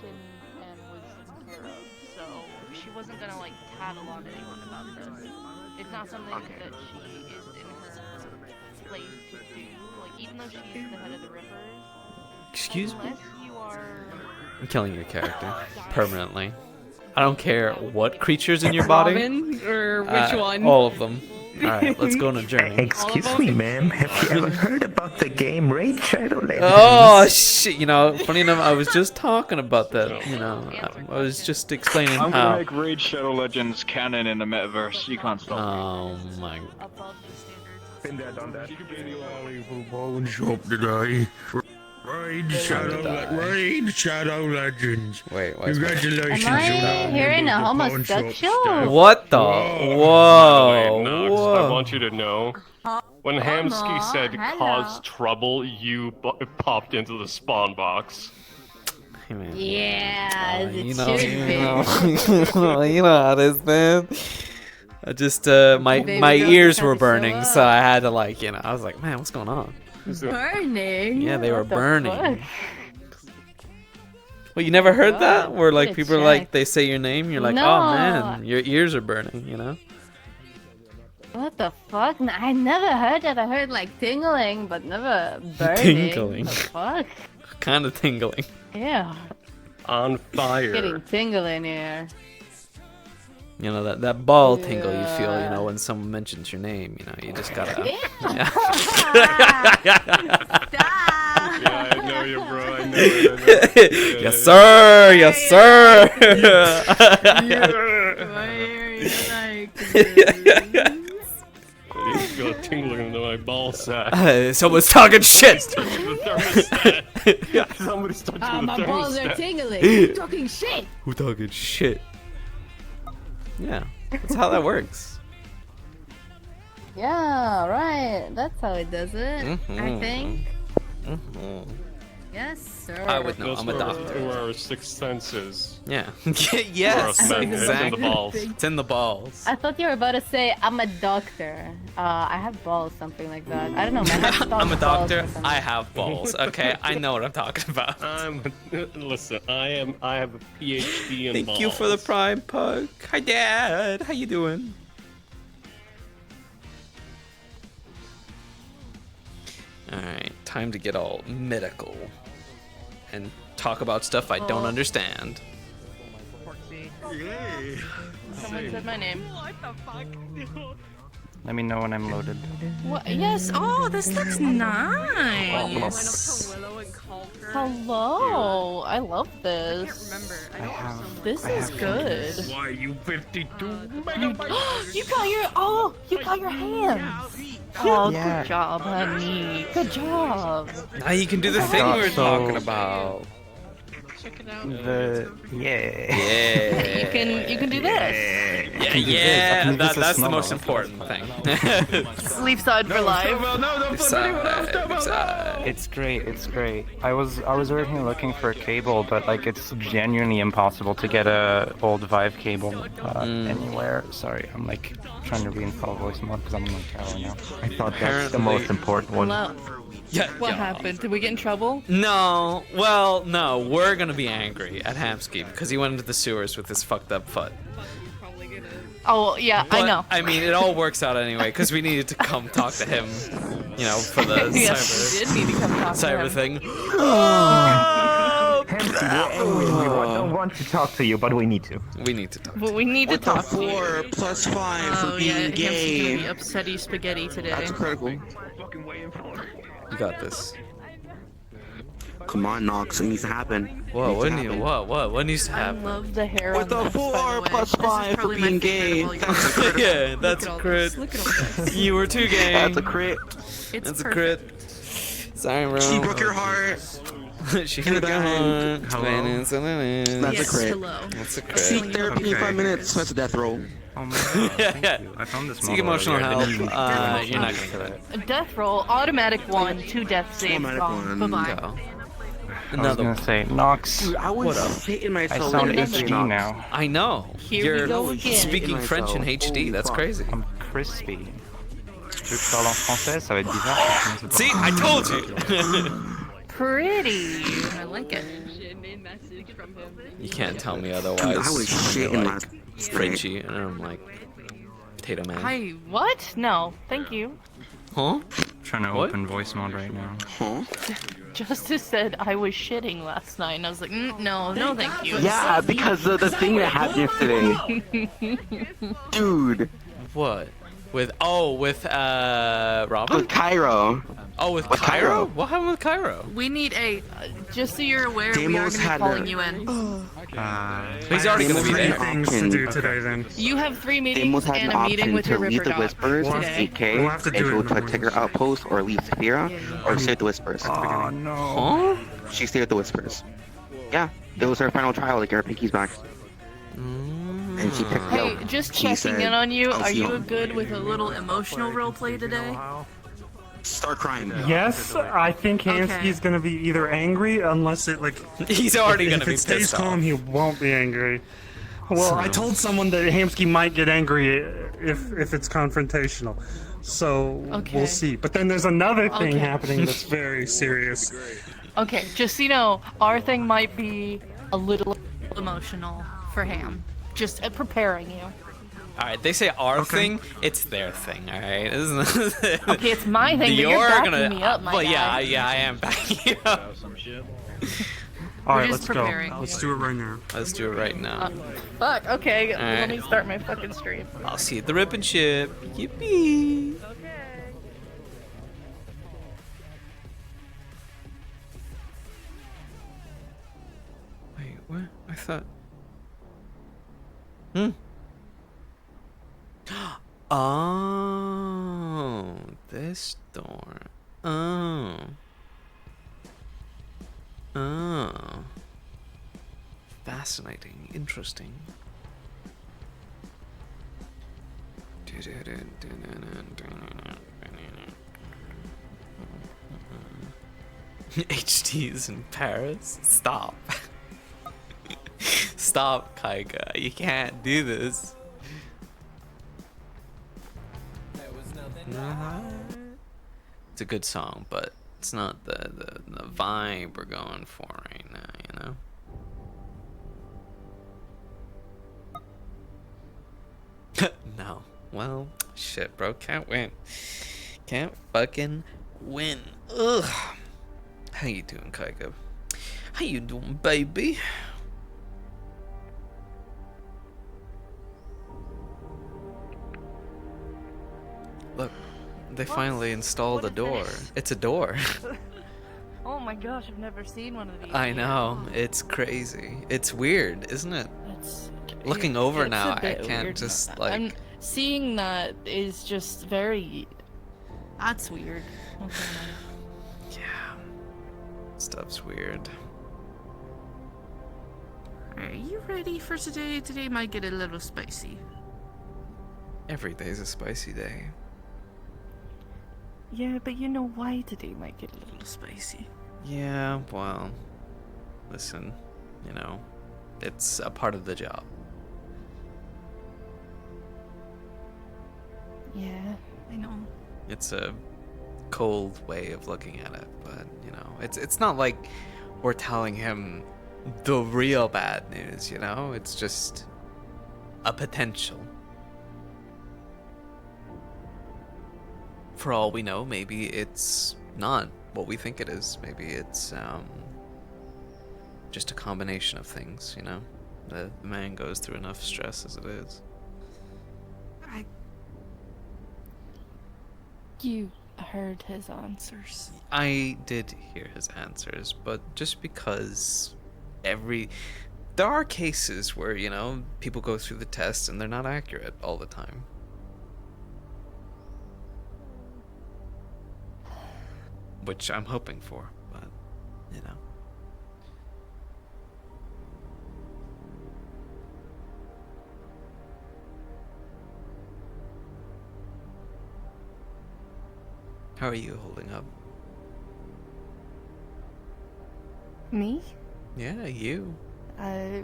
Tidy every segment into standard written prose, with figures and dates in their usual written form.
taken and was taken care of, so she wasn't gonna like tattle on anyone about this. It's not something that she is in her place to do. Like even though she's the head of the Rippers, Excuse me? unless you are I'm killing your character permanently. I don't care what creature's in your body. Robin, or which one? All of them. Alright, let's go on a journey. Excuse me, ma'am. Have you ever heard about the game Raid Shadow Legends? Oh shit! You know, funny enough, I was just talking about that. You know, I was just explaining I'm how. gonna make Raid Shadow Legends canon in the metaverse. You can't stop Oh my. above the standards. Been there, done that. Bone shop today. Raid Shadow Legends. Wait, why is my... Congratulations, Am I you're now hearing member a of the pawn shop homosexual? staff. What the? Whoa. Whoa! Nox, Whoa! I want you to know, when Hamsky said hello. cause trouble, you popped into the spawn box. Hey, man. Yeah, as it You know, should you be. know, you know how it is, man. I just my Baby ears girl just were had to show burning, up. so I had to like, you know, I was like, man, what's going on? Burning? Yeah, they were What the burning. fuck? Well, you never heard that? Wow, Where like good people are like, check. they say your name, you're like, No. oh man, your ears are burning, you know? What the fuck? I never heard that. I heard like tingling, but never burning. Tingling. What the fuck? Kind of tingling. Yeah, On fire. getting tingling here. You know, that ball tingle you feel, you Yeah. know, when someone mentions your name, you know, you just gotta. Yeah. Yeah, I know you, bro. I know it. Yes, sir. Yes, sir. Why are you like this? I just feel a tingling into my ball sack. Someone's talking shit. The thermostat. Somebody's touching the My balls are thermostat. tingling. You're talking shit. Who talking shit? Yeah, that's how that works. Yeah, right. That's how it does it. I Mhm. think. Mhm. Yes, sir. I would know. Those I'm a were doctor. our sixth senses. Yeah. For Yes. us men, it's in the Exactly. balls. It's in the balls. I thought you were about to say I'm a doctor. I have balls, something like that. I don't know. My head I'm a balls doctor. or something. I have balls. Okay, I know what I'm talking about. Listen, I have a PhD in balls. Thank you for the prime pug. Hi, Dad. How you doing? All right, time to get all medical and talk about stuff I don't understand. Someone said my name. Let me know when I'm loaded. What? Yes. Oh, this looks nice. Hello, I love this. I have. This is good. Why, you 52? You got your hands. Oh, Yeah. good job, honey. Good job. Now you can do the thing we were talking about. Yeah. Yeah. You can do this. Yeah, can do this. I can do this as that's the normal. most important thing. Sleep side for life. It's great. It's great. I was originally looking for a cable, but like it's genuinely impossible to get a old Vive cable anywhere. Sorry, I'm like trying to reinstall voice mode because I'm on my tower now. I thought that's the most important one. Hello. Yeah, What yeah. happened? Did we get in trouble? No, well, no, we're gonna be angry at Hamsky because he went into the sewers with his fucked up foot. Oh yeah, I But, know. I mean, it all works out anyway because we needed to come talk to him, you know, for the Yes, we did need to come talk to cyber him. thing. Hamsky, we're angry. We don't want to talk to you, but we need to. We need to talk. But we need to What the talk to you. 4 plus 5 Oh for yeah, being Hamsky's gay? gonna be upsetty spaghetti today. That's critical. You got this. Come on, Nox, it needs to happen. Whoa, It what needs to need, happen. what needs to I happen? love the hair With on the this, by 4 the way. plus This is 5 for probably my being favorite gay. of all your That's a videos. crit. Yeah, that's Look a at all crit. this. Look at all this. You were too gay. That's a crit. It's That's a perfect. crit. Sorry, bro. She broke your heart. She In the broke your heart. bag. Hello. That's Yes, a crit. hello. That's a Seek crit. therapy in 5 minutes. That's a death roll. Oh my god, thank you. I found this Seek model emotional earlier. I help. didn't even You're not think gonna of get it. A death roll, automatic 1, 2 death saves Automatic gone. one. Bye-bye. Go. I was Another gonna one. say, Nox, Dude, I What was up? hitting I myself. sound with HD Nox. now. I know. Here we You're go again. speaking Myself. French in HD. Holy That's fuck. crazy. I'm crispy. Tu veux que je parle en français? Ça va être bizarre. See, I told you. Pretty. I like it. message from him. You can't tell me Dude, otherwise. I was You're shitting like last night. Frenchie, and I'm like Potato Man. Hi, what? No, thank you. Huh? Trying to What? open voice mod right now. Huh? Justice said I was shitting last night, and I was like, no, no, thank you. Yeah, because of the thing that happened yesterday. Dude, What? With Robin? with Cairo. Oh, with with Cairo? Cairo? What happened with Cairo? We need a. Just so you're aware, we are Demos going to be had calling the- you in. He's already gonna be Three there. things to do today then. You have 3 Demos meetings had and an a meeting option with to your leave Ripper the Dog Whispers today. 8K We'll have to do and it go in to the a Tiger Outpost or leave Saphira or stay with the Whispers. Oh no. Huh? She stayed with the Whispers. Yeah, it was her final trial to get her pinkies back. And she picked Hey, Yo. just He checking said, in on you. "I'll Are see you you." good with a little emotional roleplay today? Start crying. Yes, I think Hansky's Okay. gonna be either angry unless it like. He's already if gonna be it stays pissed calm, off. he won't be angry. Well, I told someone that Hamsky might get angry if it's confrontational, so Okay. we'll see. But then there's another thing Okay. happening that's very serious. Okay, just so you know, our thing might be a little emotional for Ham. Just preparing you. Alright, they say our thing, it's their thing, alright? Okay, it's my thing, but you're backing me up, my well, guy. yeah, I am backing you up. All right, just let's go. preparing. Let's do it right now. Let's do it right now. Fuck, okay, Alright. let me start my fucking stream. I'll see you at the Rip and Chip. Yippee! Wait, what? I thought. Oh, this door. Oh. Oh. Fascinating. Interesting. HD's in Paris? Stop. Stop, Kaiga. You can't do this. It's a good song, but it's not the vibe we're going for right now, you know? No. Well, shit, bro. Can't win. Can't fucking win. Ugh. How you doing, Kaika? How you doing, baby? Look, they finally installed a What is door. this? It's a door. Oh my gosh, I've never seen one of these. I know. It's crazy. It's weird, isn't it? It's, Looking over it's now, a I bit can't weird. just, like- I'm seeing that is just very. That's weird. Okay. Yeah. Stuff's weird. Are you ready for today? Today might get a little spicy. Every day's a spicy day. Yeah, but you know why today might get a little spicy. Yeah, well, listen, you know, it's a part of the job. Yeah, I know. It's a cold way of looking at it, but you know, it's not like we're telling him the real bad news, you know? It's just a potential. For all we know, maybe it's not what we think it is. Maybe it's just a combination of things, you know? The man goes through enough stress as it is. You heard his answers. I did hear his answers, but just because there are cases where, you know, people go through the test and they're not accurate all the time. Which I'm hoping for, but, you know. How are you holding up? Me? Yeah, you. Uh,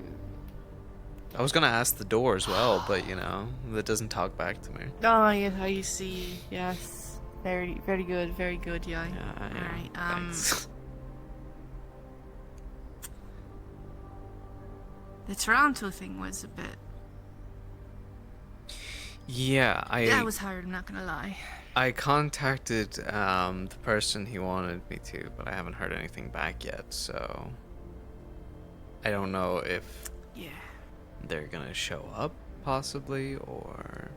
I was gonna ask the door as well, but you know, that doesn't talk back to me. oh, yeah, I see. Yes. Very, very good, yeah. Yeah, Alright, thanks. The Toronto thing was a bit. Yeah, I was hard, I'm not gonna lie. I contacted the person he wanted me to, but I haven't heard anything back yet, so I don't know if they're gonna show up, possibly, or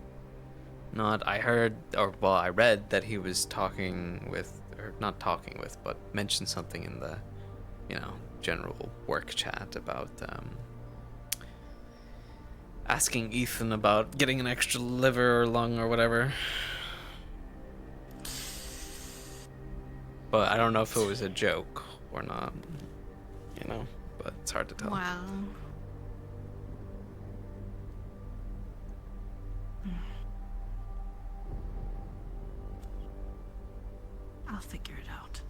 not. I heard, or well, I read that he was talking with, or not talking with, but mentioned something in the, general work chat about asking Ethan about getting an extra liver or lung or whatever. But I don't know if it was a joke or not, but it's hard to tell. Well. I'll figure it out.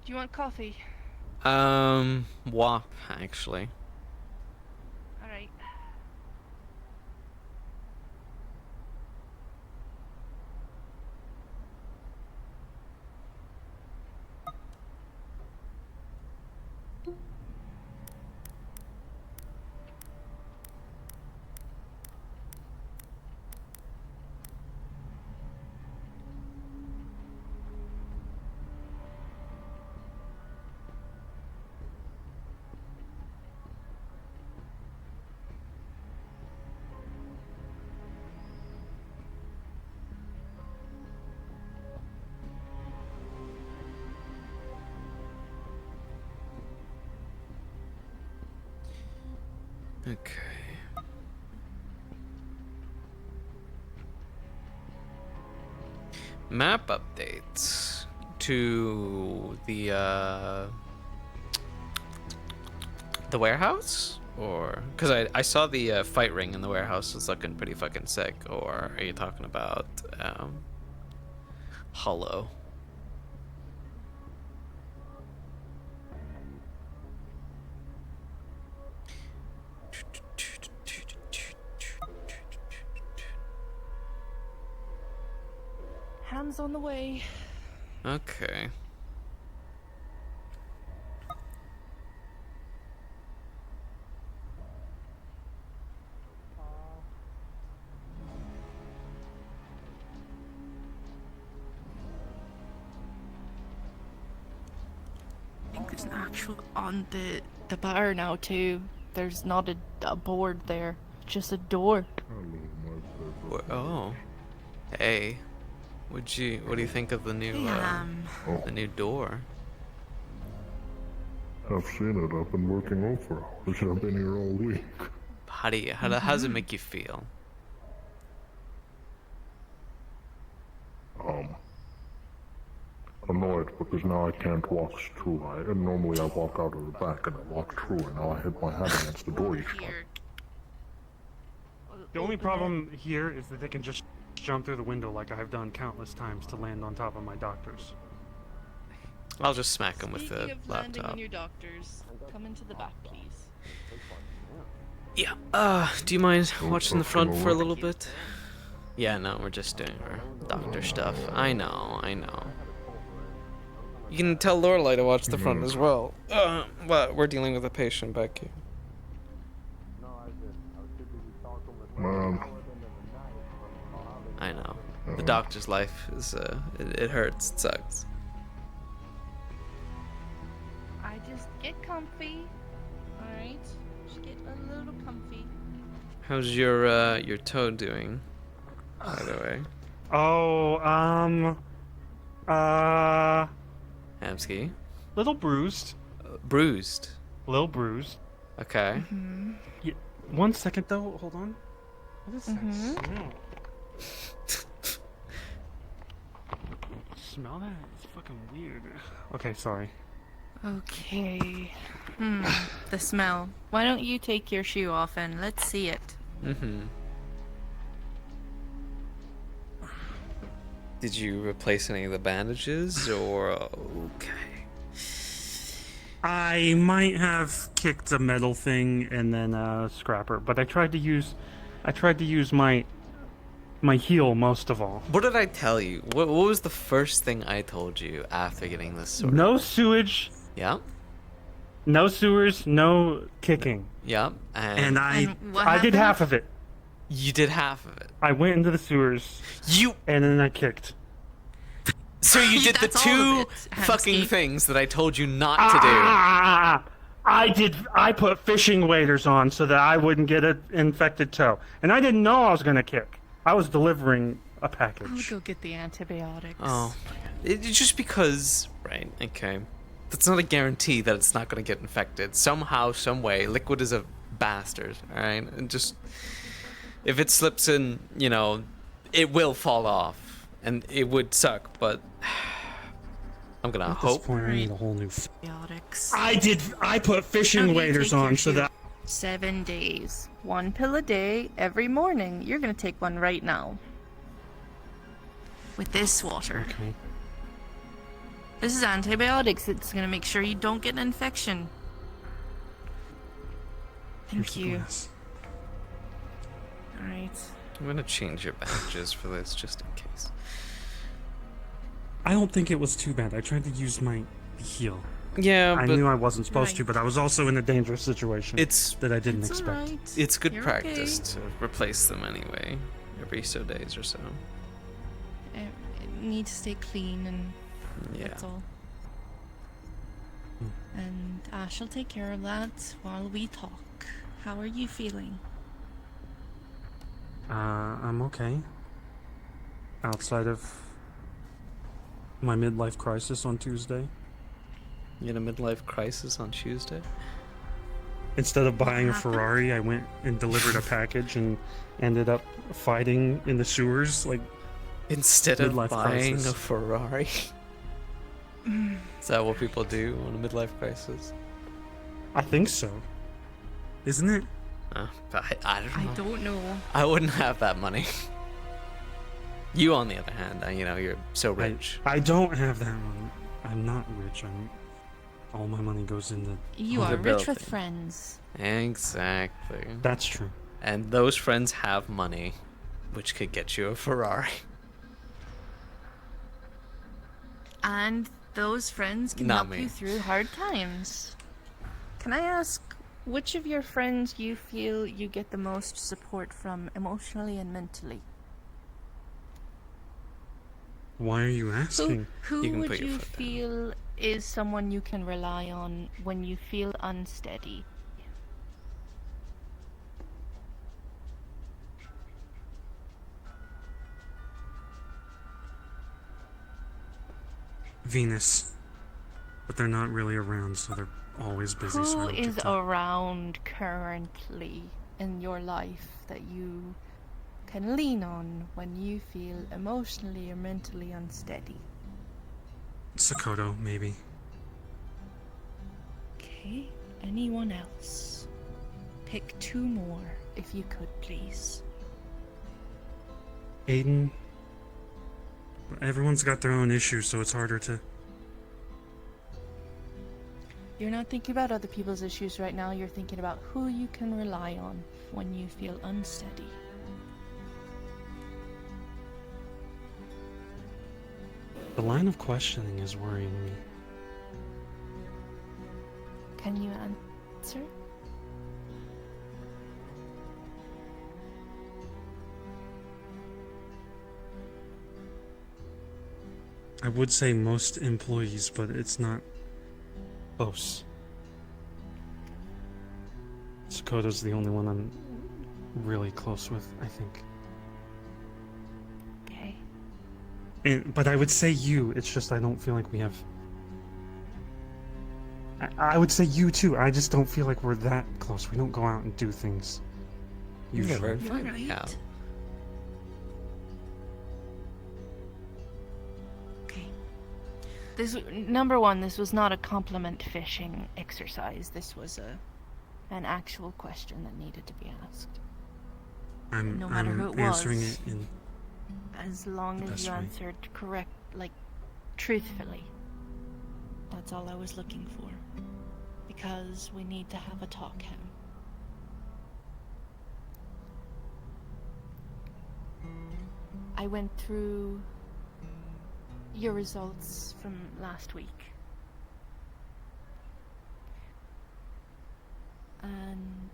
Do you want coffee? WAP, actually. Alright. Okay. Map updates to the warehouse, or because I saw the fight ring in the warehouse was looking pretty fucking sick. Or are you talking about Hollow? Ham's on the way. Okay. I think there's an actual on The bar now too. There's not a board there, just a door. Oh. Hey. What do you think of the new the new door? I've seen it. I've been working over hours. I've been here all week. How does it make you feel? Annoyed because now I can't walk through. Normally I walk out of the back and I walk through, and now I hit my head against the door each time. The only problem here is that they can just jump through the window like I have done countless times to land on top of my doctors. I'll just smack him with Speaking the of landing laptop. on your doctors, come into the back, please. Yeah. Do you mind watching the front for a little bit? Yeah, no, we're just doing our doctor stuff. I know. You can tell Lorelai to watch the front as well. But we're dealing with a patient back here. I know. The doctor's life is, it hurts, it sucks. I just get comfy. Alright? Just get a little comfy. How's your toe doing, by the way? Oh, Hamsky? little bruised. Bruised. Little bruised. Okay. Yeah, 1 second though, hold on. What is that smell? Smell that? It's fucking weird. Okay, sorry. Okay. The smell. Why don't you take your shoe off and let's see it? Did you replace any of the bandages, or okay? I might have kicked a metal thing and then a scrapper, but I tried to use my heel most of all. What did I tell you? What was the first thing I told you after getting this sort No sewage. Yeah. No sewers, no kicking. Yep. And I what I did happened? half of it. You did half of it. I went into the sewers. And then I kicked. So you did the That's all of two it, fucking Hamsky. things that I told you not to do. I put fishing waders on so that I wouldn't get an infected toe. And I didn't know I was gonna kick. I was delivering a I'll package. go get the antibiotics. Oh, it's just because, right? Okay, that's not a guarantee that it's not going to get infected. Somehow, some way, Liquid is a bastard. All right, and just if it slips in, you know, it will fall off, and it would suck. But I'm gonna At this hope. point, I need a whole new. Antibiotics. I put fishing Okay, waders take your on so shoe. that. 7 days. 1 pill a day every morning. You're gonna take one right now. With this water. Okay. This is antibiotics. It's gonna make sure you don't get an infection. Thank Here's the you. glass. Alright. I'm gonna change your bandages for this just in case. I don't think it was too bad. I tried to use my heal. Yeah, I but knew I wasn't supposed to, Right. but I was also in a dangerous situation. It's that I didn't It's expect. alright. it's good You're practice okay. to replace them anyway, every so days or so. It needs to stay clean and Yeah. that's all. And Ash will take care of that while we talk. How are you feeling? I'm okay. Outside of my midlife crisis on Tuesday. You had a midlife crisis on Tuesday? Instead of buying a Ferrari, I went and delivered a package and ended up fighting in the sewers. Like, Instead of midlife buying crisis. a Ferrari? Is that what people do on a midlife crisis? I think so. Isn't it? I don't know. I don't know. I wouldn't have that money. You, on the other hand, you know, you're so rich. I don't have that money. I'm not rich. All my money goes into. You The are rich with building. friends. Exactly. That's true. And those friends have money, which could get you a Ferrari. And those friends can Not help me. you through hard times. Can I ask which of your friends you feel you get the most support from emotionally and mentally? Why are you asking? Who You can would put your you foot down. feel is someone you can rely on when you feel unsteady? Venus. But they're not really around, so they're always busy. so I Who don't get is to- around currently in your life that you can lean on when you feel emotionally or mentally unsteady? Sakoto, maybe. Okay, anyone else? Pick 2 more, if you could, please. Aiden. Everyone's got their own issues, so it's harder to. You're not thinking about other people's issues right now, you're thinking about who you can rely on when you feel unsteady. The line of questioning is worrying me. Can you answer? I would say most employees, but it's not close. Sakota's the only one I'm really close with, I think. Okay. But I would say you, it's just I don't feel like we have... I would say you too, I just don't feel like we're that close. We don't go out and do things. You've Usually. never found me out. Okay. This number 1, this was not a compliment fishing exercise. This was an actual question that needed to be asked. No matter who it answering was. it in... As long the as best you way. answered correct, like truthfully. That's all I was looking for. Because we need to have a talk, Ham. I went through your results from last week. and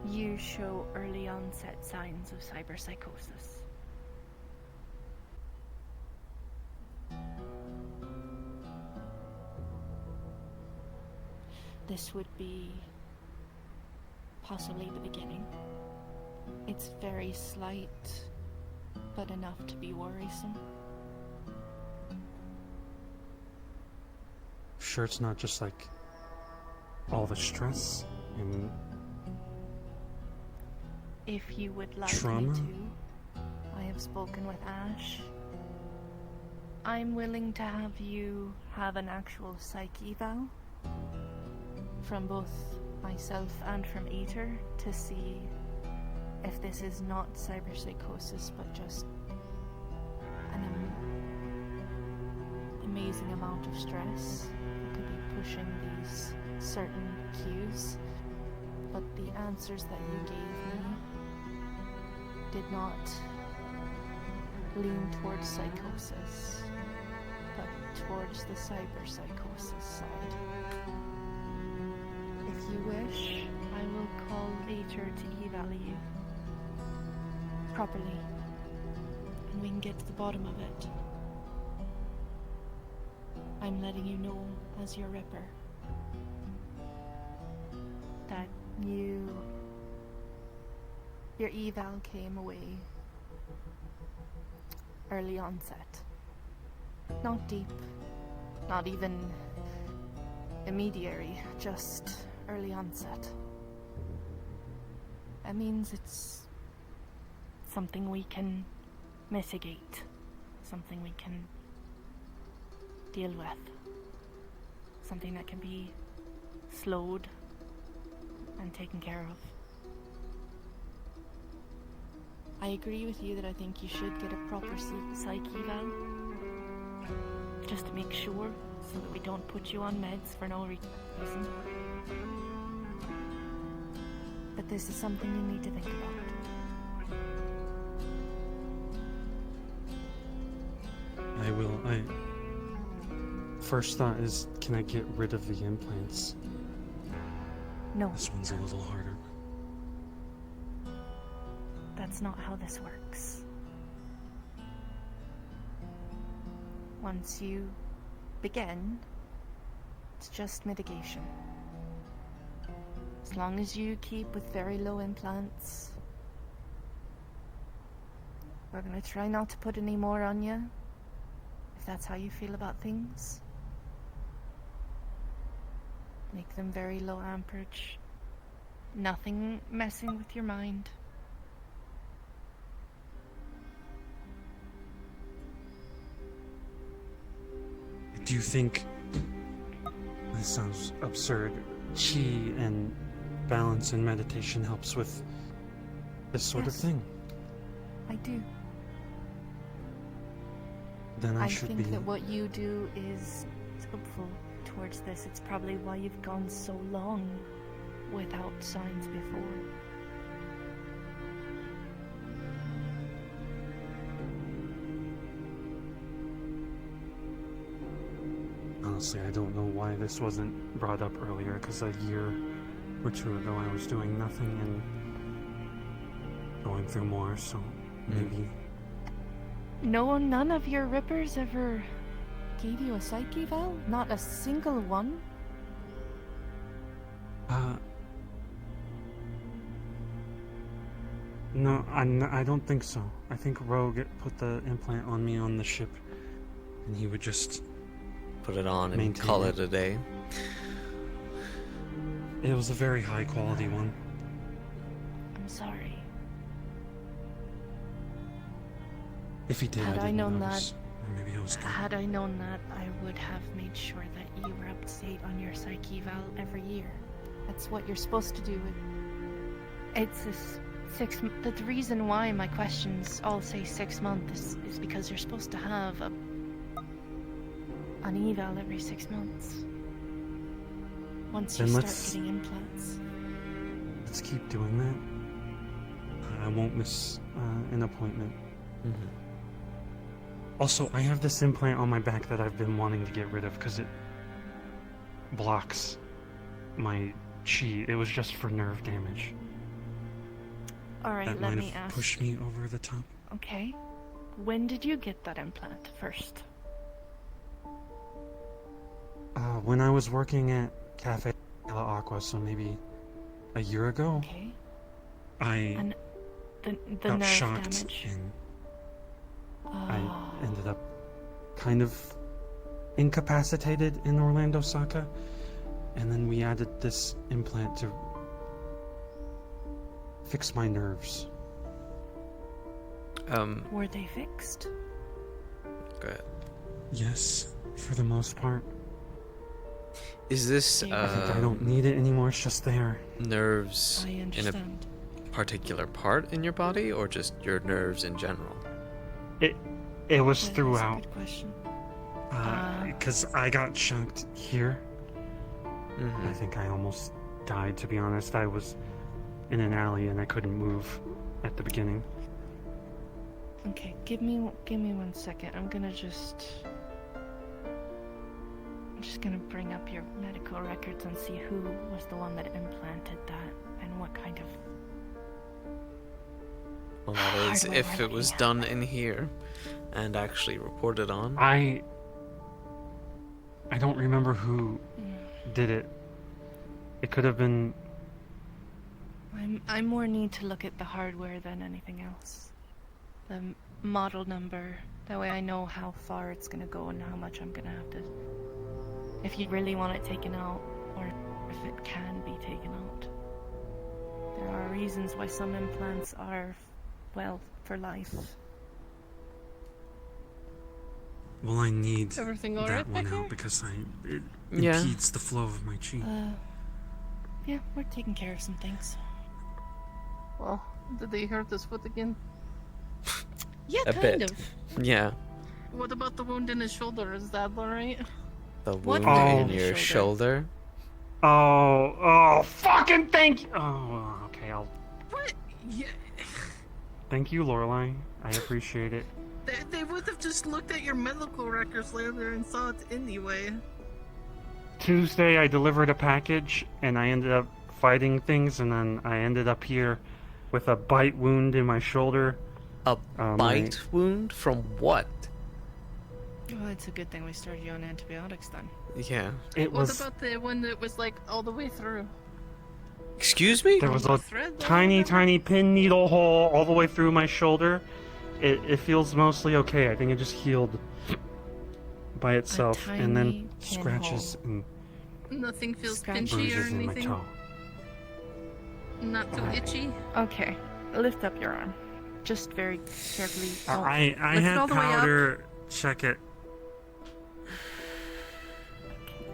you show early onset signs of cyberpsychosis. This would be possibly the beginning. It's very slight, but enough to be worrisome. Sure, it's not just like all the stress and If you would like trauma. me to, I have spoken with Ash. I'm willing to have you have an actual psych eval from both myself and from Aether to see if this is not cyberpsychosis but just an amazing amount of stress that could be pushing these certain cues. But the answers that you gave me did not lean towards psychosis, but towards the cyberpsychosis side. If you wish, I will call Aether to eval you properly, and we can get to the bottom of it. I'm letting you know, as your Ripper, that your eval came away early onset. Not deep, not even immediary, just early onset. That means it's something we can mitigate, something we can deal with, something that can be slowed and taken care of. I agree with you that I think you should get a proper psych eval, just to make sure, so that we don't put you on meds for no reason. But this is something you need to think about. I will. First thought is, can I get rid of the implants? No. This one's a little harder. That's not how this works. Once you begin, it's just mitigation. As long as you keep with very low implants, we're gonna try not to put any more on you, if that's how you feel about things. Make them very low amperage. Nothing messing with your mind. Do you think, this sounds absurd, chi and balance and meditation helps with this sort of Yes. thing? I do. Then I I should think be. that what you do is helpful towards this. It's probably why you've gone so long without signs before. Honestly, I don't know why this wasn't brought up earlier, because a year or two ago I was doing nothing and going through more, so maybe. No, none of your Rippers ever gave you a psych eval? Not a single one? No, I don't think so. I think Rogue put the implant on me on the ship, and he would just put it on and maintain call it a day. It was a very high quality one. I'm sorry. If he did, Had I didn't known notice. that, Or maybe I was drunk. Had I known that, I would have made sure that you were up to date on your psych eval every year. That's what you're supposed to do. It's this the reason why my questions all say 6 months is because you're supposed to have an eval every 6 months. Once you Then start let's- getting implants. Let's keep doing that. I won't miss an appointment. Also, I have this implant on my back that I've been wanting to get rid of because it blocks my chi. It was just for nerve damage. Alright, That let might me have ask. pushed me over the top. Okay. When did you get that implant first? When I was working at Cafe La Aqua, so maybe a year ago. Okay. I And the got nerve shocked damage. and Oh. I ended up kind of incapacitated in Orlando, Saka, and then we added this implant to fix my nerves. Were they fixed? Go ahead. Yes, for the most part. Is this I think I don't need it anymore. It's just there. nerves I in understand. a particular part in your body, or just your nerves in general? It was That is a throughout. good question. Because I got shocked here. Mm-hmm. I think I almost died, to be honest. I was in an alley and I couldn't move at the beginning. Okay, give me 1 second. I'm just gonna bring up your medical records and see who was the one that implanted that and what kind of. Well, that is hardware if it was they done in here and actually reported on. I don't remember who did it. It could have been. I more need to look at the hardware than anything else. The model number. That way I know how far it's gonna go and how much I'm gonna have to. If you really want it taken out, or if it can be taken out. There are reasons why some implants are, well, for life. Well, I need Everything that alright one back out here? because it Yeah. impedes the flow of my chi. Yeah, we're taking care of some things. Well, did they hurt his foot again? Yeah, A kind bit. of. Yeah. What about the wound in his shoulder? Is that alright? The What wound wound in in your your shoulder. Fucking thank you! Oh, okay, I'll... What? Yeah. Thank you, Lorelai. I appreciate it. They would have just looked at your medical records later and saw it anyway. Tuesday, I delivered a package, and I ended up fighting things, and then I ended up here with a bite wound in my shoulder. A bite wound from what? Well, it's a good thing we started you on antibiotics then. Yeah. It What was... about the one that was like all the way through? Excuse me? There was The a thread there, tiny, whatever? tiny pin needle hole all the way through my shoulder. It feels mostly okay. I think it just healed by itself, and then tiny scratches and Nothing feels Scratch. pinchy or bruises in my anything? toe. Not too itchy? Okay, lift up your arm. Just very carefully. Don't- I Lift it had all the way up. powder. Check it.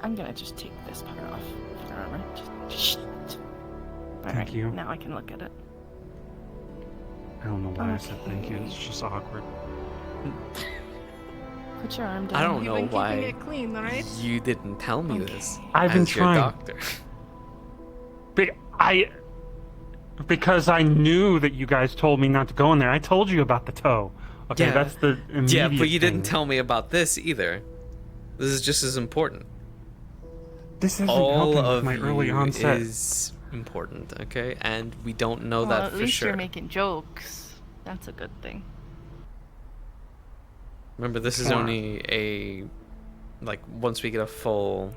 I'm gonna just take this part off your armor. Just... Thank you. Now I can look at it. I don't know why I said thank you. It's just awkward. Put your arm down. I don't You've know been why keeping it clean, right? you didn't tell me Okay. this. I've been as your trying. doctor. Because I knew that you guys told me not to go in there. I told you about the toe. Okay, Yeah. that's the immediate Yeah, but you didn't thing. tell me about this either. This is just as important. This isn't All helping with of my early you onset. is important, okay? And we don't know Well, that at for least sure. you're making jokes. That's a good thing. Remember, this is Sure. only a like once we get a full,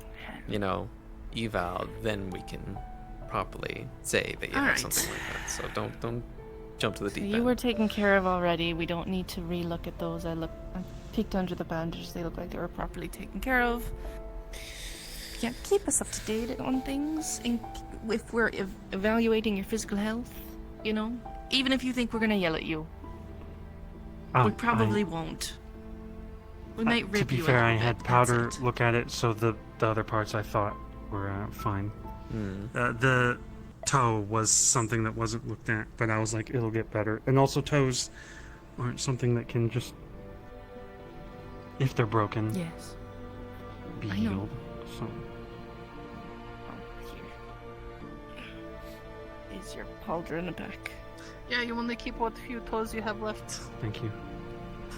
eval, then we can properly say that you have Alright. something like that. So don't jump to the So deep you end. were taken care of already. We don't need to re-look at those. I peeked under the bandages. They look like they were properly taken care of. Yeah, keep us up to date on things. And if we're evaluating your physical health, even if you think we're gonna yell at you, we probably won't. We might rip To be you a fair, little I bit, had that's powder it. look at it, so the other parts I thought were fine. The toe was something that wasn't looked at, but I was like, it'll get better. And also toes aren't something that can just, if they're broken, Yes. be I know. healed. So Here is your pauldron back. Yeah, you want to keep what few toes you have left. thank you.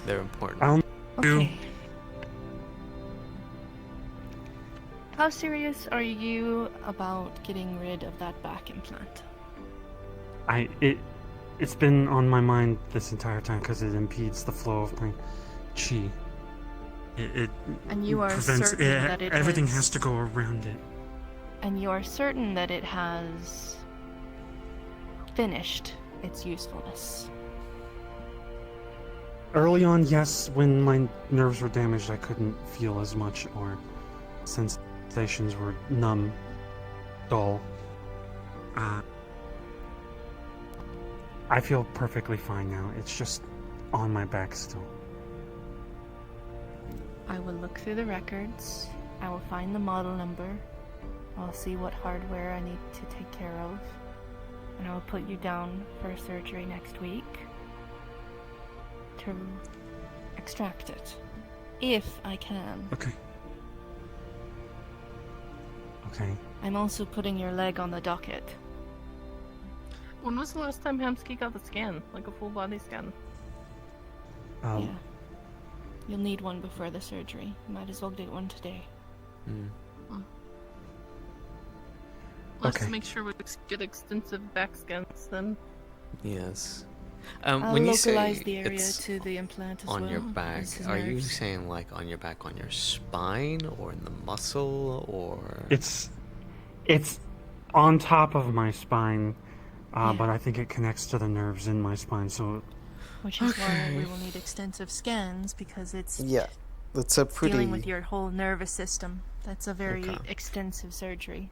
They're important. I'll Okay. How serious are you about getting rid of that back implant? It's been on my mind this entire time because it impedes the flow of my chi. It And you are prevents certain that it everything has- has to go around it. And you are certain that it has finished its usefulness. Early on, yes, when my nerves were damaged, I couldn't feel as much, or sensations were numb, dull. I feel perfectly fine now. It's just on my back still. I will look through the records. I will find the model number. I'll see what hardware I need to take care of. And I will put you down for surgery next week to extract it. If I can. Okay. Okay. I'm also putting your leg on the docket. When was the last time Hamsky got the scan? Like a full body scan? Yeah. You'll need one before the surgery. Might as well get one today. Let's Okay. make sure we get extensive back scans then. Yes. I'll When you localize say the area it's to the implant as on well. your back, as his are you nerves. saying like on your back, on your spine, or in the muscle, or? It's on top of my spine, but I think it connects to the nerves in my spine, so... Which is why we will need extensive scans, because it's Yeah, that's a pretty. dealing with your whole nervous system. That's a very Okay. extensive surgery.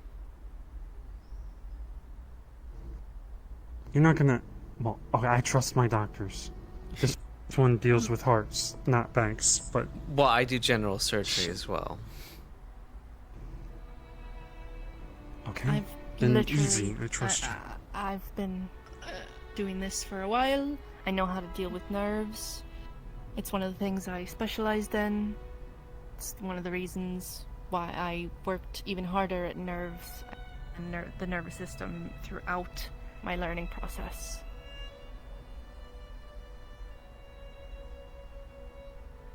You're not gonna... Well, okay, I trust my doctors. This one deals with hearts, not backs, but... Well, I do general surgery as well. Okay. I've Then literally, easy, I trust you. I've been doing this for a while. I know how to deal with nerves. It's one of the things I specialized in. It's one of the reasons why I worked even harder at nerves and the nervous system throughout my learning process.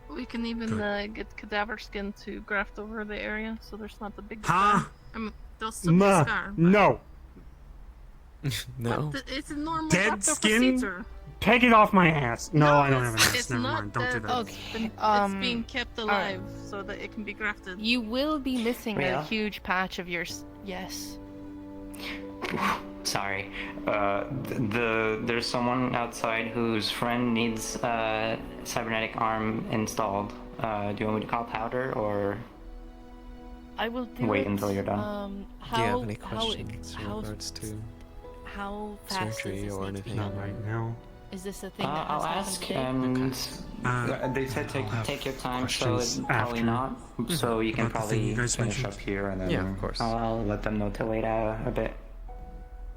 We can even get cadaver skin to graft over the area, so there's not the big Huh? scar. There'll still be a scar. but- No! No. It's a normal Dead doctor skin? procedure. Take it off my ass! No, I don't have an ass. It's Never not mind, don't do dead. that. It's being kept alive so that it can be grafted. You will be missing Yeah. a huge patch of your... Yes. Sorry. There's someone outside whose friend needs a cybernetic arm installed. Do you want me to call Powder or I will do wait it. until you're done? How, Do you have any how- questions in how, regards to how fast surgery does this or need to be anything? Not done? right now. Is this a thing that I'll has ask, happened today? and they said I'll have take your time, so questions it's probably after not. So you can about the thing probably you guys finish mentioned. up here, and then Yeah, of course. I'll let them know to wait a bit.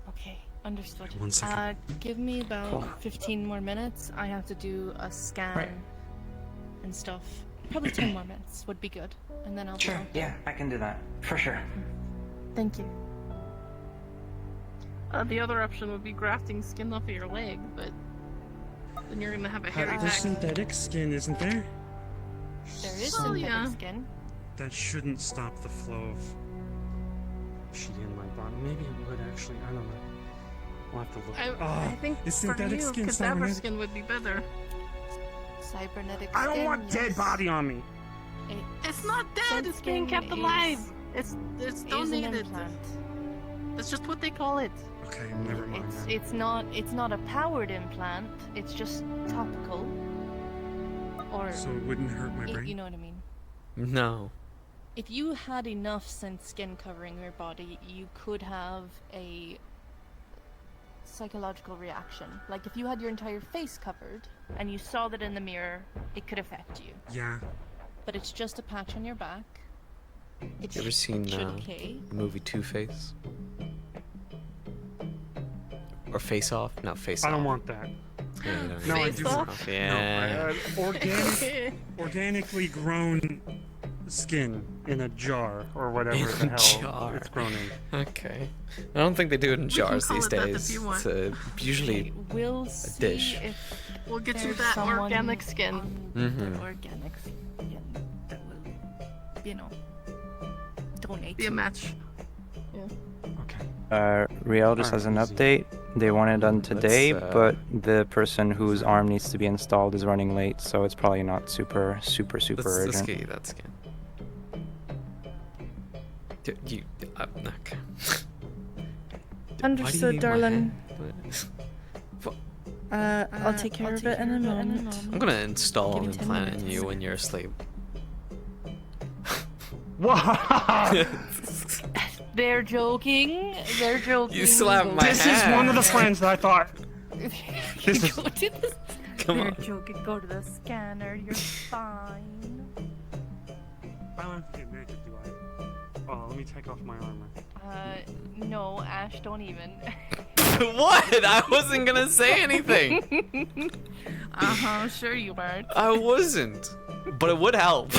Okay, understood. 1 second. Give me about Cool. 15 more minutes. I have to do a scan Right. and stuff. Probably 10 more minutes would be good, and then I'll be Sure, done. yeah, I can do that for sure. Thank you. The other option would be grafting skin off of your leg, but then you're gonna have a hairy There's back. synthetic skin, isn't there? There is Well, synthetic yeah. skin. That shouldn't stop the flow of chi in my body. Maybe it would actually. I don't know. We'll have to look. I think is for synthetic you, skin cadaver cybernetic? skin would be better. Cybernetic I don't skin, want dead yes. body on me. It's not dead. It's being skin kept alive. is- It's Is an donated. implant. That's just what they call it. Okay, never mind. It's not a powered implant. It's just topical. Or So it wouldn't hurt my brain? You know what I mean. No. If you had enough skin covering your body, you could have a psychological reaction. Like if you had your entire face covered and you saw that in the mirror, it could affect you. Yeah. But it's just a patch on your back. It You ever seen should the okay. movie Two-Face? Or Face Off? No, Face Off. I don't want that. Yeah, you don't No, need I Face do not. Off. Yeah. No, organically grown skin in a jar or whatever In the a hell jar. it's grown in. Okay. I don't think they do it in can jars call these it that if days. you want. It's usually We'll a see dish. if We'll get you there's that someone organic skin. on Mhm. the organic skin that will, donate. Be a match. Yeah. Riel just has an update. They want it done today, Let's, but the person whose arm needs to be installed is running late, so it's probably not super urgent. Let's get you that scan. Okay. Understood, darling. I'll take care of it in a moment. I'm gonna install an implant in you when you're asleep. What? They're joking. They're joking. You slapped my This hand. is one of the plans that I thought. This is. Go to the... Come They're on. joking. Go to the scanner. You're fine. I don't have to get naked, do I? Oh, let me take off my armor. No, Ash, don't even. What? I wasn't gonna say anything. Sure you weren't. I wasn't. But it would help.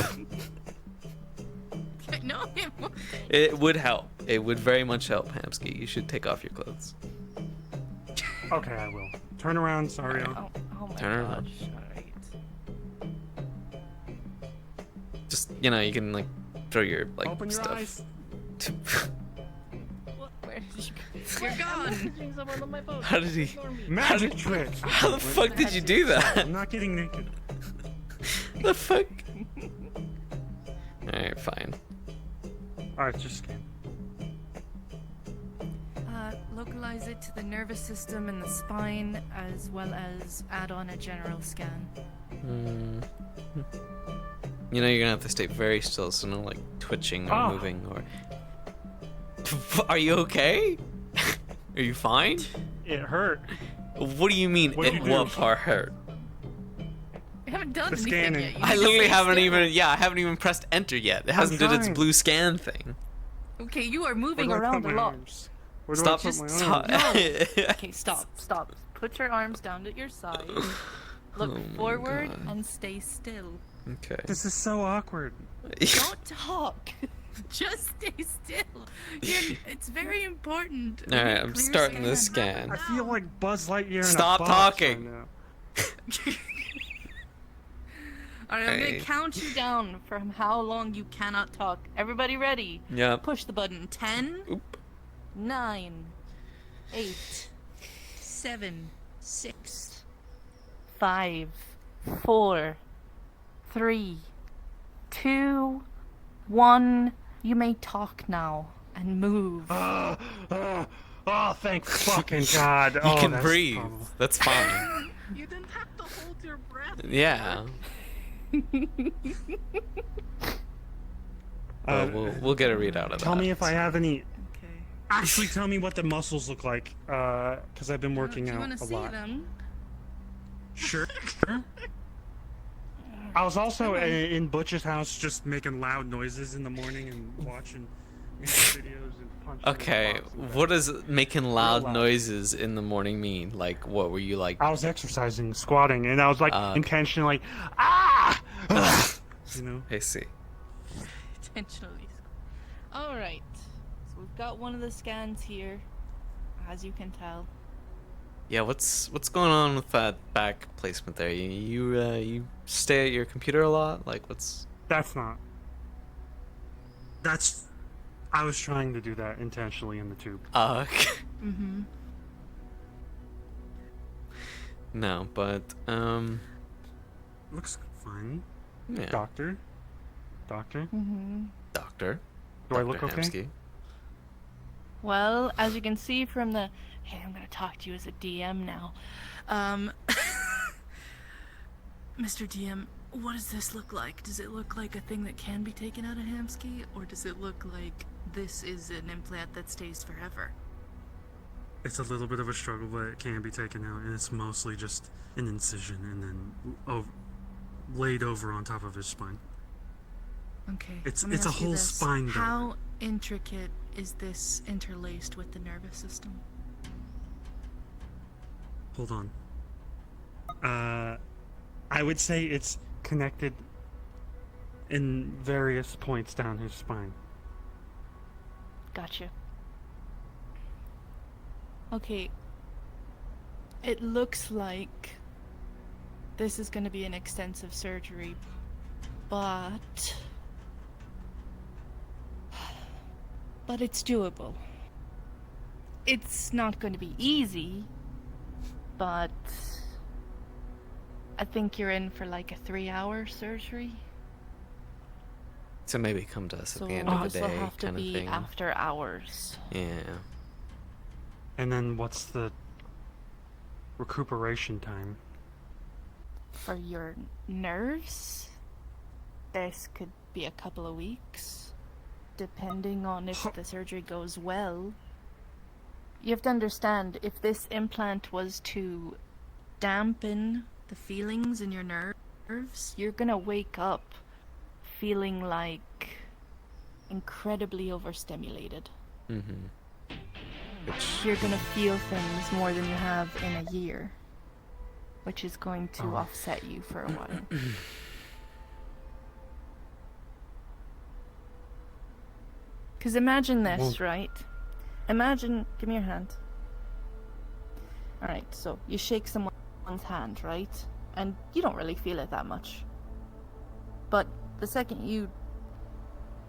No, it won't. It would help. It would very much help, Hamsky. You should take off your clothes. Okay, I will. Turn around, sorry. Oh my Turn gosh. around. Alright. Just, you know, you can, like, throw your, like, Open your stuff. eyes. Where did you go? You're gone. Someone on my boat. How did he? Magic trick. How the fuck did you do that? I'm not getting naked. The fuck? Alright, fine. Alright, just scan. Localize it to the nervous system and the spine, as well as add on a general scan. You know, you're gonna have to stay very still, so no, like, twitching or moving or... Are you okay? Are you fine? It hurt. What do you mean, What did you do? what part hurt? You haven't done The anything scanning. yet. You I need to literally stay haven't still. even, I haven't even pressed enter yet. It hasn't did its trying. blue scan thing. Okay, you are Where moving do I around put a my lot. arms? Where do Stop, I put my stop. arms? Okay, stop. Put your arms down at your side. Look Oh my forward God. and stay still. Okay. This is so awkward. Don't talk. Just stay still. It's very important. We Alright, need I'm clear starting the scan. scan. I feel like Buzz Lightyear in Stop a box talking. right now. Alright, I'm Hey. gonna count you down from how long you cannot talk. Everybody ready? Yep. Push the button. 10, Oop. 9, 8, 7, 6, 5, 4, 3, 2, 1. You may talk now and move. Oh, thank fucking God. You Oh, can that's breathe. horrible. That's fine. You didn't have to hold your breath. Yeah. We'll get a readout of that. Tell me if I have any. Okay. Actually, tell me what the muscles look like, because I've been working Do you out want a to see lot. them? Sure. I was also in Butch's house, just making loud noises in the morning and watching music videos and punching. Okay, what does making loud noises in the morning mean? Like, what were you like? I was exercising, squatting, and I was like Okay. intentionally, you know. I see. Intentionally. Alright. So we've got one of the scans here, as you can tell. Yeah, what's going on with that back placement there? You stay at your computer a lot? Like, what's? That's not. That's. I was trying to do that intentionally in the tube. Okay. Mm-hmm. No, but Looks fine. yeah. Doctor. Mm-hmm. Doctor. Do I look Dr. okay? Hamsky. Well, as you can see from the... Hey, I'm gonna talk to you as a DM now. Mr. DM, what does this look like? Does it look like a thing that can be taken out of Hamsky? Or does it look like this is an implant that stays forever? It's a little bit of a struggle, but it can be taken out, and it's mostly just an incision and then laid over on top of his spine. Okay. It's let me a ask you whole this. spine builder. How intricate is this interlaced with the nervous system? Hold on. I would say it's connected in various points down his spine. Gotcha. Okay. It looks like this is going to be an extensive surgery, but but it's doable. It's not going to be easy, but I think you're in for like a 3-hour surgery. So maybe come to us So at the end of the this day, will have to kind of be thing. after hours. Yeah. And then what's the recuperation time? For your nerves, this could be a couple of weeks, depending on if the surgery goes well. You have to understand, if this implant was to dampen the feelings in your nerves, you're gonna wake up feeling like incredibly overstimulated. Mm-hmm. You're gonna feel things more than you have in a year, which is going to offset you for a while. Because imagine this, right? Imagine, give me your hand. Alright, so you shake someone's hand, right? And you don't really feel it that much. But the second you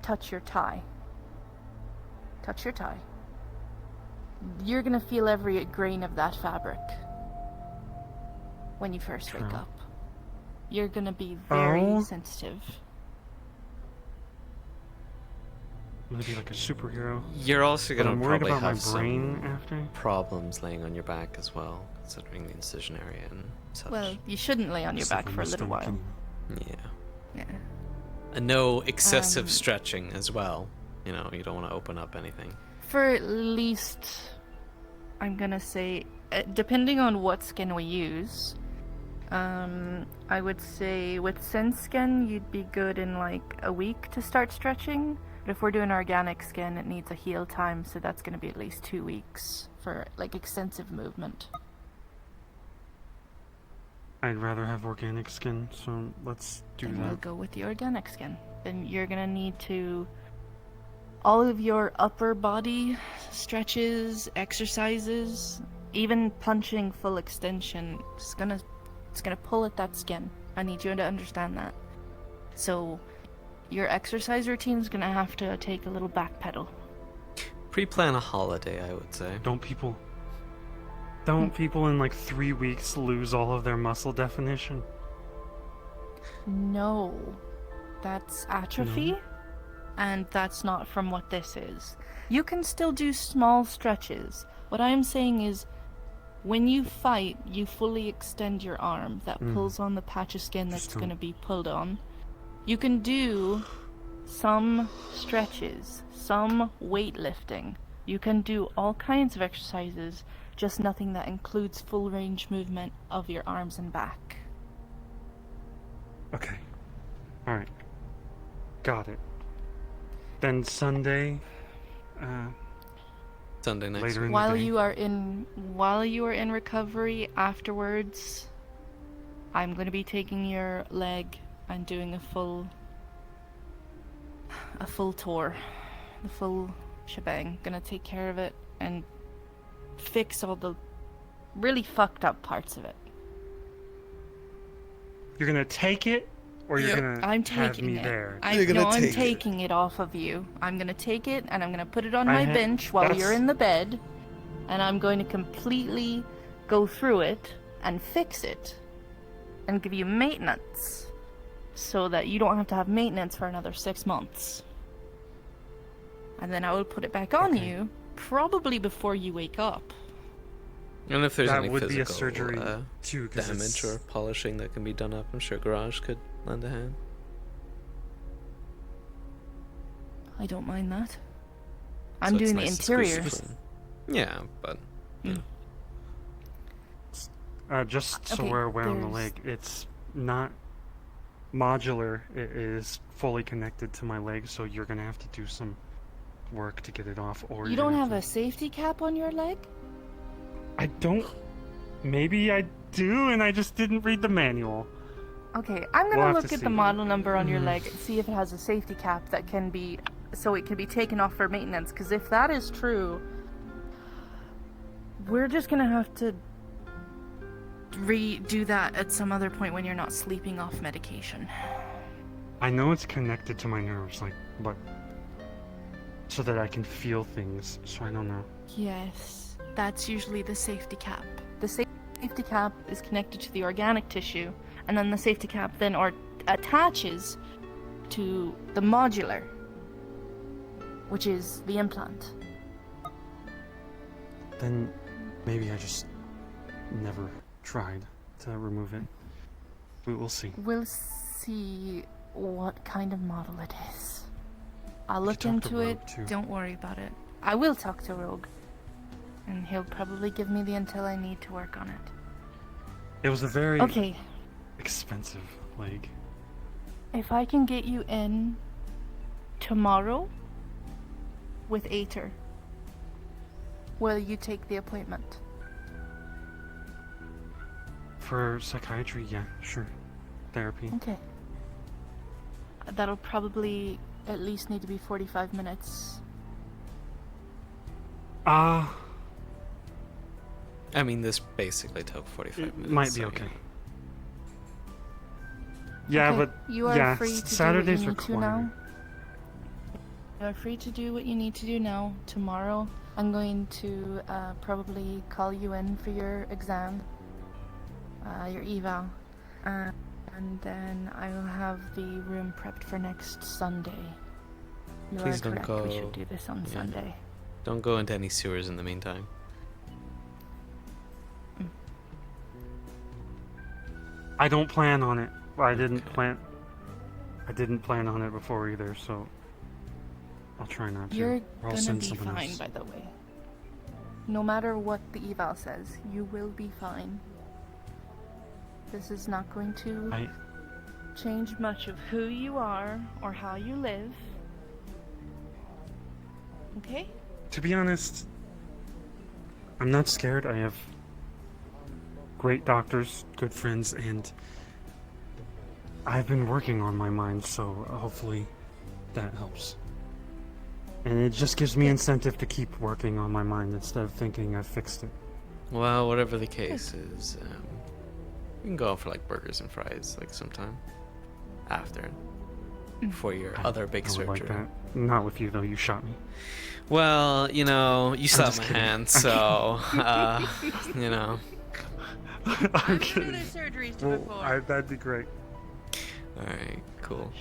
touch your tie, you're gonna feel every grain of that fabric when you first wake up. You're gonna be very sensitive. I'm gonna be like a superhero. You're also But gonna I'm worried probably about my have brain some after. problems laying on your back as well, considering the incision area and such. Well, you shouldn't lay on your back for a little while. Yeah. Yeah. And no excessive stretching as well. You know, you don't want to open up anything. For at least, I'm gonna say, depending on what skin we use, I would say with Sense skin, you'd be good in like a week to start stretching. But if we're doing organic skin, it needs a heal time, so that's gonna be at least 2 weeks for like extensive movement. I'd rather have organic skin, so let's do Then that. we'll go with the organic skin. Then you're gonna need to, all of your upper body stretches, exercises, even punching full extension, it's gonna pull at that skin. I need you to understand that. So your exercise routine is gonna have to take a little back pedal. Pre-plan a holiday, I would say. Don't people in like 3 weeks lose all of their muscle definition? No, that's atrophy, and that's not from what this is. You can still do small stretches. What I'm saying is, when you fight, you fully extend your arm. That pulls on the patch of skin that's going to be pulled on. You can do some stretches, some weightlifting. You can do all kinds of exercises, just nothing that includes full range movement of your arms and back. Okay. Alright. Got it. Then Sunday, Sunday next later week. in While the day. you are in recovery afterwards, I'm going to be taking your leg and doing a full tour, the full shebang. Gonna take care of it and fix all the really fucked up parts of it. You're gonna take it, or you're gonna I'm have taking me it. there? I'm taking it off of you. I'm gonna take it and I'm gonna put it on my bench while you're in the bed, and I'm going to completely go through it and fix it and give you maintenance so that you don't have to have maintenance for another 6 months. And then I will put it back on you probably before you wake up. And if there's That any would be a physical surgery too, 'cause damage it's- or polishing that can be done up, I'm sure Garage could lend a hand. I don't mind that. So I'm it's doing nice the to squeeze interiors. between. Yeah, but you know. Just so Okay, we're aware on the there's- leg, it's not modular. It is fully connected to my leg, so you're gonna have to do some work to get it off. Or You don't have a safety cap on your leg? I don't. Maybe I do, and I just didn't read the manual. Okay, I'm We'll gonna have look to at see. the model number on your leg and see if it has a safety cap that can be, so it can be taken off for maintenance. Because if that is true, we're just gonna have to redo that at some other point when you're not sleeping off medication. I know it's connected to my nerves, like, but so that I can feel things. So I don't know. Yes, that's usually the safety cap. The safety cap is connected to the organic tissue, and then the safety cap then attaches to the modular, which is the implant. Then maybe I just never tried to remove it. We will see. We'll see what kind of model it is. I'll We look could talk to into it. Rogue, too. Don't worry about it. I will talk to Rogue, and he'll probably give me the intel I need to work on it. It was a very Okay, expensive leg. if I can get you in tomorrow with Aether, will you take the appointment? For psychiatry, yeah, sure. Therapy. Okay. That'll probably at least need to be 45 minutes. I mean, this basically took 45 minutes. Might be so, okay. Yeah, Okay, but you are yeah, free to Saturdays do are what you need to now. quiet. You are free to do what you need to do now. Tomorrow, I'm going to probably call you in for your exam, your eval, and then I will have the room prepped for next Sunday. You Please are don't correct. go. We should do this on yeah. Sunday. Don't go into any sewers in the meantime. I don't plan on it. I didn't plan on it before either, so I'll try not to. You're Or I'll gonna send be someone fine, else. by the way. No matter what the eval says, you will be fine. This is not going to change much of who you are or how you live. Okay? To be honest, I'm not scared. I have great doctors, good friends, and I've been working on my mind, so hopefully that helps. And it just gives me incentive to keep working on my mind instead of thinking I've fixed it. Well, whatever the case is, we can go out for like burgers and fries like sometime after, for your other big I would surgery. like that. Not with you though. You shot me. Well, you know, you slapped just my kidding. hand, so you know. I'm kidding. Their surgeries to Well, before. that'd be great. All right, cool.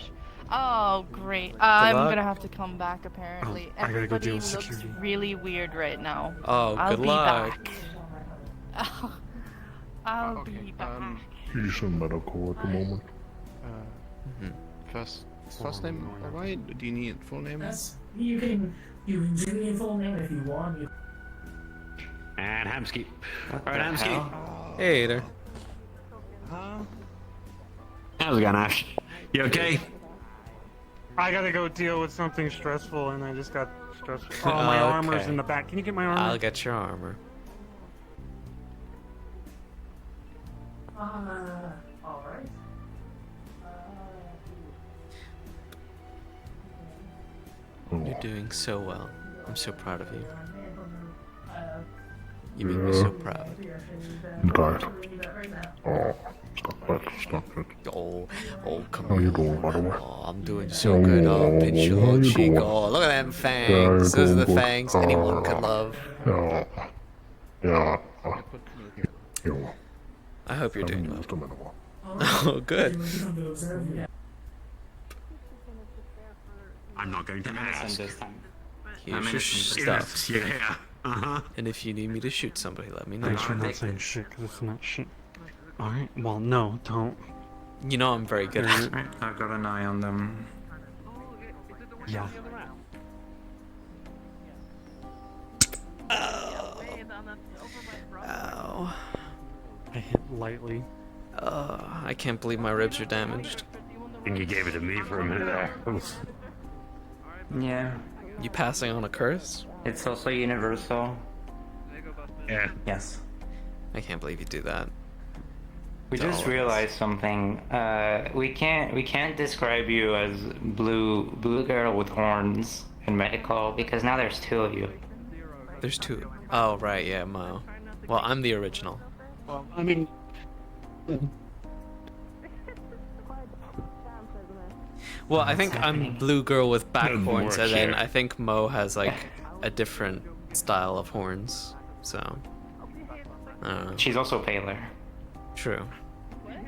Oh, great. I'm luck. gonna have to come back, apparently. Oh, I gotta go Everybody deal with looks security. really weird right now. Oh, I'll good be luck. back. I'll be back. He's in medical at the moment. First name, alright? Do you need full name? You can give me a full name if you want. And Hamsky. Alright, Hamsky. Hey there. How's it going, Ash? You okay? I gotta go deal with something stressful, and I just got stressful. Oh, my armor's Okay. in the back. Can you get my armor? I'll get your armor. Alright. You're doing so well. I'm so proud of you. You make me so proud. Died. Oh, stop it. Oh, come How on. you doing, by the way? Oh, I'm doing so good. Oh, pinch your how little you cheek. doing? Oh, look at them fangs. Those are the fangs anyone could love. Yeah. Yeah. You. I hope you're doing Haven't well. used them in a while. Oh, good. I'm not going to ask. Here's your stuff. Yeah. And if you need me to shoot somebody, let me know. Thanks for not saying shit, because it's not shit. Alright, well, no, don't. You know I'm very good at it. I've got an eye on them. Yeah. Ow. I hit lightly. I can't believe my ribs are damaged. I think you gave it to me for a minute there. Yeah. You passing on a curse? It's also universal. Yeah. Yes. I can't believe you do that. We just realized something. We can't describe you as blue girl with horns in medical because now there's two of you. There's two. Oh, right, yeah, Mo. Well, I'm the original. Well, I mean... Well, I think I'm blue girl with back Doesn't horns, work and then here. I think Mo has like a different style of horns. So I don't know. She's also paler. True.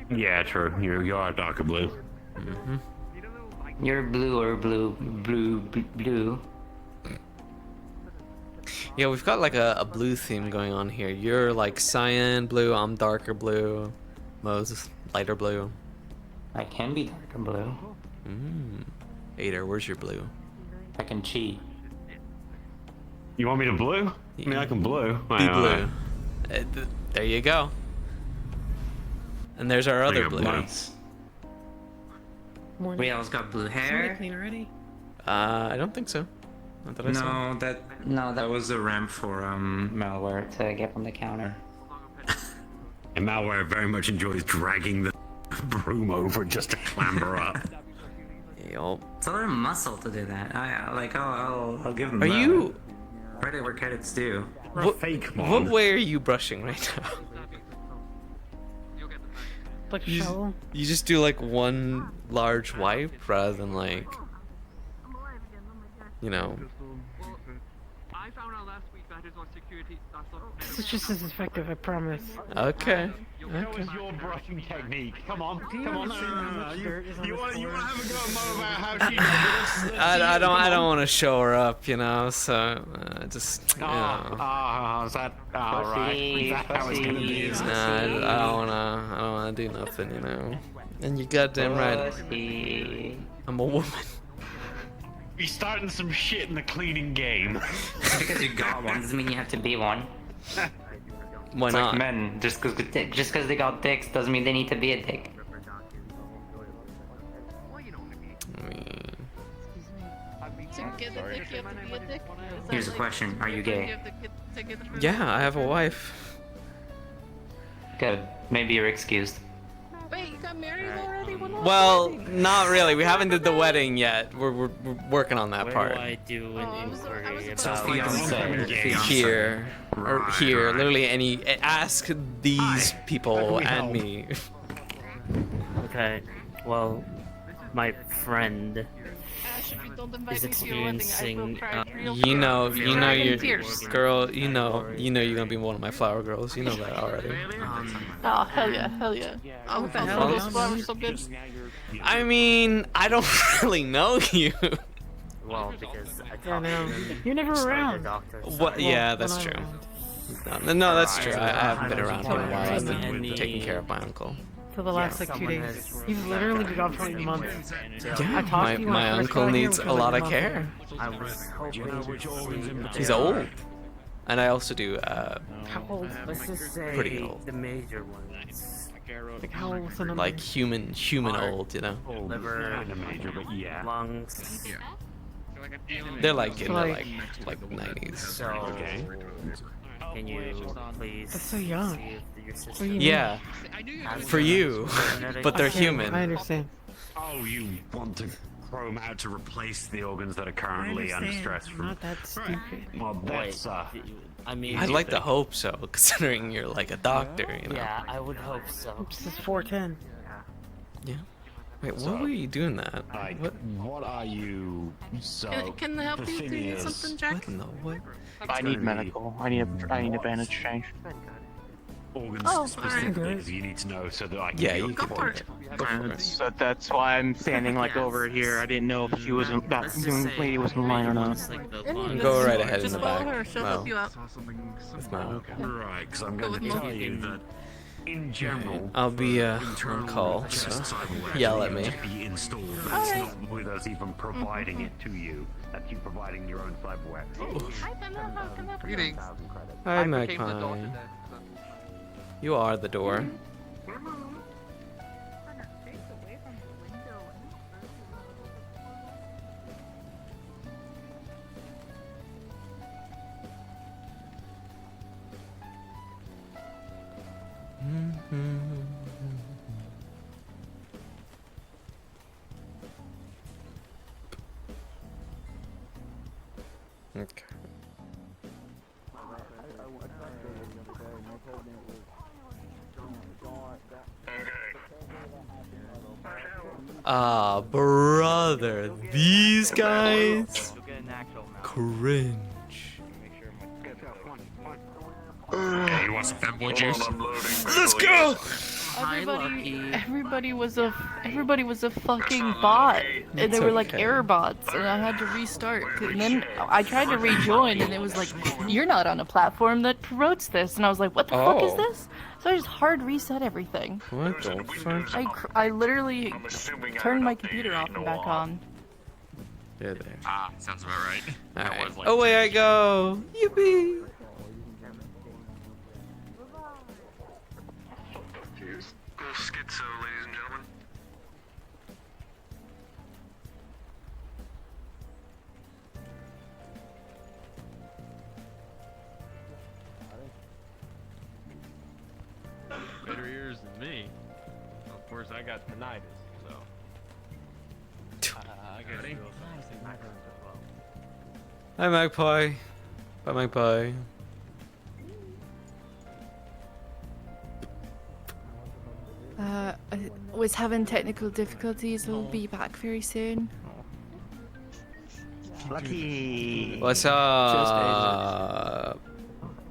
Yeah, true. You are darker blue. Mm-hmm. You're blue or blue. Yeah, we've got like a blue theme going on here. You're like cyan blue, I'm darker blue, Mo's lighter blue. I can be darker blue. Ader, where's your blue? I can cheat. You want me to blue? I mean, I can blue. Be blue. There you go. And there's our other blue. Nice. We all got blue hair. Clean already? I don't think so. Not that I saw. that was a ramp for malware to get from the counter. And malware very much enjoys dragging the broom over just to clamber up. Yup. It's a lot of muscle to do that. I'll give them. Are you? Credit where credit's due. What way are you brushing right now? Like a shovel? You just do like one large wipe rather than like, you know. It's just as effective, I promise. Okay. Show us your brushing technique. Come on, come on. No. You want to have a go at Mo about how she does it? I don't want to show her up, you know. So just. You know. Is that right? Is that how it's gonna be? Nah, I don't wanna do nothing, you know. And you goddamn right. I'm a woman. Be starting some shit in the cleaning game. Just because you got one doesn't mean you have to be one. Why It's not? like men, just because they got dicks doesn't mean they need to be a dick. To get a dick, you have to be a dick? Here's the question: are you gay? Yeah, I have a wife. Good. Maybe you're excused. Wait, you got married already? When was Well, the not really. We haven't did the wedding yet. We're working on that part. I do an inquiry Fiancé. Here or here, literally any. Ask these people and me. Okay, well, my friend Ash, if you don't invite is me to your wedding, I will experiencing. cry real You know, quick. you know, Crying in you're tears. girl. You know, you're gonna be one of my flower girls. You know that already. Oh, hell yeah, hell yeah. Oh, what the hell? Those flowers so good. I mean, I don't really know you. Well, because I Yeah, talked no. to them. You're never just like a around. doctor, so- What? Yeah, that's when I'm true. No, that's true. I haven't been around in a while. I've been Any- taking care of my uncle. For the last like 2 someone days. has- He's literally been gone for like months. Yeah, I talked to you when I my first uncle got here, needs which a was, lot like, of a month care. I was hoping He's old, and I also do How old? Let's just say pretty old. the major ones. Like how old's the number? like human old, you know. Liver, Kinda major, but yeah. lungs. They're like in the Like- like 90s. So, can you please That's so young. see if your sister What do you mean? Yeah, has for you, genetic- but they're Okay, human. I understand. Oh, you want to throw them out to replace the organs that are currently under stress I'm from. not that stupid. Well, that's I mean, I'd like to hope so, considering you're like a doctor, you know. yeah, I would hope so. This is 410. Yeah. Wait, what were you doing that? like, What? what are you? So Can I help the you? thing Do you need is, something, Jack? What in the what? I need medical. I need a bandage change. organ Oh, specific alright. things you need to know so that I can Yeah, get you Go can. for it. Go for it. That's why I'm standing like over here. I didn't know if she was that young lady was in line or not. Go right ahead in Just the follow back. her. She'll No. help you out. It's not. Right, because I'm Go going with to me. tell you that in general, I'll be internal on call, just so cyberware yell to at me. be installed, but it's not with us even providing it to you. That's you providing your own cyberware. Greetings. Hi, Magpie. You are the door. Okay. Ah, brother, these guys cringe. Hey, you want some fanboy juice? Let's go. Everybody was a fucking bot, and they were like error bots, and I had to restart. And then I tried to rejoin, and it was like, "You're not on a platform that promotes this," and I was like, "What the fuck is this?" So I just hard reset everything. What the fuck? I literally turned my computer off and back on. Yeah, there. Ah, sounds about right. That was like Away I go. Yippee. Schizo, ladies and gentlemen. Better ears than me. Of course, I got tinnitus, so. I guess Ready? Hi, Magpie. Bye, Magpie. I was having technical difficulties. We'll be back very soon. Lucky. What's up?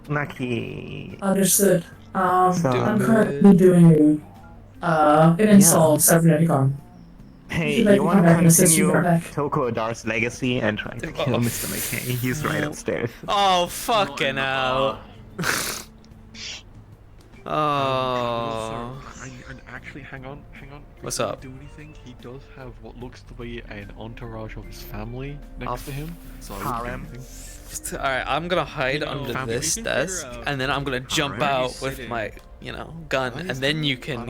Lucky. Understood. I'm Doing currently doing an install cyberneticon. Hey, Like, you want to I'm gonna assist you continue right back. Toko Dar's legacy and try to kill Mr. McKay? He's right upstairs. Oh, fucking hell. Oh. And actually, hang on. What's Before up? you do anything, he does have what looks to be an entourage of his family next to him. So I wouldn't do Harem. anything. Alright, I'm gonna hide under family. this desk, and then I'm gonna jump out with my, gun, and then you can,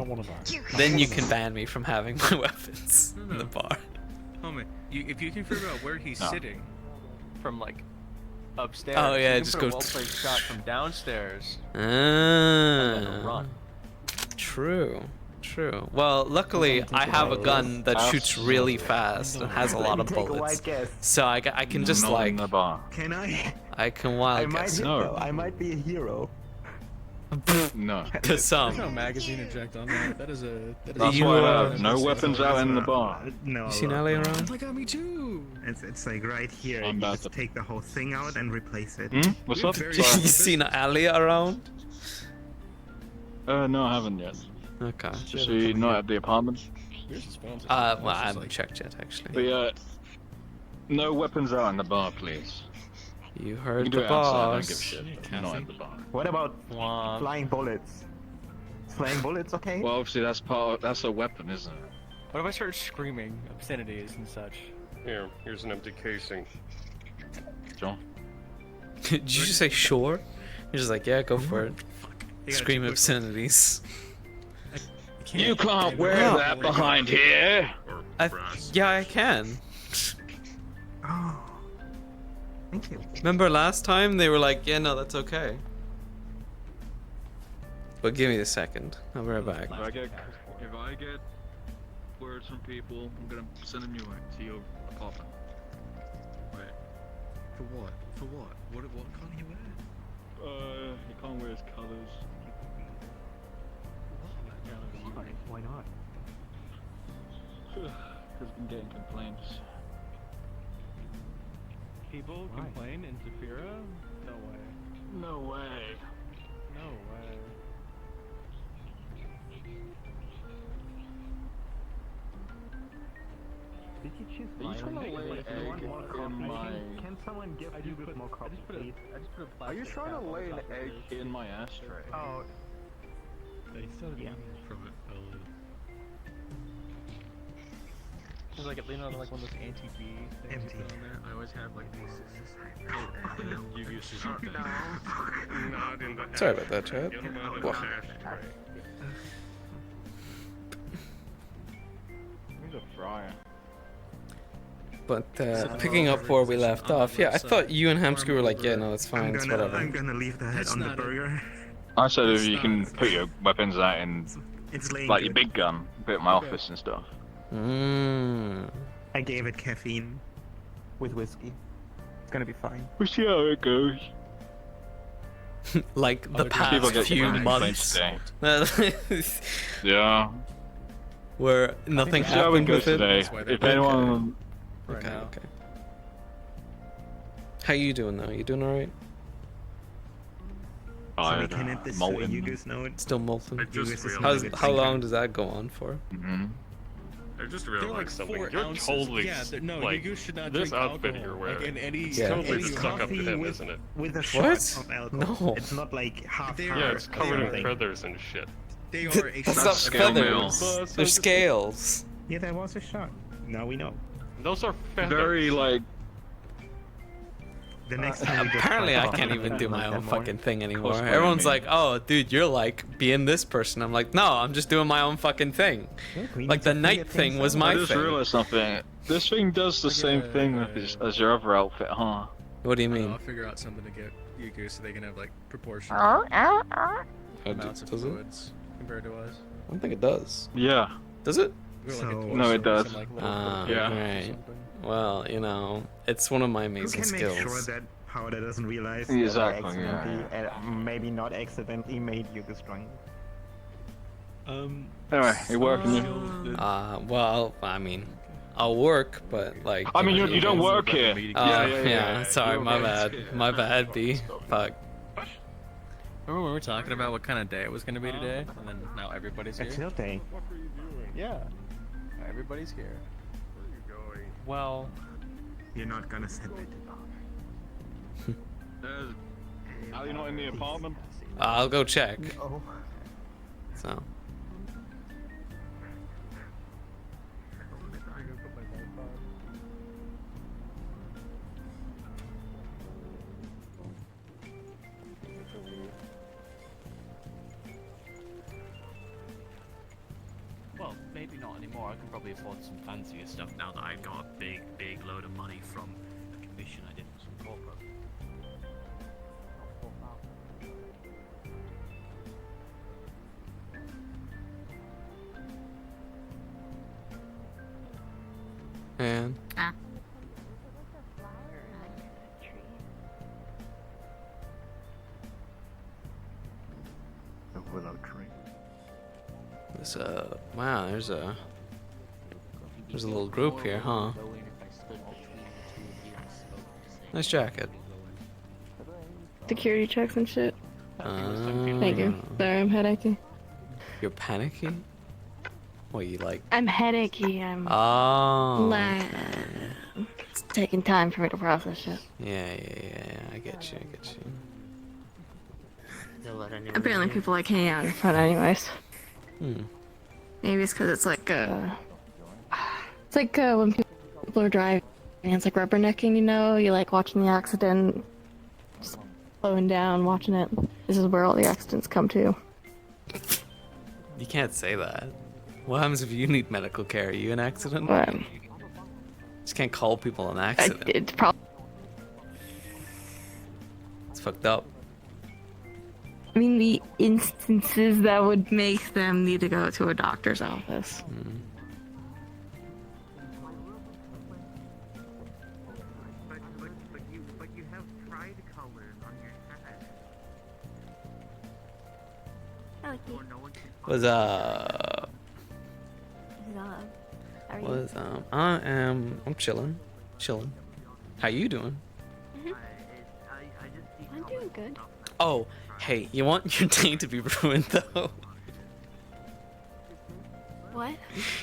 ban me from having my weapons in the bar. Homie, if you can figure out where he's sitting from like upstairs, Oh, yeah, you can just put a go well-placed shot from downstairs. And then Ah, run. true. Well, luckily I have a gun that shoots really fast and has a lot of Take a bullets, wide guess. so I can just Not in the bar. Can I? I can I wild might guess hit No. though. I might be a hero. No. to There's no some. magazine eject on that. That is That's You, why I uh, have no weapons out in the bar. No. You seen Ali around? I got me too. It's like right here. I'm You about just to- take the whole thing out and replace it. Hmm? What's up? Very- You Sorry. seen Ali around? No, I haven't yet. Okay. Just so you're not at the apartment. Yours is fancy. Well, It's I just haven't like- checked yet, actually. But yeah, no weapons out in the bar, please. You You heard can do the it outside, I don't boss. give a shit. Not at the bar. What about flying bullets? Flying bullets, okay? Well, obviously that's a weapon, isn't it? What if I start screaming obscenities and such? Here's an empty casing. John? Did you just say sure? You're just like, yeah, go for it. Scream obscenities. You can't wear No. that behind here! Yeah, I can. Oh. Thank you. Remember last time they were like, yeah, no, that's okay. But give me a second. I'll be right back. If I get words from people, I'm gonna send them to your apartment. Wait. For what? What can't he wear? He can't wear his colors. Why not? Has been getting complaints. People complain in Zafira? No way. No way. No way. Did you choose Are you trying to lay an egg in my... Can someone give you with more coffee, please? Are you trying to lay an egg in my ashtray? Oh, They started Yeah. eating from it earlier. There's like lean on like one of those anti-bee things you Empty. put on there. I always have like these. And then you used to eat them. Not in the Sorry about that, chat. You're not in Whoa. the ashtray. He's a fryer. But picking up where we left off, yeah, I thought you and Hamsky were like, yeah, no, that's fine, it's I'm whatever. gonna leave the head That's on the not a- burger. I said if you can put your weapons out in, It's laying like, good. your big gun, put it in my office and stuff. Mmm. I gave it caffeine with whiskey. It's gonna be fine. We'll see how it goes. Like the People past get few complaints months. today. Yeah. Where nothing See how it happened goes with it? today. If anyone... Okay, okay. How you doing though? You doing alright? I molten. Still molten. I just How long does that go on for? I just They're like realized something. 4 You're ounces. totally Yeah, no, like you should not this drink outfit alcohol. you're wearing. Like in any, it's Yeah. totally any stuck up to him, with, isn't it? with a What? shot of alcohol. No. It's not like half. They Yeah, are- it's covered they in are- feathers and shit. They are a That's shot not of scale mail. feathers. They're scales. Yeah, that was a shot. Now we know. Those are feathers. Very like. The next time we just Apparently, try I coffee can't with even them, do like my that own more. fucking thing anymore. Cosplay, Everyone's I mean. like, "Oh, dude, you're like being this person." I'm like, "No, I'm just doing my own fucking thing." Look, we Like need the to night figure thing things was out. my I just thing. realized something. This thing does the same thing as your other outfit, huh? What do you I don't know, mean? I'll figure out something to get Yuku so they can have like proportional Oh, amounts of does it? fluids compared to us. I don't think it does. Yeah. Does it? We're like So- a No, it torso, does. some, like, little Ah, Yeah. right. Well, you know, it's one of my Who amazing can make skills. sure that powder doesn't realize Exactly, that I accidentally, maybe not accidentally made you the strong? Anyway, you working? Well, I mean, I'll work, but like. I mean, you don't work here. Yeah. Sorry, my bad. My bad, B. Fuck. Remember when we were talking about what kind of day it was going to be today, and then now everybody's here? It's your day. Yeah. Everybody's here. Well, You're not gonna send it. Are you not in the apartment? I'll go check. Oh. So. Well, maybe not anymore. I can probably afford some fancier stuff now that I got a big load of money from a commission I did for some corporate. And The willow tree. this wow, there's a little group here, huh? Nice jacket. Security checks and shit. Thank you. Ah. Sorry, I'm headachy. You're panicky? What, you like? I'm headachy. I'm Oh. it's taking time for me to process shit. Yeah. I get you. Apparently, people like hanging out in front, anyways. Hmm. Maybe it's because it's like when people are driving, and it's like rubbernecking. You know, you like watching the accident, just slowing down, watching it. This is where all the accidents come to. You can't say that. What happens if you need medical care? Are you an accident? Just can't call people an accident. It's probably. It's fucked up. I mean, the instances that would make them need to go to a doctor's office. But you have pride colors on your hat. Was I'm chilling. How you doing? I'm doing good. Oh, hey, you want your day to be ruined though? What?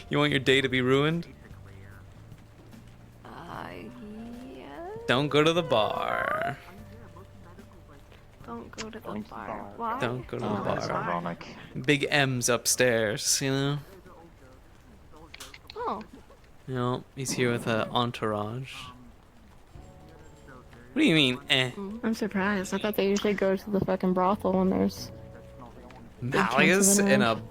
You want your day to be ruined? Yeah. Don't go to the bar. Don't go to the bar. Why? Don't go to the bar. That's ironic. Big M's upstairs, you know? Oh. You know, he's here with an entourage. What do you mean, eh? I'm surprised. I thought they usually go to the fucking brothel when there's big chunks of Malleus it in around. a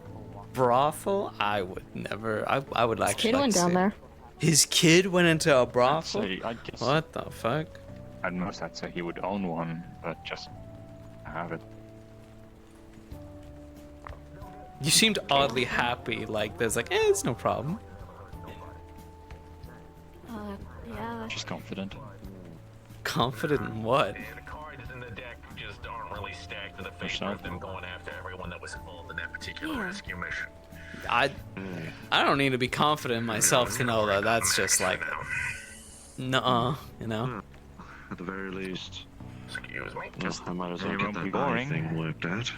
brothel? I would never. I would His actually. kid like went to down see- there. His kid went into a brothel? I'd guess- What the fuck? At most, I'd say he would own one, but just have it. You seemed oddly happy, like there's like, it's no problem. Yeah. Just confident. Confident in what? The cards in the deck just aren't really stacked to the favor of them going after everyone that was involved in that particular Yeah. rescue mission. I don't need to be confident in myself to know that that's just like, nuh-uh, you know? At the very least. Excuse me. Well, I might as well It get won't that be eye boring. thing worked out.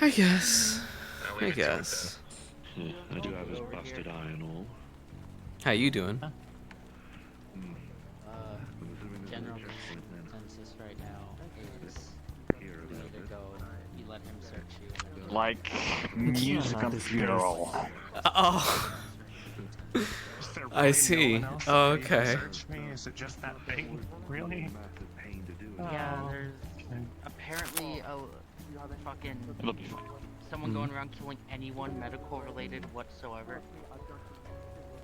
I guess. I'll I leave it to it guess. Yeah, I do have his busted eye and all. How you doing? General consensus right now is you need to go and you let him search you. And then Like music on the funeral. Oh. I see. Oh, okay. Search me? Is it just that big? Really? Yeah, there's apparently a fucking It'll be fine. someone going around killing anyone medical related whatsoever.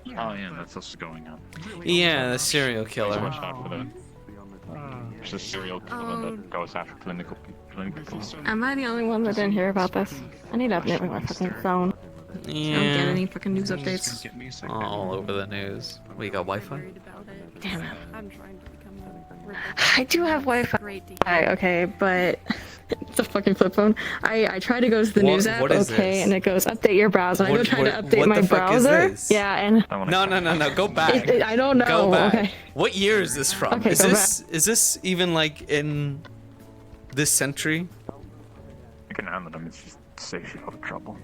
Oh yeah, that's what's going on. Yeah, the serial killer. Watch out for that. There's a serial killer that goes after clinical people. Am I the only one that didn't hear about this? I need to update my fucking phone. I don't get Yeah. any fucking news updates. All over the news. What, you got Wi-Fi? Damn it. I'm trying to become a I do have Wi-Fi. Okay, but it's a fucking flip phone. I try to go to the news app, what is okay, this? and it goes update your browser. I go try to update what my the fuck is browser. this? Yeah, and No, go back. I don't know. Go back. Okay. What year is this from? Okay, is go this even like in this century? You can handle them, it's just saves you a lot of trouble.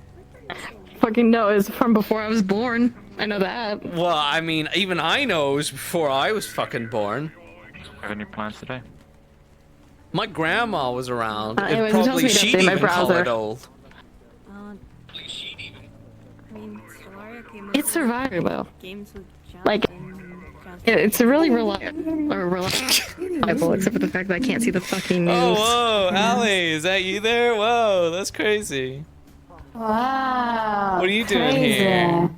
Fucking no, it's from before I was born. I know that. Well, I mean, even I know it was before I was fucking born. Have any plans today? My grandma was around. Anyways, it tells Probably me to she'd update my even call browser. it old. It's survivable. games with Like, it's a really reliable, except for the fact that I can't see the fucking news. Oh, whoa, Allie, is that you there? Whoa, that's crazy. Wow. What are you doing crazy. here?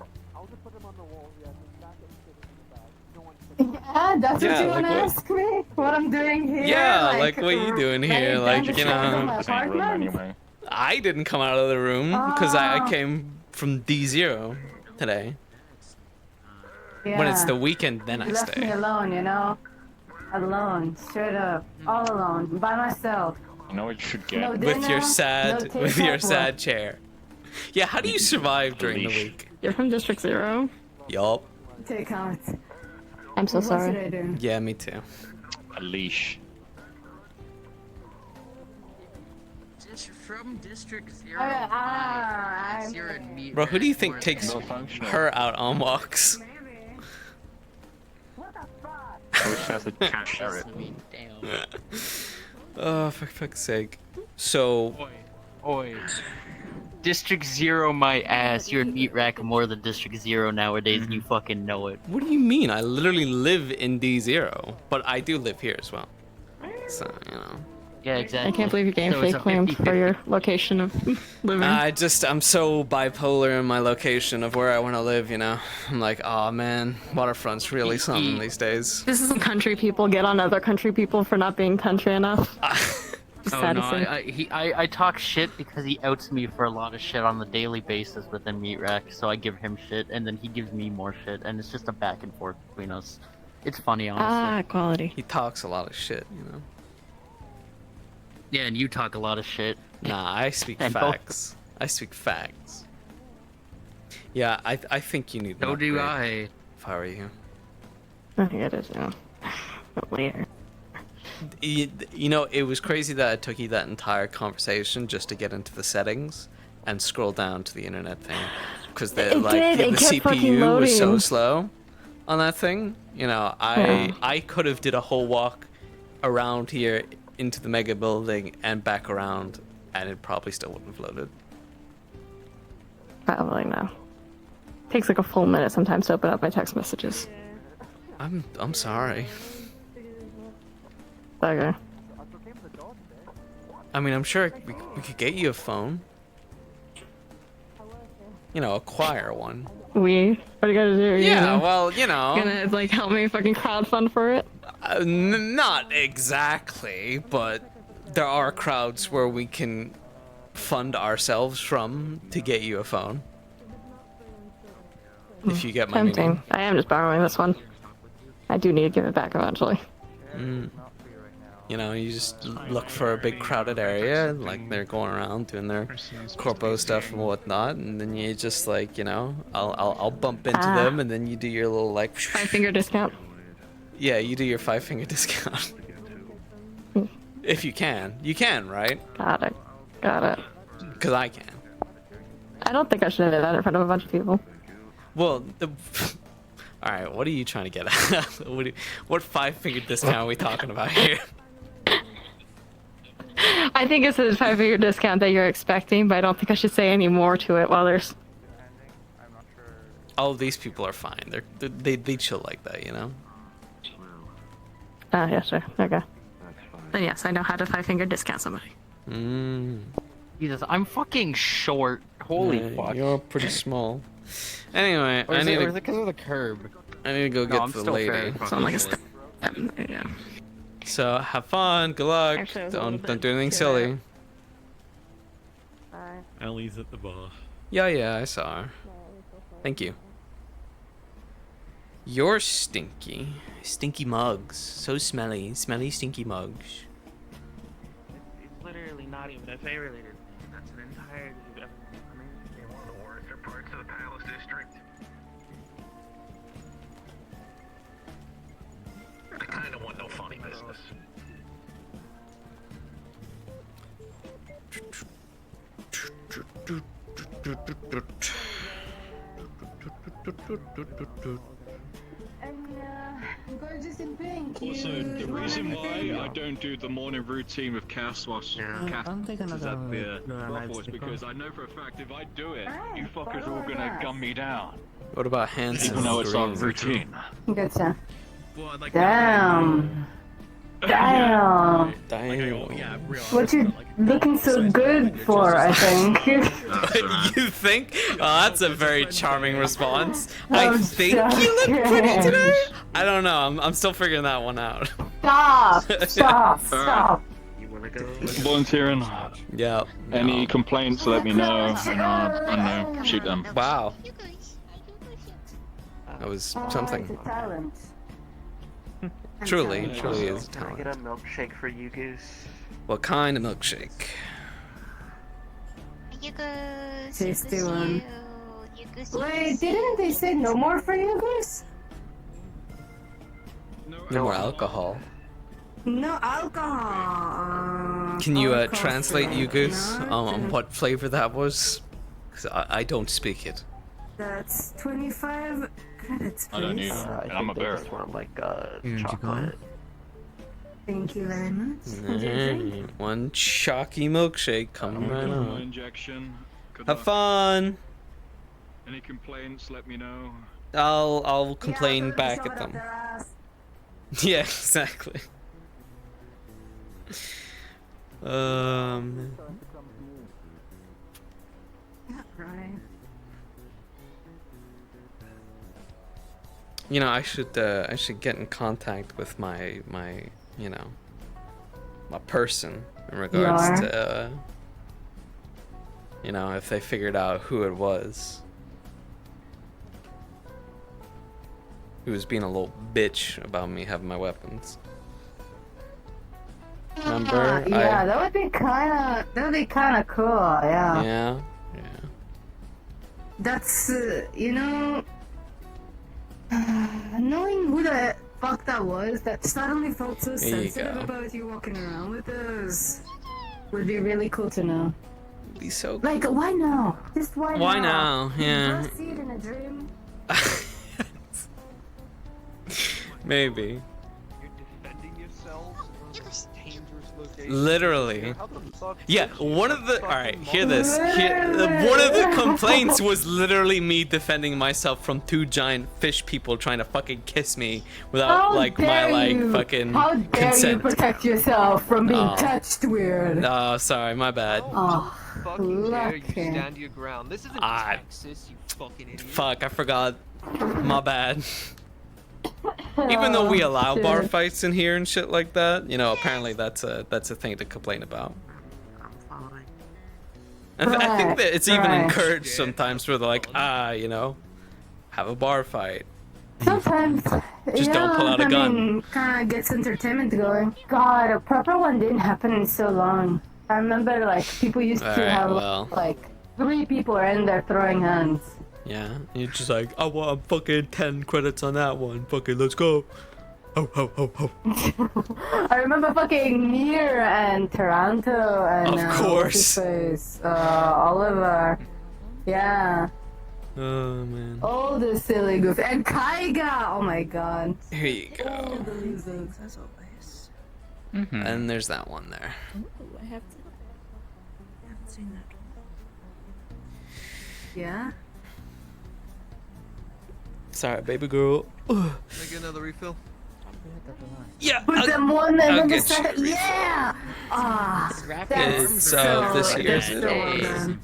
Yeah, that's Yeah, what you want to like what? ask me? What I'm doing here? Yeah, like what you doing here? Like, you know. My apartment? I didn't come out of the room because I Oh. came from D0 today. When it's Yeah. the weekend, then I You left me stay. alone, you know? Alone, straight up, all alone, by myself. You know what you should get? No With dinner, your no sad, with takeout, your what? sad chair. Yeah, how do you survive during the week? You're from District 0? Yup. Take out. I'm so What sorry. should I do? Yeah, me too. A leash. From District 0. Bro, who do you think takes her out on walks? Which has a carrot. Oh, for fuck's sake. So, Oi. District 0 my ass. You're a meat rack more than District 0 nowadays, and you fucking know it. what do you mean? I literally live in D0, but I do live here as well. So, you know. Yeah, exactly. I can't believe your game So it's fake a claimed 50-50. for your location of living. I'm so bipolar in my location of where I want to live, you know? I'm like, oh man, waterfront's really something these days. This is country people get on other country people for not being country enough. Oh Sad no, to say. I talk shit because he outs me for a lot of shit on the daily basis within Meat Rack, so I give him shit, and then he gives me more shit, and it's just a back and forth between us. It's funny, honestly. Ah, quality. He talks a lot of shit, you know? Yeah, and you talk a lot of shit. Nah, I speak And both- facts. I speak facts. Yeah, I think you need. an So do upgrade, If I were you. I think it is, yeah. But later. You know, it was crazy that it took you that entire conversation just to get into the settings and scroll down to the internet thing, because the It did, the it kept fucking CPU was so loading. slow on that thing. You know, I could have did a whole walk around here into the mega building and back around, and it probably still wouldn't have loaded. Probably no. Takes like a full minute sometimes to open up my text messages. I'm sorry. Okay. I mean, I'm sure we could get you a phone. You know, acquire one. What are you gonna do? Yeah, well, you know. Gonna like help me fucking crowdfund for it? Not exactly, but there are crowds where we can fund ourselves from to get you a phone. If you get my Tempting. meaning. I am just borrowing this one. I do need to give it back eventually. You know, you just look for a big crowded area, like they're going around doing their corpo stuff and whatnot, and then you just like, you know, I'll bump into them, and then you do your little like 5-finger discount. Yeah, you do your 5-finger discount. If you can, right? Got it. Got it. Because I can. I don't think I should have done that in front of a bunch of people. Well, all right. What are you trying to get at? What 5-finger discount are we talking about here? I think it's a 5-finger discount that you're expecting, but I don't think I should say any more to it while there's. All of these people are fine. They chill like that, you know. Yeah, sure. Okay. Then yes, I know how to 5-finger discount somebody. Jesus, I'm fucking short. Holy fuck. You're pretty small. Anyway, Or is it because of the curb? I need to go get the lady. Sound like a step. Yeah. So have fun. Good luck. Actually, Don't do anything silly. Ellie's at the bar. Yeah, I saw her. Thank you. You're stinky. Stinky mugs. So smelly. Smelly, stinky mugs. It's literally not even a fair related. That's an entirely different one of the worst parts of the Palace District. I kinda want no funny business. Gorgeous in pink. Also, the reason why I don't do the morning routine with Cass whilst Cass is at the brothel is because I know for a fact if I do it, you fuckers are all gonna gun me down. What about Hanson? Even though it's not routine. Good stuff. Damn. Damn. What you looking so good for, I think. You think? Oh, that's a very charming response. I think you look joking. pretty today? I don't know. I'm still figuring that one out. Stop. You wanna go? Volunteering. Yeah. Any complaints, let me know, and I don't know, shoot them. Wow. That was something. It's a talent. Truly is a Can I talent. get a milkshake for you, Goose? What kind of milkshake? Tasty one. Wait, didn't they say no more for you guys? No more alcohol. No alcohol. Can you Alcohol translate flavor, Yugus no? on what flavor that was? Because I don't speak it. That's 25 credits, I don't please. either, and I'm a bear. Like chocolate. Thank you very much. What's your drink? One chalky milkshake coming right on. Injection. Good Have luck. fun. Any complaints, let me know. I'll complain back at them. Yeah, exactly. Right. You know, I should get in contact with my you know, my person in regards to you know, if they figured out who it was. Who was being a little bitch about me having my weapons. Remember? Yeah, that would be kind of cool. Yeah. Yeah. That's you know, knowing who the fuck that was, that suddenly felt so There you sensitive go. about you walking around with us, would be really cool to know. Be so Like, why now? Just why now? Why now? Yeah. Did you see it in a dream? Maybe. Dangerous Literally. Yeah, one of the alright, hear this. One of the complaints was literally me defending myself from two giant fish people trying to fucking kiss me without How like my dare like you? fucking How dare consent. you protect yourself from being Oh. touched weird? Oh, sorry, my bad. Oh, fucking dare you lucky. stand your ground. This isn't Ah, Texas, you fucking idiot. Fuck, I forgot. My bad. Even though we allow bar shit. fights in here and shit like that, you know, apparently that's a thing to complain about. And I think that it's even Right. encouraged sometimes where they're like, you know, have a bar fight. Sometimes. Just yeah, don't pull out a gun. I mean, kind of gets entertainment going. God, a proper one didn't happen in so long. I remember, like, people used to Alright, have, well. like, 3 people are in there throwing hands. Yeah, you're just like, I want fucking 10 credits on that one. Fucking let's go. Oh, oh, oh, oh. I remember fucking Mir and Toronto and Of course. Oliver. Yeah. Oh man. All the silly goof and Kaiga. Oh my god. Here you All go. the losers. As always. And there's that one there. Ooh, I haven't seen that one. Yeah. Sorry, baby girl. Make another refill. Yeah. Put them one and I'll then the get you. second. Yeah. Ah. That's It's so, this year's that's so well done.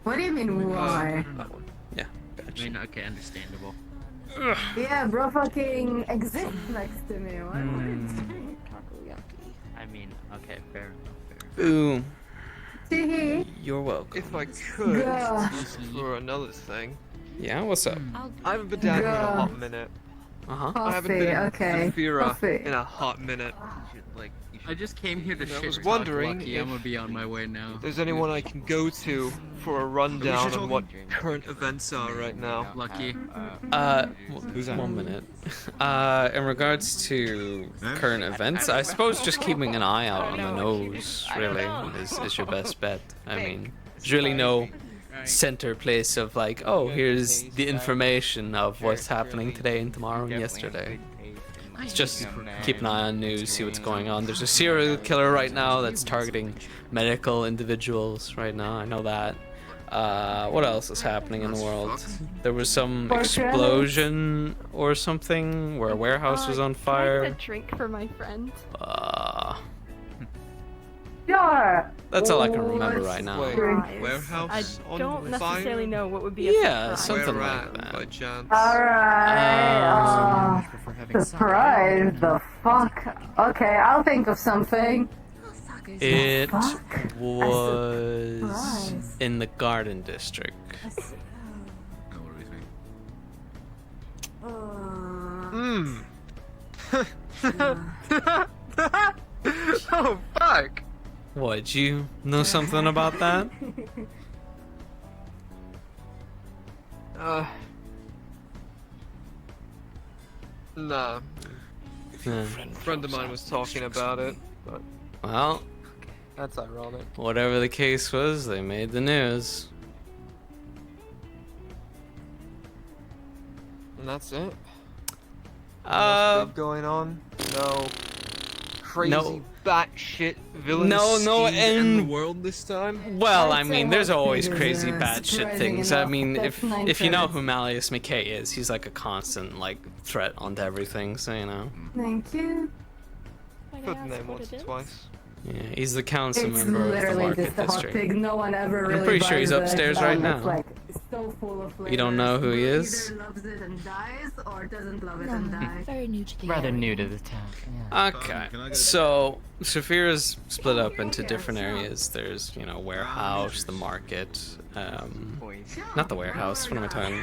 What do you mean why? Yeah. I mean, okay, understandable. Yeah, bro, fucking exists next to me. What? I mean, okay, fair enough. Boom. Teehee. You're welcome. If I could, Gah. for another thing. Yeah, what's up? I haven't been down here in a Gah. hot minute. Uh-huh. I haven't been okay. to Fira Coffee. in a hot minute. I just came here to And I shit was talk wondering Lucky. if I'm gonna be on my way now. there's anyone I can go to for a rundown on what current events are right now. Lucky. One minute. In regards to current events, I suppose just keeping an eye out on the nose, really, is your best bet. I mean, there's really no center place of like, oh, here's the information of what's happening today and tomorrow and yesterday. It's just keep an eye on news, see what's going on. There's a serial killer right now that's targeting medical individuals right now, I know that. What else is happening in the world? There was some explosion or something where a warehouse was on Can I fire. get a drink for my friend? Sure. That's all I can remember right now. Warehouse I don't on necessarily fire? know what would be a Yeah, surprise. something Where like at, that. by chance? Alright. Surprise. The fuck. Okay, I'll think of something. It Fuck? was surprise. in the Garden District. Oh fuck! What, you know something about that? Nah. Yeah. A friend of mine was talking about it, but Well, that's ironic. whatever the case was, they made the news. And that's it. Uh, Nothing going on. No crazy No. batshit villainous No, schemes in and- the world this time. Well, I I'd say mean, there's most always things crazy are bad shit surprising things. I enough. mean, That's 9 if you know credits. who Malleus McKay is, he's like a constant like threat onto everything. So you know. Thank you. Put the name once or twice. Yeah, he's the council It's member of the literally Market just a hot District. pig. No one ever really I'm pretty sure he's buys it. upstairs right It's now. like so full of You don't know who he flavors. is? Either loves it and dies, or doesn't love it and dies. Very new to the Rather area. new to the town. Okay, so Saphira's split up into different areas. There's, you know, warehouse, the market, not the warehouse. What am I talking?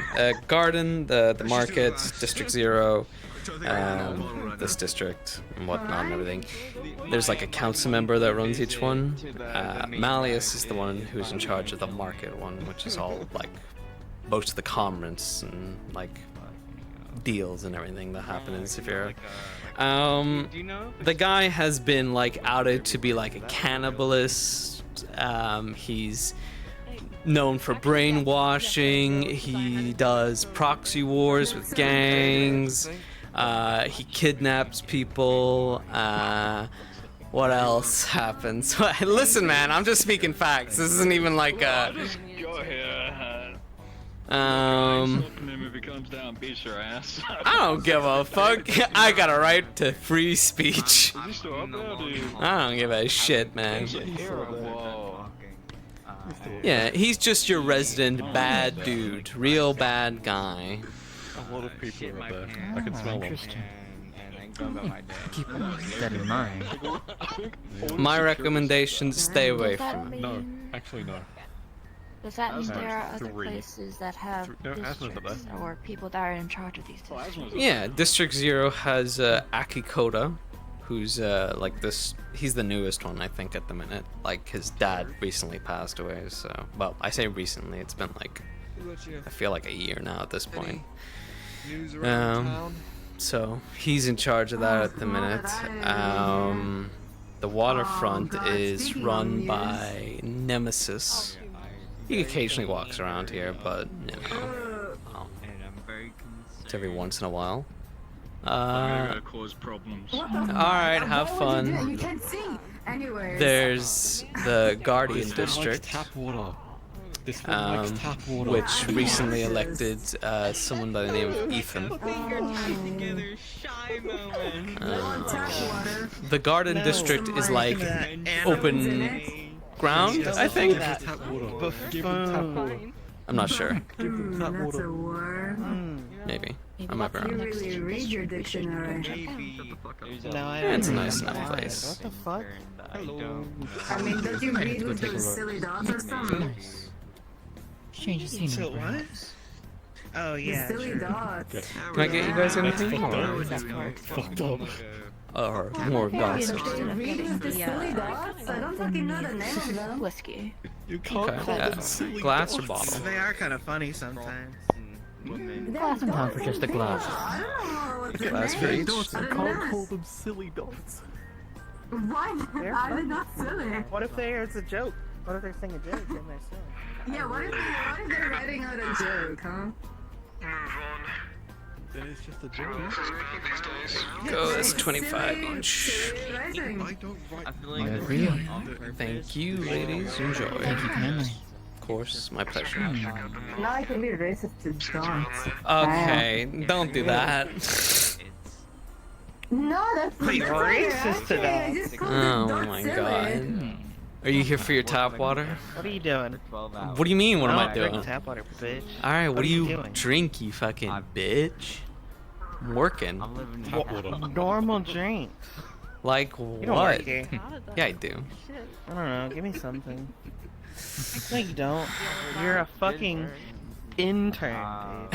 Garden, the market, District 0, this district, and whatnot and everything. There's like a council member that runs each one. Malleus is the one who's in charge of the market one, which is all like most of the commerce and like deals and everything that happen in Saphira. The guy has been like outed to be like a cannibalist. He's known for brainwashing. He does proxy wars with gangs. He kidnaps people. What else happens? Listen, man, I'm just speaking facts. This isn't even like a. Go here. If he comes down, beats your ass. I don't give a fuck. I got a right to free speech. Is he still up there, dude? I don't give a shit, man. Whoa. Yeah, he's just your resident bad dude. Real bad guy. A lot of people are up there. I can smell them. Keep that in mind. My recommendation, stay away from him. No, actually no. Does that mean Asthma there are other 3. places that have No, Asthma's the districts best. or people that are in charge of these districts? Yeah, District 0 has Akikoda, who's like this. He's the newest one, I think, at the minute. Like his dad recently passed away, so well, I say recently. It's been like I feel like a year now at this point. News around town? So he's in charge of that at the minute. The waterfront is run by Nemesis. He occasionally walks around here, but you know, it's every once in a while. Cause problems. Alright, have fun. You can't see. Anyways. There's the Guardian District, Tap water. This one likes tap water. which recently elected someone by the name of Ethan. The Garden District is like open ground, I think. I'm not sure. That's a war. Maybe. I might be You wrong. really read your dictionary. Yeah, it's a nice enough place. What the fuck? I mean, don't you read with those silly dots or something? Change the scene. So what? Oh yeah. The silly dots. Can I get you guys anything? Fucked up. Or more gossip? They read with the silly dots? I don't fucking know the name of them. Whiskey. You can't Okay, call yeah. them silly Glass or dots. bottle? They are kind of funny sometimes. Glass in time for just a glass. I don't know what's the Glass for name. each? Dots, you I don't can't know. call them silly dots. Why? Are they not silly? What if it's a joke? What if they're saying a joke and they're silly? Yeah, what if they're writing out a joke, huh? Then it's just a joke. Go, that's 25 each. I agree. Thank you, ladies. Enjoy. Thank you kindly. Of course, my pleasure. Now I can be racist to dogs. Okay, don't do that. No, that's Wait, that's racist to I dogs? just called Oh the dog my silly. god. Are you here for your tap water? What are you doing? What do you mean, what am I drink doing? tap water, bitch. Alright, what do you doing? drink, you fucking bitch? I'm working. Tap water. Normal drinks. Like You don't work what? here. Yeah, I do. I don't know. Give me something. No, you don't. You're a fucking intern,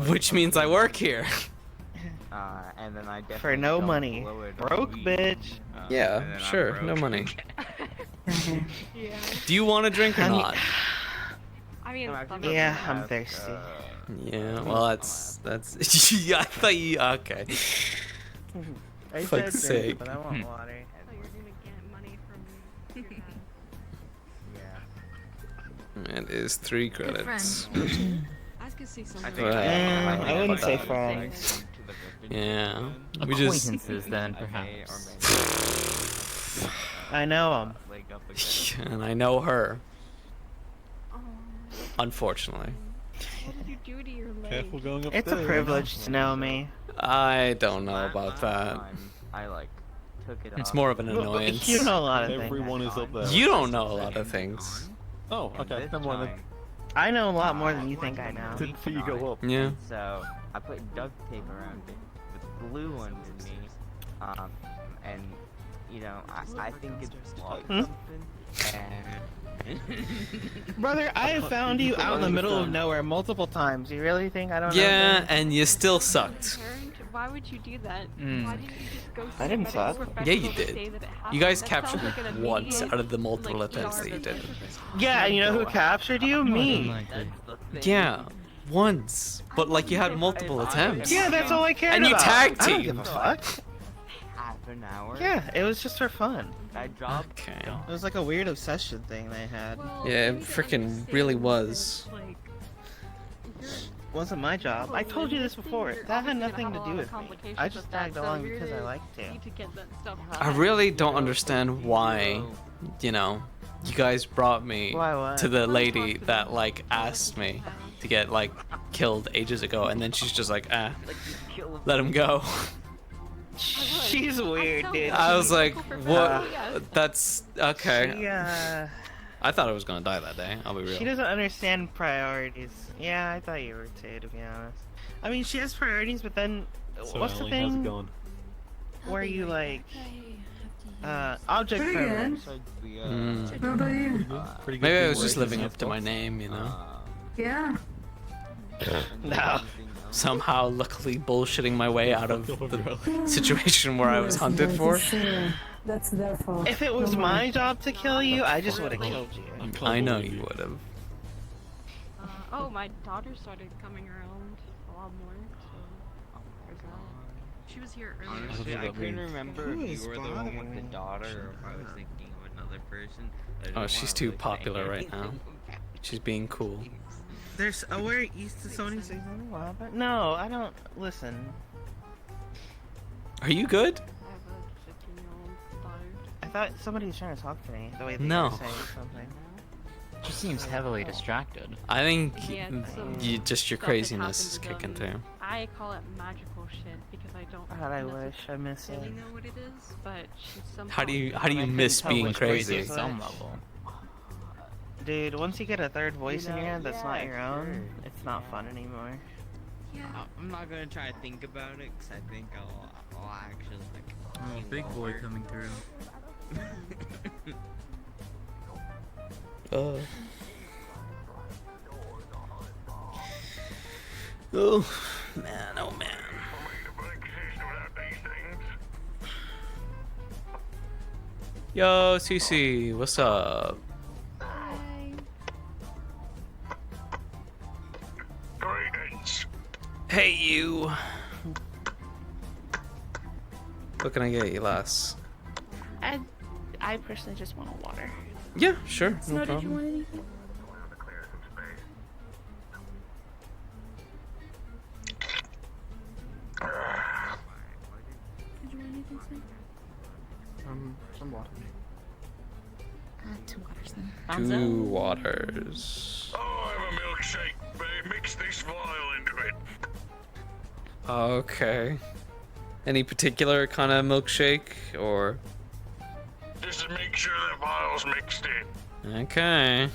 Which means I work here. and then I for no money. Broke bitch. Yeah, sure, no money. Do you want a drink or not? I mean, Yeah, I'm thirsty. Yeah, well, that's yeah, I thought you okay. I said Fuck's drink, sake. but I want water. It is 3 credits. I wouldn't say friends. Yeah, we just. Acquaintances then, perhaps. I know him. And I know her. Unfortunately. What did you do to your leg? Careful going up It's a privilege to know me. I don't know about that. I took it It's more of an annoyance. You know a lot of things. Everyone is up there. You don't know a lot of things. Oh, okay. Never mind. I know a lot more than you think I know. Didn't see you go up. Yeah. So I put duct tape around it with glue underneath, and you know I think it's something. And Brother, I have found you out in the middle of nowhere multiple times. You really think I don't know? Yeah, things? and you still sucked. Why would you do that? Mm. Why didn't you just go I didn't suck. Yeah, you did. say that it You guys happened? That captured sounds like it an once immediate, out of the multiple like, attempts that you did. Yeah, and you know who captured you? Me. Yeah, once. But like you had multiple attempts. Yeah, that's all I cared And you about. tag I don't give teamed. a fuck. half an hour. Yeah, it was just for fun. That job. Okay. It was like a weird obsession thing they had. Yeah, it freaking really was. Wasn't my job. I told you this before. That had nothing to do with me. I just tagged along because I liked to. I really don't understand why, you know, you guys brought me Why what? to the lady that like asked me to get like killed ages ago, and then she's just like, let him go. She's weird, dude. I was like, what? That's okay. She, I thought I was gonna die that day. I'll be real. She doesn't understand priorities. Yeah, I thought you were too, to be honest. I mean, she has priorities, but then So what's the Emily, how's it thing going? where you like Object Pretty permanent. good. What about you? Maybe I was just living up to my name, you know. Yeah. No. Somehow, luckily, bullshitting my way out of the situation where I was hunted for. That's their fault. If it was my job to kill you, I just would have killed you. I know you would have. Oh, my daughter started coming around a lot more. So there's that. She was here earlier. Honestly, I couldn't remember Who if is you were the one with the bothering daughter or if I was thinking of another person. Oh, she's too popular right now. She's being cool. There's where East to Sony say something about it? No, I don't listen. Are you good? I thought somebody was trying to talk to me the way they No. were saying something. She seems heavily distracted. I think Yeah, some just your stuff that craziness is happened to kicking them. through. I call it magical shit because I don't. God, I wish I miss really it. know what it is, but she's somehow. How do you miss being crazy? At some level. Dude, once you get a third voice in your head that's not your own, it's not fun anymore. Yeah. I'm not gonna try to think about it because I think I'll actually like. Oh, big boy coming through. Oh man, oh man. Yo, CC, what's up? Hey, you. What can I get you, lass? I personally just want a water. Yeah, sure, So no did you problem. want anything? Did you want anything, sir? Some water. 2 waters then. 2 waters. Oh, I have a milkshake, babe. Mix this vial into it. Okay. Any particular kind of milkshake, or? Just to make sure that vial's mixed in. Okay.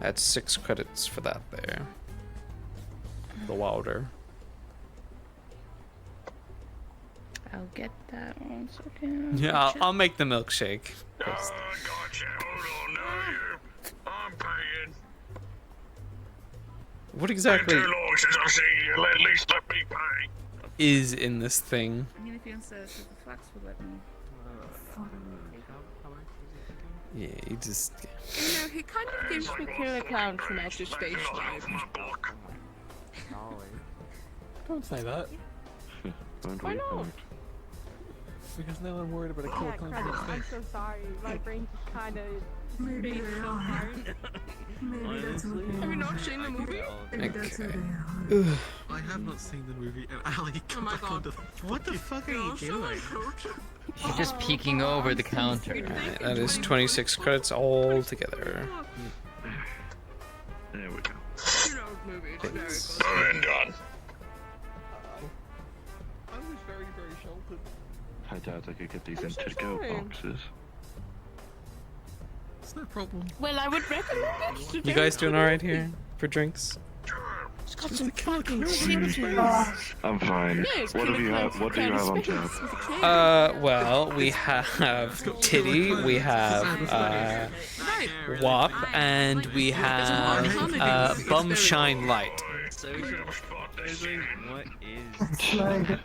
That's 6 credits for that there. The water. I'll get that 1 second. Yeah, I'll make the milkshake. first. Gotcha. Hold on now, you. I'm paying. What exactly Been too long since I've seen you. At least let me pay. is in this thing? I mean, if you insist, if the flax would let me. Yeah, you just. You know, he kind of gives me Killer Clown from Outer Space vibe. Don't say that. Why not? Because no one worried about a killer clown from I'm space. so sorry. My brain just kind of Maybe beat they so are. hard. Maybe that's what they Have you are. not seen the movie? Maybe that's what Okay. they are. I have not seen the movie, and Ali, Oh my god. What the fuck are you doing? She's just peeking over the counter. Alright, that is 26 credits all together. There we go. You know, movie. It's very Thanks. good. I'm done. I was very, very sheltered. I doubt I could get these I'm so into go sorry. boxes. It's no problem. Well, I would recommend it today. You guys doing alright here for drinks? It's got some fucking I'm fine. Yeah, it's What do you have? What do you have on tap? Well, we have Titty, we have Wop, and we have Bum Shine Light. What Slug.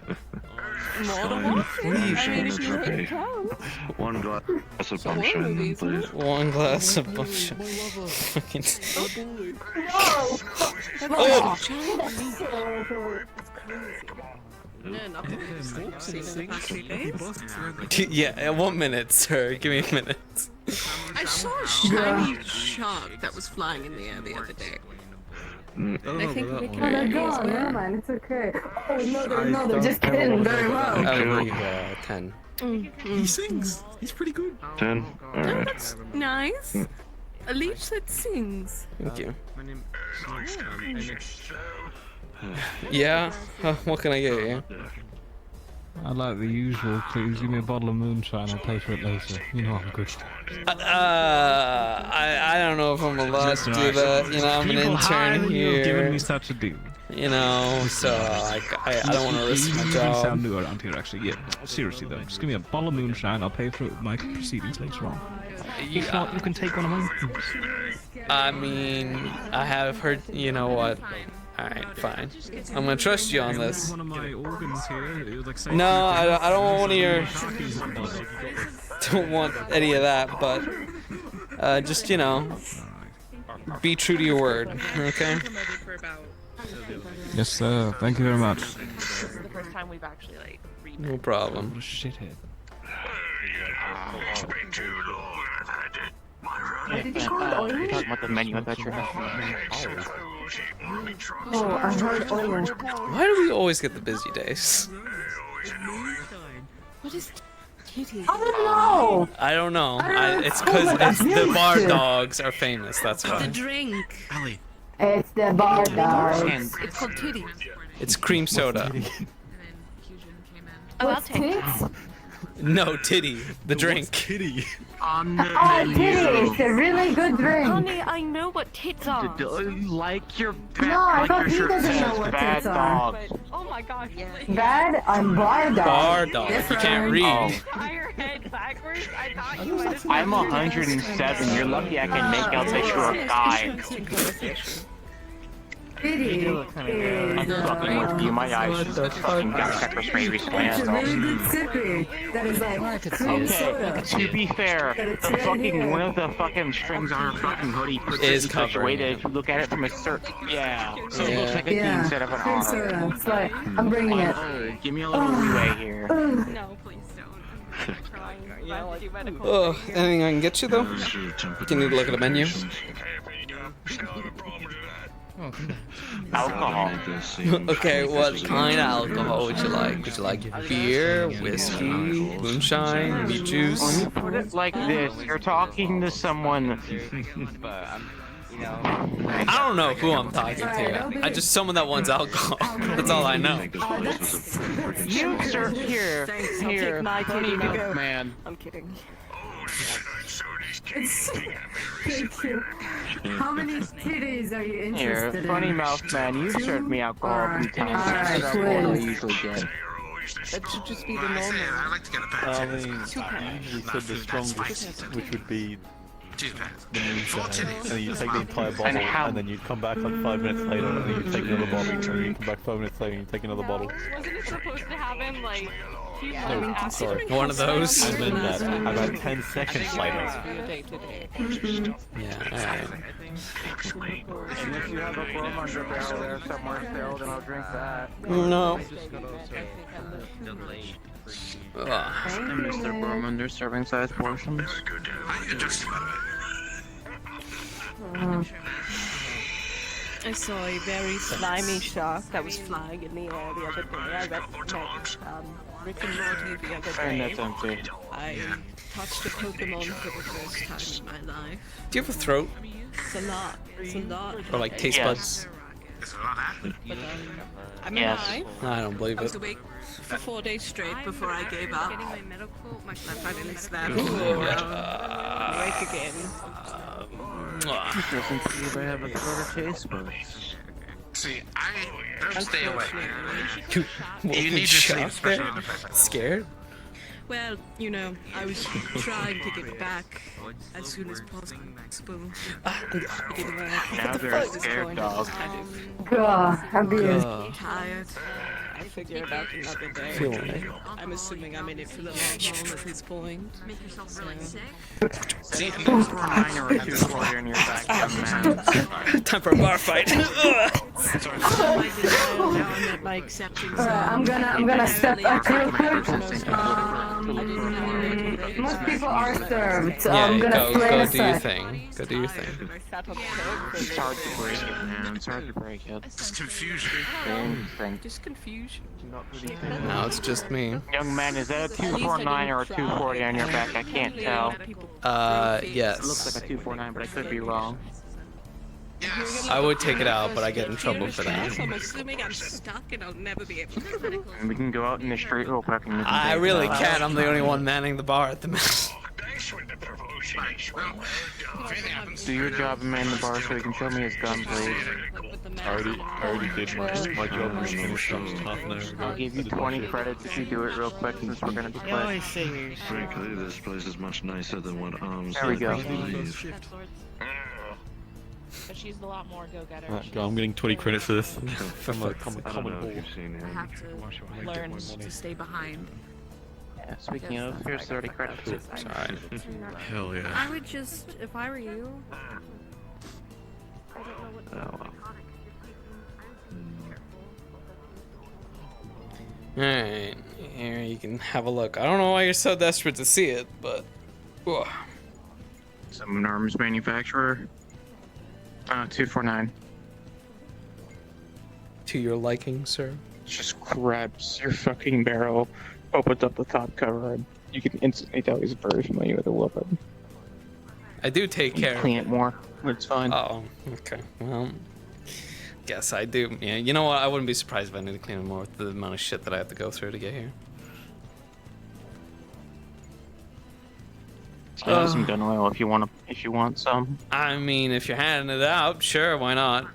One glass of bum horror shine, movies, please. 1 glass of Bum Shine. Fucking. Oh! No, nothing. I've seen in the past 3 days. Yeah, 1 minute, sir. Give me a minute. I saw a shiny shark that was flying in the air the other day. I think we Oh, they're gone. Never mind. It's okay. Oh, no, they're just kidding. Very well. I believe 10. He sings. He's pretty good. 10? Alright. Nice. A leech that sings. Thank you. My name Yeah? What can I get you? I like the usual, please give me a bottle of moonshine, I'll pay for it later. You know I'm good. I don't know if I'm allowed to do that. You know, I'm an intern You've given here. me such a deal. You know, so I don't want to risk my job. Sound new around here, actually. Yeah, seriously though, just give me a bottle of moonshine. I'll pay for my proceedings later on. If not, you can take one of mine. I mean, I have heard. You know what? All right, fine. I'm gonna trust you on this. One of my organs here. It was like No, I don't want one of your. Don't want any of that, but just you know, be true to your word, okay? Yes, sir. Thank you very much. This is the first time we've actually like read. No problem. What a shithead. It's been too long. I've had it. My run. You're talking about the menu. I thought you were Oh, I heard orange. Why do we always get the busy days? What is kitty? I don't know. I don't know. It's because the bar dogs are famous. That's The why. drink. Ali. It's the bar dogs. It's called titty. It's cream soda. Oh, I'll What's take it. tits? No, titty. The drink. Kitty. Oh, titty. It's a really good drink. Honey, I know what tits are. Like your No, I thought he doesn't know what tits are. Oh my god. Bad? I'm bar dog. Bar dog. You can't read. Your head backwards. I thought you might have. I'm 107. You're lucky I can make out that you're a guy. Titty. I'm fucking with you. My eyes just fucking got pepper spray recently. It's a really good sippy. That is like cream soda. Okay, to be fair, the fucking one of the fucking strings on her fucking hoodie puts it Is in such a way covering that it. if you look at it from a certain, so it looks like a D Yeah, instead of an cream R. soda. It's like, I'm bringing it. Oh, give me a little leeway here. No, please don't. I'm trying. Oh, anything I can get you though? Can you look at the menu? Alcohol. Okay, what kind of alcohol would you like? Would you like beer, whiskey, moonshine, meat juice? When you put it like this, you're talking to someone. I don't know who I'm talking to. I just someone that wants alcohol. That's all I know. You, sir, here, honey milk man. I'm kidding. Thank you. How many titties are you Here, interested funny in? mouth man, you've served me alcohol a few times. Alright, That's what I please. usually get. That should just be the normal. I mean, you usually said the strongest, which would be the moonshine, and then you take the entire bottle, and then you'd come back like 5 minutes later, and then you'd take another bottle, and then you come back 5 minutes later, and you take another bottle. Wasn't it supposed to happen like? No, sorry. One of those. I meant that about 10 seconds later. Yeah, alright. Unless you have a plum under barrel there somewhere still, then I'll drink that. No. Mr. Bormander serving size portions. I saw a very slimy shark that was flying in the air the other day. I met Rick and Morty the other And day. that's empty. I touched a Pokemon for the first time in my life. Do you have a throat? It's a lot. It's a lot. Or like taste buds? But I'm Yes. alive. I don't believe I was it. awake for 4 days straight before I gave up. Getting my medical, my I finally slept. Awake again. Doesn't see if I have a throat or taste buds. See, I don't stay awake. You need to sleep, especially in the Scared? Well, you know, I was trying to get back as soon as possible. Now they're a scared dog. God, have you? God. Tired. I figure about another day. Feeling it. I'm assuming I'm in it for the long haul at this point. Make yourself really sick. See, a 249 or a 240 in your back, young man. Time for a bar fight. I'm gonna step back real quick. Most people are served, so I'm Yeah, gonna play go a do your sec. thing. Go do your thing. It's hard to break it, man. It's hard to break it. It's confusion. Interesting. Just confusion. No, it's just me. Young man, is that a 249 or a 240 on your back? I can't tell. Yes. It looks like a 249, but I could be wrong. I would take it out, but I get in trouble for that. I'm assuming I'm stuck and I'll never be able to. And we can go out in the street real quick and you can I take really it out. can't. I'm the only one manning the bar at the minute. Thanks for the promotion. Well, if it happens, Do your job and man the bar so he can show me his gun, please. I already did my job was finished up half an hour ago. I'll give you 20 credits if you do it real quick since we're gonna be quick. Frankly, this place is much nicer than what Arms There we go. believe. But she's a lot more go-getter. Right, go, I'm getting 20 credits for this. For my I common don't know hall. if you've seen I him. have to learn to stay behind. Yeah, speaking of, here's 30 credits. Alright. Hell yeah. I would just, if I were you. Alright, here you can have a look. I don't know why you're so desperate to see it, but... Ugh. Some arms manufacturer. 249. To your liking, sir? Just grabs your fucking barrel, opens up the top cover, and you can instantly tell he's very familiar with the weapon. I do take care Clean of it more. It's fine. Oh, okay. Well, guess I do. Yeah, you know what? I wouldn't be surprised if I need to clean it more with the amount of shit that I have to go through to get here. I have some gun oil if you want some. I mean, if you're handing it out, sure, why not?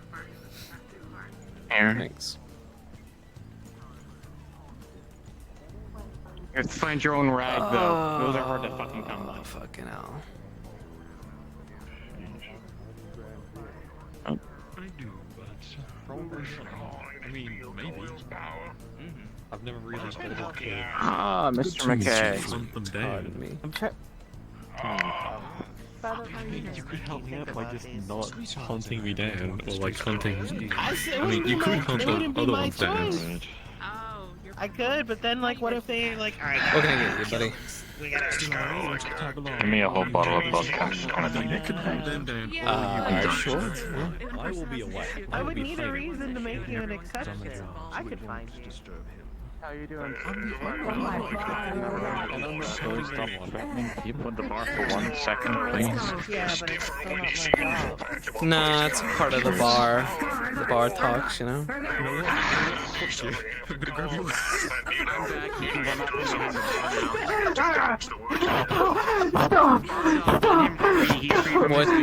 Here. Thanks. You have to find your own rag, though. Those are hard to fucking come by. Fucking hell. I do, but probably I mean, maybe. I've never really been able to. Ah, Mr. McKay. Hunt them down. I'm trying. You could help me out by just not hunting me down, or like hunting. I mean, you could hunt the other ones down. I could, but then like, what if they like? All right. What can I get you, buddy? We gotta Give me a whole bottle of vodka. Sure. I will be away. I would need a reason to make you an exception. I could find you. How you doing? Keep with the bar for 1 second, please. Yeah, but it's still not my job. Nah, it's part of the bar. The bar talks, you know? I'm gonna grab you.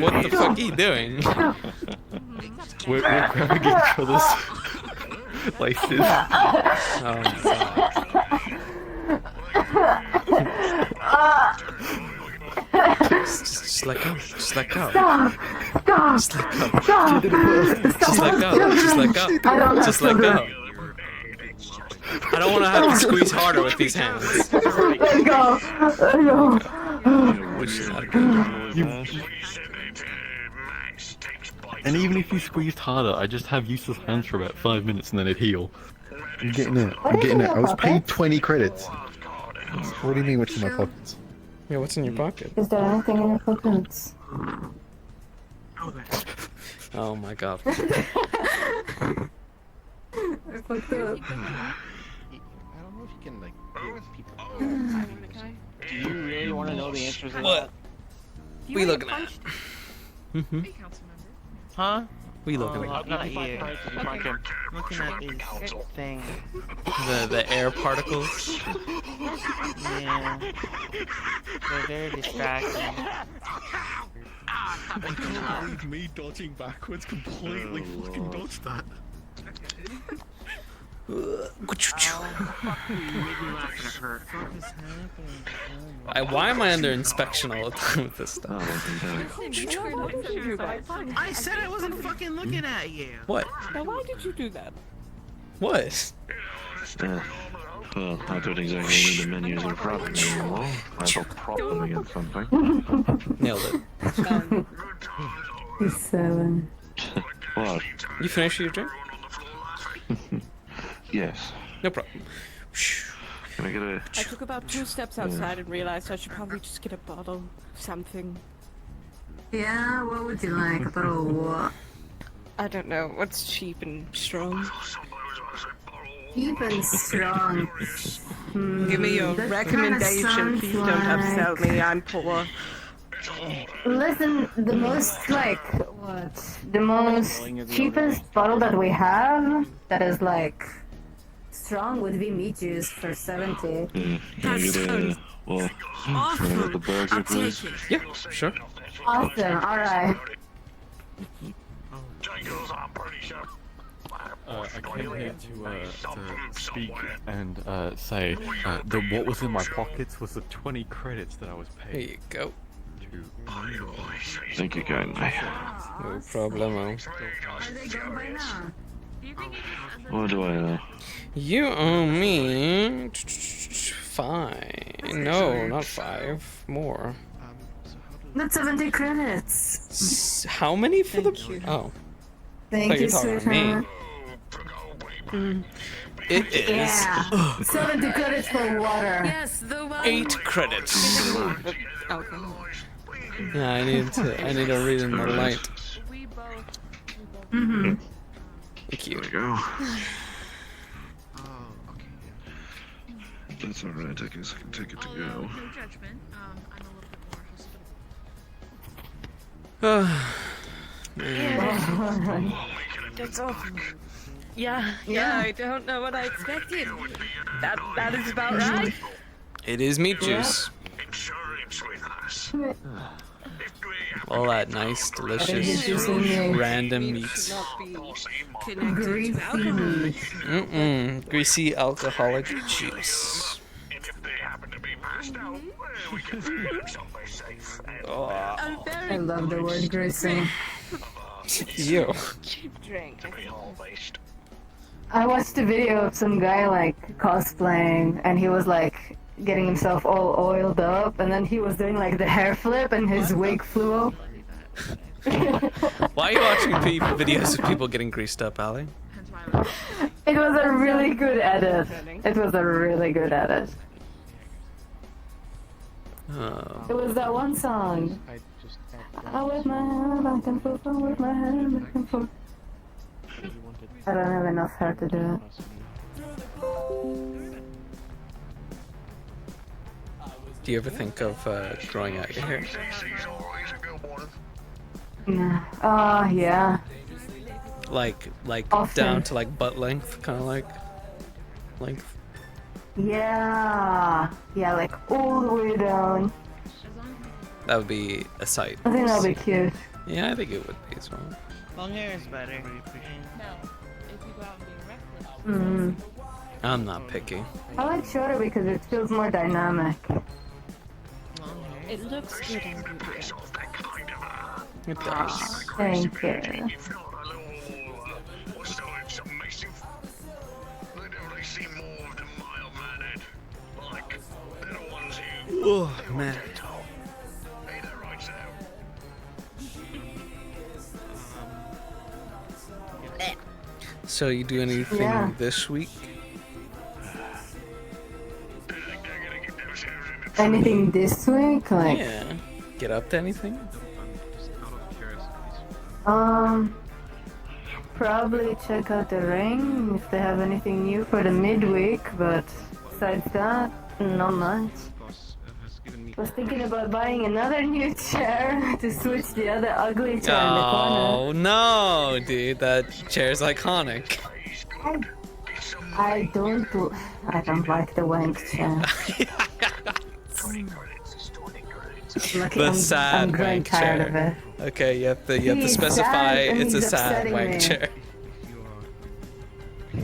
What the fuck are you doing? We're grabbing each other's laces. Oh my god. Just let go. Just let go. Stop! Just let go. Just let go. Just let go. Just let go. I don't want to have to squeeze harder with these hands. Let go. Let go. Which is not good. And even if you squeezed harder, I just have useless hands for about 5 minutes and then it'd heal. I'm getting it. I'm getting it. I was paid 20 credits. What do you mean what's in my pockets? Yeah, what's in your pocket? Is there anything in your pockets? Oh my god. I fucked up. I don't know if you can like deal with people. Do you really want to know the answers to What? that? What are you looking at? Huh? What are you looking Oh, at? not you. Looking at these things. The air particles? Yeah. They're very distracting. I can't believe me dodging backwards completely fucking dodged that. Why am I under inspection all the time with this stuff? I said I wasn't fucking looking at you. What? Now, why did you do that? What? Well, I don't exactly need the menus in front of me anymore. I will prop them against something. Nailed it. 7. What? You finished your drink? Yes. No problem. Can I get a... I took about 2 steps outside and realized I should probably just get a bottle of something. Yeah, what would you like? A bottle of what? I don't know. What's cheap and strong? Cheap and strong. Give me your That recommendation. kinda Please sounds don't upsell like- me. I'm poor. Listen, the most the most cheapest bottle that we have that is like strong would be meat juice for 70. Can I get a... Well, can I get the burger, please? Yeah, sure. Awesome, alright. I came here to speak and say that what was in my pockets was the 20 credits that I was paid. There you go. Thank you kindly. No problemo. What do I owe? You owe me 5. No, not 5. More. Not 70 credits. How many for the? Oh. Thank you, You're talking to me. sweetheart. It is. Yeah. 70 credits for water. Yes, the one. 8 credits. Yeah, I need to read in the light. Mm-hmm. Thank you. There we go. That's alright, I guess I can take it to go. No judgment. I'm a little bit more hospitable. That's awesome. Yeah, I don't know what I expected. That is about right. It is meat juice. All that nice, delicious, random meats. Greasy alcoholic juice. Oh. I love the word greasy. You. Cheap drink. I watched a video of some guy like cosplaying, and he was like getting himself all oiled up, and then he was doing like the hair flip, and his wig flew off. Why are you watching videos of people getting greased up, Ali? It was a really good edit. It was a really good edit. It was that one song. I whip my hair back and forth, I whip my hair back and forth. I don't have enough hair to do it. Do you ever think of growing out your hair? Yeah. Like Often. down to like butt length, kind of like length. Yeah, like all the way down. That would be a sight. I think that'll be cute. Yeah, I think it would be as well. Long hair is better. No, if you go out and be reckless. I'm not picky. I like shorter because it feels more dynamic. It looks good on video. It does. Thank you. Oh man. So you do anything this week? Anything this week? Like, Yeah. Get up to anything? probably check out the ring if they have anything new for the midweek, but besides that, not much. Was thinking about buying another new chair to switch the other ugly chair in the corner. Oh no, dude, that chair's iconic. I don't like the wank chair. The sad I'm growing wank tired chair. of it. Okay, you have to He's specify sad and it's a he's sad upsetting wank me. chair.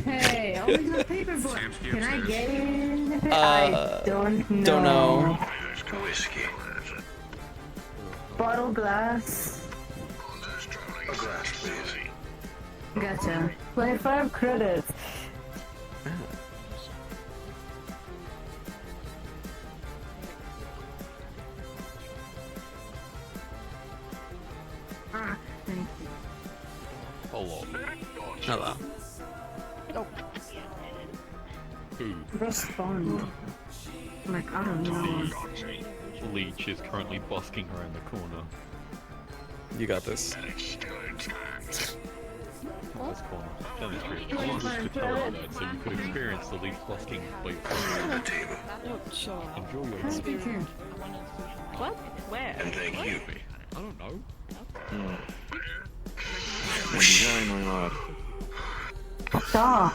Hey, only the paperboy. Can I get it? Uh, I don't know. Don't know. Whiskey. Bottle glass. A glass, please. Gotcha. 25 credits. Ah, thank you. Hello. Hello. Who? Respond. Like, I don't know. Leech is currently busking around the corner. You got this. This corner. Down the street. I wanted to tell you that so you could experience the Leech busking by yourself. Enjoy your life. What? Where? And thank you. I don't know. The design, my lord. Stop.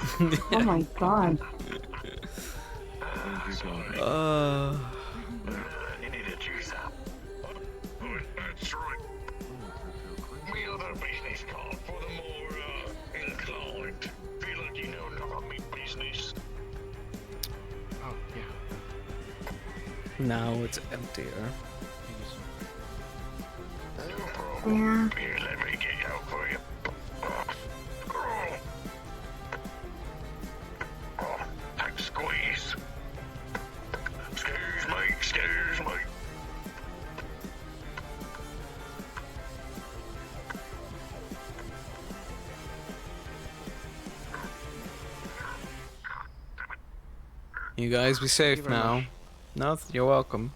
Oh my god. You need a juicer. That's right. We have a business card for the more inclined. Now it's emptier. Yeah. Here, let me get out for you. Tight squeeze. Excuse me, excuse me. You guys be safe now. No, you're welcome.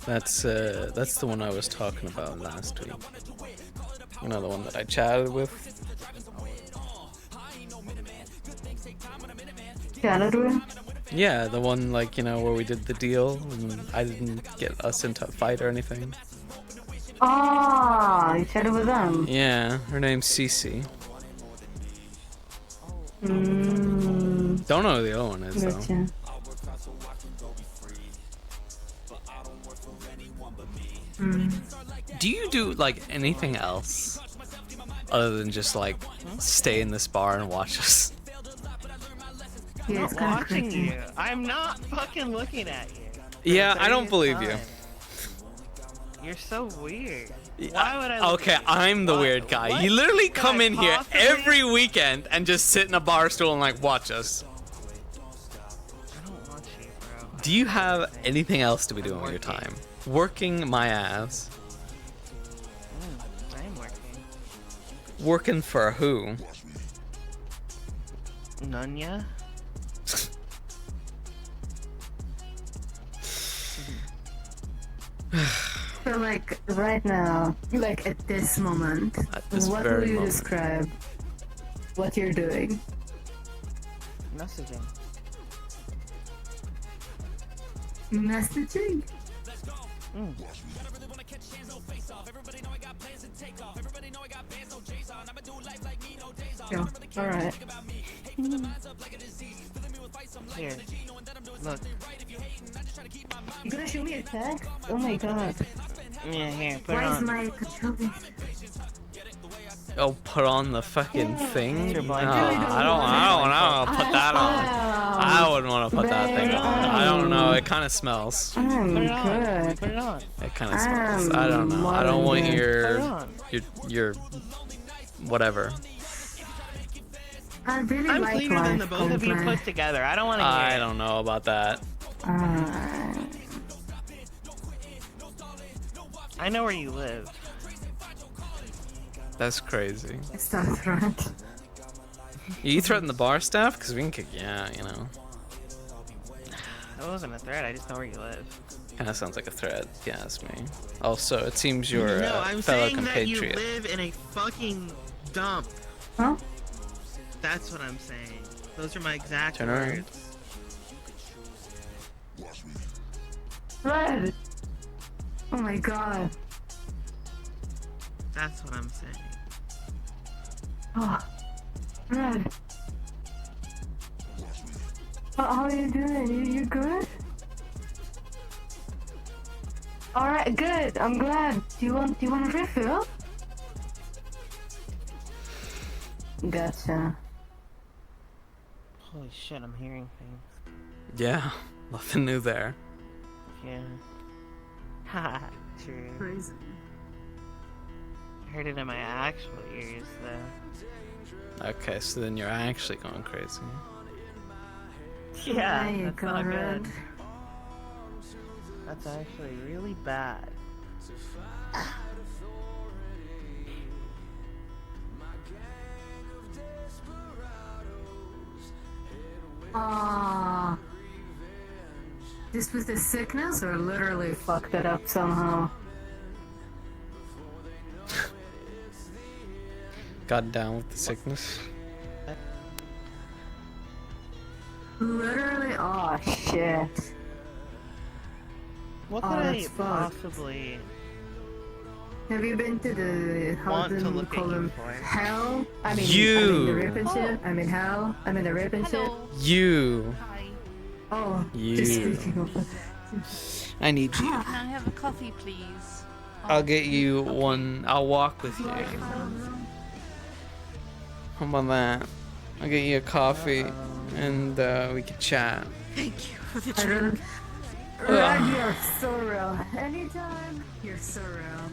That's the one I was talking about last week. You know, the one that I chatted with. Chatted with? Yeah, the one like, you know, where we did the deal and I didn't get us into a fight or anything. Oh, you chatted with them. Yeah, her name's Cece. Don't know who the other one is though. Gotcha. Do you do like anything else other than just like stay in this bar and watch us? Yeah, I'm it's not kinda watching creepy. you. I'm not fucking looking at you. Yeah, I don't believe you. You're so weird. Why would I? Okay, I'm the weird guy. You literally come in here every weekend and just sit in a bar stool and like watch us. I don't want you, bro. Do you have anything else to be doing with your time? Working my ass. I'm working. Working for who? Nunya? So like right now, like at this moment, this what very will you moment. describe what you're doing? Messaging. Messaging? Yeah, alright. Here. Look. You gonna show me a text? Oh my god. Yeah, here. Put it Why is on. my controller? Oh, put on the fucking thing? Your No, blanket. I don't want to put that on. I wouldn't want to put that thing on. I don't know. It kind of smells. I'm Put it on. good. Put it on. It kind of smells. I don't know. I don't want your whatever. I really I'm like cleaner than the life both of you complex. put together. I don't want to hear I it. don't know about that. I know where you live. That's crazy. It's not right. You threaten the bar staff? Because we can kick you out, you know. That wasn't a threat. I just know where you live. Kind of sounds like a threat, if you ask me. Also, it seems you're No, a I'm fellow saying compatriot. that you live in a fucking dump. Huh? That's what I'm saying. Those are my exact Turn around. words. Red! Oh my god. That's what I'm saying. Oh. Red. How are you doing? You good? Alright, good. I'm glad. Do you want a refill? Gotcha. Holy shit, I'm hearing things. Yeah, nothing new there. Yeah. Haha, true. Crazy. I heard it in my actual ears, though. Okay, so then you're actually going crazy. Yeah, There you that's go, not Red. good. That's actually really bad. Ah. This was the sickness or literally fucked it up somehow? Got down with the sickness. Literally? Oh shit. What Oh, could I that's fucked. possibly Have you been to the, how want do to you look call at you them? for? Hell? I mean, You. the rip and shit? I mean hell? I mean the rip and shit? You. Oh, You. just speaking of I need you. Can I have a coffee, please? I'll get you one. I'll walk with you. How about that? I'll get you a coffee, and we can chat. Thank you for the drink. Ugh. Rod, you're so real. Anytime, you're so real.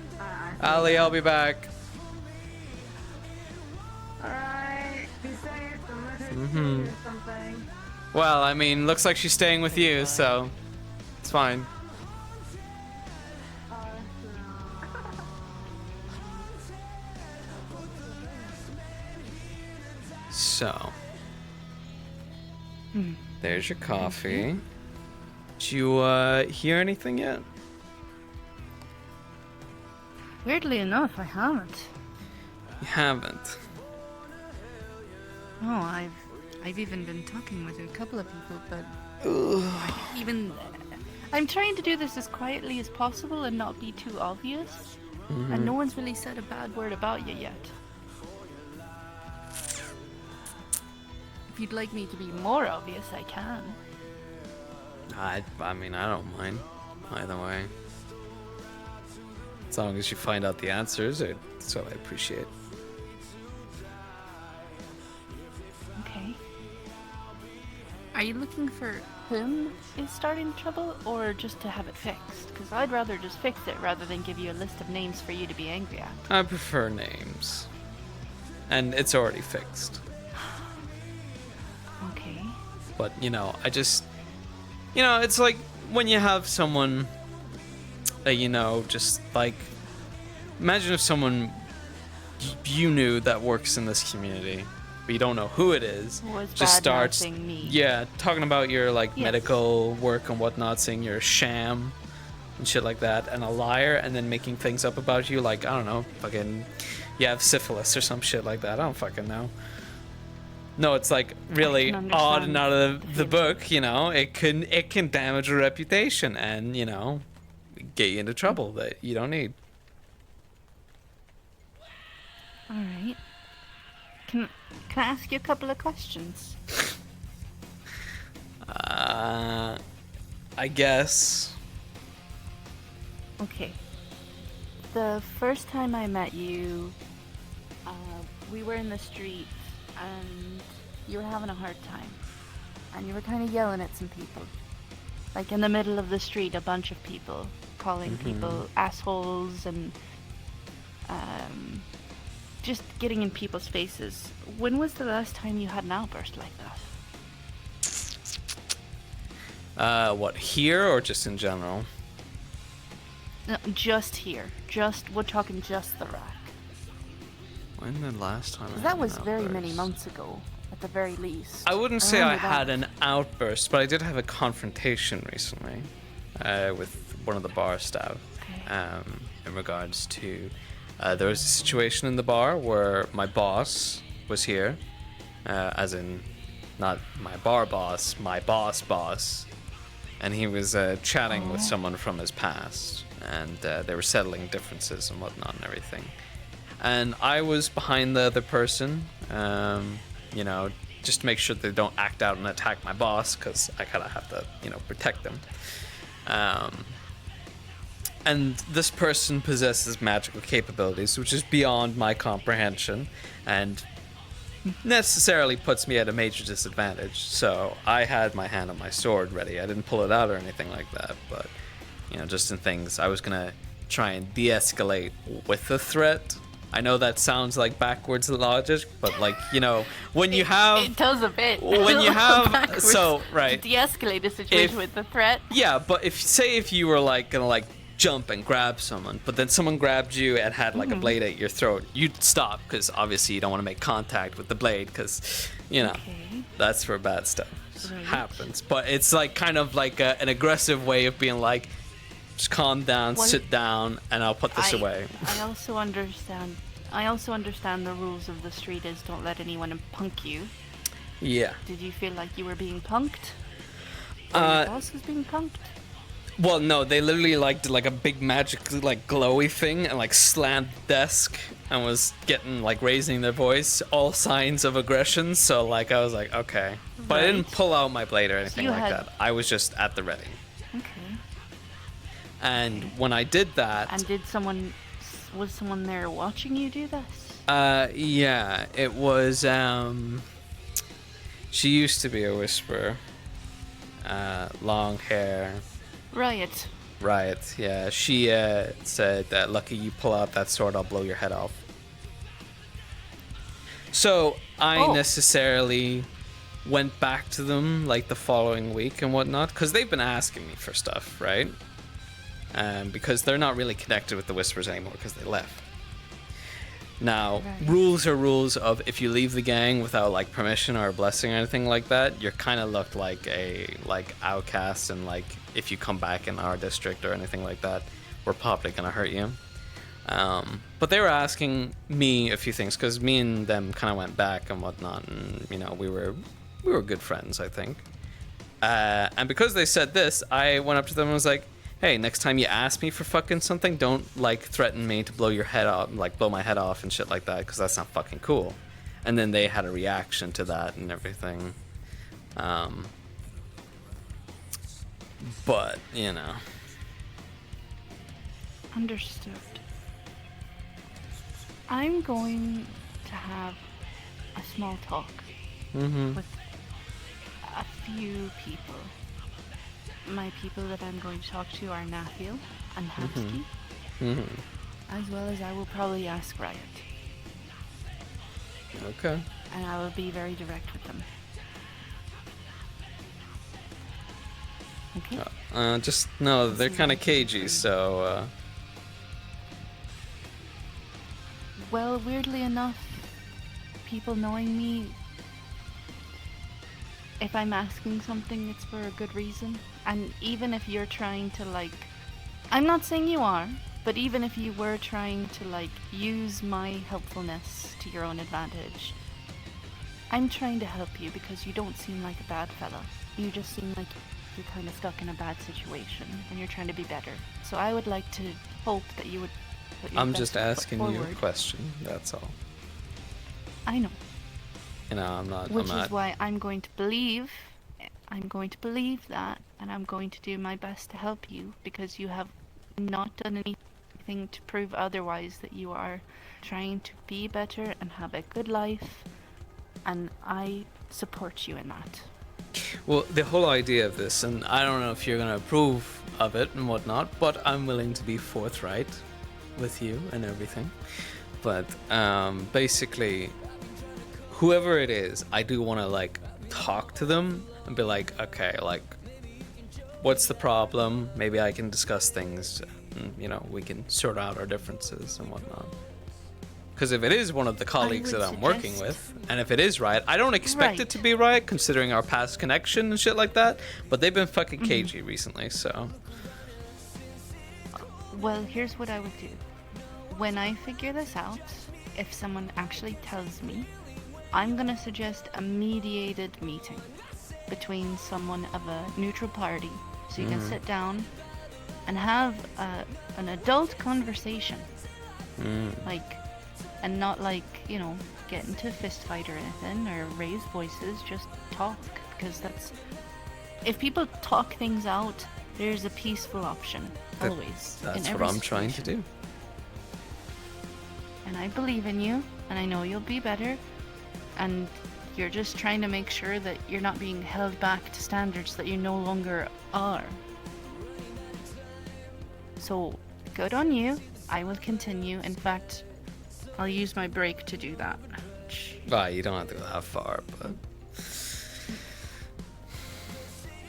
Ali, I'll be back. Alright, be safe. Don't let her Mhm. or something. Well, I mean, looks like she's staying with you, so it's fine. So, there's your coffee. Did you hear anything yet? Weirdly enough, I haven't. You haven't. No, I've even been talking with a couple of people, but I'm trying to do this as quietly as possible and not be too obvious. And no one's really said a bad word about you yet. If you'd like me to be more obvious, I can. I mean, I don't mind. Either way. As long as you find out the answers, that's what I appreciate. Okay. Are you looking for whom is starting trouble, or just to have it fixed? Because I'd rather just fix it rather than give you a list of names for you to be angry at. I prefer names. And it's already fixed. Okay. But, I just... it's like when you have someone that, just like... Imagine if someone you knew that works in this community, but you don't know who it is, just starts me. talking about your Yes. medical work and whatnot, saying you're a sham and shit like that, and a liar, and then making things up about you, like, I don't know, fucking you have syphilis or some shit like that. I don't fucking know. No, it's like really odd and out of the book, it can damage a reputation and, get you into trouble that you don't need. Alright. Can I ask you a couple of questions? I guess. Okay. The first time I met you, we were in the street and you were having a hard time. And you were kind of yelling at some people. Like in the middle of the street, a bunch of people calling people assholes and just getting in people's faces. When was the last time you had an outburst like that? What, here or just in general? No, just here. We're talking just the rack. When the last time? That was very many months ago, at the very least. I wouldn't say I remember had that. an outburst, but I did have a confrontation recently with one of the bar staff in regards to there was a situation in the bar where my boss was here, as in not my bar boss, my boss, and he was chatting with someone from his past, and they were settling differences and whatnot and everything. And I was behind the other person, just to make sure they don't act out and attack my boss, because I kind of have to, protect them. And this person possesses magical capabilities, which is beyond my comprehension, and necessarily puts me at a major disadvantage. So I had my hand on my sword ready. I didn't pull it out or anything like that, but, just in things, I was going to try and de-escalate with the threat. I know that sounds like backwards logic, but when you have... It does a bit. When you have... Backwards So, right. To de-escalate a situation with the threat. Yeah, but if you were gonna jump and grab someone, but then someone grabbed you and had a blade at your throat, you'd stop, because obviously you don't want to make contact with the blade, because, that's where bad stuff happens. But it's kind of an aggressive way of being just calm down, sit down, and I'll put this away. I also understand the rules of the street is don't let anyone punk you. Yeah. Did you feel like you were being punked? Or your boss was being punked? Well, no, they literally did a big magic glowy thing and slammed the desk and was getting raising their voice, all signs of aggression. So I was okay, but I didn't pull out my blade or anything you like had- that. I was just at the ready. Okay. And when I did that, And was someone there watching you do this? yeah, it was, she used to be a whisperer. Long hair. Riot. Riot, yeah. She said that, "Lucky you pull out that sword, I'll blow your head off." So I necessarily went back to them like the following week and whatnot, because they've been asking me for stuff, right? Because they're not really connected with the Whispers anymore because they left. Now, rules are rules of if you leave the gang without like permission or a blessing or anything like that, you're kind of looked like a outcast, and like if you come back in our district or anything like that, we're probably gonna hurt you. But they were asking me a few things because me and them kind of went back and whatnot, and you know we were good friends, I think. And because they said this, I went up to them and was like, "Hey, next time you ask me for fucking something, don't like threaten me to blow your head off, like blow my head off and shit like that, because that's not fucking cool." And then they had a reaction to that and everything. But you know. Understood. I'm going to have a small talk with a few people. My people that I'm going to talk to are Nathiel and Hamsky, as well as I will probably ask Riot. Okay. And I will be very direct with them. Okay. Just no, they're kind of cagey, so. Well, weirdly enough, people knowing me, if I'm asking something, it's for a good reason. And even if you're trying to I'm not saying you are, but even if you were trying to use my helpfulness to your own advantage, I'm trying to help you because you don't seem like a bad fella. You just seem like you're kind of stuck in a bad situation and you're trying to be better. So I would like to hope that you would put your I'm best just foot asking you a forward. question. That's all. I know. You know, I'm not. Which is why I'm going to believe that, and I'm going to do my best to help you, because you have not done anything to prove otherwise, that you are trying to be better and have a good life, and I support you in that. Well, the whole idea of this, and I don't know if you're going to approve of it and whatnot, but I'm willing to be forthright with you and everything. But basically, whoever it is, I do want to talk to them and be like, okay, what's the problem? Maybe I can discuss things, and, you know, we can sort out our differences and whatnot. Because if it is one of the colleagues that I'm working with, and if it is Riot, I don't expect it to be Riot, considering our past connection and shit like that, but they've been fucking cagey recently, so. Well, here's what I would do. When I figure this out, if someone actually tells me, I'm gonna suggest a mediated meeting between someone of a neutral party, so you can sit down and have an adult conversation. And not you know, get into a fist fight or anything, or raise voices, just talk, because if people talk things out, there's a peaceful option, always. That's what I'm trying to do. And I believe in you, and I know you'll be better, and you're just trying to make sure that you're not being held back to standards that you no longer are. So, good on you. I will continue. In fact, I'll use my break to do that. Well, you don't have to go that far, but...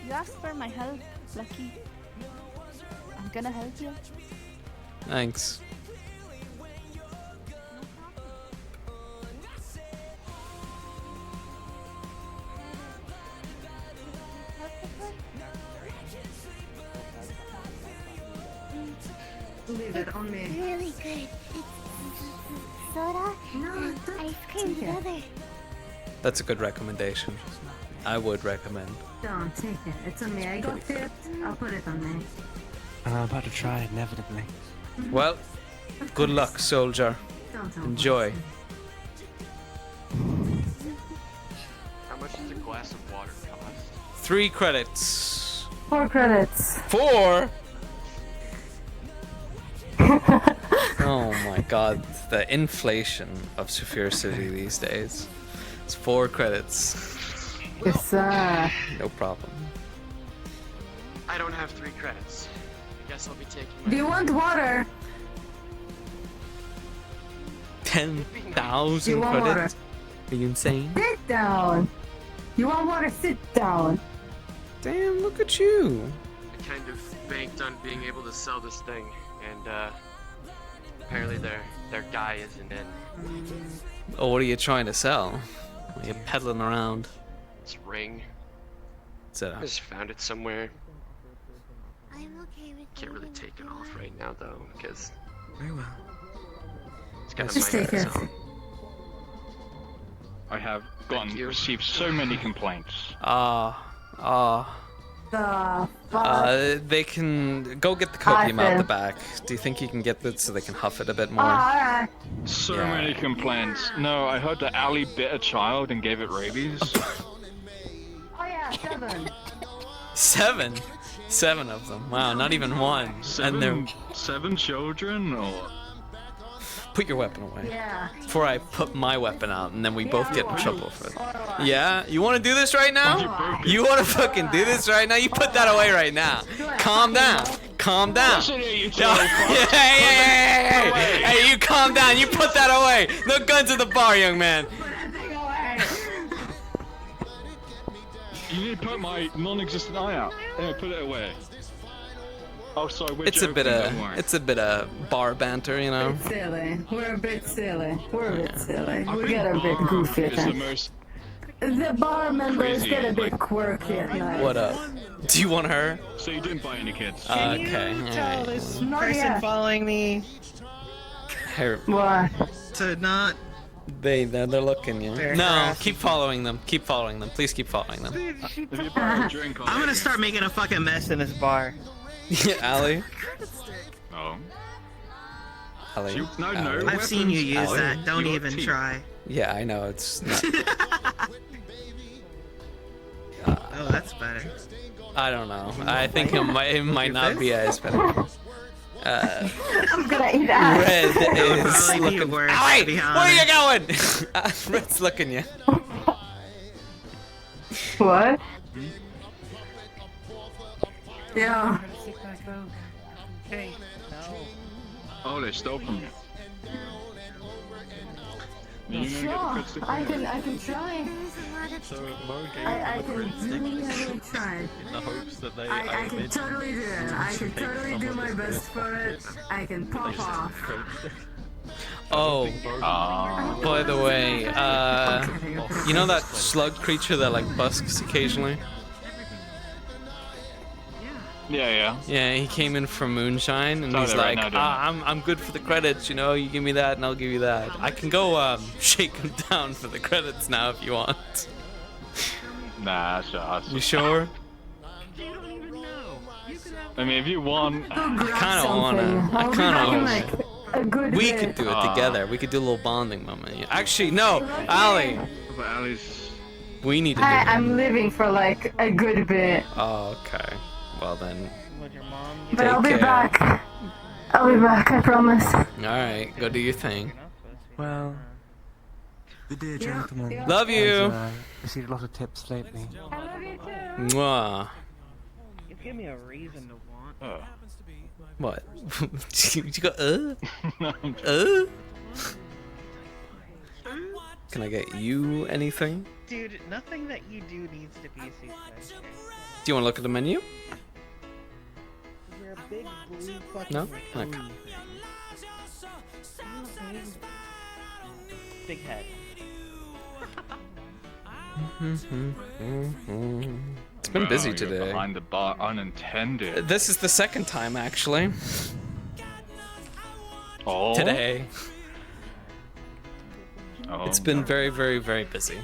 You asked for my help, Lucky. I'm gonna help you. Thanks. Leave it on me. Really good. Soda and ice cream together. That's a good recommendation. I would recommend. Don't take it. It's on me. I got tipped. I'll put it on me. I'm about to try, inevitably. Well, good luck, soldier. Enjoy. How much does a glass of water cost? 3 credits. 4 credits. 4? Oh my god, the inflation of Saphir City these days. It's 4 credits. Yes, sir. No problem. I don't have 3 credits. I guess I'll be taking. Do you want water? 10,000 You want credits? Are you insane? Sit down. You want water? Sit down. Damn, look at you. I kind of banked on being able to sell this thing, and apparently their guy isn't in. Oh, what are you trying to sell? Are you peddling around? This ring. Sit I up. just found it somewhere. I'm okay with Can't really take it off right now though, because very well. It's got Just a mind take of its it. own. I have received so many complaints. They can go get the copium out the back. Do you think you can get that so they can huff it a bit more? Alright. So Yeah. many complaints. No, I heard that Ali bit a child and gave it rabies. Oh yeah, 7. 7? 7 of them. Wow, not even 1. And they're... 7 children, or... Put your weapon away. Yeah. Before I put my weapon out, and then we both get in trouble for it. Yeah? You want to do this right now? You want to fucking do this right now? You put that away right now. Calm down. Calm down. Hey, you calm down. You put that away. No guns at the bar, young man. You need to put my non-existent eye out. Put it away. Oh, sorry, we're joking, don't worry. It's a bit of bar banter, you know. Bit silly. We're a bit silly. We're a bit silly. We get a bit goofy at It's the times. most... The bar members crazy, get a bit quirky at night. What up? Do you want her? So you didn't buy any kids? Okay. Tell alright. this Not person yet. following me Her, What? to not. they're looking you. They're No, harassing keep following them. Keep following them. Please keep following them. If you buy a drink, I'm gonna start making a fucking mess in this bar. Ali? Oh. Ali? No, I've seen you use Ali? that. Don't Your even teeth. try. Yeah, I know. It's not. Oh, that's better. I don't know. I think it might not be as better. I'm gonna eat ass. Red is Probably be looking. worse, Owie! to be Where are you honest. going? Red's looking you. What? Yeah. Hey. Oh, they stole from you. Are you Sure. gonna get the I can try. So Mo gave I them a can credit stick really try. in the hopes that they. I can totally do it. I can totally do my best for it. I can pop off. Oh, by the way, you know that slug creature that like busks occasionally? Yeah. Yeah, he came in from Moonshine, and It's he's out there right like, now, don't I'm good for the credits, you know, you give me that and I'll give you that. I can go, shake him down for the credits now if you want. Nah, that's You sure? I mean, if you want... I kinda wanna. A good We bit. could do it together. We could do a little bonding moment. Actually, no, Ali. But Ali's... We need to do I'm living for like a good bit. Oh, okay. Well then. But I'll be care. back. I'll be back, I promise. Alright, go do your thing. Well, good day, gentlemen. Love you. I've received a lot of tips lately. I love you too. Mwah. You give me a reason to want. What? you go, Can I get you anything? Dude, nothing that you do needs to be a secret. Do you want to look at the menu? You're a big blue fucking No? blue Okay. thing. Big head. It's been busy Wow, you're today. Behind the bar, unintended. This is the second time actually. Oh. Today. Oh. It's been very, very, very busy.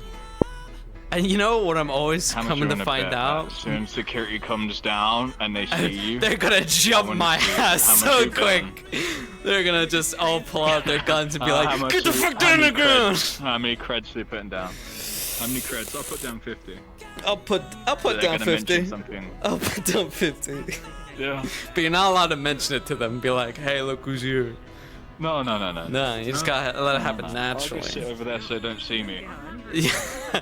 And you know what I'm always How much coming you to wanna find bet out? that As soon as security comes down and they see you, They're gonna jump wanna my see ass how much so you got. quick. They're gonna just all pull out their guns and be how like, much "Get the you- fuck how down the many ground!" creds- How many creds they putting down? How many creds? I'll put down 50. I'll put They're down gonna 50. mention something. I'll put down 50. Yeah. But you're not allowed to mention it to them. Be like, hey, look who's here. No. No, you just gotta let it happen naturally. I'll just sit over there so they don't see me. Yeah. I'll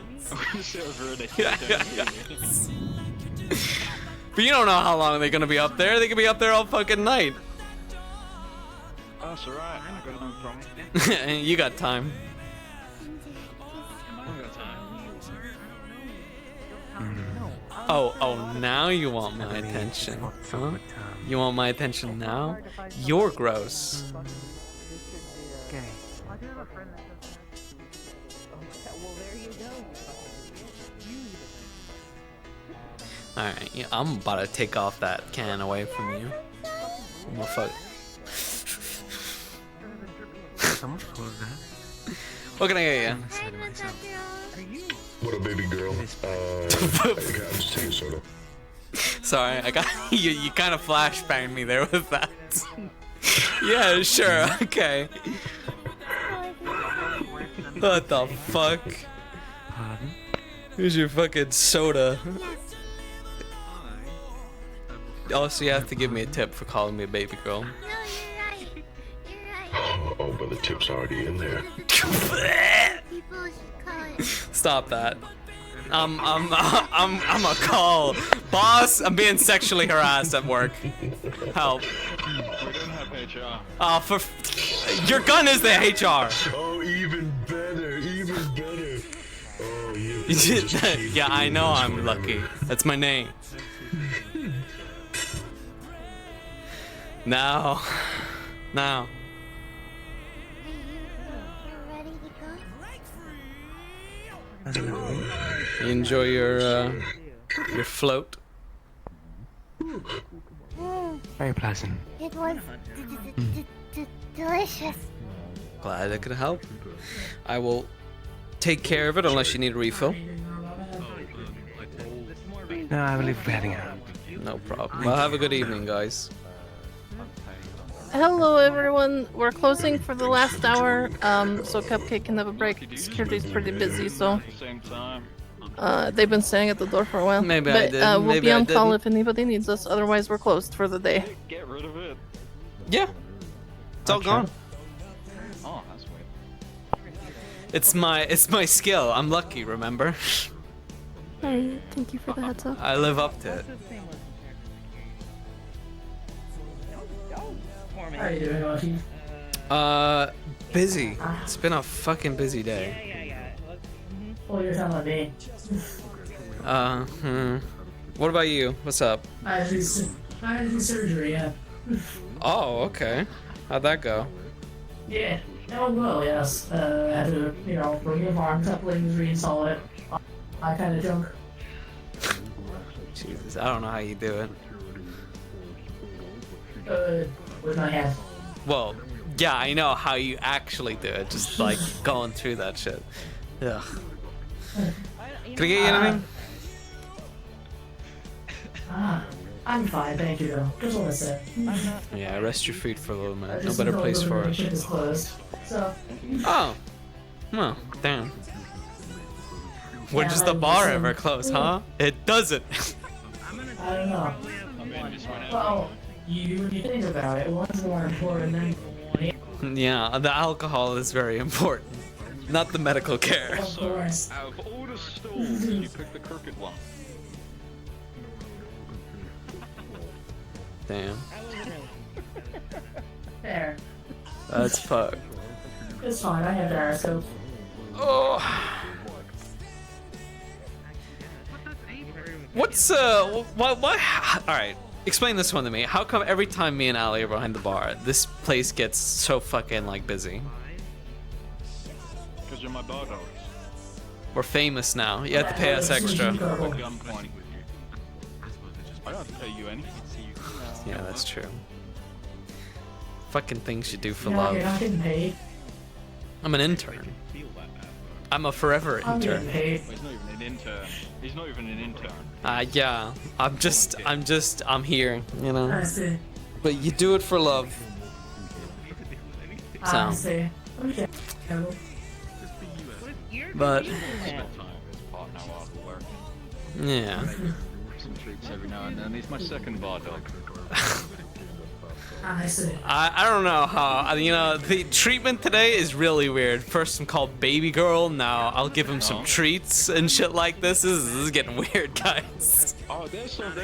just sit over there so they don't see me. But you don't know how long they're gonna be up there. They could be up there all fucking night. That's alright. I got no problem. You got time. I got time. Oh, now you want my attention, huh? You want my attention now? You're gross. Okay. Alright, yeah, I'm about to take off that can away from you. Motherfucker. What can I get you? What a baby girl. I just take a soda. Sorry, I got you kind of flashbanged me there with that. Yeah, sure, okay. What the fuck? Here's your fucking soda. Also, you have to give me a tip for calling me a baby girl. Oh, but the tip's already in there. Stop that. I'm a call. Boss, I'm being sexually harassed at work. Help. We don't have HR. Oh, your gun is the HR. Oh, even better, even better. Oh, you. Yeah, I know I'm lucky. That's my name. Now. You enjoy your float? Very pleasant. It was delicious. Glad I could help. I will take care of it unless you need a refill. No, I believe we're heading out. No problem. Well, have a good evening, guys. Hello everyone, we're closing for the last hour, so Cupcake can have a break. Security's pretty busy, so they've been staying at the door for a while. Maybe but, I did. we'll Maybe be I on call didn't. if anybody needs us, otherwise we're closed for the day. Get rid of it. Yeah. It's all gone. Oh, that's weird. It's my skill. I'm lucky, remember? Alright, thank you for the heads up. I live up to it. How are you doing, Lucky? Busy. It's been a fucking busy day. Well, you're telling me. What about you? What's up? I had to do surgery, yeah. Oh, okay. How'd that go? Yeah, oh well, yes. I had to, remove arm couplings, reinstall it. I kind of junk. Jesus, I don't know how you do it. With my hand. Well, yeah, I know how you actually do it. Just like going through that shit. Ugh. Can I get you anything? I'm fine, thank you though. Just want to say. Yeah, rest your feet for a little minute. No better place for it. Is closed, so. Oh. Well, damn. When does the bar ever close, huh? It doesn't. I don't know. Well, when you think about it, one's more important than. Yeah, the alcohol is very important. Not the medical care. Of course. Out of all the stalls, you picked the crooked one. Damn. There. That's fucked. It's fine, I have Darascope. Oh. What's what alright, explain this one to me. How come every time me and Ali are behind the bar, this place gets so fucking like busy? Because you're my bar dollars. We're famous now. You have to pay us extra. I don't have to pay you anything. Yeah, that's true. Fucking things you do for You're love. not getting paid. I'm an intern. I'm a forever I'm intern. getting paid. He's not even an intern. He's not even an intern. Yeah. I'm here, you know. I see. But you do it for love. I see. Okay. But Yeah. Some treats every now and then. He's my second bar dog. I see. I don't know how, you know, the treatment today is really weird. First I'm called baby girl, now I'll give him some treats and shit like this. This is getting weird, guys. Oh, there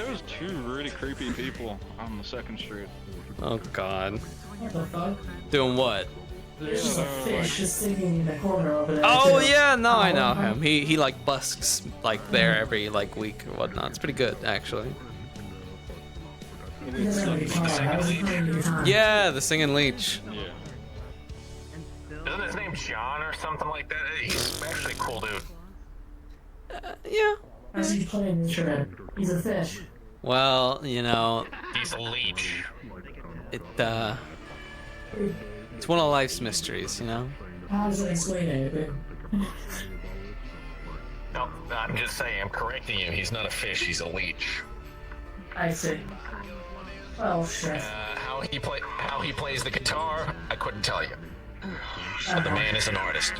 was two really creepy people on the second street. Oh god. What the fuck? Doing what? There's just a fish just sitting in the corner over there. Oh too. yeah, no, I know him. He like busks like there every like week or whatnot. It's pretty good actually. He doesn't have a guitar. How is he playing the guitar? Yeah, the singing leech. Isn't his name John or something like that? He's actually a cool dude. Yeah. How's he playing the instrument? He's a fish. Well, you know, He's a leech. it's one of life's mysteries, you know. How does that explain anything? No, I'm just saying, I'm correcting you. He's not a fish, he's a leech. I see. Oh shit. How he plays the guitar, I couldn't tell you. But the man is an artist.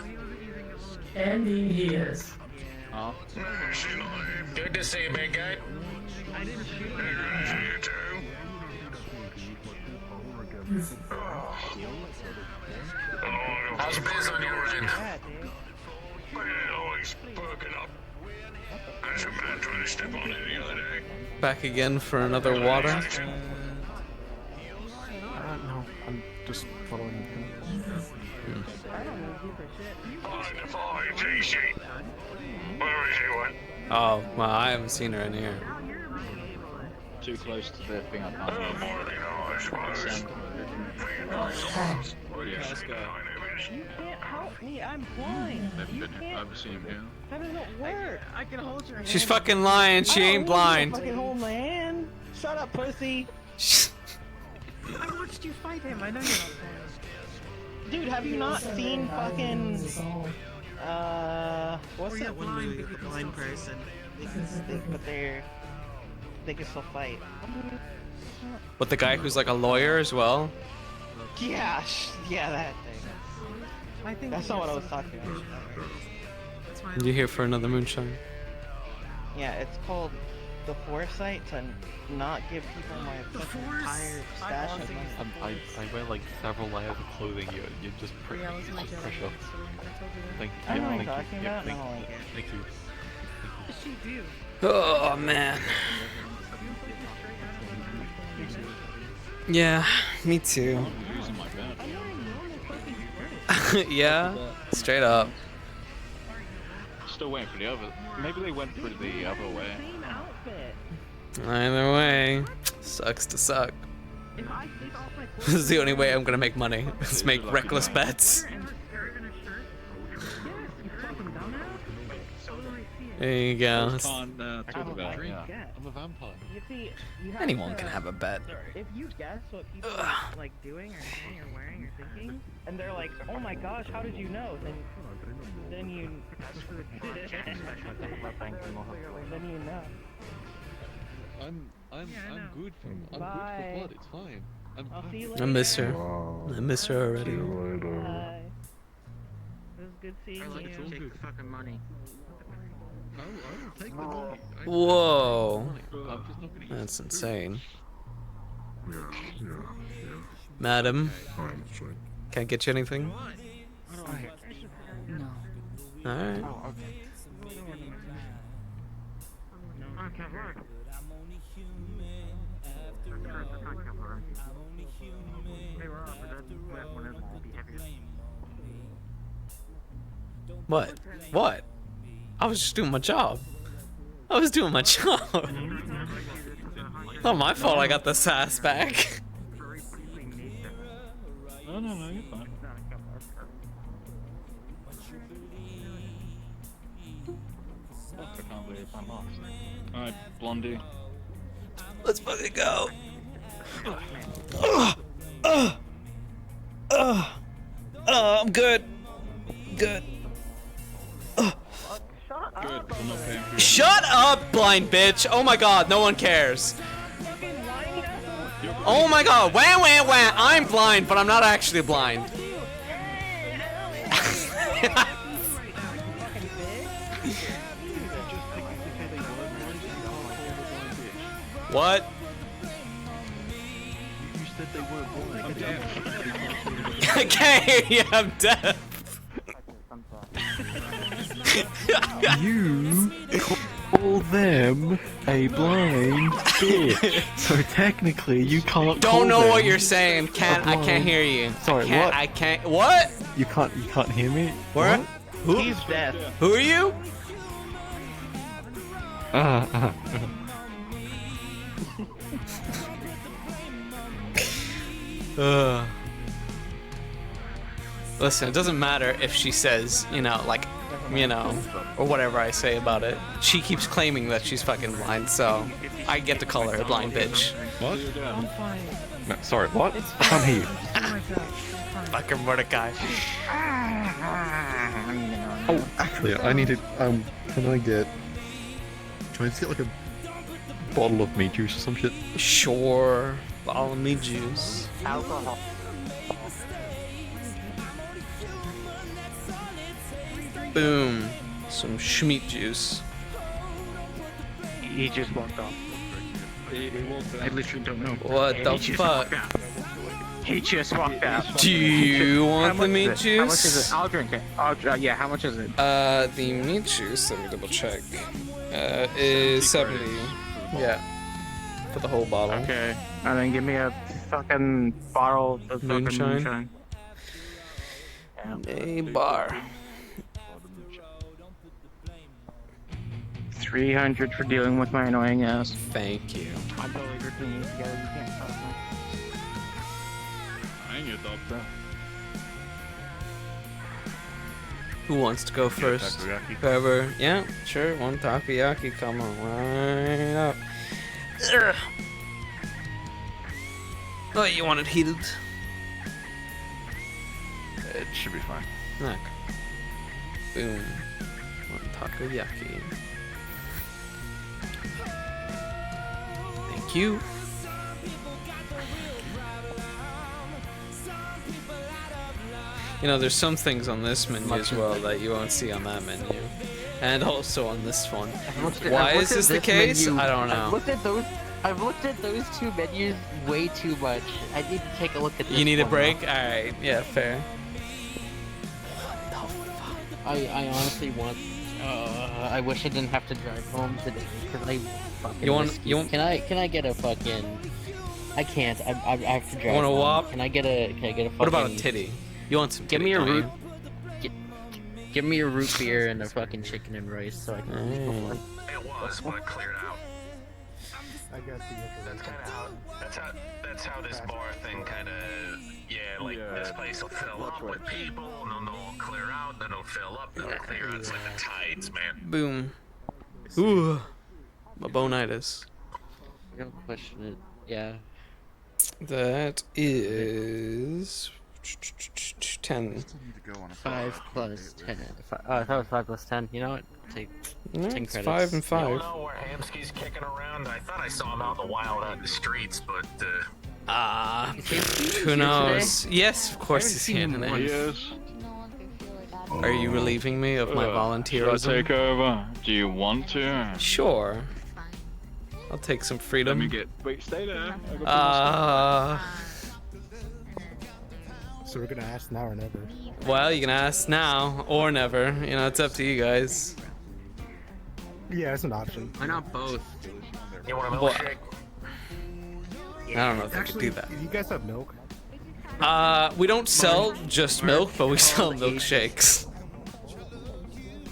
Indeed he is. Oh. Good to see you, big guy. How's biz on your end? Always perking up. There's a man trying to step on it the other day. Back again for another water. No, I'm just following him. Where is he, what? Oh, well, I haven't seen her in here. Too close to the thing I More than I suppose. You can't help me, I'm blind. I've seen him here. How does it work? I can hold your hand. She's fucking lying. She ain't blind. Fucking hold my hand. Shut up, pussy. I watched you fight him. I know you're not blind. Dude, have you not seen fucking what's that one movie with the blind person? They can still fight. With the guy who's like a lawyer as well. Yeah, yeah, that thing. I think that's not what I was talking about. You here for another moonshine? Yeah, it's called the foresight to not give people my entire stash of money. I wear like several layers of clothing. You're just pretty pressure. Thank you. I know what Thank you're you. talking Yeah, about. I don't like it. Thank you. What does she do? Oh man. Yeah, me too. Yeah, straight up. Still waiting for the other. Maybe they went through the other way. Either way, sucks to suck. This is the only way I'm gonna make money. Is make reckless bets. There you go. I'm a vampire. You see, you have Anyone to- can have a bet. If you guess what people are like doing or saying or wearing or thinking, and they're like, "Oh my gosh, how did you know?" Then you then you know. I'm good for Bye. blood. It's fine. I'll see you later. I miss her. I miss her already. Bye. It was good seeing you. Take the fucking money. I will take the money. Whoa. That's insane. Madam, can I get you anything? No. Alright. What? What? I was just doing my job. I was doing my job. Not my fault I got the sass back. No, you're fine. I can't believe I'm lost. Alright, Blondie. Let's fucking go. I'm good. Good. Good, I'm not paying for you. Shut up, blind bitch. Oh my god, no one cares. Oh my god, wah wah wah. I'm blind, but I'm not actually blind. What? You said they weren't blind. I'm deaf. I can't hear you. I'm deaf. You call them a blind bitch. So technically, you can't. Don't know call what them you're saying. a Can't. I can't blind- hear you. Sorry, I can't, what? I can't. What? You can't hear me. Where? Who? He's deaf. Who are you? Listen, it doesn't matter if she says, you know, like, you know, or whatever I say about it. She keeps claiming that she's fucking blind, so I get to call her a blind bitch. What? No, sorry, what? I can't hear you. Fucking Mordecai. Oh, actually, I need to. Can I get? Can I just get like a bottle of meat juice or some shit? Sure. Bottle of meat juice. Alcohol. Boom. Some schmeat juice. He just walked off. I literally don't know. What the fuck? He just walked out. Do you want the meat juice? How much is it? I'll drink it. Yeah, how much is it? The meat juice, let me double check. Is 70. Yeah. For the whole bottle. Okay. And then give me a fucking bottle of fucking moonshine. A bar. 300 for dealing with my annoying ass. Thank you. I'm totally ripping you together. You can't stop me. I ain't your doctor. Who wants to go first? Whoever. Yeah, sure. One takoyaki. Come on, right up. Ugh. Oh, you want it heated? It should be fine. Okay. Boom. One takoyaki. Thank you. You know, there's some things on this menu as well that you won't see on that menu. And also on this one. Why is this the case? I don't know. I've looked at those two menus way too much. I need to take a look at this. You need a one break? now. Alright, yeah, fair. I honestly want. I wish I didn't have to drive home today because I fucking. You want? Can I get a fucking? I can't. I have to drive. You want a home. wop? Can I get a fucking? What about a titty? You want some titty? Give me a don't root. you? Give me a root beer and a fucking chicken and rice so I can. It was, but it cleared out. I got the That's how this bar thing kind of, this place will fill up with people, and then they'll clear out, then it'll fill up, then it'll clear out. It's like the tides, man. Boom. Ooh. My bonitis. Don't question it. Yeah. That is 10. 5 plus 10. I thought it was 5 plus 10. You know what? Take 10 it's credits. 5 and 5. You don't know where Hamsky's kicking around? I thought I saw him out in the wild out in the streets, but, who knows? Yes, of course he's here today. Yes. Are you relieving me of my volunteerism? Should I take over? Do you want to? Sure. I'll take some freedom. Let me get. Wait, stay there. I got So we're gonna ask now or never. Well, you can ask now or never. You know, it's up to you guys. Yeah, it's an option. Why not both? You want a Well, milkshake? I don't know if I could do that. Do you guys have milk? We don't sell just milk, but we sell milkshakes.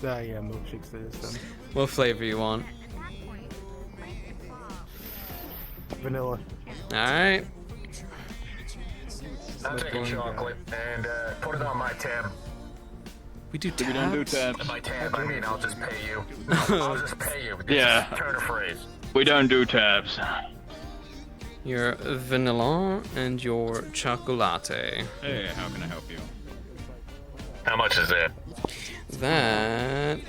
Yeah, milkshakes there is some. What flavor you want? Vanilla. Alright. I'm taking chocolate, and put it on my tab. We do tabs? We don't do tabs. By tab, I mean I'll just pay you. I'll just pay you. Yeah. Turn a phrase. We don't do tabs. Your vanilla and your chocolate. Hey, how can I help you? How much is that? That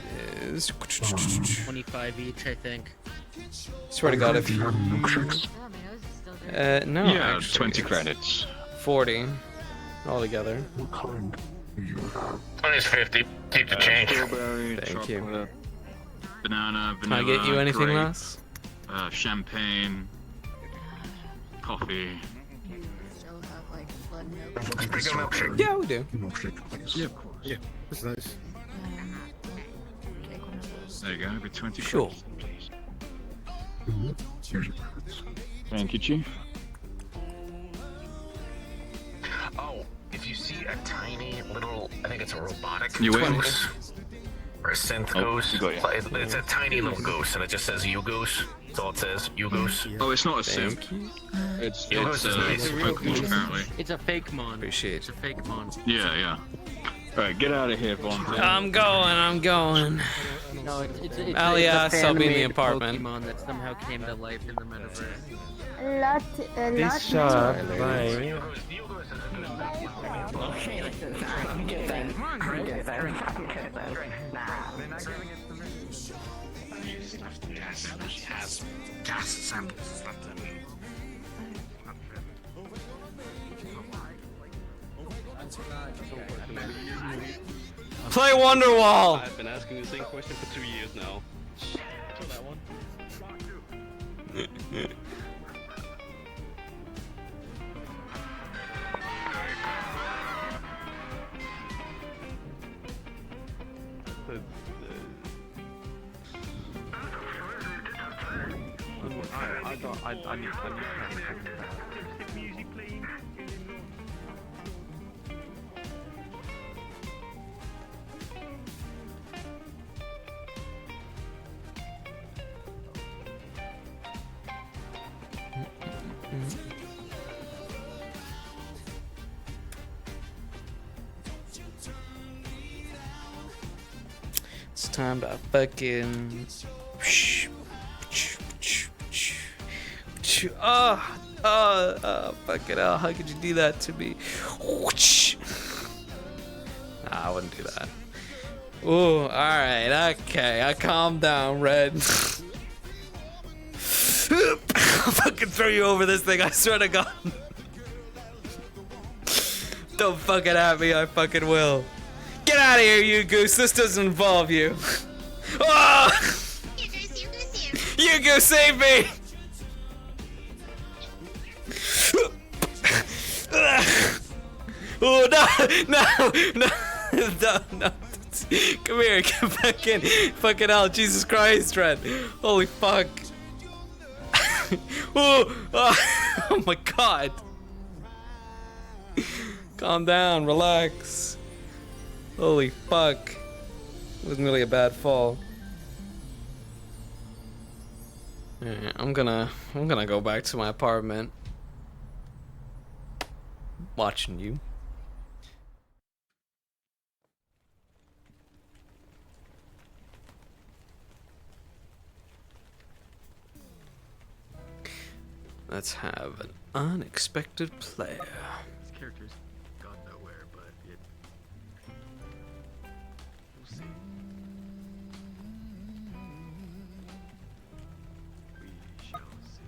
is 25 each, I think. Swear to God, if you... no, Yeah, actually, 20 credits. 40 altogether. 20 is 50. Keep the change. Strawberry, Thank you. chocolate, banana, Can I vanilla, get you anything grape, less? champagne, coffee. Still have like blood milk. Let's bring a milkshake. Yeah, we do. Yeah, of course. Yeah, that's nice. Take one of those. There you go, over 20 Sure. credits, please. Thank you, Chief. Oh, if you see a tiny little, I think it's a robotic You win. ghost or a synth ghost. you got it. It's a tiny little ghost, and it just says "you ghost." That's all it says. "You ghost." Oh, it's not a sim. It's a Pokemon, apparently. It's a fake mon. Appreciate It's a fake mon. Yeah, yeah. Alright, get out of here, Vaughn. I'm going. No, it's Alias, a I'll be in the fan-made apartment. Pokemon that somehow came to life in the metaverse. Bishop, bye. Gas samples. Play Wonderwall! I've been asking the same question for 2 years now. That one. I need It's time to fucking. Fucking hell, how could you do that to me? Nah, I wouldn't do that. Ooh, alright, okay, I calm down, Red. I'll fucking throw you over this thing, I swear to God. Don't fucking at me, I fucking will. Get out of here, you goose, this doesn't involve you. Oh! You goose, save me! Oh no! Come here, get back in. Fucking hell, Jesus Christ, Red. Holy fuck. Oh my God. Calm down, relax. Holy fuck. It wasn't really a bad fall. Alright, I'm gonna go back to my apartment. Watching you. Let's have an unexpected player. This character's gone nowhere, but it. We'll see. We shall see.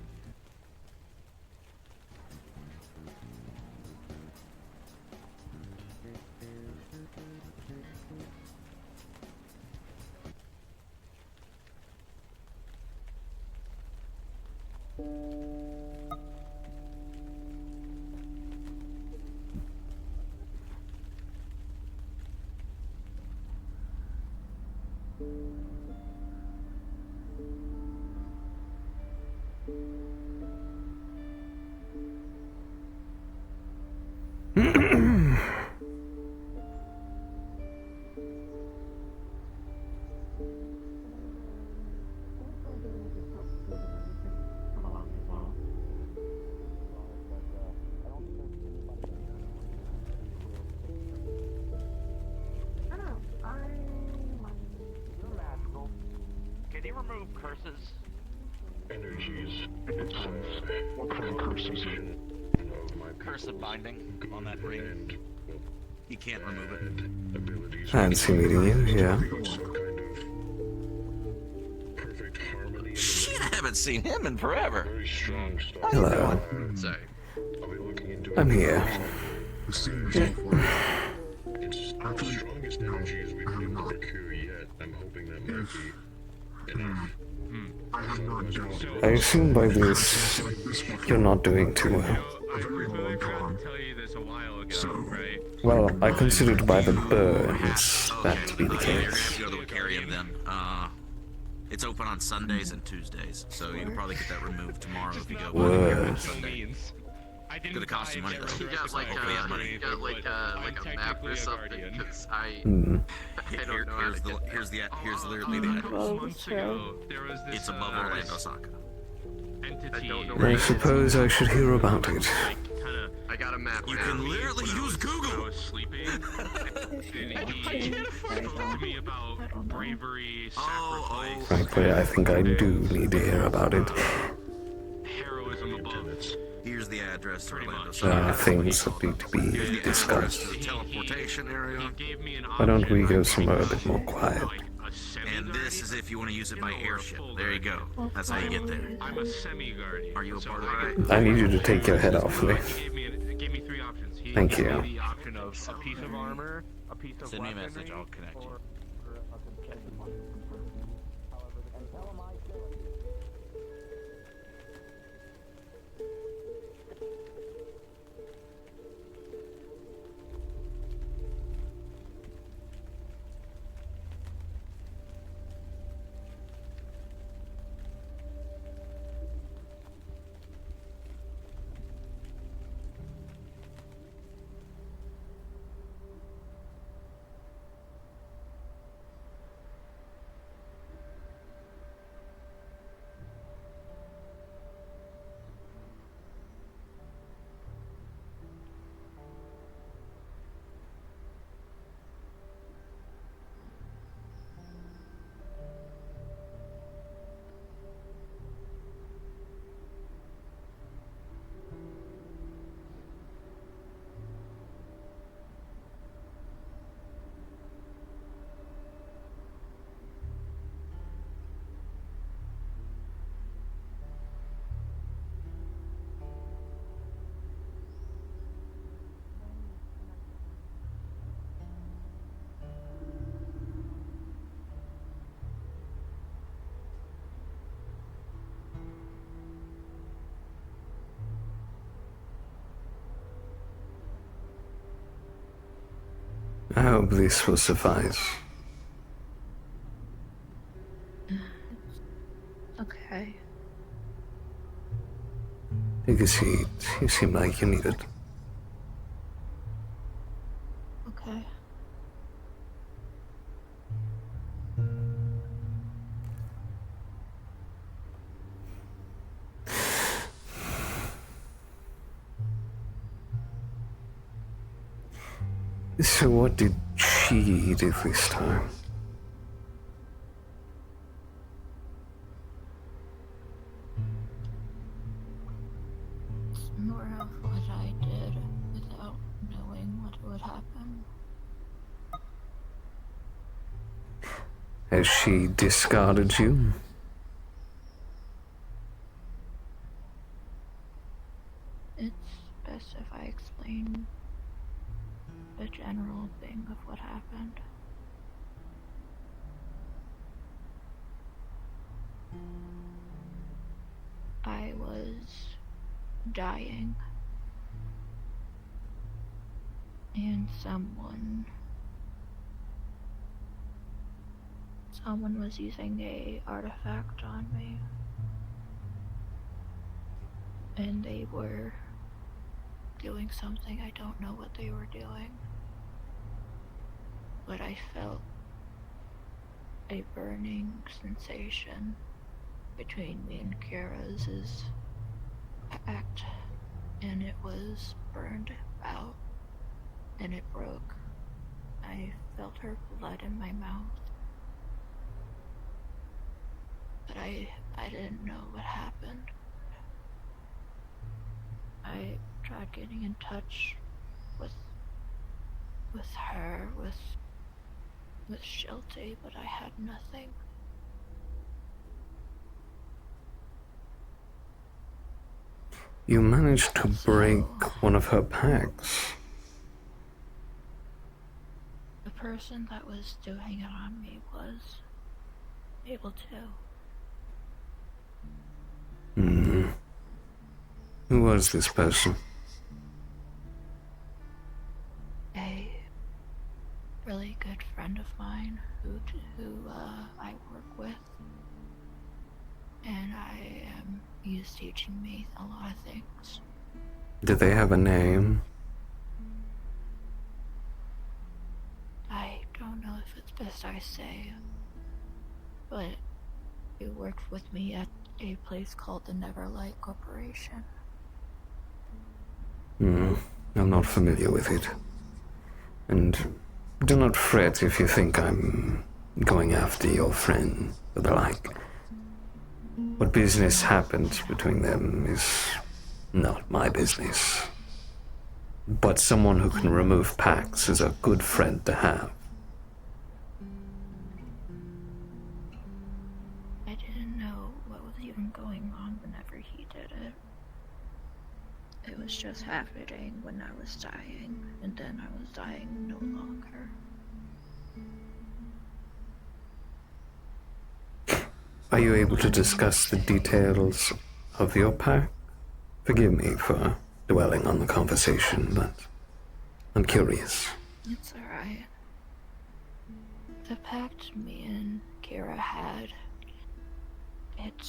Can you remove curses? Energies. What kind of curses? Curse of binding on that ring. You can't remove it. Abilities. Fancy meeting you, yeah. Perfect harmony. Shit, I haven't seen him in forever. Very strong stuff. Hello. Sorry. I'll be looking into it. I'm here. It's not the strongest energies we've been able to procure yet. I'm hoping that might be enough. I assume by this you're not doing too well. Well, I considered by the burns that to be the You're gonna have case. to go to a carrion then. It's open on Sundays and Tuesdays, so you can probably get that removed tomorrow if you go by Word. Sunday. It's gonna cost you money though. You got like Hopefully you have money. you got like a map or something? Because I Hmm. don't know how to get there. Here's literally the address. It's above Orlando, Osaka. I suppose I should hear about it. I got a map. You can literally use Google. Frankly, I think I do need to hear about it. Here's the address to Orlando. There are things that need to Here's be the address discussed. to the teleportation area. Why don't we go somewhere a bit more quiet? And this is if you want to use it by airship. There you go. That's how you get there. I'm a semi-guardian. Are you a part of it? I need you to take your head off me. Gave me 3 options. He Thank gave you. me the option of a piece of armor, a piece of Send me a weaponry, message. I'll connect you. I hope this will suffice. Okay. Take a seat. You seem like you need it. Okay. So what did she do this time? More of what I did without knowing what would happen. Has she discarded you? It's best if I explain the general thing of what happened. I was dying, and someone was using a artifact on me, and they were doing something. I don't know what they were doing, but I felt a burning sensation between me and Kira's act, and it was burned out, and it broke. I felt her blood in my mouth, but I didn't know what happened. I tried getting in touch with her, with Shelty, but I had nothing. You managed to break one of her packs. The person that was doing it on me was able to. Hmm. Who was this person? A really good friend of mine who I work with, and he is teaching me a lot of things. Did they have a name? I don't know if it's best I say, but he worked with me at a place called the Neverlight Corporation. I'm not familiar with it. And do not fret if you think I'm going after your friend or the like. What business happened between them is not my business. But someone who can remove pacts is a good friend to have. I didn't know what was even going on whenever he did it. It was just happening when I was dying, and then I was dying no longer. Are you able to discuss the details of your pact? Forgive me for dwelling on the conversation, but I'm curious. It's alright. The pact me and Kira had, it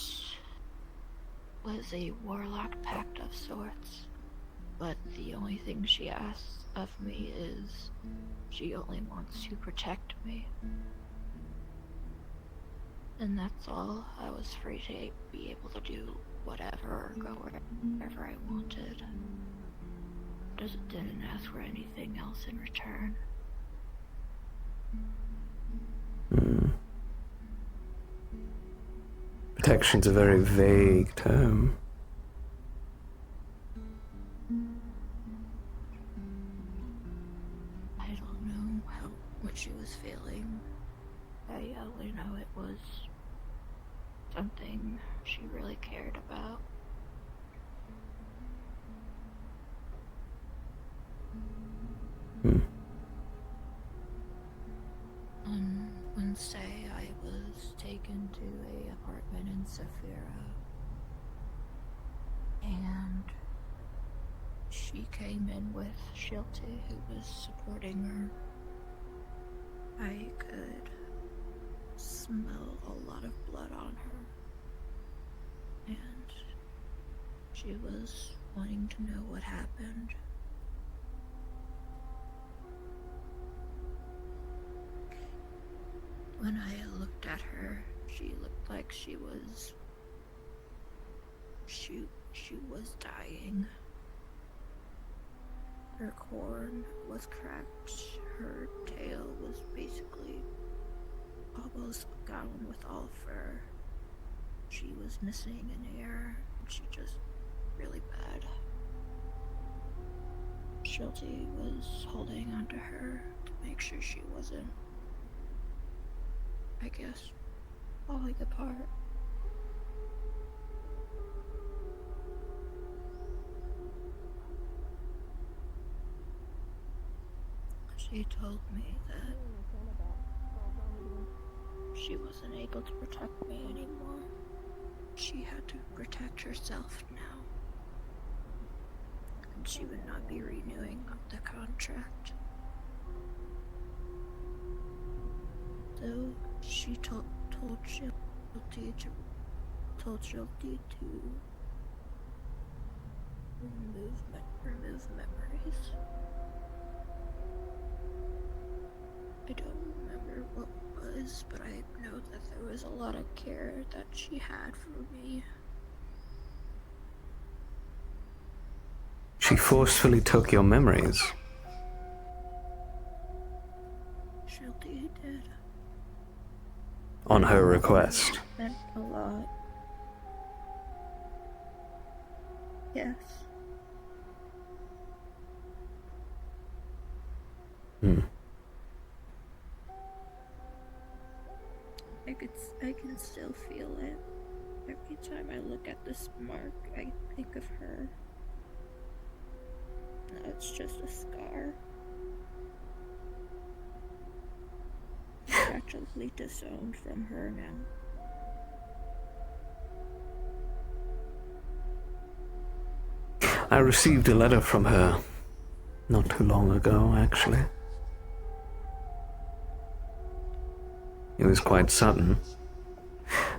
was a warlock pact of sorts, but the only thing she asks of me is she only wants to protect me. And that's all. I was free to be able to do whatever or go wherever I wanted. Didn't ask for anything else in return. Protection's a very vague term. I don't know what she was feeling. I only know it was something she really cared about. On Wednesday, I was taken to an apartment in Saphira, and she came in with Shilty, who was supporting her. I could smell a lot of blood on her, and she was wanting to know what happened. When I looked at her, she looked like she was dying. Her corn was cracked, her tail was basically almost gone with all fur. She was missing an ear, and she just really bad. Shilty was holding onto her to make sure she wasn't, I guess, falling apart. She told me that she wasn't able to protect me anymore. She had to protect herself now. And she would not be renewing the contract. So she told Shilty to remove memories. I don't remember what it was, but I know that there was a lot of care that she had for me. She forcefully took your memories. Shilty did. On her request. Meant a lot. Yes. I can still feel it. Every time I look at this mark, I think of her. Now it's just a scar. Practically disowned from her now. I received a letter from her not too long ago, actually. It was quite sudden,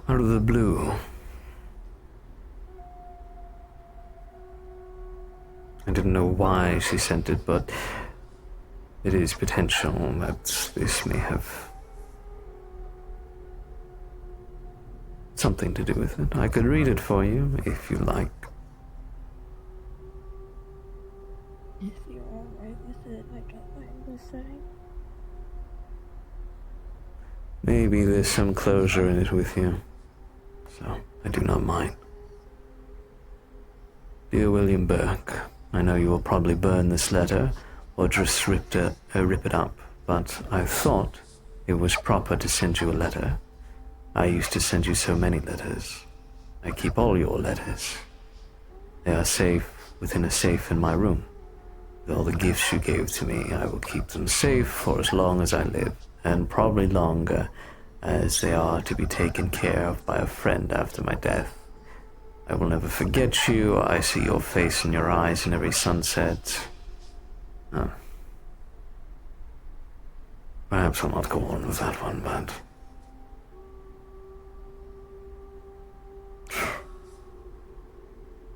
out of the blue. I didn't know why she sent it, but it is potential that this may have something to do with it. I could read it for you, if you like. If you're alright with it, I don't mind listening. Maybe there's some closure in it with you, so I do not mind. Dear William Burke, I know you will probably burn this letter or just rip it up, but I thought it was proper to send you a letter. I used to send you so many letters. I keep all your letters. They are safe within a safe in my room. With all the gifts you gave to me, I will keep them safe for as long as I live, and probably longer, as they are to be taken care of by a friend after my death. I will never forget you. I see your face and your eyes in every sunset. Oh. Perhaps I'll not go on with that one, but...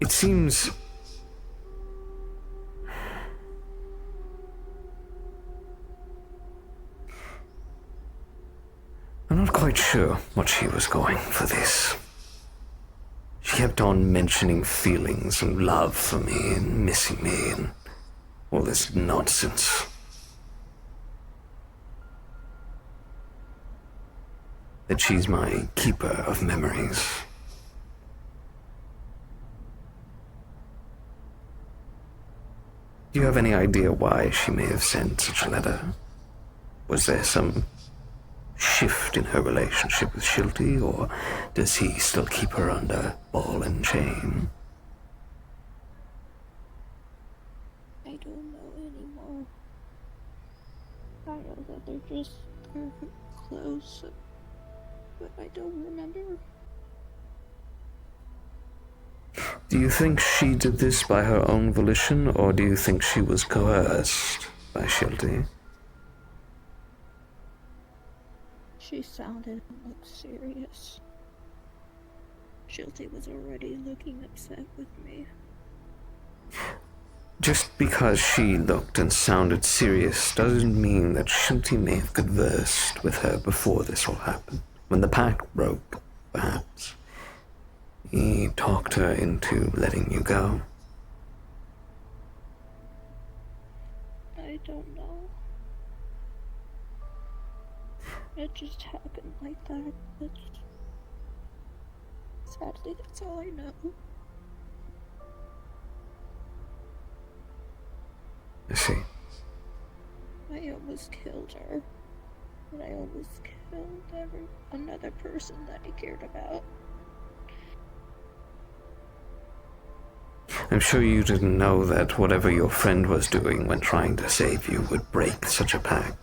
It seems... I'm not quite sure what she was going for this. She kept on mentioning feelings and love for me and missing me and all this nonsense. That she's my keeper of memories. Do you have any idea why she may have sent such a letter? Was there some shift in her relationship with Shilty, or does he still keep her under ball and chain? I don't know anymore. I know that they're close, but I don't remember. Do you think she did this by her own volition, or do you think she was coerced by Shilty? She sounded and looked serious. Shilty was already looking upset with me. Just because she looked and sounded serious doesn't mean that Shilty may have conversed with her before this all happened. When the pact broke, perhaps, he talked her into letting you go. I don't know. It just happened like that, but sadly that's all I know. I see. I almost killed her. And I almost killed another person that he cared about. I'm sure you didn't know that whatever your friend was doing when trying to save you would break such a pact.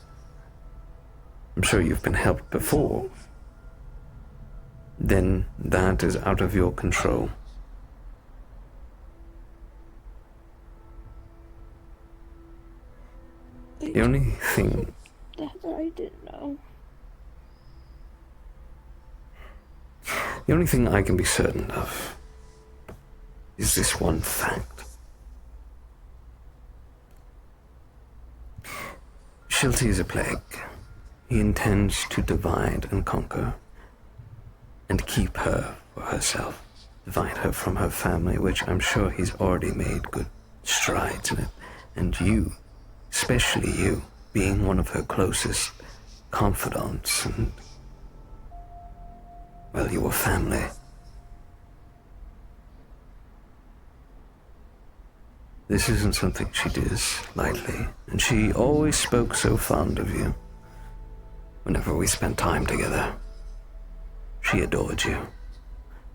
I'm sure you've been helped before. Then that is out of your control. The only thing... That I didn't know. The only thing I can be certain of is this one fact. Shilty is a plague. He intends to divide and conquer, and keep her for herself. Divide her from her family, which I'm sure he's already made good strides in it. And you, especially you, being one of her closest confidants, and, well, you were family. This isn't something she does lightly, and she always spoke so fond of you. Whenever we spent time together, she adored you.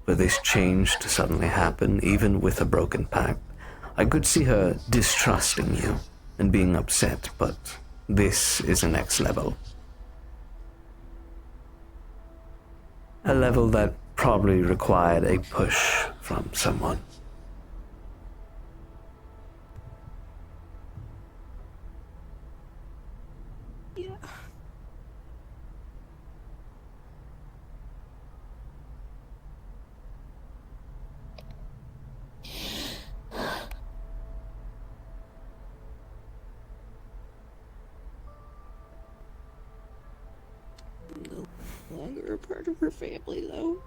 For this change to suddenly happen, even with a broken pact, I could see her distrusting you and being upset, but this is the next level. A level that probably required a push from someone. longer a part of her family, though.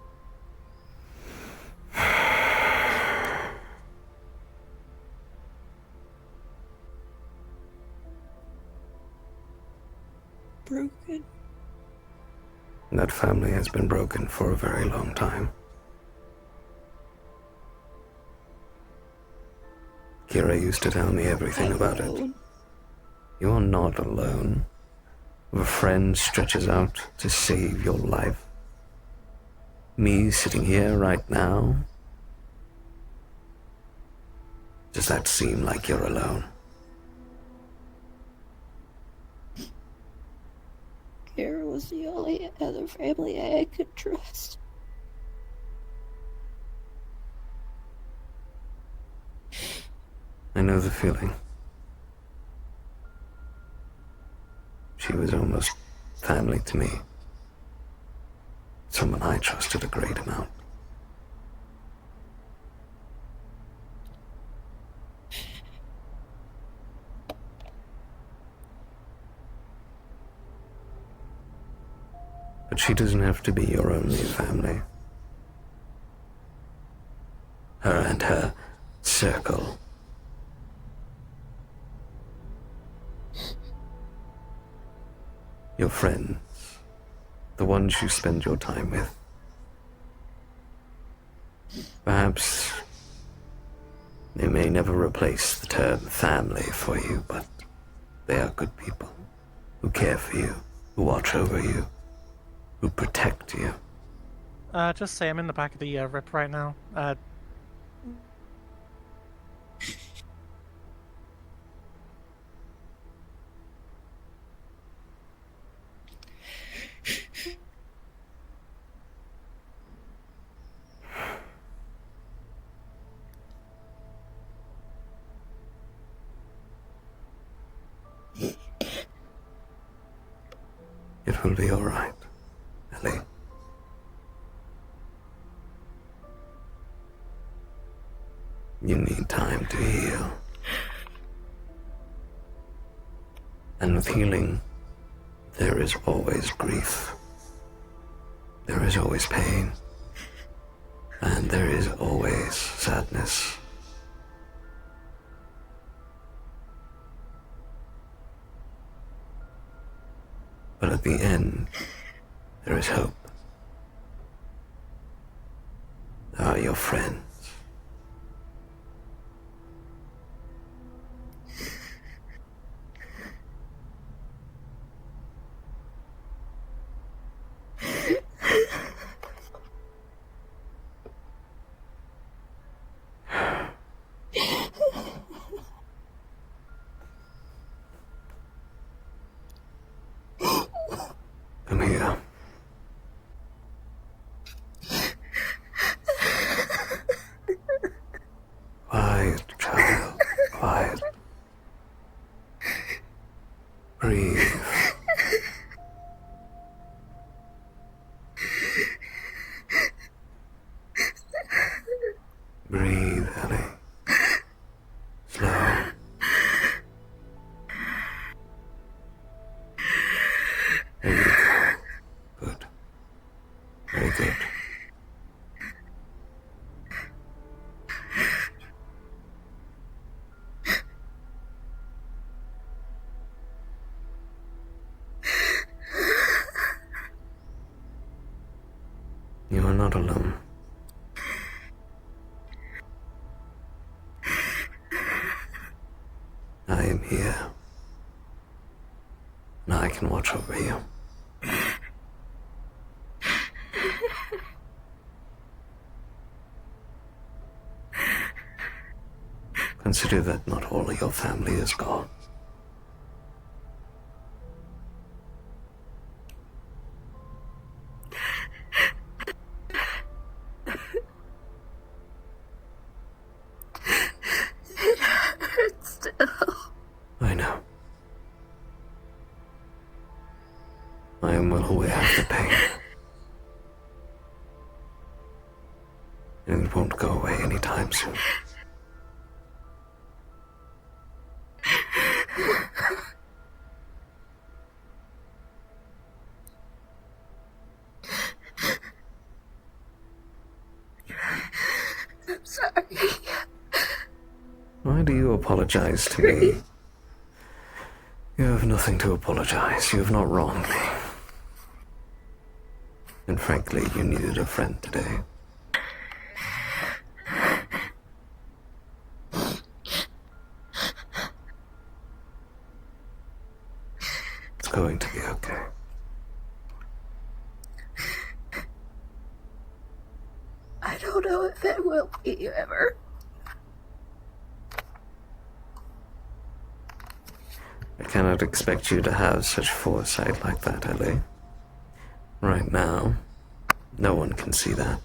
Broken. That family has been broken for a very long time. Kira used to tell me everything about it. You are not alone. If a friend stretches out to save your life, me sitting here right now, does that seem like you're alone? Kara was the only other family I could trust. I know the feeling. She was almost family to me. Someone I trusted a great amount. But she doesn't have to be your only family. Her and her circle. Your friends, the ones you spend your time with. Perhaps they may never replace the term family for you, but they are good people who care for you, who watch over you, who protect you. Just say I'm in the back of the rip right now. It will be all right, Ellie. You need time to heal. And with healing, there is always grief. There is always pain. And there is always sadness. But at the end, there is hope. They are your friends. Come here. Quiet, child. Quiet. Breathe. Breathe, Ellie. Slow. There you go. Good. Very good. You are not alone. I am here. And I can watch over you. Consider that not all of your family is gone. It hurts still. I know. I am well aware of the pain. And it won't go away anytime soon. Why do you apologize to me? You have nothing to apologize. You have not wronged me. And frankly, you needed a friend today. It's going to be okay. I don't know if it will be ever. I cannot expect you to have such foresight like that, Ellie. Right now, no one can see that.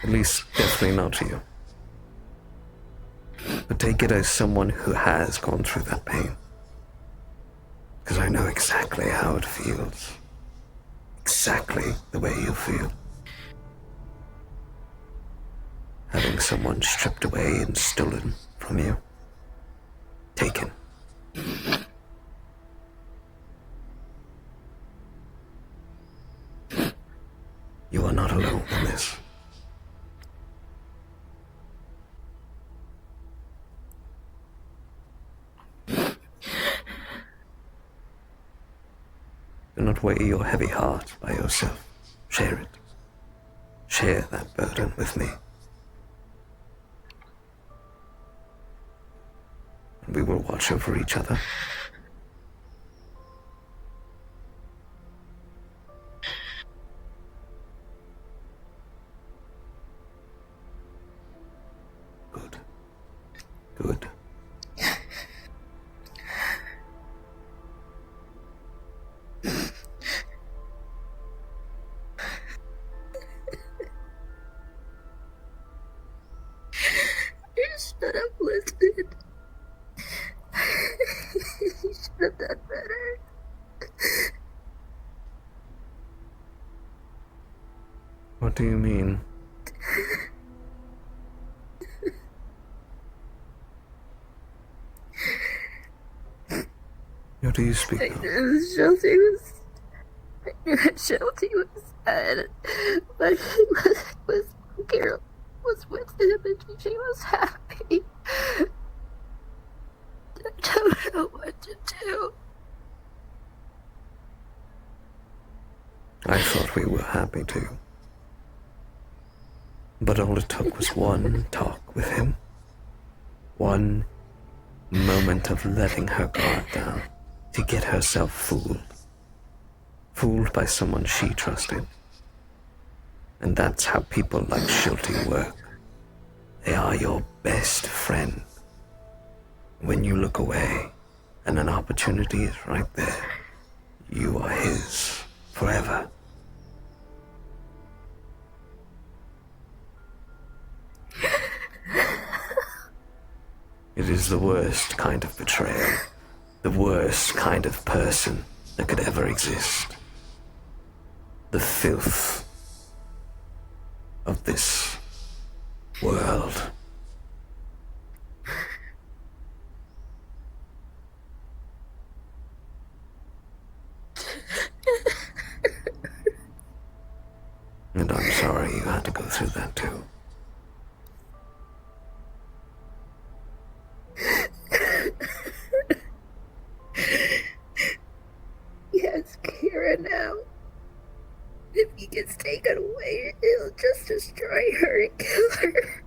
At least, definitely not you. But take it as someone who has gone through that pain. Because I know exactly how it feels. Exactly the way you feel. Having someone stripped away and stolen from you. Taken. You are not alone in this. Do not weigh your heavy heart by yourself. Share it. Share that burden with me. And we will watch over each other. Good. Good. You should have listened. You should have done better. What do you mean? What do you speak of? I knew Shelty was sad, but he was Carol was with him and she was happy. I don't know what to do. I thought we were happy too. But all it took was one talk with him. One moment of letting her guard down to get herself fooled. Fooled by someone she trusted. And that's how people like Shilty work. They are your best friend. When you look away and an opportunity is right there, you are his forever. It is the worst kind of betrayal, the worst kind of person that could ever exist. The filth of this world. And I'm sorry you had to go through that too. Yes, Kira now. If he gets taken away, it'll just destroy her and kill her.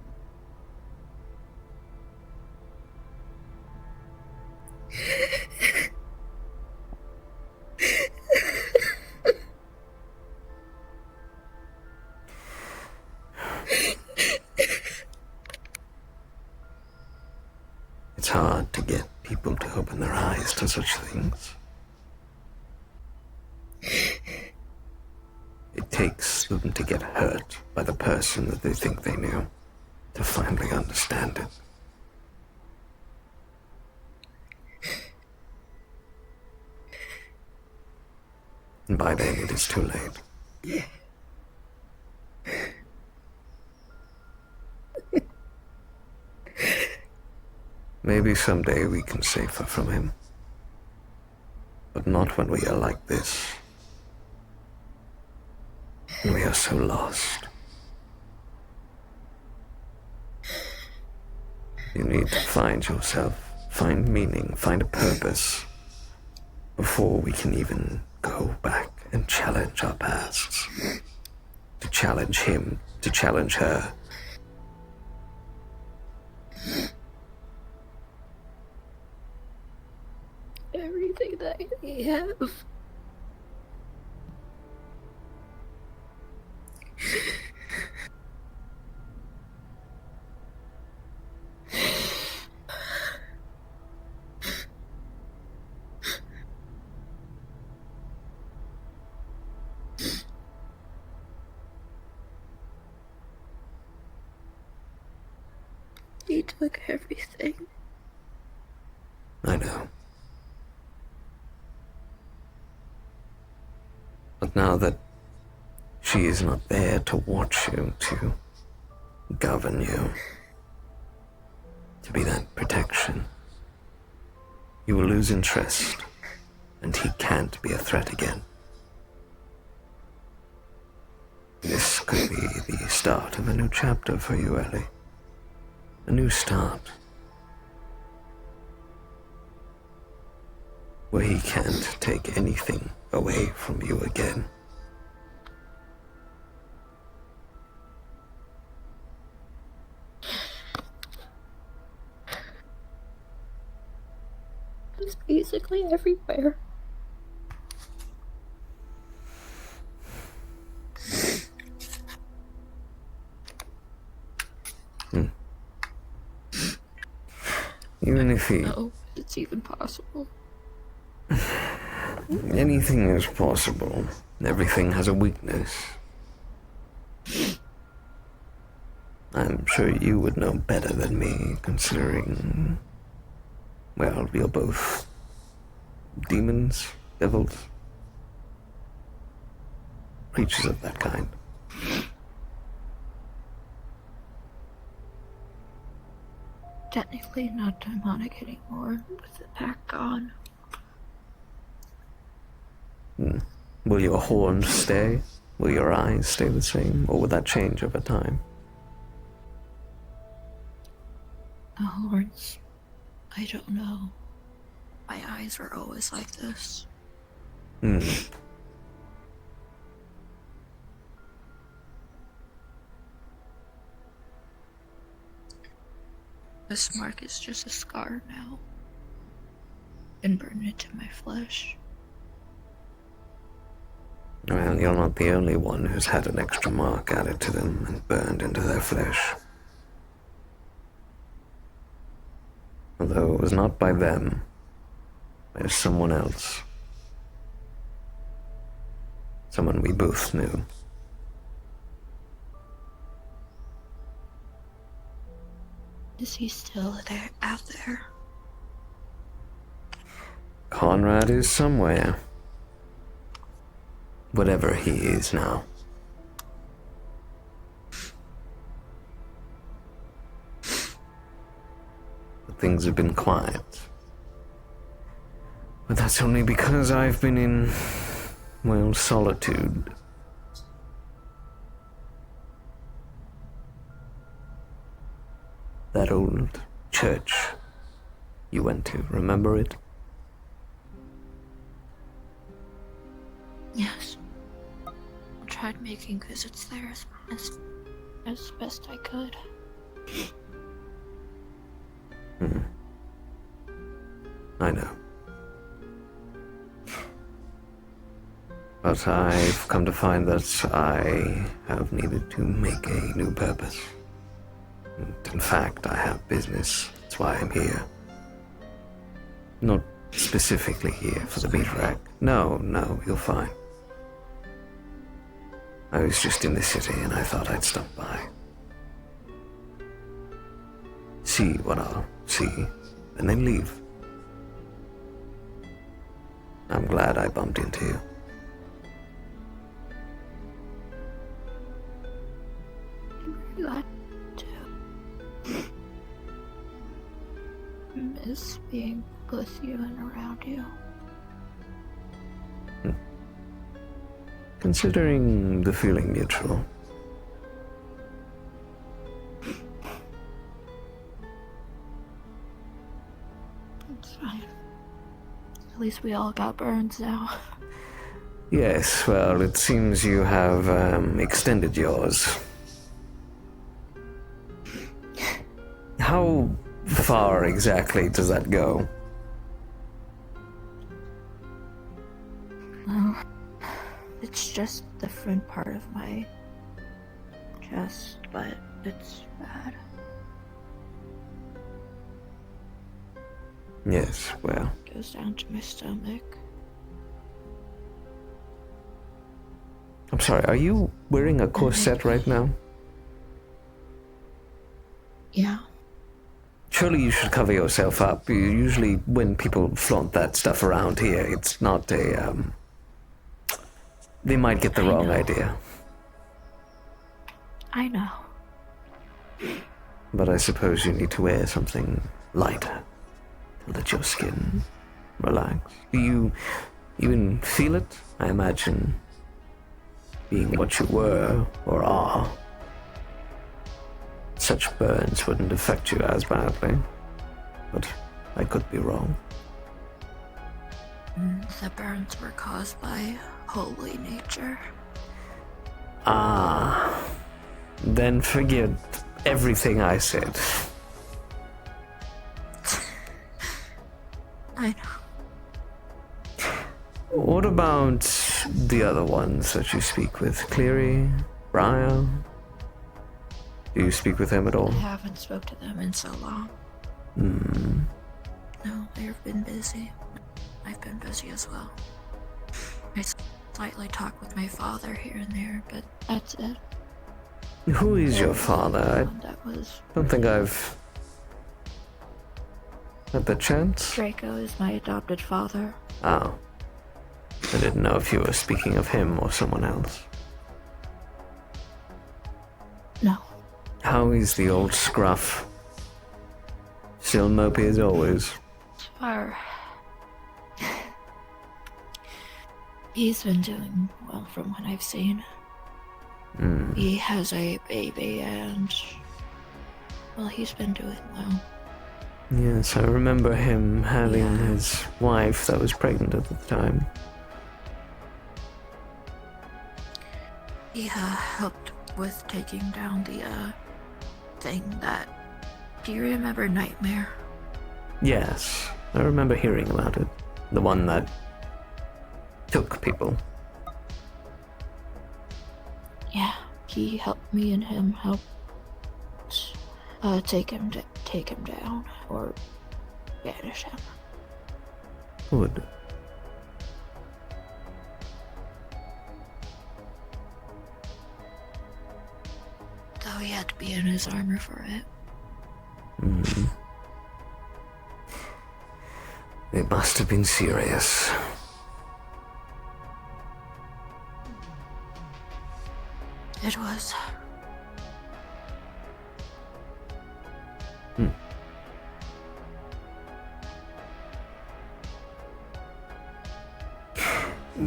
It's hard to get people to open their eyes to such things. It takes them to get hurt by the person that they think they knew to finally understand it. And by then it is too late. Maybe someday we can save her from him. But not when we are like this. We are so lost. You need to find yourself, find meaning, find a purpose before we can even go back and challenge our pasts. To challenge him, to challenge her. Everything that I have. He took everything. I know. But now that she is not there to watch you, to govern you, to be that protection, you will lose interest, and he can't be a threat again. This could be the start of a new chapter for you, Ellie. A new start. Where he can't take anything away from you again. It's basically everywhere. Even if he... No, it's even possible. Anything is possible. Everything has a weakness. I'm sure you would know better than me, considering... Well, you're both... demons? Devils? Creatures of that kind. Technically not demonic anymore, with the pack gone. Will your horns stay? Will your eyes stay the same? Or will that change over time? The horns. I don't know. My eyes were always like this. This mark is just a scar now. And burned into my flesh. Well, you're not the only one who's had an extra mark added to them and burned into their flesh. Although it was not by them, by someone else. Someone we both knew. Is he still there, out there? Conrad is somewhere. Whatever he is now. But things have been quiet. But that's only because I've been in, well, solitude. That old church you went to, remember it? Yes. I tried making visits there as best I could. I know. But I've come to find that I have needed to make a new purpose. And in fact, I have business. That's why I'm here. Not specifically here for the meat rack. No, you're fine. I was just in the city and I thought I'd stop by. See what I'll see, and then leave. I'm glad I bumped into you. I'm glad to miss being with you and around you. Considering the feeling mutual. It's fine. At least we all got burns now. Yes, well, it seems you have extended yours. How far exactly does that go? Well, it's just the front part of my chest, but it's bad. Yes, well. It goes down to my stomach. I'm sorry, are you wearing a corset right now? Yeah. Surely you should cover yourself up. Usually when people flaunt that stuff around here, it's not a, they might get the wrong idea. I know. But I suppose you need to wear something lighter to let your skin relax. Do you even feel it? I imagine being what you were or are, such burns wouldn't affect you as badly. But I could be wrong. The burns were caused by holy nature. Ah, then forget everything I said. I know. What about the other ones that you speak with? Cleary? Briar? Do you speak with him at all? I haven't spoke to them in so long. Hmm. No, they've been busy. I've been busy as well. I slightly talk with my father here and there, but that's it. Who is your father? That was I don't think I've had the chance. Draco is my adopted father. Oh. I didn't know if you were speaking of him or someone else. No. How is the old scruff? Still mopey as always. Far. He's been doing well from what I've seen. He has a baby and, well, he's been doing well. Yes, I remember him having his wife that was pregnant at the time. He helped with taking down the thing that... Do you remember Nightmare? Yes, I remember hearing about it. The one that took people. Yeah, he helped me and him help take him down or banish him. Good. Though he had to be in his armor for it. It must have been serious. It was.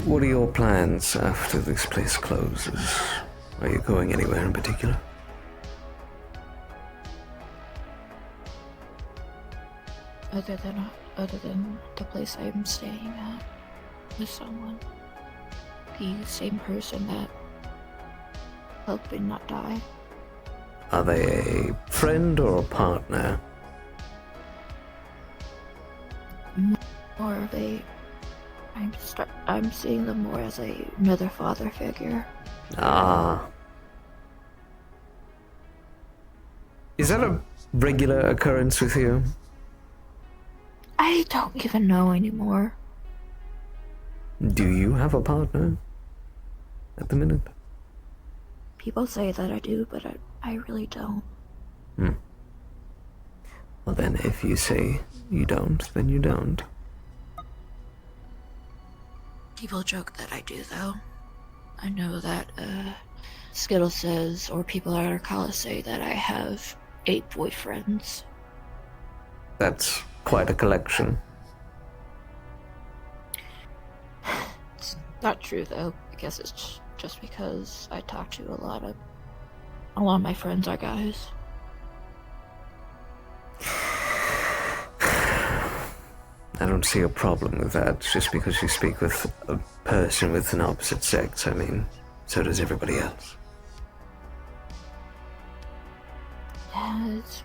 What are your plans after this place closes? Are you going anywhere in particular? Other than the place I'm staying at with someone. The same person that helped me not die. Are they a friend or a partner? More of a... I'm seeing them more as another father figure. Ah. Is that a regular occurrence with you? I don't even know anymore. Do you have a partner at the minute? People say that I do, but I really don't. Well then, if you say you don't, then you don't. People joke that I do, though. I know that, Skittle says, or people at Arcala say that I have 8 boyfriends. That's quite a collection. It's not true, though. I guess it's just because I talk to a lot of my friends are guys. I don't see a problem with that. Just because you speak with a person with an opposite sex, I mean, so does everybody else. Yeah, it's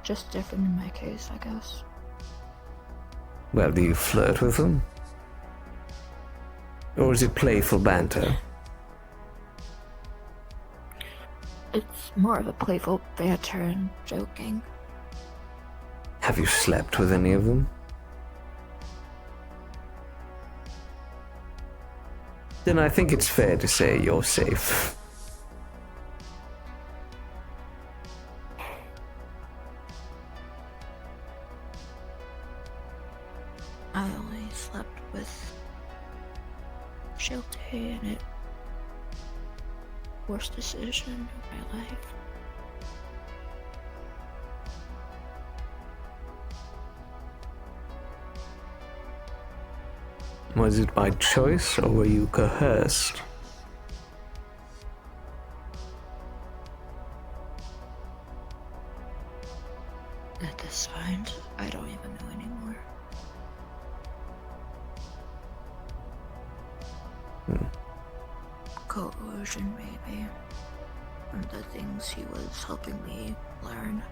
just different in my case, I guess. Well, do you flirt with them? Or is it playful banter? It's more of a playful banter and joking. Have you slept with any of them? Then I think it's fair to say you're safe. I only slept with Shilte, and it worst decision of my life. Was it by choice, or were you coerced? At this point, I don't even know anymore. Coercion, maybe. From the things he was helping me learn.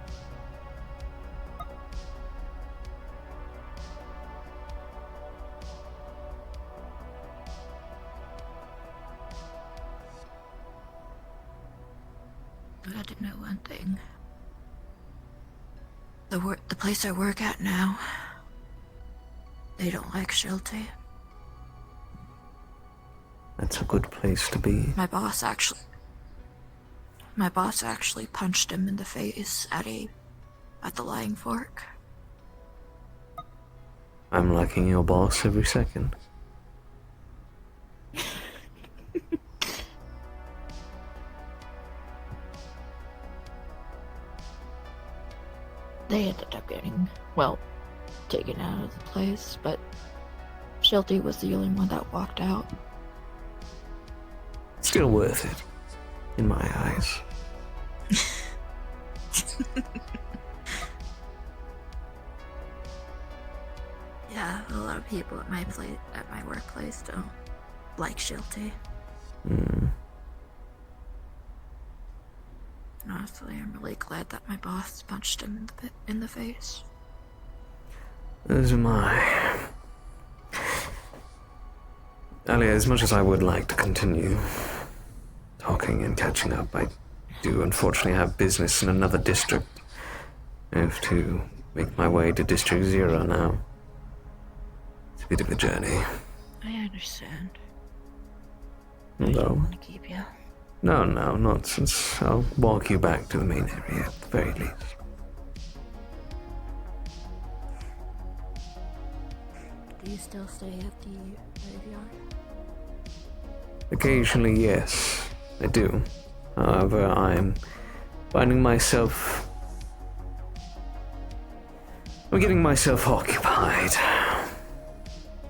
I had to know one thing. The place I work at now, they don't like Shilte. That's a good place to be. My boss actually punched him in the face at the Lying Fork. I'm liking your boss every second. They ended up getting, well, taken out of the place, but Shilte was the only one that walked out. Still worth it, in my eyes. Yeah, a lot of people at my workplace don't like Shilte. Honestly, I'm really glad that my boss punched him in the face. As am I. Alia, as much as I would like to continue talking and catching up, I do unfortunately have business in another district. I have to make my way to District 0 now. It's a bit of a journey. I understand. Although, I want to keep you. no nonsense. I'll walk you back to the main area at the very least. Do you still stay at the graveyard? Occasionally, yes, I do. However, I'm finding myself... I'm getting myself occupied.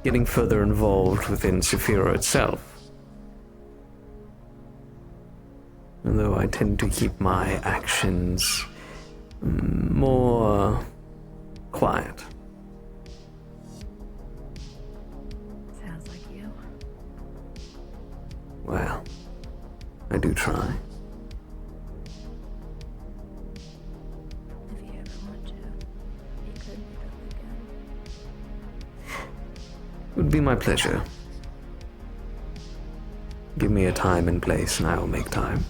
Getting further involved within Saphira itself. Although I tend to keep my actions more quiet. Sounds like you. Well, I do try. If you ever want to, you could meet up again. It would be my pleasure. Give me a time and place and I will make time.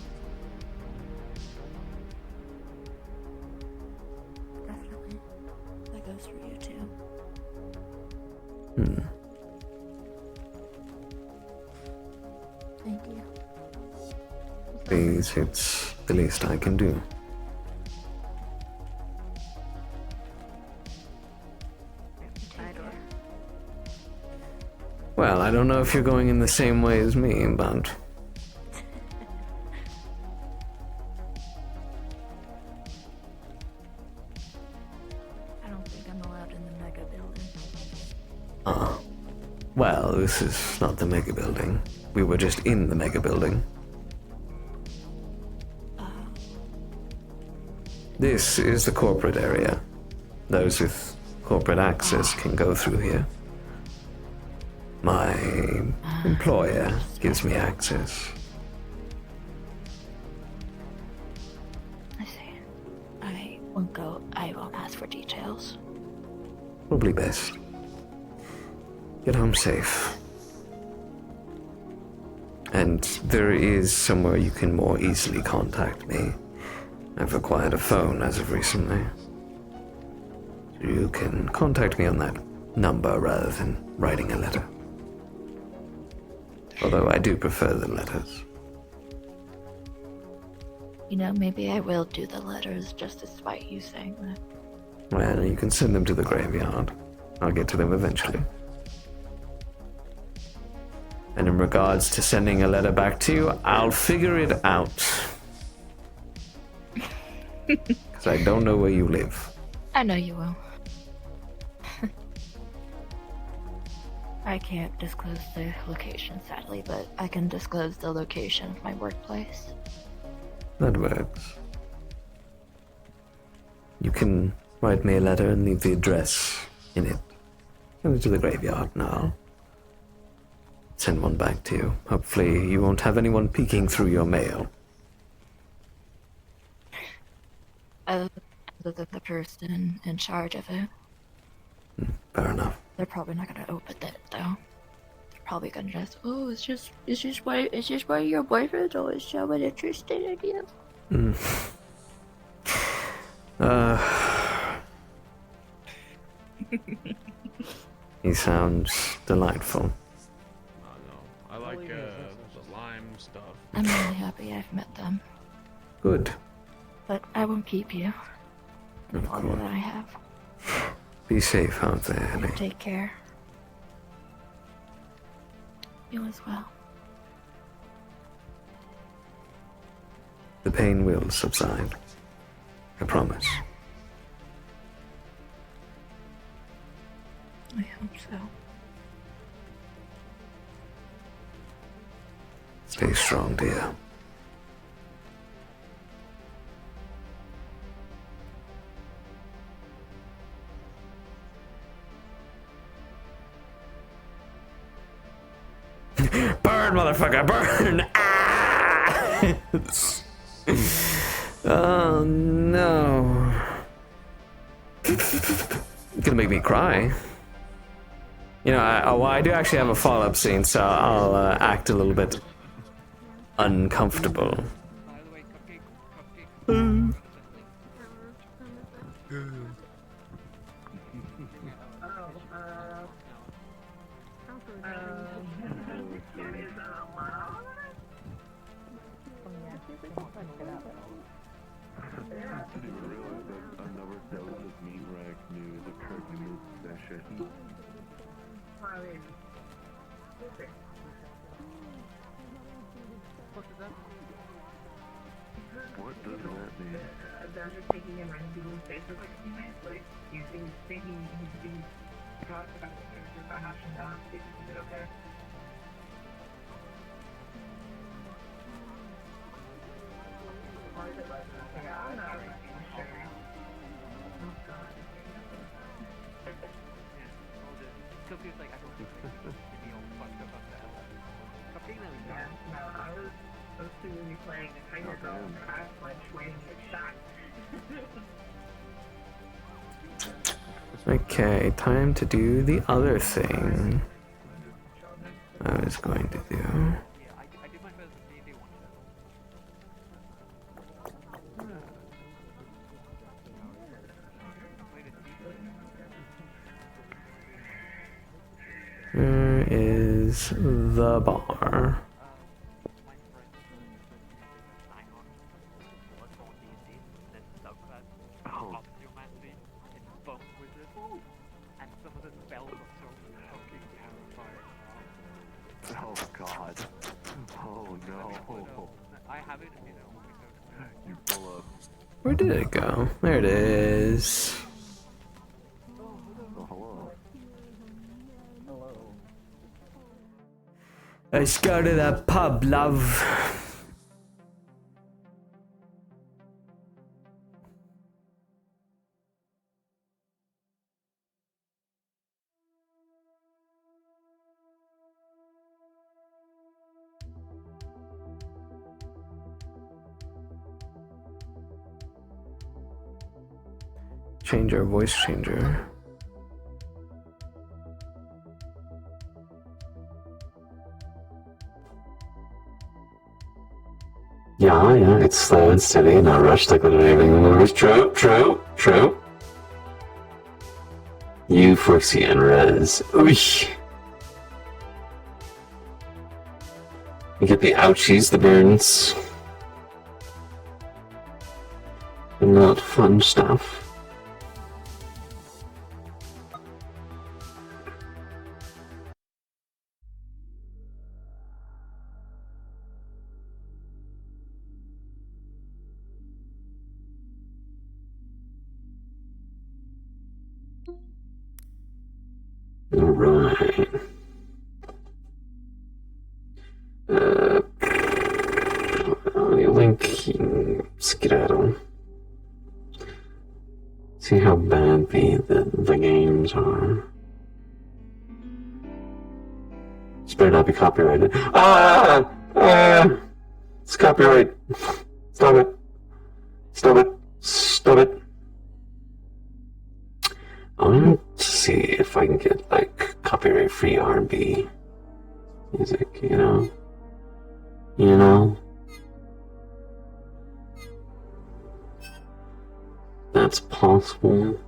Definitely. That goes for you too. Thank you. Please, it's the least I can do. Well, I don't know if you're going in the same way as me, but... I don't think I'm allowed in the mega building. Well, this is not the mega building. We were just in the mega building. This is the corporate area. Those with corporate access can go through here. My employer gives me access. I see. I won't go. I won't ask for details. Probably best. Get home safe. And there is somewhere you can more easily contact me. I've acquired a phone as of recently. You can contact me on that number rather than writing a letter. Although I do prefer the letters. You know, maybe I will do the letters just to spite you saying that. Well, you can send them to the graveyard. I'll get to them eventually. And in regards to sending a letter back to you, I'll figure it out. Because I don't know where you live. I know you will. I can't disclose the location, sadly, but I can disclose the location of my workplace. That works. You can write me a letter and leave the address in it. Send it to the graveyard now. Send one back to you. Hopefully you won't have anyone peeking through your mail. Other than the person in charge of it. Fair enough. They're probably not gonna open it though. They're probably gonna just, oh, it's just one of your boyfriends or is someone interested in you? He sounds delightful. I like the lime stuff. I'm really happy I've met them. Good. But I won't keep you. The Of longer course. that I have. Be safe out there, Ellie. Take care. You as well. The pain will subside. I promise. I hope so. Stay strong, dear. Burn, motherfucker, burn! Ah! Oh no. Gonna make me cry. You know, I do actually have a follow-up scene, so I'll act a little bit uncomfortable. What does that mean? They're just taking him and doing faces like like you think thinking he's being talked about the character about hashing down, is it okay? Or is it like yeah, I'm not really sure. Oh god. Cupcake's like, I don't think to be all fucked up on that. Cupcake knows that. No, I was supposed to be playing a Tiger Girl and I was like waiting to get shot. Okay, time to do the other thing I was going to do. I did my best with D&D one Where is the bar? Oh god. Oh no. I have it, you know. You pull up. Where did it go? There it is. Oh, hello. Let's go to the pub, love. change our voice changer. Yeah, it's slow and steady, not rushed like literally everything in the movie. True. You, Foxy, and Rez. Oosh. You get the ouchies, the burns. And not fun stuff. Alright. Link, skedaddle. See how bad the games are. This better not be copyrighted. It's copyright. Stop it. I want to see if I can get like copyright-free R&B music, you know? That's possible.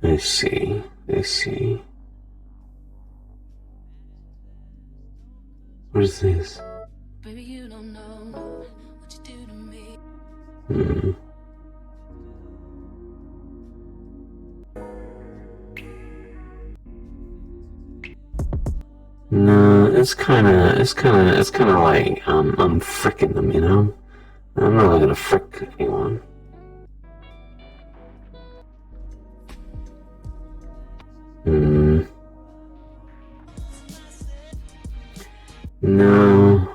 I see. What is this? Baby, you don't know what you do to me. No, it's kind of like I'm fricking them, you know. I'm not really gonna frick anyone. No.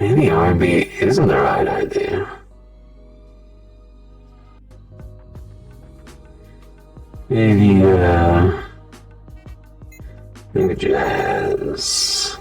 Maybe R&B isn't the right idea. Maybe jazz.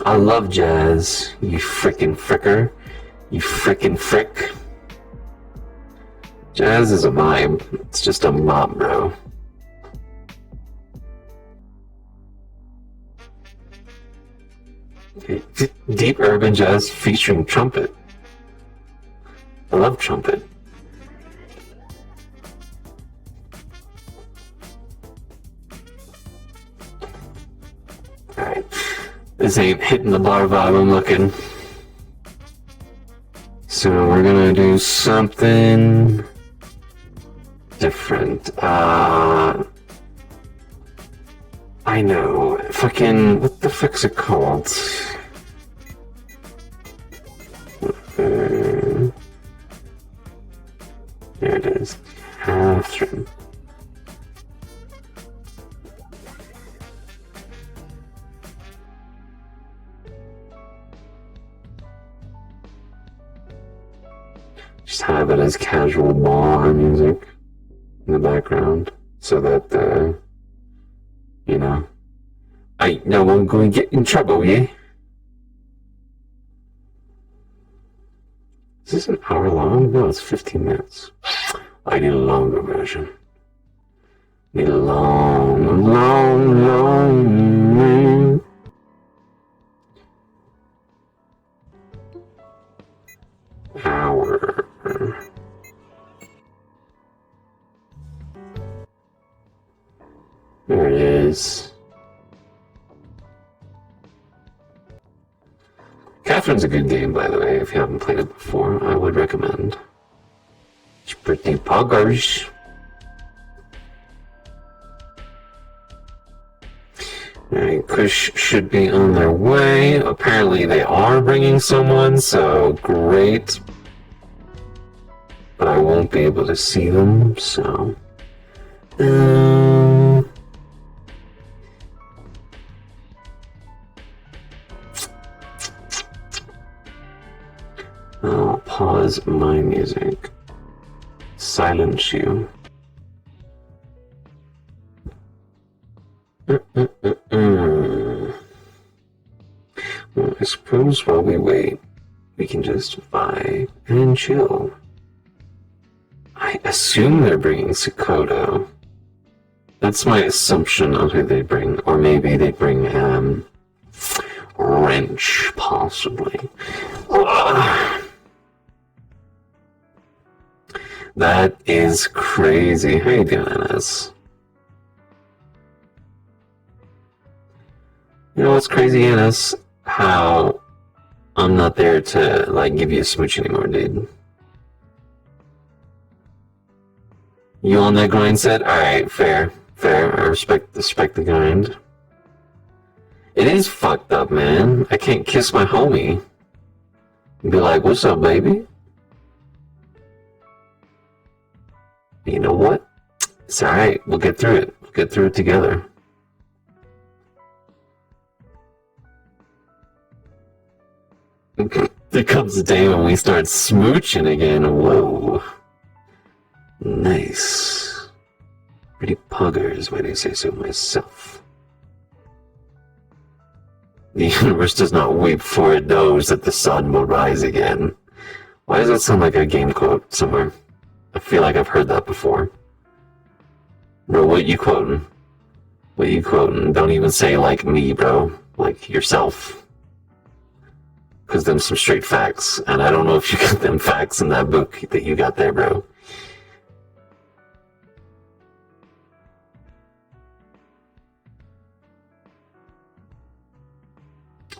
I love jazz, you frickin' fricker. You frickin' frick. Jazz is a vibe. It's just a mob, bro. Deep urban jazz featuring trumpet. I love trumpet. Alright. This ain't hitting the bar vibe I'm looking. So we're gonna do something different. I know. Fucking, what the fuck's it called? There it is. Catherine. Just have it as casual bar music in the background so that, you know, I know I'm going to get in trouble, yeah? Is this an hour long? No, it's 15 minutes. I need a longer version. Need a long Catherine's a good game, by the way. If you haven't played it before, I would recommend. It's pretty poggers. Alright, Kush should be on their way. Apparently they are bringing someone, so great. But I won't be able to see them, so... I'll pause my music. Silence you. Well, I suppose while we wait, we can just vibe and chill. I assume they're bringing Sakoto. That's my assumption on who they bring. Or maybe they bring, Wrench, possibly. That is crazy. How you doing, Ennis? You know what's crazy, Ennis? How I'm not there to, like, give you a smooch anymore, dude. You on that grind set? Alright, fair. Fair. I respect the grind. It is fucked up, man. I can't kiss my homie. Be like, what's up, baby? You know what? It's alright. We'll get through it. We'll get through it together. There comes the day when we start smooching again. Whoa. Nice. Pretty poggers, when I say so myself. The universe does not weep, for it knows that the sun will rise again. Why does that sound like a game quote somewhere? I feel like I've heard that before. Bro, what you quoting? What you quoting? Don't even say like me, bro. Like yourself. Because them some straight facts. And I don't know if you got them facts in that book that you got there, bro.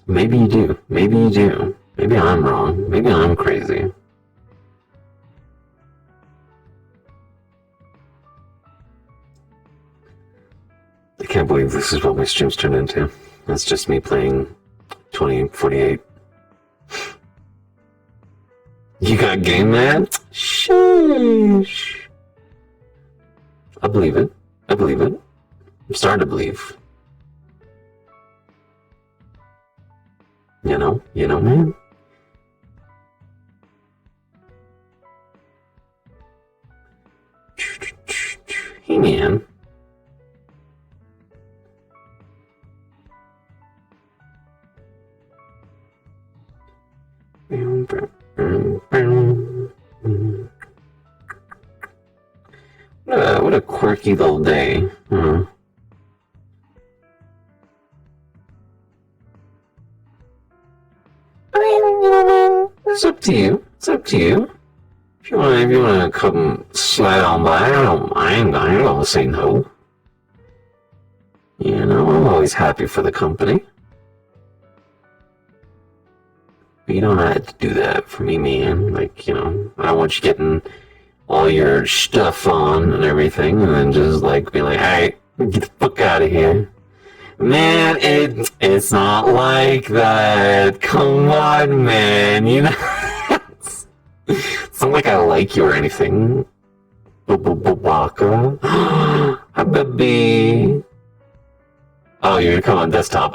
Maybe you do. Maybe you do. Maybe I'm wrong. Maybe I'm crazy. I can't believe this is what my streams turned into. That's just me playing 2048. You got game mad? Sheesh. I believe it. I believe it. I'm starting to believe. You know, man. Hey, man. What a quirky little day. Huh? I mean, you know, man, it's up to you. It's up to you. If you wanna come slide on by, I ain't gonna say no. You know, I'm always happy for the company. But you don't have to do that for me, man. Like, you know, I don't want you getting all your stuff on and everything, and then just like be like, alright, get the fuck out of here. Man, it's not like that. Come on, man. You know, it's not like I like you or anything. Baka. Hi, baby. Oh, you're gonna come on desktop.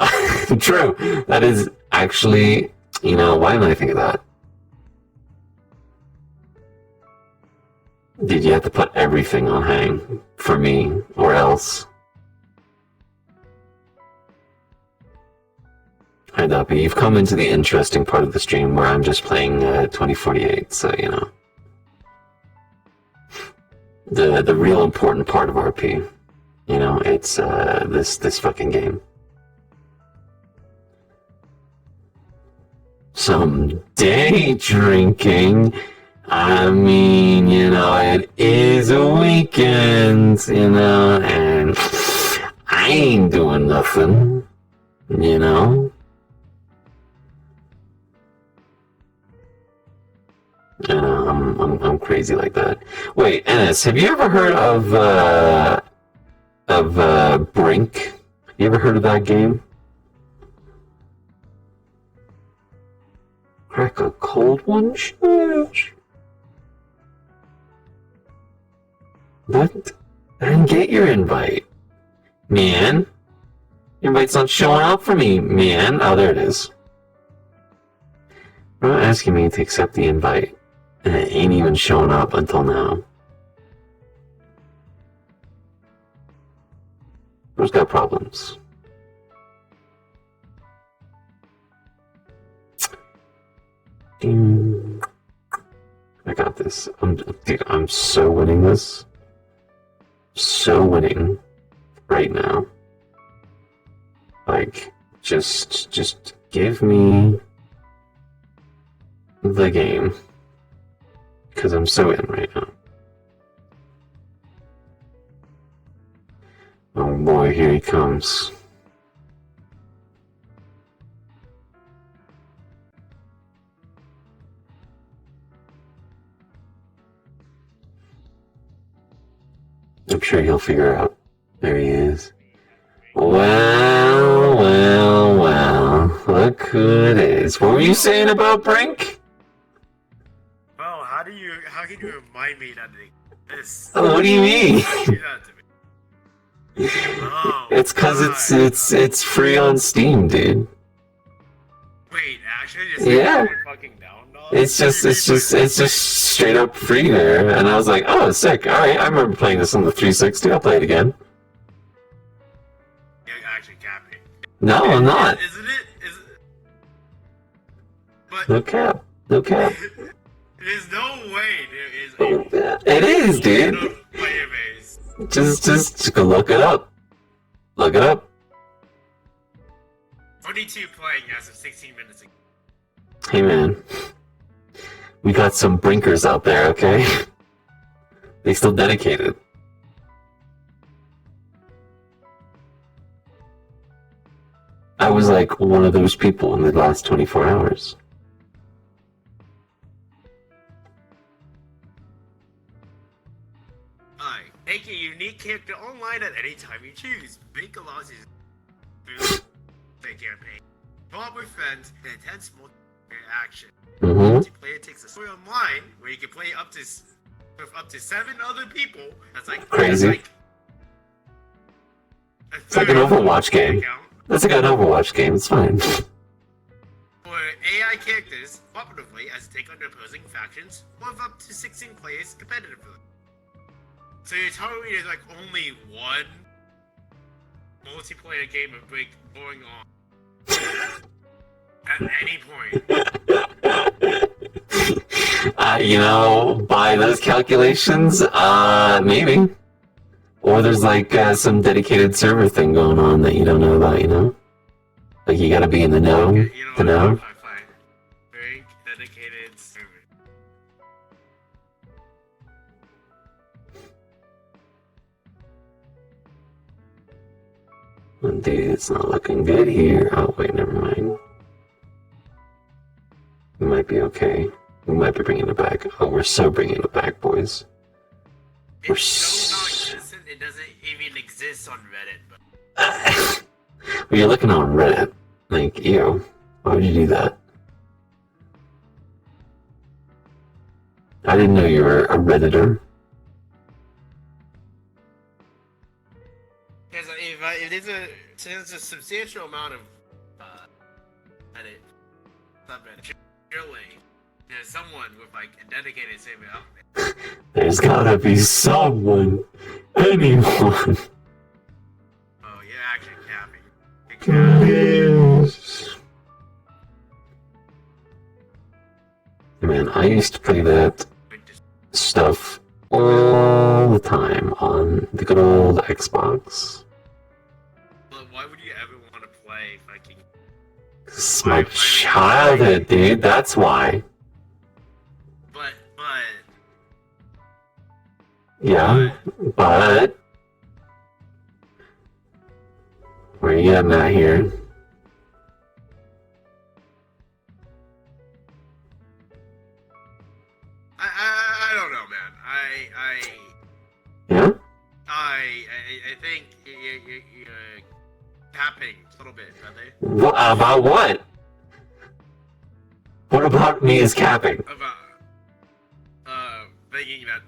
True. That is actually, you know, why didn't I think of that? Did you have to put everything on hang for me or else? Hi, Duppy. You've come into the interesting part of the stream where I'm just playing 2048, so, you know. The real important part of RP. You know, it's this fucking game. Some day drinking. I mean, you know, it is a weekend, you know, and I ain't doing nothing, you know. I know, I'm crazy like that. Wait, Ennis, have you ever heard of Brink? You ever heard of that game? Crack a cold one? Shush. What? I didn't get your invite. Man? Your invite's not showing up for me, man. Oh, there it is. You're not asking me to accept the invite. And it ain't even showing up until now. Who's got problems? I got this. Dude, I'm so winning this. So winning right now. Like, just give me the game. Because I'm so in right now. Oh boy, here he comes. I'm sure he'll figure out. There he is. Well, well, well. Look who it is. What were you saying about Brink? Well, how can you remind me that this? Oh, what do you mean? Do that to me. Oh, It's cause it's free on Steam, dude. Wait, actually, just Yeah. fucking down, dog? It's just straight up free there, and I was like, oh, sick. All right, I remember playing this on the 360. I'll play it again. You're actually capping. No, I'm not. Isn't it? Is it? But No cap. No cap. there's no way there is a It is, dude. player base. Just go look it up. Look it up. 42 playing as of 16 minutes ago. Hey, man. We got some brinkers out there, okay? They still dedicated. I was like one of those people in the last 24 hours. Make a unique character online at any time you choose. Brink allows you to play campaign. Co-op with friends and intense multiplayer action. Multiplayer takes a story online where you can play with up to 7 other people. That's like Crazy. It's like an Overwatch game. That's like an Overwatch game. It's fine. For AI characters, cooperatively as take on opposing factions, or of up to 16 players competitively. So you're telling me there's like only one multiplayer game of Brink going on at any point? You know, by those calculations, maybe. Or there's like some dedicated server thing going on that you don't know about, you know? Like you gotta be in the know to know. Brink dedicated server. Dude, it's not looking good here. Oh, wait, never mind. We might be okay. We might be bringing it back. Oh, we're so bringing it back, boys. We're so... It doesn't even exist on Reddit. Well, you're looking on Reddit. Like, ew. Why would you do that? I didn't know you were a Redditor. If there's a substantial amount of Reddit subreddit, surely there's someone with like a dedicated server out there. There's gotta be someone. Anyone. Oh, you're actually capping. Yes. Man, I used to play that stuff all the time on the good old Xbox. But why would you ever want to play fucking... It's my childhood, dude, that's why. But... Yeah, but... Where you getting at here? I think you're capping a little bit, brother. About what? What about me is capping? About thinking that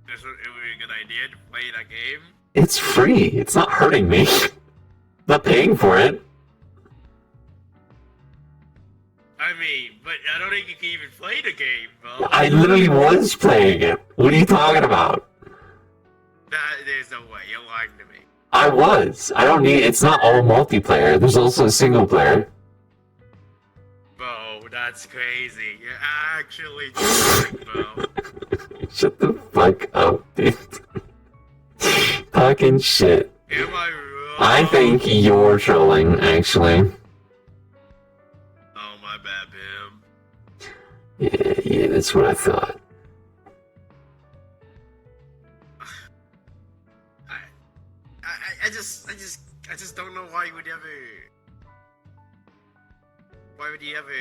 it would be a good idea to play that game. It's free. It's not hurting me. I'm not paying for it. I mean, but I don't think you can even play the game, bro. I literally was playing it. What are you talking about? There's no way. You're lying to me. I was. I don't need. It's not all multiplayer. There's also a single player. Bro, that's crazy. You're actually lying, bro. Shut the fuck up, dude. Talking shit. Am I wrong? I think you're trolling, actually. Oh, my bad, Bim. Yeah, that's what I thought. I just don't know why you would ever. Why would you ever?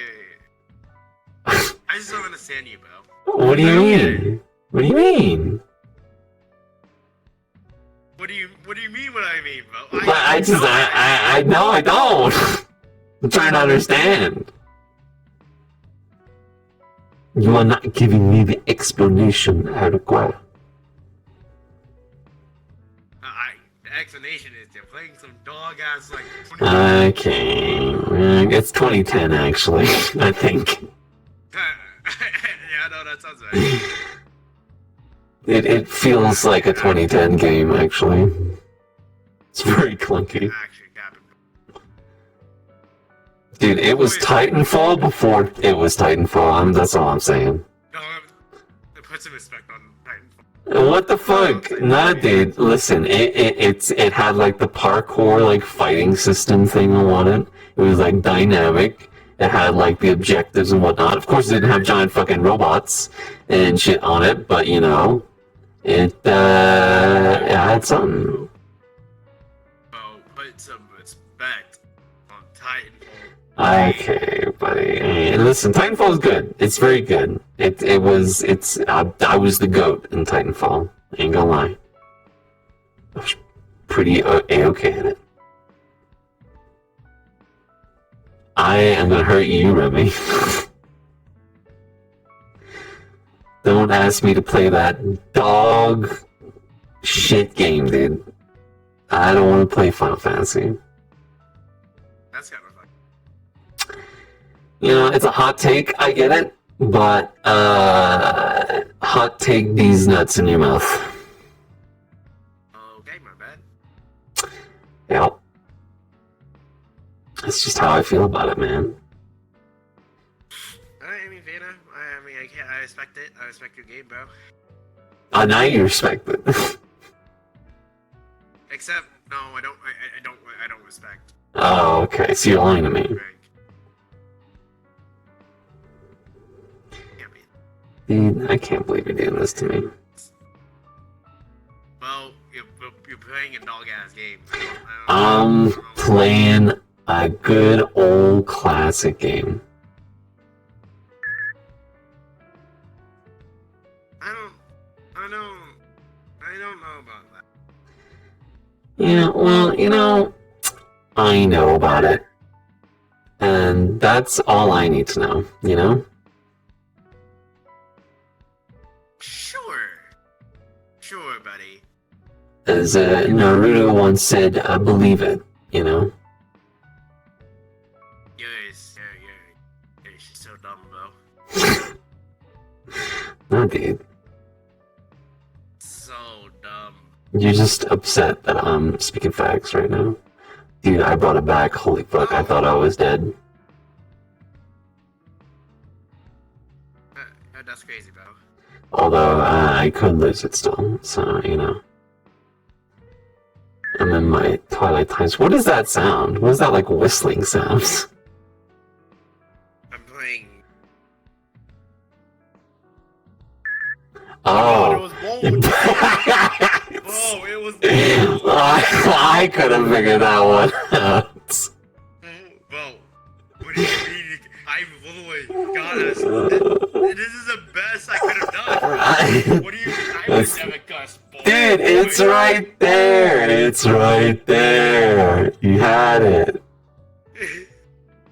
I just don't understand you, bro. What do you mean? What do you mean? What do you mean? What I mean, bro? I know I don't. I'm trying to understand. You are not giving me the explanation I require. The explanation is they're playing some dog ass like. Okay, it's 2010 actually. I think. Yeah, no, that sounds right. It feels like a 2010 game actually. It's very clunky. Dude, it was Titanfall before it was Titanfall. That's all I'm saying. No, put some respect on Titanfall. What the fuck? Nah, dude. Listen, it had like the parkour like fighting system thing on it. It was like dynamic. It had like the objectives and whatnot. Of course, it didn't have giant fucking robots and shit on it, but you know, it had something. Oh, put some respect on Titanfall. Okay, buddy. Hey, listen, Titanfall is good. It's very good. I was the GOAT in Titanfall. Ain't gonna lie. I was pretty A-okay at it. I am gonna hurt you, Remy. Don't ask me to play that dog shit game, dude. I don't want to play Final Fantasy. That's kind of fun. You know, it's a hot take, I get it, but hot take these nuts in your mouth. Okay, my bad. Yep. That's just how I feel about it, man. I mean, Vena, I respect it. I respect your game, bro. Now you respect it. Except, no, I don't respect. Oh, okay, so you're lying to me. Dude, I can't believe you're doing this to me. Well, you're playing a dog-ass game. I'm playing a good old classic game. I don't know about that. Yeah, well, you know, I know about it. And that's all I need to know, you know? Sure, buddy. As Naruto once said, I believe it, you know? You're so dumb, bro. No, dude. So dumb. You're just upset that I'm speaking facts right now. Dude, I brought it back. Holy fuck, I thought I was dead. That's crazy, bro. Although, I could lose it still, so, you know. I'm in my twilight times. What is that sound? What is that, like, whistling sounds? I'm playing... Oh. It was I could have figured that one out. Bro, what do you mean? I literally got us. This is the best I could have done. What do you mean? I was never cussed, boy. Dude, it! It's right there! It's right there! You had it.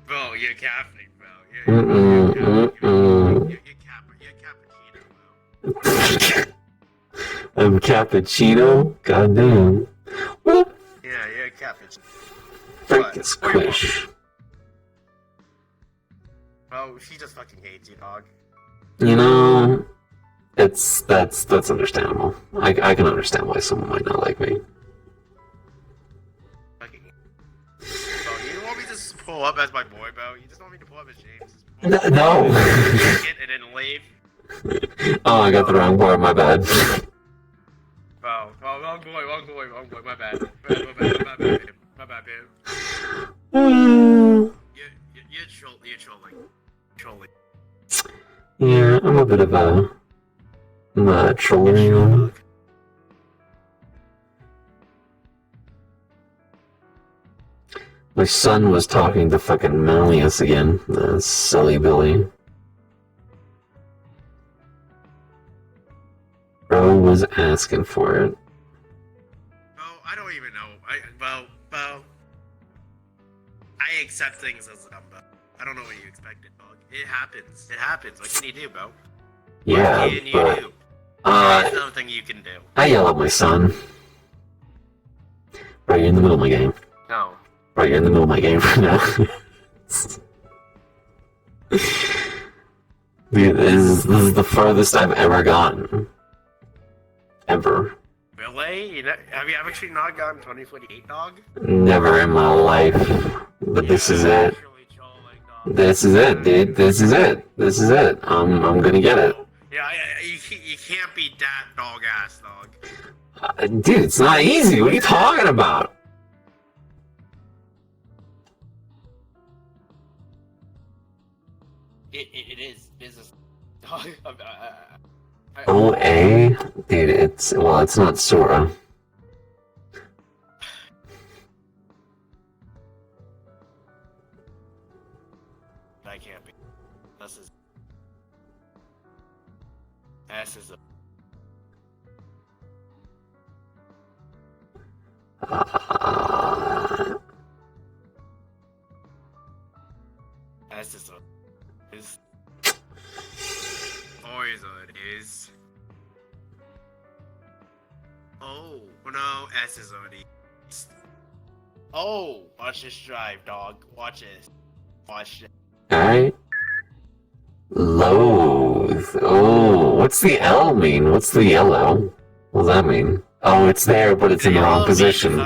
Bro, you're capping, bro. Mm-mm. I'm cappuccino? Goddamn. Whoop! Yeah, you're a cappuccino. Frick is squish. Bro, she just fucking hates you, dog. You know, that's understandable. I can understand why someone might not like me. Bro, you want me to just pull up as my boy, bro? You just want me to pull up as James? No. And then leave? Oh, I got the wrong boy. My bad. Bro, wrong boy, my bad. My bad, babe. You're trolling. Yeah, I'm a bit of a trolling. My son was talking to fucking Malleus again. Silly Billy. Bro was asking for it. I don't even know. I accept things as them, but I don't know what you expected, dog. It happens. What can you do, bro? Yeah, what can you but do? There's nothing you can do. I yell at my son. Right, you're in the middle of my game. No. Right, you're in the middle of my game right now. Dude, this is the furthest I've ever gotten. Ever. Really? Have you actually not gotten 2048, dog? Never in my life. But this is it. This is it, dude. This is it. I'm gonna get it. Yeah, you can't be that dog ass, dog. Dude, it's not easy. What are you talking about? It is business, dog. OA? Dude, it's not Sora. That can't be. S is a. S is a. Is. Poison is. Oh no, S is on East. Oh, watch this drive, dog. Watch this. Watch it. Alright. Loathe. Oh, what's the L mean? What's the yellow? What does that mean? Oh, it's there, but it's in the wrong position.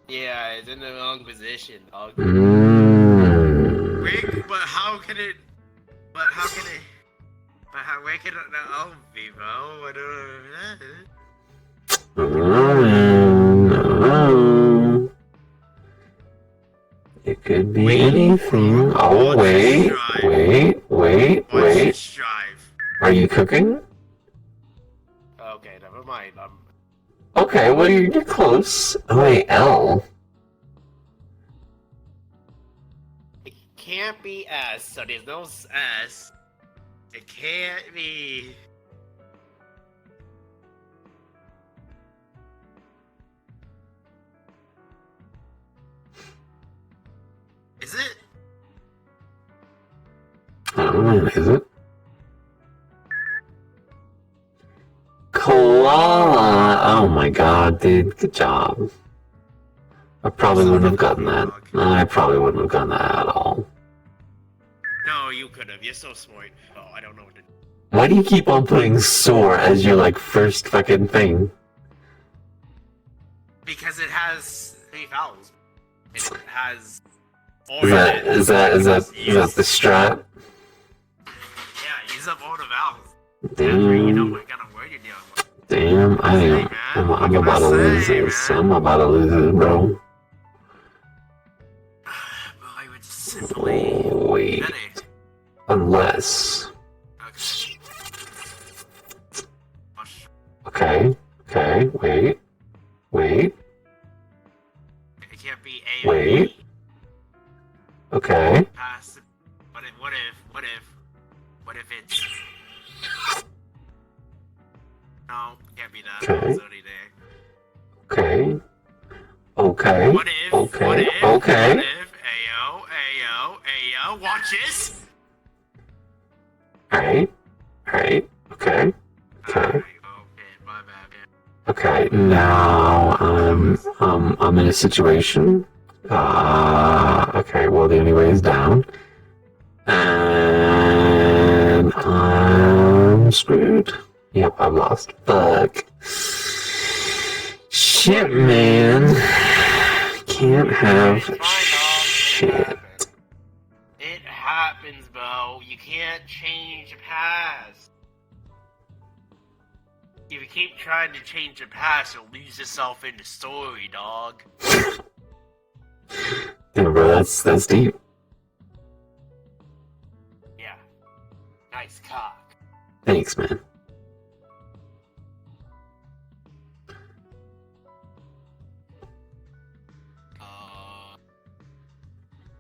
Yeah, it's in the wrong position, dog. Mmm. But how can it? But where can the L be, bro? I don't know. It could be anything. Oh, wait. Are you cooking? Okay, never mind. Okay, well, you're close. Oh, wait, L. It can't be S, so there's no S. It can't be. Is it? I don't know, is it? Koala! Oh my god, dude, good job. I probably wouldn't have gotten that. I probably wouldn't have gotten that at all. No, you could have. You're so smart. Oh, I don't know what to do. Why do you keep on putting sore as your, like, first fucking thing? Because it has 3 vowels. It has. Is that the strat? Yeah, use up all the vowels. Damn. You know what kind of word you're dealing with. Damn, I'm about to lose this. I'm about to lose this, bro. I would simply. Wait. Unless. Okay, wait. It can't be A or Wait. B. Okay. What if it's. No, can't be that. Okay. It's only day. Okay. Okay. What if? Okay. What if? Okay. What if? Ayo. Watch this. Alright. Alright. Okay. Okay. Okay. Now I'm in a situation. Okay. Well, the only way is down, and I'm screwed. Yep, I'm lost. Fuck. Shit, man. Can't have shit. It happens, Bo. You can't change the past. If you keep trying to change the past, you'll lose yourself in the story, dog. Yeah, bro, that's deep. Yeah. Nice cock. Thanks, man.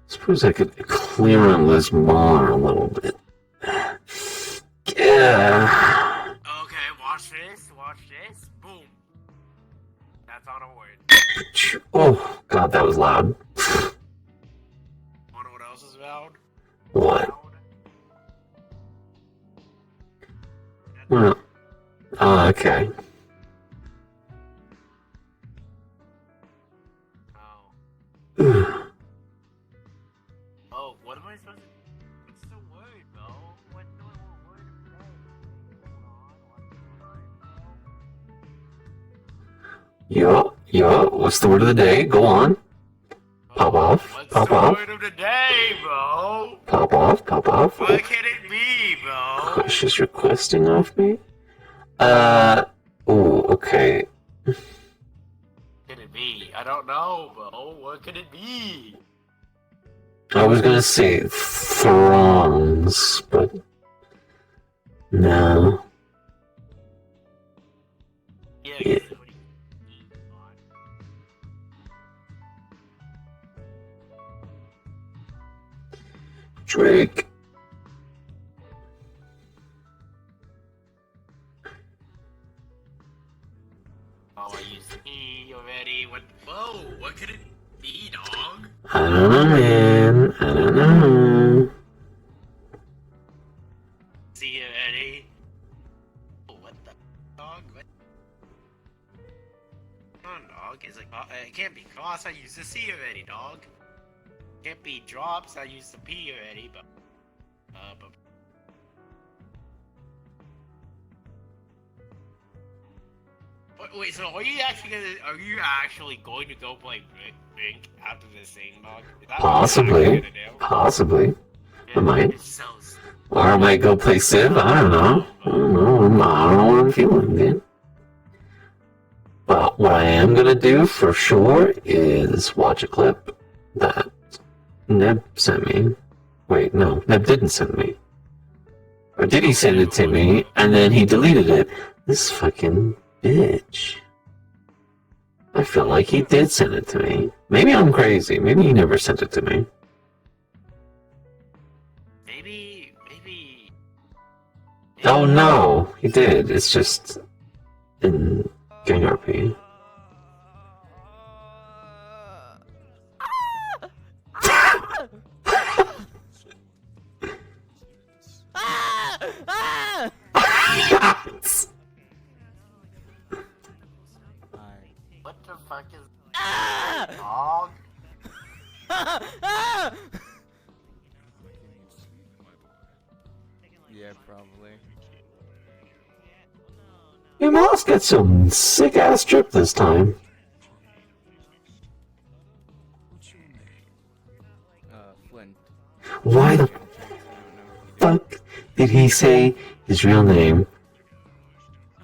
Suppose I could clear on this bar a little bit. Yeah. Okay, watch this. Boom. That's on a word. Oh, God, that was loud. Wanna know what else is loud? What? Well, okay. Oh, what am I supposed to... What's the word, Bo? What's the word of the day? Yeah, what's the word of the day? Go on. Pop off. Pop off. Word of the day, bro. Pop off. Pop off. What can it be, bro? Cautious requesting off me? Okay. Could it be? I don't know, bro. What could it be? I was gonna say throngs, but no. Yeah. Drake. Oh, I used the E already. What? Whoa, what could it be, dog? I don't know, man. I don't know. See you already. Oh, what the dog? What? Come on, dog. It's like it can't be cross. I used the C already, dog. Can't be drops. I used the P already, but wait, so are you actually going to go play Brink after this thing, dog? Is that Possibly. what you're actually gonna do? Possibly. I might. It's so Or I might go play Civ. I don't know. I don't know what I'm feeling, man. But what I am gonna do for sure is watch a clip that Neb sent me. Wait, no, Neb didn't send me. Or did he send it to me, and then he deleted it? This fucking bitch. I feel like he did send it to me. Maybe I'm crazy. Maybe he never sent it to me. Maybe. Oh no, he did. It's just in Gang RP. What the fuck is dog? Yeah, probably. Your mouse gets some sick ass drip this time. Flint. Why the fuck did he say his real name?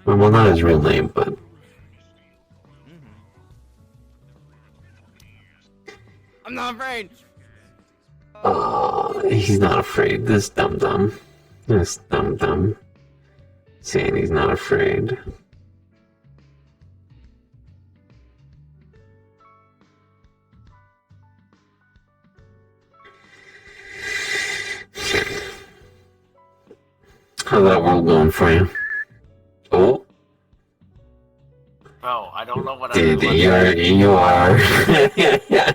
Well, not his real name, but... I'm not afraid! He's not afraid. This dum-dum. This dum-dum. Saying he's not afraid. How's that world going for you? Oh. don't know what Dude, I'm you are. I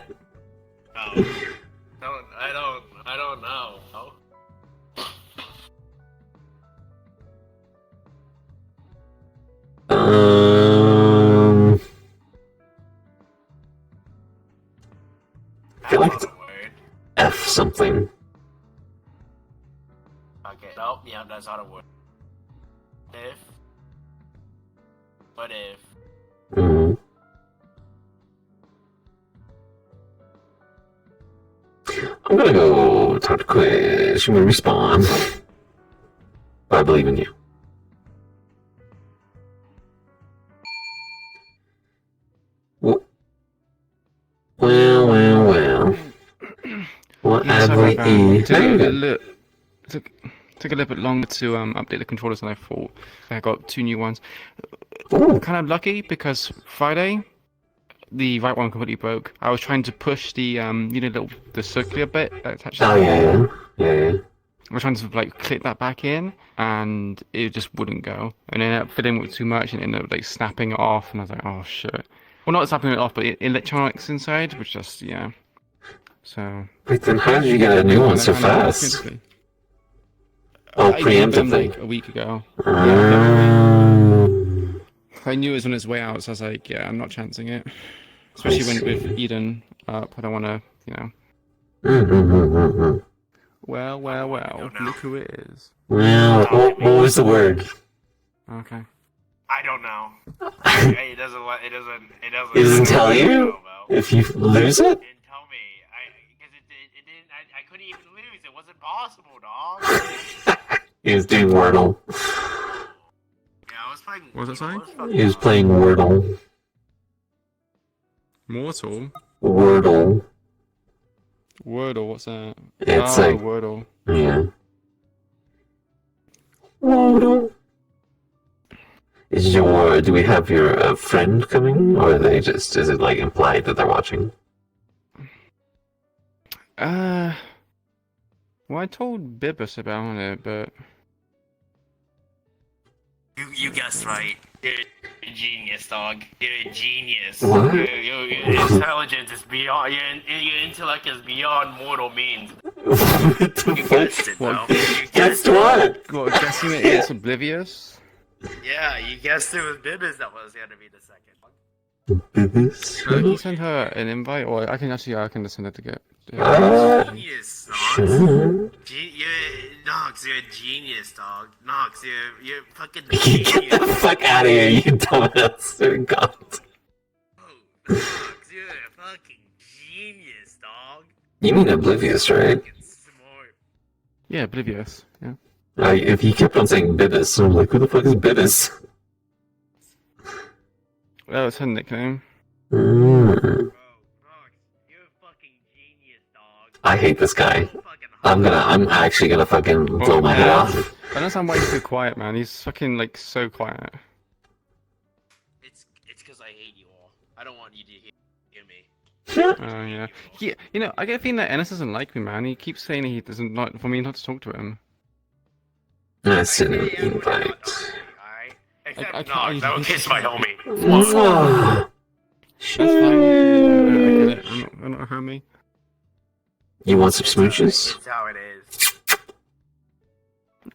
don't know. Oh. I feel like it's F something. Okay, nope, yeah, that's not a word. What if? Mm. I'm gonna go talk to Quiz. She will respond. But I believe in you. Well. What Yeah, have sorry we about that. eaten? Took a little bit longer to update the controllers than I thought. I got 2 new ones. Kind of lucky because Friday, the right one completely broke. I was trying to push the the circular bit attached to the yeah. I was trying to like click that back in, and it just wouldn't go. And it ended up filling with too much, and it ended up like snapping it off. And I was like, oh shit. Well, not snapping it off, but electronics inside, which just So. Wait, then how did you get a new one so fast? Oh, I gave them preemptively. like a week ago. Ah. I knew it was on its way out, so I was like, yeah, I'm not chancing it. Especially when with Eden up, I don't want to, Well, look who it is. Well, what was the word? Okay. I don't know. It doesn't. It doesn't tell you if you lose it? I couldn't even lose. It wasn't possible, dog. He was doing Wordle. Yeah, I was playing. What was that saying? He was playing Wordle. Mortal? Wordle. Wordle, what's that? It's like Wordle. Yeah. Wordle. Do we have your friend coming, or is it like implied that they're watching? Well, I told Bibus about it, but You guessed right. You're a genius, dog. You're a genius. What? Your intelligence is beyond. Your intellect is beyond mortal means. What the You guessed it, bro. Guessed what? What, guessing that it's oblivious? Yeah, you guessed it was Bibis that was gonna be the second. Can you send her an invite, or I can just send it to get. Genius, Nox. Sure. Nox, you're a genius, dog. Nox, you're fucking Get genius. the fuck out of here, you dumbass. God. Nox, you're a fucking genius, dog. You mean oblivious, right? Yeah, oblivious. Yeah. If he kept on saying Bibis, I'm like, who the fuck is Bibis? That was her nickname. I hate this guy. I'm actually gonna fucking blow my head off. I don't understand why he's so quiet, man. He's fucking like so quiet. It's because I hate you all. I don't want you to hear me. Oh yeah. I get a feeling that Ennis doesn't like me, man. He keeps saying he doesn't like for me not to talk to him. I sent an invite. Except Nox, I will kiss my homie. That's fine. I get it. I'm not a homie. You want some smooches? That's how it is.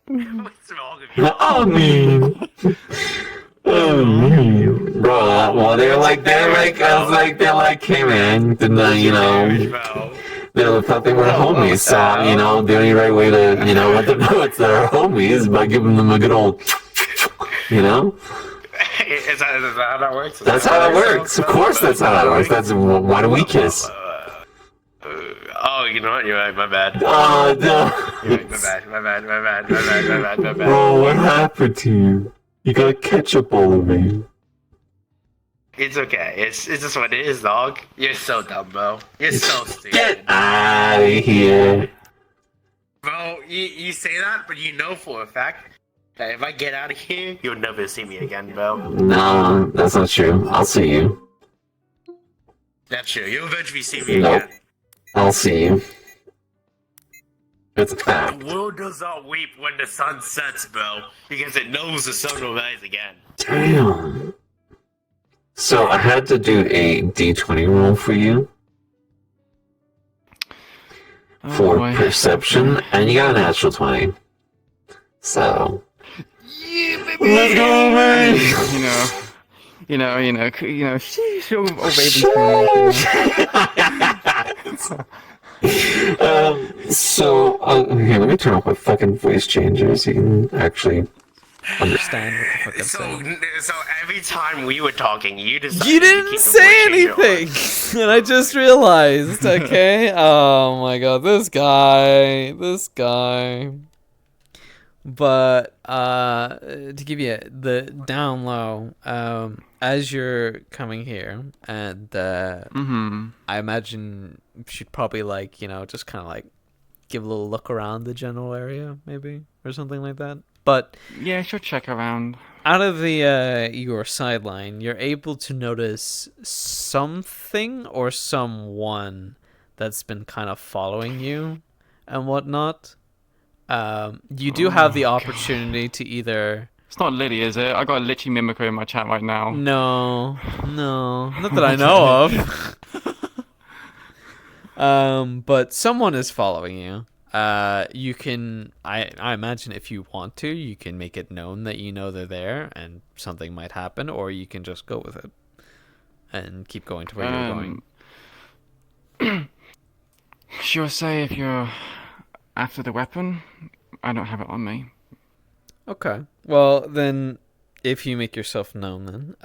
What's wrong with you? Oh man. Oh man. Bro, well they're like, hey man, didn't they thought they were homies, so, the only right way to, let them know it's their homies is by giving them a good old, Is that how that works? That's how that works. Of course that's how that works. Why do we kiss? Oh, you know what? You're right. My bad. Oh, no. You're right, my bad. Bro, what happened to you? You got ketchup all over you. It's okay. It's just what it is, dog. You're so dumb, bro. You're so stupid. Get out of here. Bro, you say that, but you know for a fact that if I get out of here, you'll never see me again, bro. No, that's not true. I'll see you. That's true. You'll eventually see me Nope. again. I'll see you. It's a fact. The world does not weep when the sun sets, bro, because it knows the sun will rise again. Damn. So I had to do a D20 roll for you for perception, and you got a natural 20. So. Let's go, man! Sheesh, old here, let me turn off my fucking voice changer so you can actually understand what the fuck I'm saying. So every time we were talking, you decided You to didn't keep the say voice changer on. anything, and I just realized. Okay. Oh my god, this guy. But to give you the down low, as you're coming here, and I imagine you should probably just kind of give a little look around the general area, maybe, or something like that. But yeah, sure, check around. Out of the your sideline, you're able to notice something or someone that's been kind of following you and whatnot. You do have the opportunity to either... It's not Liddy, is it? I got a Litchy Mimico in my chat right now. No, not that I know of. But someone is following you. You can, I imagine if you want to, you can make it known that you know they're there and something might happen, or you can just go with it and keep going to where you're going. Sure, say if you're after the weapon, I don't have it on me. Okay. Well, then, if you make yourself known, then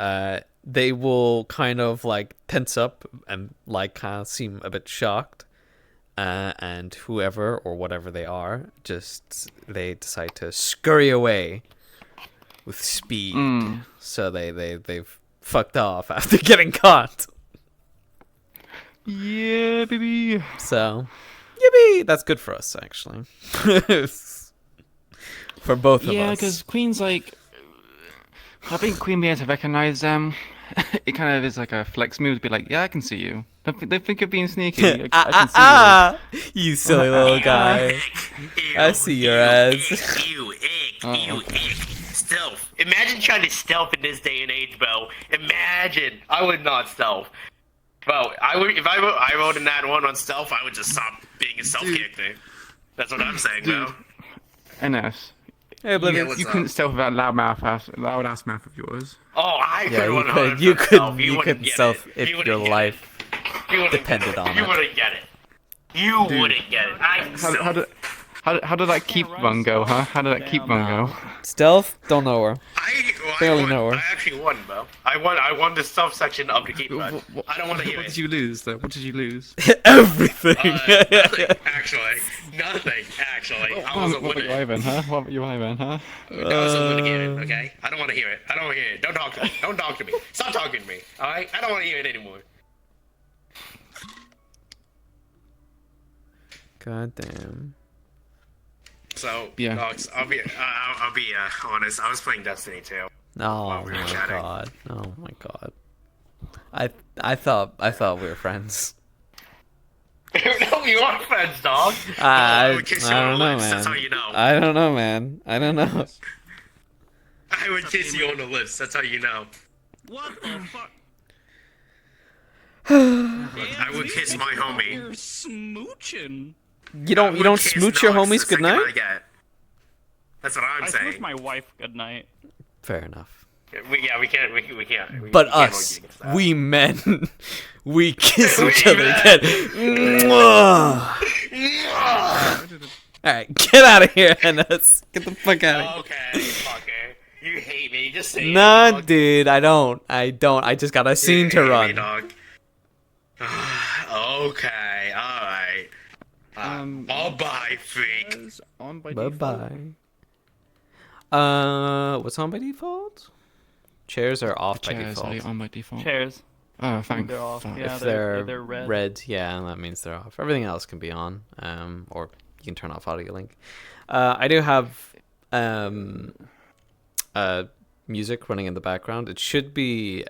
they will kind of tense up and kind of seem a bit shocked, and whoever or whatever they are, they decide to scurry away with speed. So they've fucked off after getting caught. Yeah, baby. So, yippee! That's good for us, actually. For both of us. Yeah, because Queen's I think Queen being able to recognize them, it kind of is like a flex move to be like, yeah, I can see you. Don't think of being sneaky. I can see you. You silly little guy. I see your ass. Stealth. Imagine trying to stealth in this day and age, Bo. Imagine. I would not stealth. Bro, if I rolled a nat 1 on stealth, I would just stop being a stealth character. That's what I'm saying, bro. NS. Hey, you couldn't stealth with that loud ass mouth of yours. Oh, I yeah, could. you couldn't stealth if your life depended on it. You wouldn't get it. You wouldn't get it. How did that keep one go, huh? How did that keep one go? Stealth? Don't know her. Barely know her. I actually won, bro. I won the stealth section of the keep run. I don't want to hear What it. did you lose, though? What did you lose? Everything. Nothing, actually. Nothing, actually. I was a What about you, Ivan, huh? What about you, Ivan, huh? That was a litigation, okay? I don't want to hear it. I don't want to hear it. Don't talk to me. Don't talk to me. Stop talking to me, alright? I don't want to hear it anymore. God damn. So, yeah. dogs, I'll be honest. I was playing Destiny 2. Oh my god. Oh my god. I thought we were friends. No, we are friends, dog. I would kiss you on the lips. That's how you know. I don't know, man. I don't know. I would kiss you on the lips. That's how you know. What the fuck? I would kiss my homie. You're smooching. You don't smooch your homies goodnight? That's what I'm I saying. smooch my wife goodnight. Fair enough. We can't. But we can't us, argue against that. we men, we kiss each other again. Alright, get out of here, Ennis. Get the fuck out of here. Okay, fucker. You hate me. Just say it, Nah, dog. dude, I don't. I just got a scene to You hate run. me, dog. Okay, alright. Bye-bye, freak. Bye-bye. What's on by default? Chairs are off by Chairs default. are on by default. Chairs. Oh, thank They're off. fuck. Yeah, If they're red. yeah, that means they're off. Everything else can be on, or you can turn off audio link. I do have music running in the background. It should be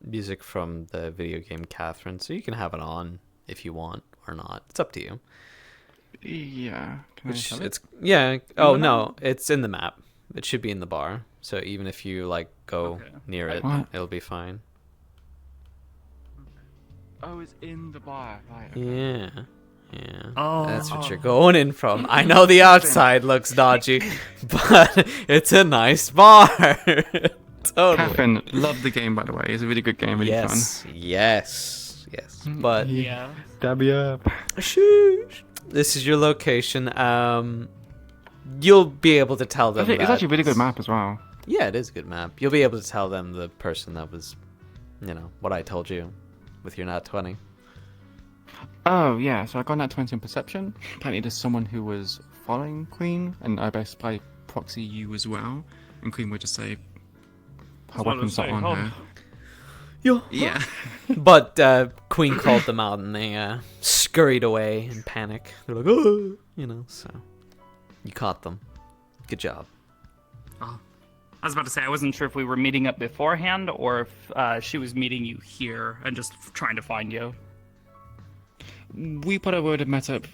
music from the video game Catherine, so you can have it on if you want or not. It's up to you. Yeah. Can I have it? It's yeah. Oh no, it's in the map. It should be in the bar. So even if you go near it, What? it'll be fine. Oh, it's in the bar. Right. Okay. Yeah. Yeah. Oh. That's what you're going in from. I know the outside looks dodgy, but it's a nice bar. Totally. Catherine, love the game, by the way. It's a really good game, really Yes. fun. Yes. Yes. But Yeah. Dab you up. Shoosh. This is your location. You'll be able to tell them. It's actually a really good map as well. Yeah, it is a good map. You'll be able to tell them the person that was, what I told you with your nat 20. Oh, yeah, so I got that 20 in perception. Apparently there's someone who was following Queen, and I best by proxy you as well. And Queen would just say her weapons are on her. Yeah. But Queen called them out, and they scurried away in panic. They're like, oh, so you caught them. Good job. Oh. I was about to say, I wasn't sure if we were meeting up beforehand or if she was meeting you here and just trying to find you. We probably would have met up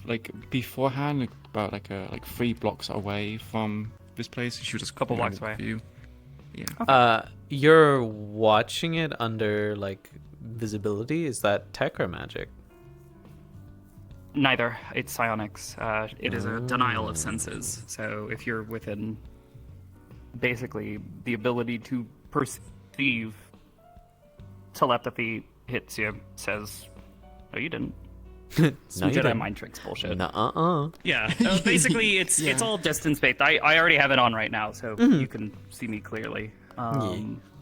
beforehand, about 3 blocks away from this place. She was just a couple blocks away. You. Yeah. Okay. You're watching it under visibility. Is that tech or magic? Neither. It's psionics. It is a denial of senses. So if you're within, basically, the ability to perceive, telepathy hits you, says, "No, you didn't." Some Jedi mind tricks bullshit. Yeah. Basically, it's all distance based. I already have it on right now, so you can see me clearly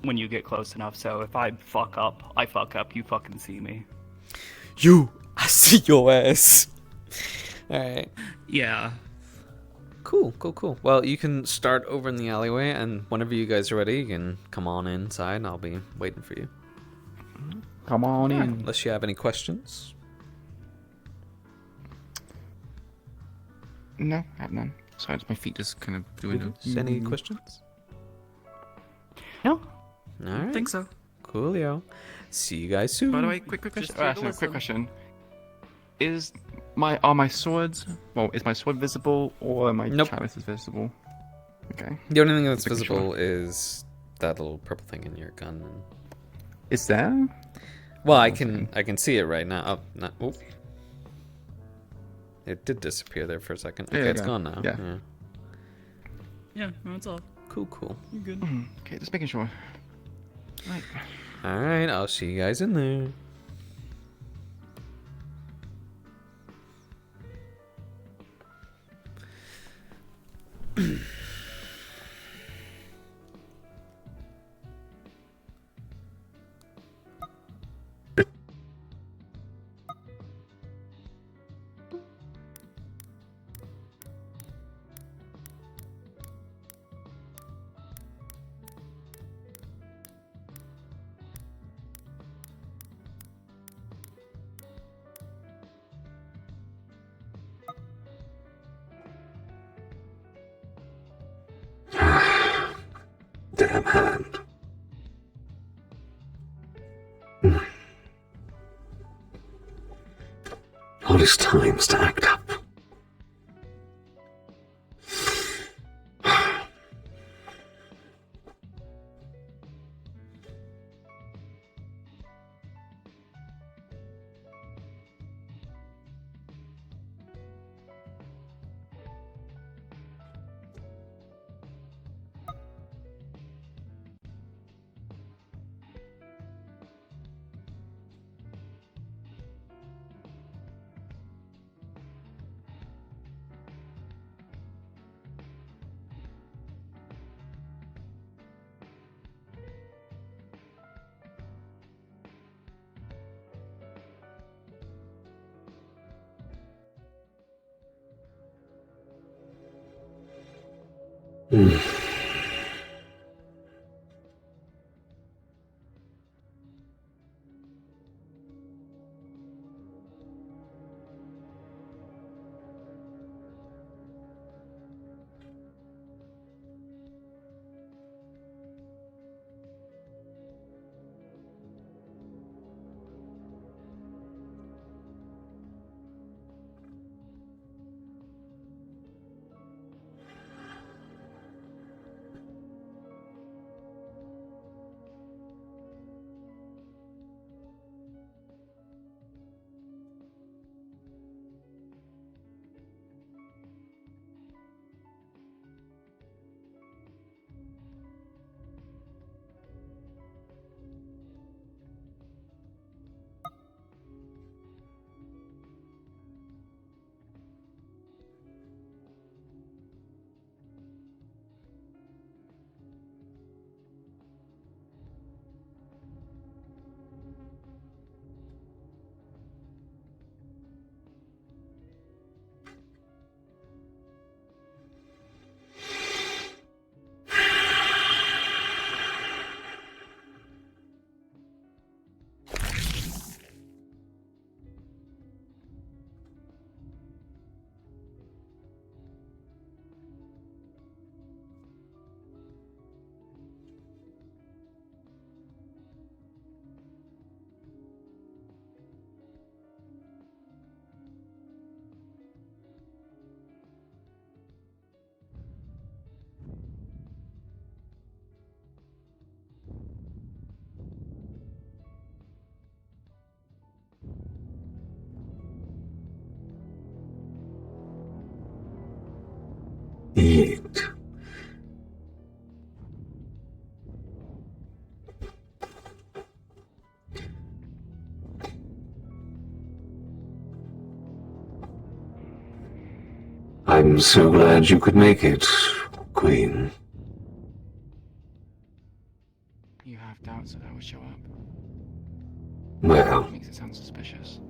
when you get close enough. So if I fuck up, I fuck up. You fucking see me. I see your ass. All right. Yeah. Cool. Well, you can start over in the alleyway, and whenever you guys are ready, you can come on inside, and I'll be waiting for you. Come on in. Unless you have any questions. No, I have none. Besides, my feet just kind of doing Any questions? No. All right. I think so. Coolio. See you guys soon. By the way, quick question. Quick question. Is my swords? Well, is my sword visible or my chalice is visible? Okay. The only thing that's visible is that little purple thing in your gun. Is there? Well, I can see it right now. Oh. It did disappear there for a second. Okay, it's gone now. Yeah. Yeah, that's all. Cool. You're good. Okay, just making sure. Right. All right, I'll see you guys in there. Damn hand. All this times to act up. Yet. I'm so glad you could make it, Queen. You have doubts that I would show up? Well, Makes it sound suspicious.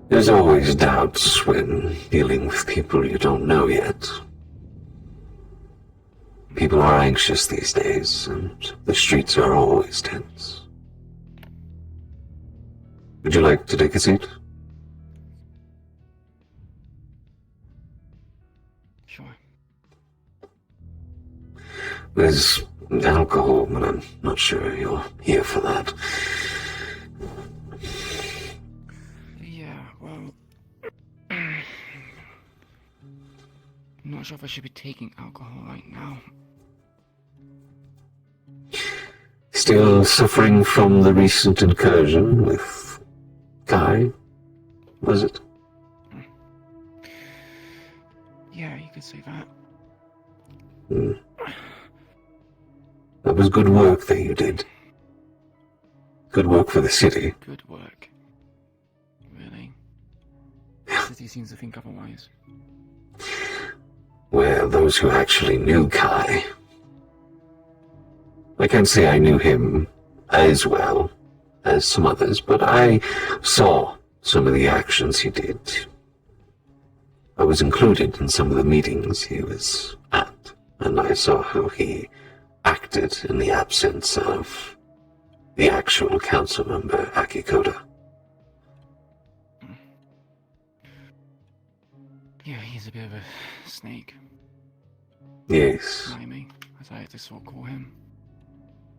there's always doubts when dealing with people you don't know yet. People are anxious these days, and the streets are always tense. Would you like to take a seat? Sure. There's alcohol, but I'm not sure you're here for that. Yeah, well... I'm not sure if I should be taking alcohol right now. Still suffering from the recent incursion with Kai, was it? Yeah, you could say that. That was good work that you did. Good work for the city. Good work. Really? The city seems to think otherwise. Well, those who actually knew Kai. I can't say I knew him as well as some others, but I saw some of the actions he did. I was included in some of the meetings he was at, and I saw how he acted in the absence of the actual council member, Akikoda. Yeah, he's a bit of a snake. Yes. Slimy, as I like to sort of call him.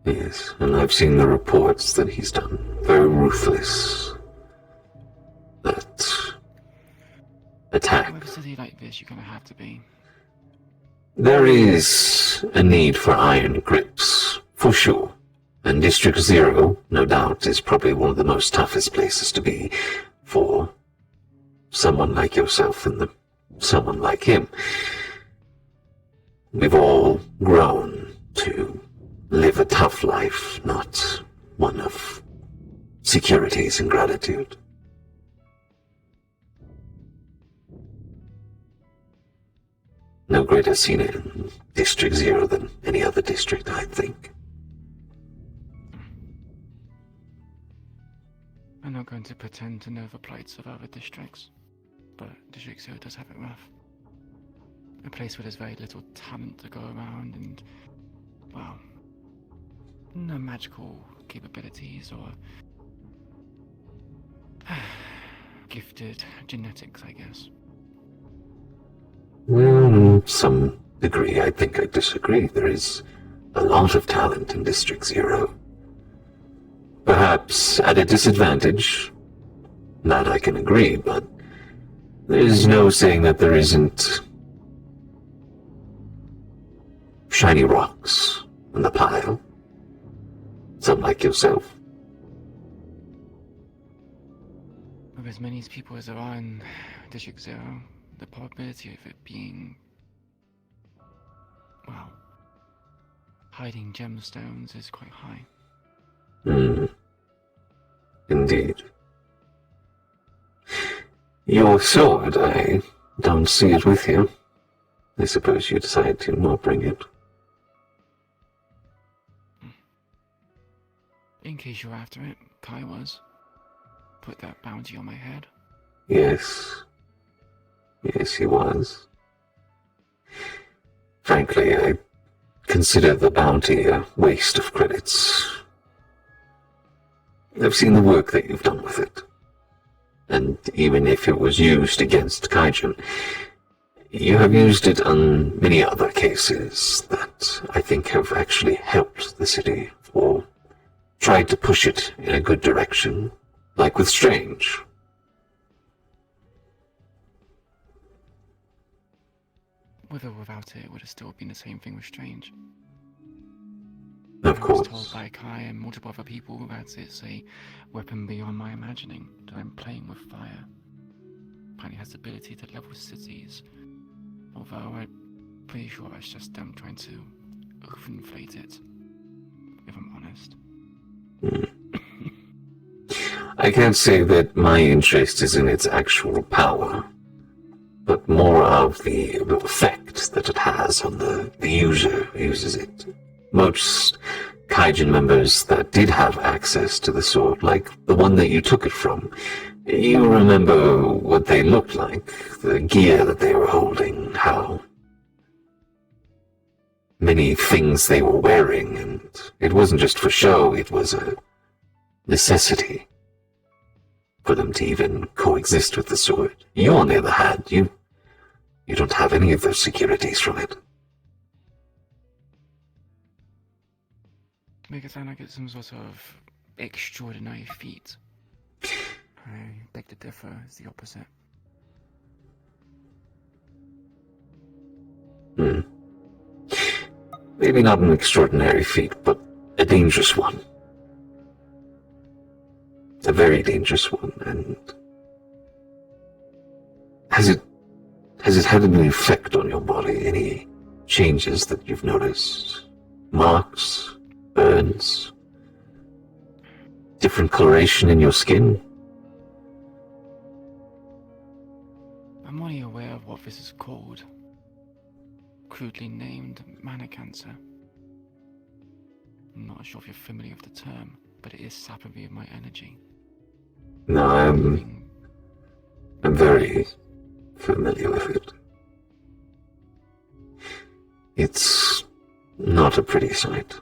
Yes, and I've seen the reports that he's done. Very ruthless. That attack. With a city like this, you're gonna have to be. There is a need for iron grips, for sure. And District Zero, no doubt, is probably one of the most toughest places to be for someone like yourself and someone like him. We've all grown to live a tough life, not one of securities and gratitude. No greater scene in District Zero than any other district, I think. I'm not going to pretend to know the plights of other districts, but District Zero does have it rough. A place where there's very little talent to go around and, well, no magical capabilities or gifted genetics, I guess. Well, to some degree, I think I disagree. There is a lot of talent in District Zero. Perhaps at a disadvantage. That I can agree, but there's no saying that there isn't shiny rocks in the pile. Some like yourself. With as many people as there are in District Zero, the probability of it being, well, hiding gemstones is quite high. Indeed. Your sword, I don't see it with you. I suppose you decided to not bring it. In case you're after it, Kai was. Put that bounty on my head. Yes. Yes, he was. Frankly, I consider the bounty a waste of credits. I've seen the work that you've done with it. And even if it was used against Kaijin, you have used it on many other cases that I think have actually helped the city, or tried to push it in a good direction, like with Strange. With or without it, it would have still been the same thing with Strange. Of course. I was told by Kai and multiple other people that it's a weapon beyond my imagining, that I'm playing with fire. Apparently has the ability to level cities. Although I pretty sure it's just them trying to overinflate it, if I'm honest. I can't say that my interest is in its actual power, but more of the effect that it has on the user who uses it. Most Kaijin members that did have access to the sword, like the one that you took it from, you remember what they looked like, the gear that they were holding, how many things they were wearing, and it wasn't just for show, it was a necessity for them to even coexist with the sword. You, on the other hand, you don't have any of those securities from it. Make it sound like it's some sort of extraordinary feat. I beg to differ, it's the opposite. Maybe not an extraordinary feat, but a dangerous one. A very dangerous one, and has it had any effect on your body? Any changes that you've noticed? Marks? Burns? Different coloration in your skin? I'm only aware of what this is called. Crudely named mana cancer. I'm not sure if you're familiar with the term, but it is sapping me of my energy. No, I'm very familiar with it. It's not a pretty sight.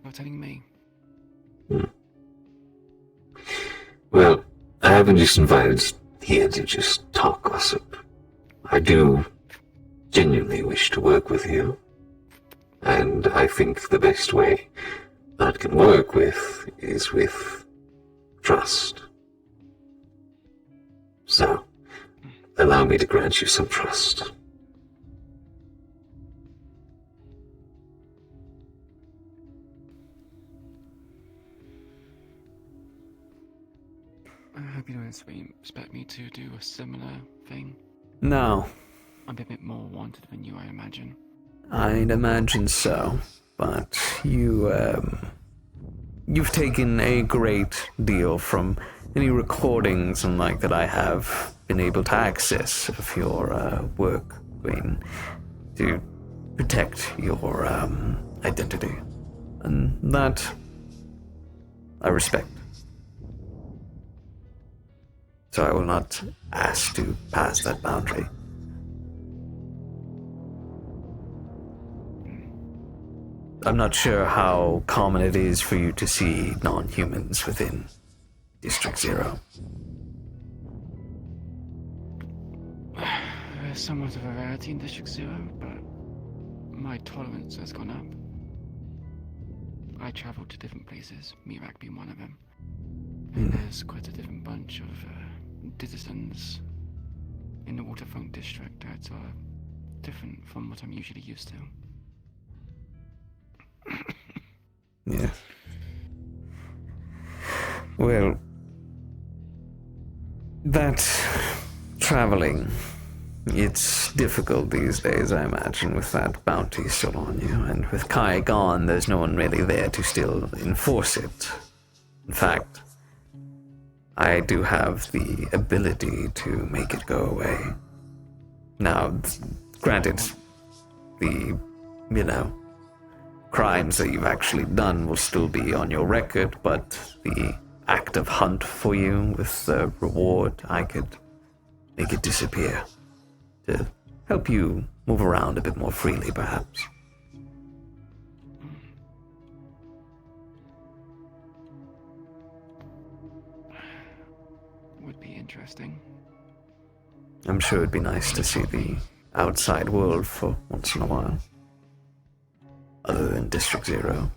You're telling me? Well, I haven't just invited here to just talk gossip. I do genuinely wish to work with you, and I think the best way that can work with is with trust. So, allow me to grant you some trust. I hope you don't expect me to do a similar thing. No. I'm a bit more wanted than you, I imagine. I'd imagine so, but you've taken a great deal from any recordings and like that I have been able to access of your work, Queen, to protect your identity, and that I respect. So I will not ask to pass that boundary. I'm not sure how common it is for you to see non-humans within District Zero. There's somewhat of a rarity in District Zero, but my tolerance has gone up. I travel to different places, Mirak being one of them. And there's quite a different bunch of citizens in the waterfront district that are different from what I'm usually used to. Yeah. Well, that traveling, it's difficult these days, I imagine, with that bounty still on you, and with Kai gone, there's no one really there to still enforce it. In fact, I do have the ability to make it go away. Now, granted, the, crimes that you've actually done will still be on your record, but the active hunt for you with the reward, I could make it disappear to help you move around a bit more freely, perhaps. Would be interesting. I'm sure it'd be nice to see the outside world for once in a while. Other than District Zero.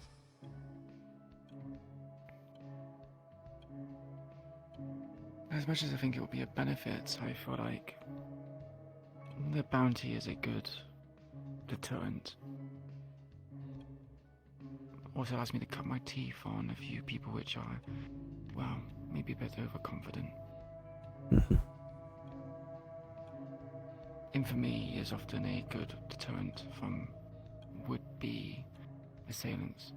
As much as I think it will be a benefit, I feel like the bounty is a good deterrent. Also allows me to cut my teeth on a few people which are, well, maybe a bit overconfident. infamy is often a good deterrent from would-be assailants,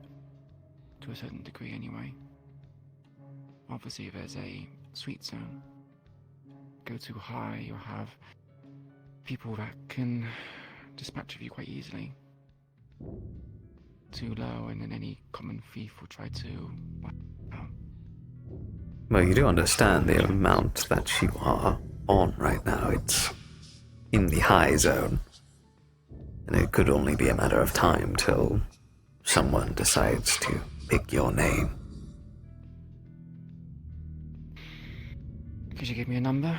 to a certain degree anyway. Obviously, there's a sweet zone. Go too high, you'll have people that can dispatch of you quite easily. Too low, and then any common thief will try to... Well, you do understand the amount that you are on right now. It's in the high zone. And it could only be a matter of time till someone decides to pick your name. Could you give me a number?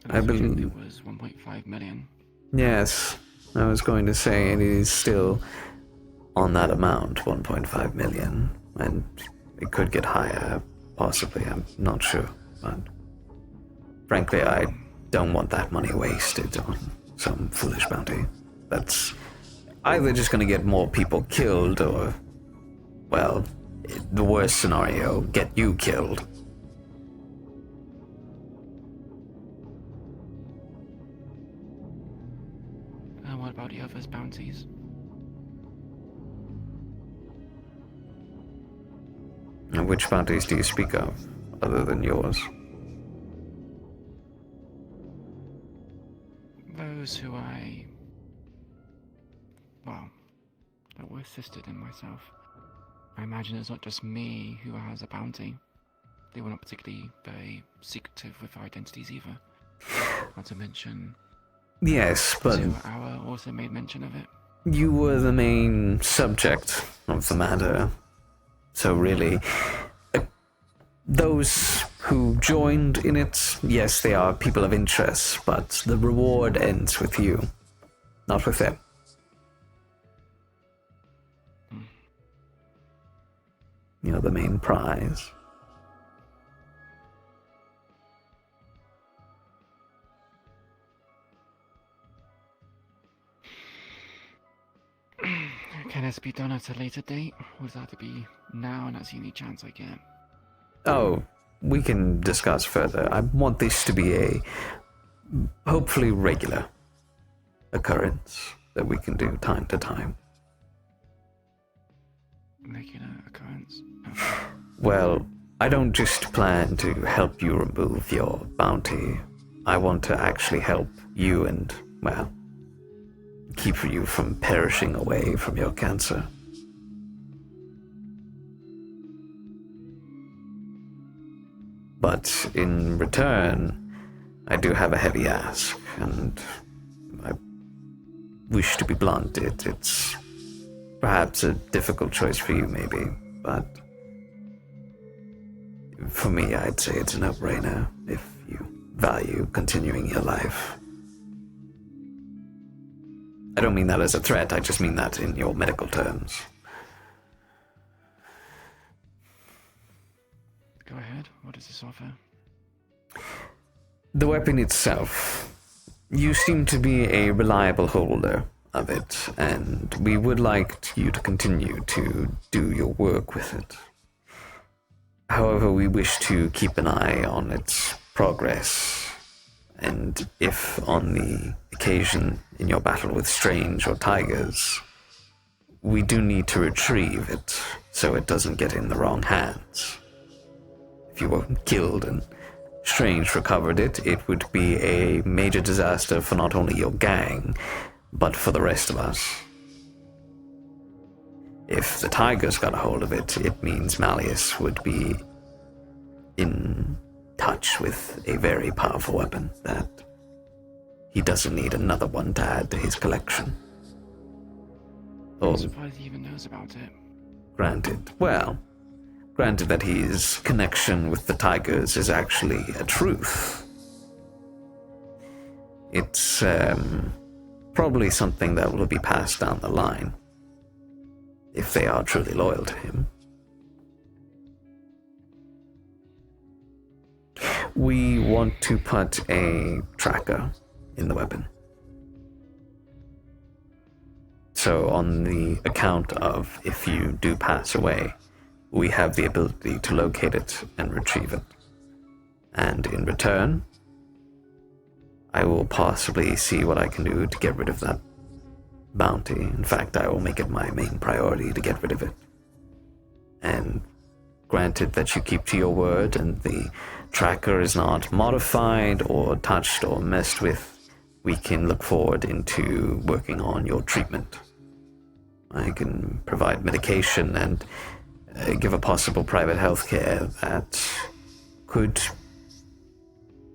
I believe it was 1.5 million. Yes, I was going to say it is still on that amount, 1.5 million, and it could get higher, possibly, I'm not sure, but frankly, I don't want that money wasted on some foolish bounty. That's either just going to get more people killed or, well, the worst scenario, get you killed. What about the others' bounties? And which bounties do you speak of, other than yours? Those who that were assisted in myself. I imagine it's not just me who has a bounty. They were not particularly very secretive with their identities either. Not to mention... Yes, but... 2 Hour also made mention of it. You were the main subject of the matter. So really, those who joined in it, yes, they are people of interest, but the reward ends with you, not with them. You're the main prize. Can this be done at a later date? Or does that have to be now and that's the only chance I get? Oh, we can discuss further. I want this to be a hopefully regular occurrence that we can do time to time. Regular occurrence? Well, I don't just plan to help you remove your bounty. I want to actually help you and, well, keep you from perishing away from your cancer. But in return, I do have a heavy ask, and I wish to be blunt. It's perhaps a difficult choice for you, maybe, but for me, I'd say it's a no-brainer if you value continuing your life. I don't mean that as a threat, I just mean that in your medical terms. Go ahead. What does this offer? The weapon itself. You seem to be a reliable holder of it, and we would like you to continue to do your work with it. However, we wish to keep an eye on its progress, and if on the occasion in your battle with Strange or Tigers, we do need to retrieve it so it doesn't get in the wrong hands. If you were killed and Strange recovered it, it would be a major disaster for not only your gang, but for the rest of us. If the Tigers got a hold of it, it means Malleus would be in touch with a very powerful weapon that he doesn't need another one to add to his collection. I'm surprised he even knows about it. Granted that his connection with the Tigers is actually a truth. It's probably something that will be passed down the line, if they are truly loyal to him. We want to put a tracker in the weapon. So on the account of if you do pass away, we have the ability to locate it and retrieve it. And in return, I will possibly see what I can do to get rid of that bounty. In fact, I will make it my main priority to get rid of it. And granted that you keep to your word and the tracker is not modified or touched or messed with, we can look forward into working on your treatment. I can provide medication and give a possible private health care that could,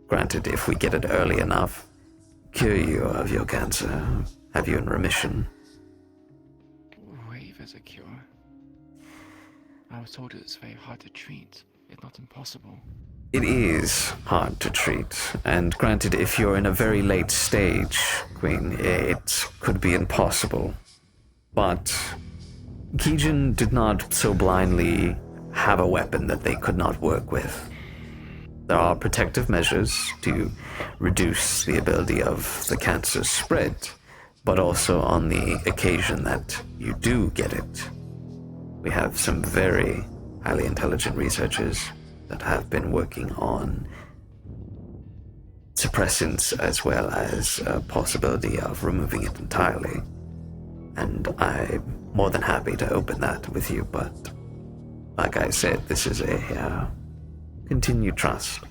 granted if we get it early enough, cure you of your cancer, have you in remission. Wave as a cure. I was told it's very hard to treat, if not impossible. It is hard to treat, and granted, if you're in a very late stage, Queen, it could be impossible. But Kijin did not so blindly have a weapon that they could not work with. There are protective measures to reduce the ability of the cancer's spread, but also on the occasion that you do get it, we have some very highly intelligent researchers that have been working on suppressants as well as a possibility of removing it entirely. And I'm more than happy to open that with you, but like I said, this is a continued trust.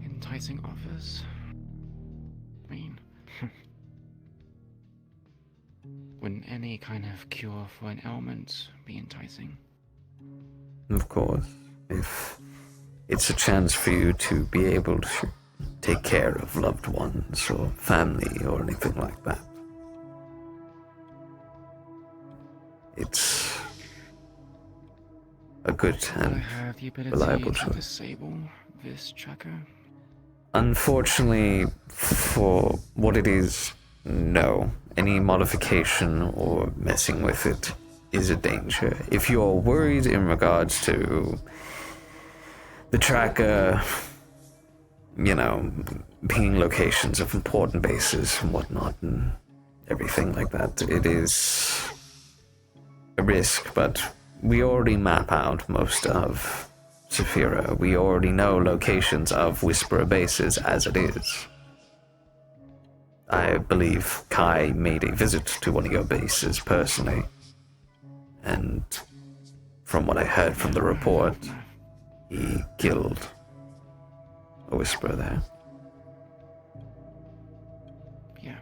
Enticing offers? I mean, wouldn't any kind of cure for an ailment be enticing? Of course, if it's a chance for you to be able to take care of loved ones or family or anything like that. It's a good and have the ability reliable to choice. disable this tracker? Unfortunately, for what it is, no. Any modification or messing with it is a danger. If you're worried in regards to the tracker, pinging locations of important bases and whatnot and everything like that, it is a risk, but we already map out most of Saphira. We already know locations of Whisperer bases as it is. I believe Kai made a visit to one of your bases personally, and from what I heard from the report, he killed a Whisperer there. Yeah.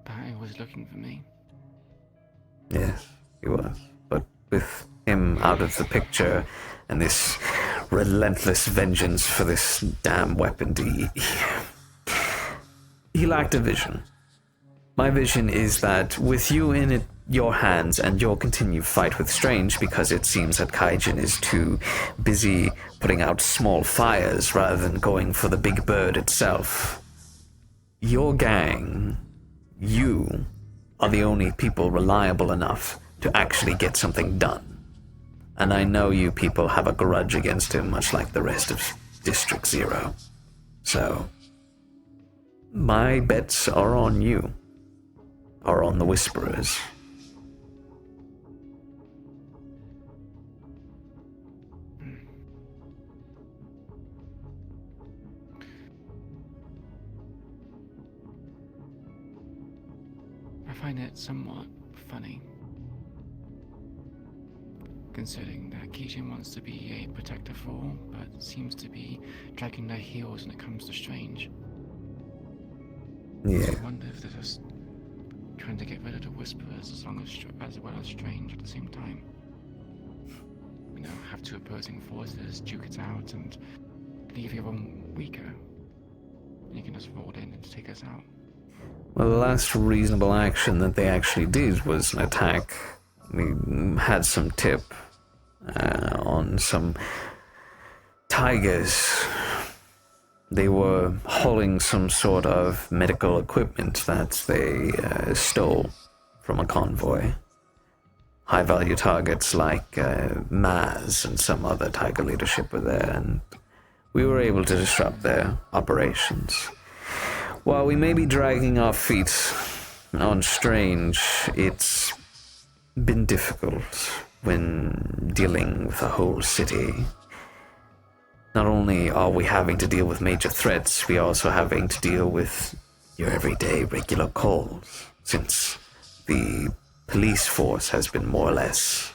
Barry was looking for me. Yes, he was. But with him out of the picture and this relentless vengeance for this damn weapon, he lacked a vision. My vision is that with you in your hands and your continued fight with Strange, because it seems that Kaijin is too busy putting out small fires rather than going for the big bird itself, your gang, you, are the only people reliable enough to actually get something done. And I know you people have a grudge against him, much like the rest of District Zero. So, my bets are on you, are on the Whisperers. I find it somewhat funny, considering that Kijin wants to be a protector for all, but seems to be dragging their heels when it comes to Strange. Yeah. I wonder if they're just trying to get rid of the Whisperers as well as Strange at the same time. Have two opposing forces, duke it out, and leave your own weaker. You can just roll in and take us out. Well, the last reasonable action that they actually did was an attack. We had some tip on some tigers. They were hauling some sort of medical equipment that they stole from a convoy. high-value targets like Maz and some other Tiger leadership were there, and we were able to disrupt their operations. While we may be dragging our feet on Strange, it's been difficult when dealing with a whole city. Not only are we having to deal with major threats, we are also having to deal with your everyday regular calls, since the police force has been more or less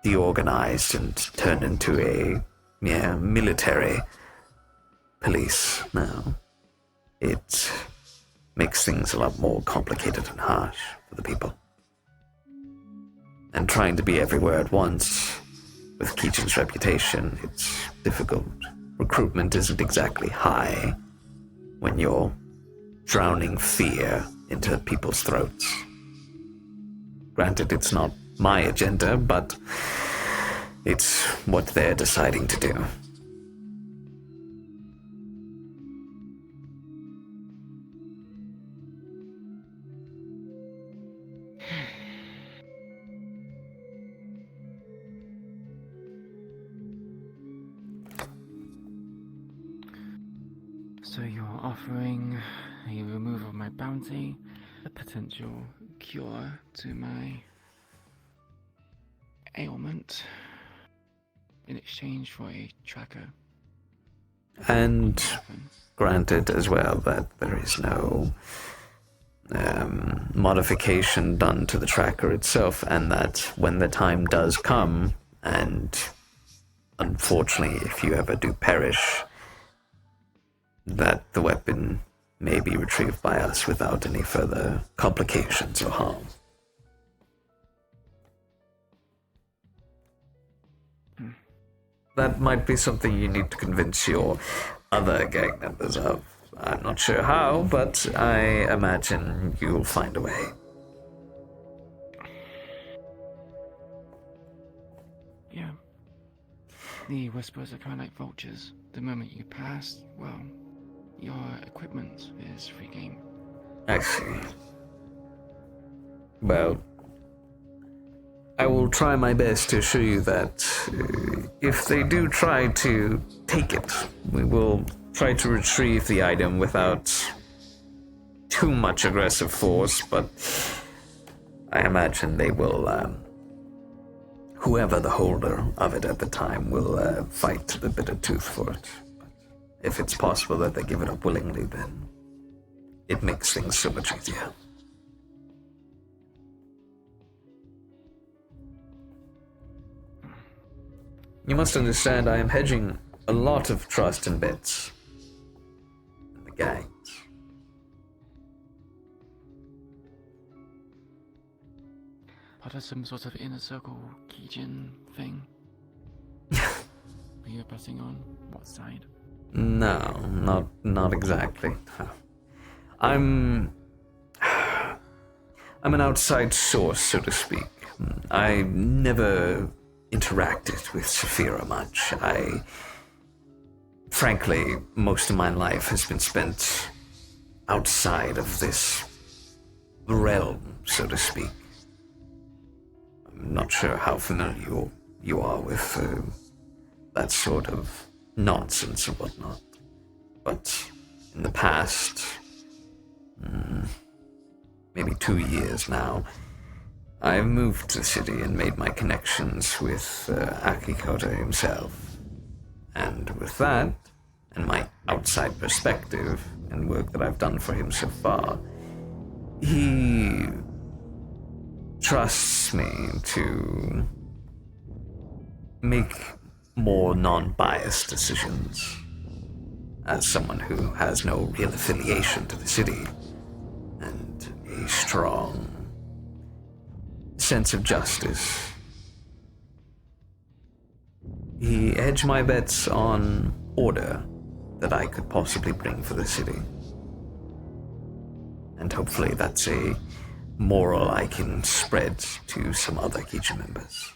deorganized and turned into a military police now. It makes things a lot more complicated and harsh for the people. And trying to be everywhere at once, with Keachin's reputation, it's difficult. Recruitment isn't exactly high when you're drowning fear into people's throats. Granted, it's not my agenda, but it's what they're deciding to do. So you're offering a removal of my bounty, a potential cure to my ailment, in exchange for a tracker. And granted as well that there is no modification done to the tracker itself, and that when the time does come, and unfortunately if you ever do perish, that the weapon may be retrieved by us without any further complications or harm. That might be something you need to convince your other gang members of. I'm not sure how, but I imagine you'll find a way. Yeah. The Whispers are kind of like vultures. The moment you pass, well, your equipment is free game. I see. Well, I will try my best to assure you that if they do try to take it, we will try to retrieve the item without too much aggressive force, but I imagine they will, whoever the holder of it at the time will fight to the bitter tooth for it. If it's possible that they give it up willingly, then it makes things so much easier. You must understand I am hedging a lot of trust and bets in the gangs. Are there some sort of inner circle Keijin thing? Are you pressing on what side? No, not exactly. I'm an outside source, so to speak. I never interacted with Saphira much. Frankly, most of my life has been spent outside of this realm, so to speak. I'm not sure how familiar you are with that sort of nonsense and whatnot. But in the past, maybe 2 years now, I've moved to the city and made my connections with Akikoto himself. And with that, and my outside perspective and work that I've done for him so far, he trusts me to make more non-biased decisions as someone who has no real affiliation to the city and a strong sense of justice. He hedged my bets on order that I could possibly bring for the city. And hopefully that's a moral I can spread to some other Keijin members.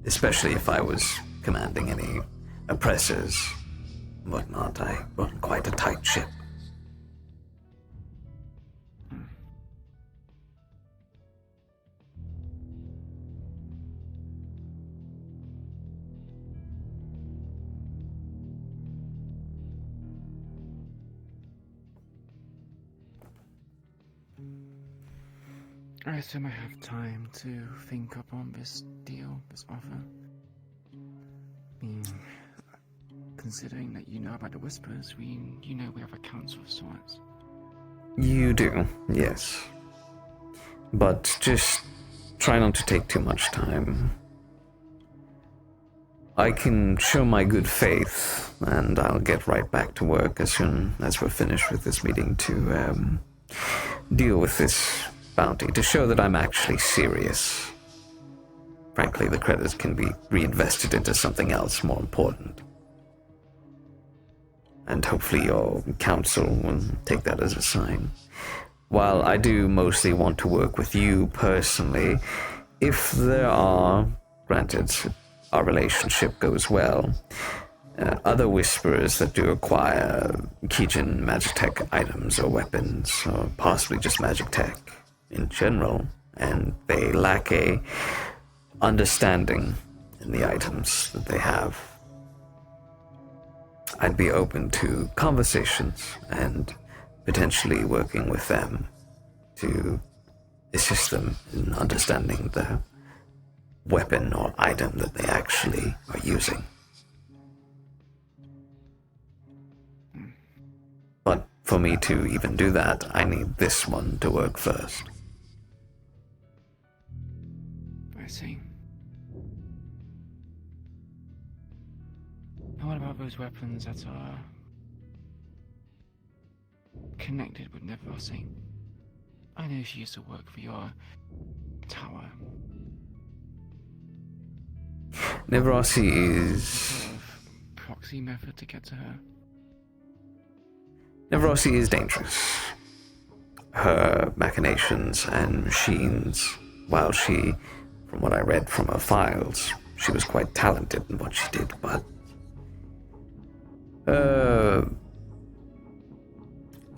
Especially if I was commanding any oppressors and whatnot. I run quite a tight ship. I assume I have time to think upon this deal, this offer. I mean, considering that you know about the Whispers, we have a council of sorts. You do, yes. But just try not to take too much time. I can show my good faith, and I'll get right back to work as soon as we're finished with this meeting to deal with this bounty, to show that I'm actually serious. Frankly, the credits can be reinvested into something else more important. And hopefully your council will take that as a sign. While I do mostly want to work with you personally, if there are, granted, our relationship goes well, other Whisperers that do acquire Kijin magic tech items or weapons, or possibly just magic tech in general, and they lack a understanding in the items that they have, I'd be open to conversations and potentially working with them to assist them in understanding the weapon or item that they actually are using. But for me to even do that, I need this one to work first. I see. And what about those weapons that are connected with Nevrossi? I know she used to work for your tower. Nevrossi is... Sort of proxy method to get to her. Nevrossi is dangerous. Her machinations and machines, while she, from what I read from her files, she was quite talented in what she did, but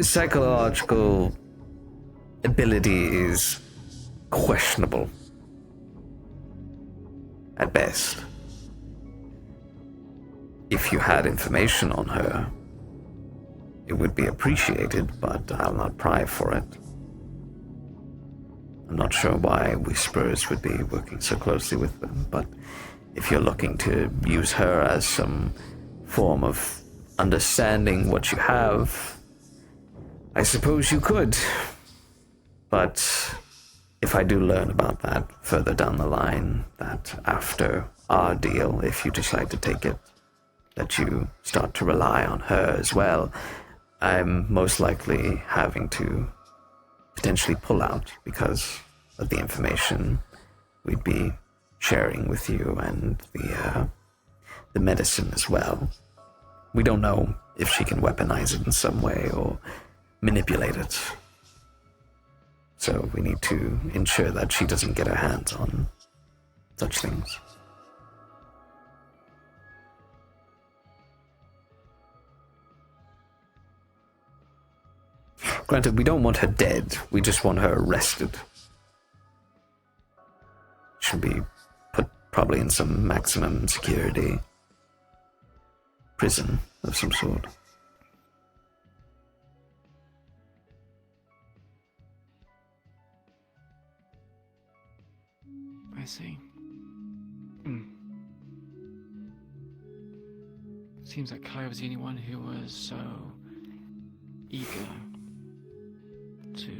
psychological ability is questionable at best. If you had information on her, it would be appreciated, but I'll not pry for it. I'm not sure why Whisperers would be working so closely with them, but if you're looking to use her as some form of understanding what you have, I suppose you could. But if I do learn about that further down the line, that after our deal, if you decide to take it, that you start to rely on her as well, I'm most likely having to potentially pull out because of the information we'd be sharing with you and the medicine as well. We don't know if she can weaponize it in some way or manipulate it. So we need to ensure that she doesn't get her hands on such things. Granted, we don't want her dead, we just want her arrested. She'll be put probably in some maximum security prison of some sort. I see. Seems like Kai was the only one who was so eager to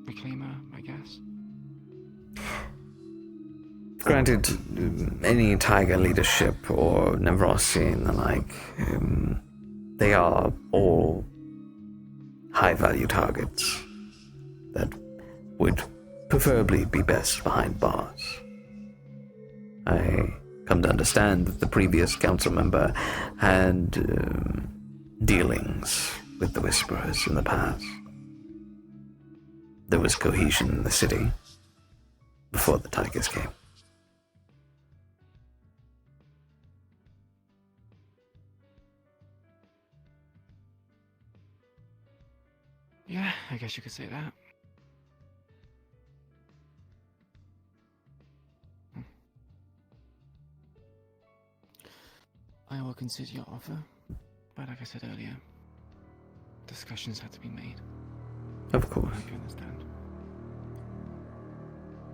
reclaim her, I guess. Granted, any Tiger leadership or Nevrossi and the like, they are all high-value targets that would preferably be best behind bars. I come to understand that the previous council member had dealings with the Whisperers in the past. There was cohesion in the city before the Tigers came. Yeah, I guess you could say that. I will consider your offer, but like I said earlier, discussions had to be made. Of course. I can understand.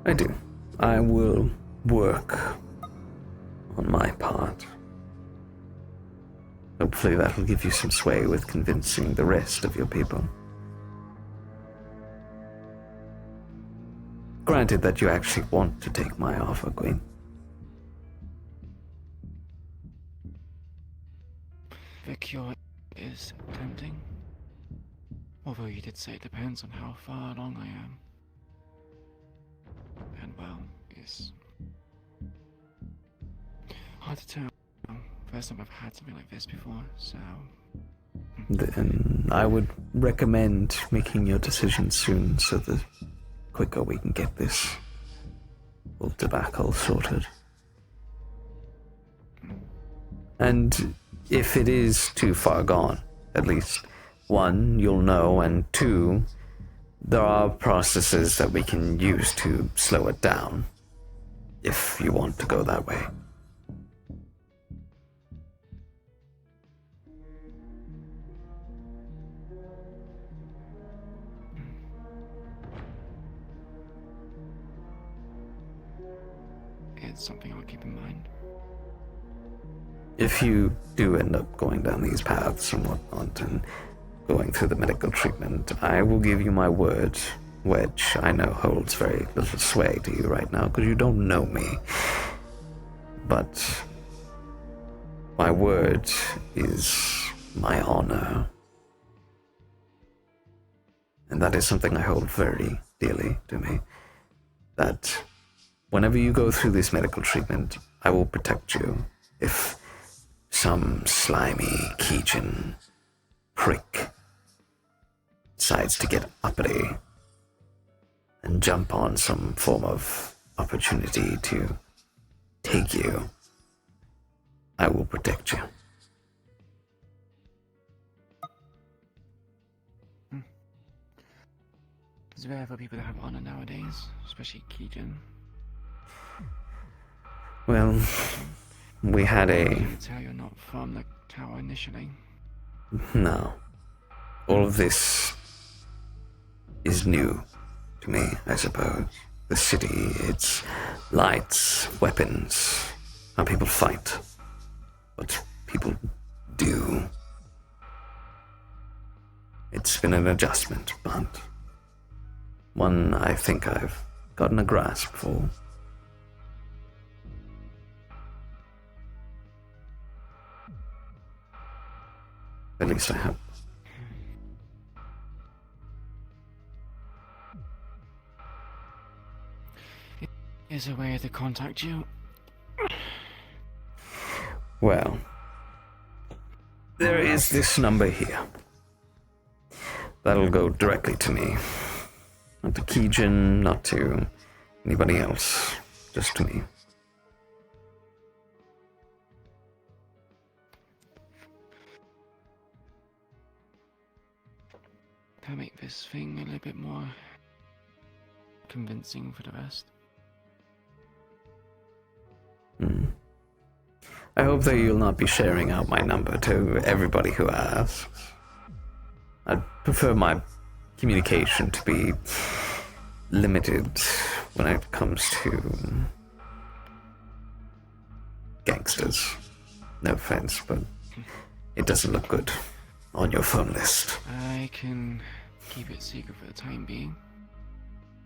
I do. I will work on my part. Hopefully that'll give you some sway with convincing the rest of your people. Granted that you actually want to take my offer, Queen. The cure is tempting. Although you did say it depends on how far along I am. And well, it's hard to tell. First time I've had something like this before, so... Then I would recommend making your decision soon so the quicker we can get this whole debacle sorted. And if it is too far gone, at least, one, you'll know, and two, there are processes that we can use to slow it down, if you want to go that way. It's something I'll keep in mind. If you do end up going down these paths and whatnot and going through the medical treatment, I will give you my word, which I know holds very little sway to you right now because you don't know me. But my word is my honor. And that is something I hold very dearly to me. That whenever you go through this medical treatment, I will protect you. If some slimy Keijin prick decides to get uppity and jump on some form of opportunity to take you, I will protect you. There's very few people that have honor nowadays, especially Keijin. Well, we had I a... can tell you're not from the tower initially. No. All of this is new to me, I suppose. The city, its lights, weapons, how people fight, what people do. It's been an adjustment, but one I think I've gotten a grasp for. At least I hope. Is there a way to contact you? Well, there is this number here. That'll go directly to me. Not to Keijin, not to anybody else. Just to me. That'll make this thing a little bit more convincing for the rest. I hope that you'll not be sharing out my number to everybody who asks. I'd prefer my communication to be limited when it comes to gangsters. No offense, but it doesn't look good on your phone list. I can keep it secret for the time being.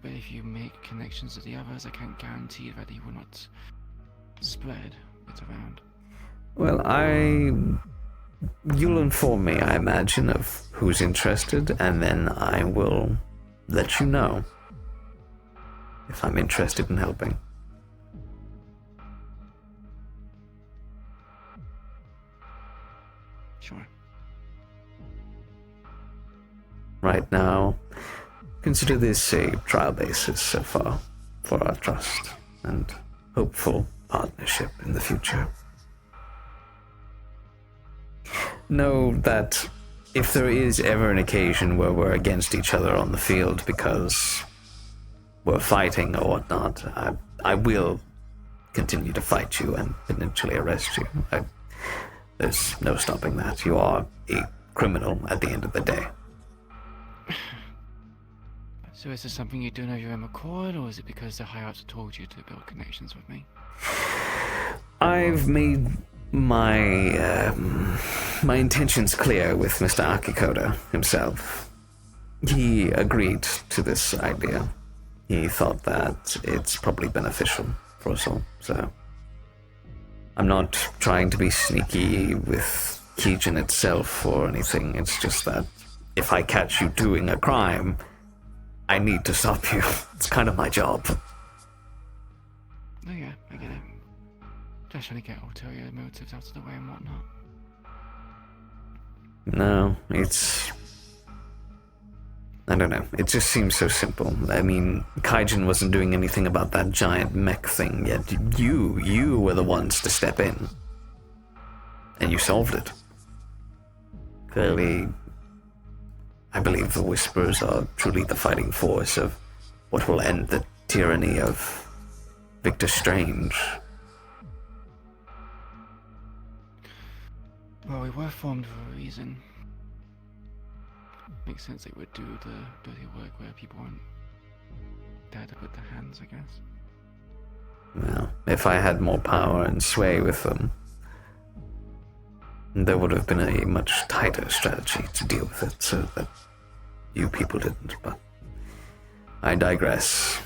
But if you make connections to the others, I can't guarantee that they will not spread it around. Well, you'll inform me, I imagine, of who's interested, and then I will let you know if I'm interested in helping. Sure. Right now, consider this a trial basis so far for our trust and hopeful partnership in the future. Know that if there is ever an occasion where we're against each other on the field because we're fighting or whatnot, I will continue to fight you and potentially arrest you. There's no stopping that. You are a criminal at the end of the day. So is this something you're doing of your own accord, or is it because the higher-ups told you to build connections with me? I've made my my intentions clear with Mr. Akikoda himself. He agreed to this idea. He thought that it's probably beneficial for us all, so I'm not trying to be sneaky with Kijin itself or anything. It's just that if I catch you doing a crime, I need to stop you. It's kind of my job. Oh yeah, I get it. Just trying to get ulterior motives out of the way and whatnot. No, it's... I don't know. It just seems so simple. I mean, Kaijin wasn't doing anything about that giant mech thing, yet you were the ones to step in. And you solved it. Clearly, I believe the Whisperers are truly the fighting force of what will end the tyranny of Victor Strange. Well, we were formed for a reason. Makes sense they would do the dirty work where people aren't there to put their hands, I guess. Well, if I had more power and sway with them, there would have been a much tighter strategy to deal with it so that you people didn't, but I digress.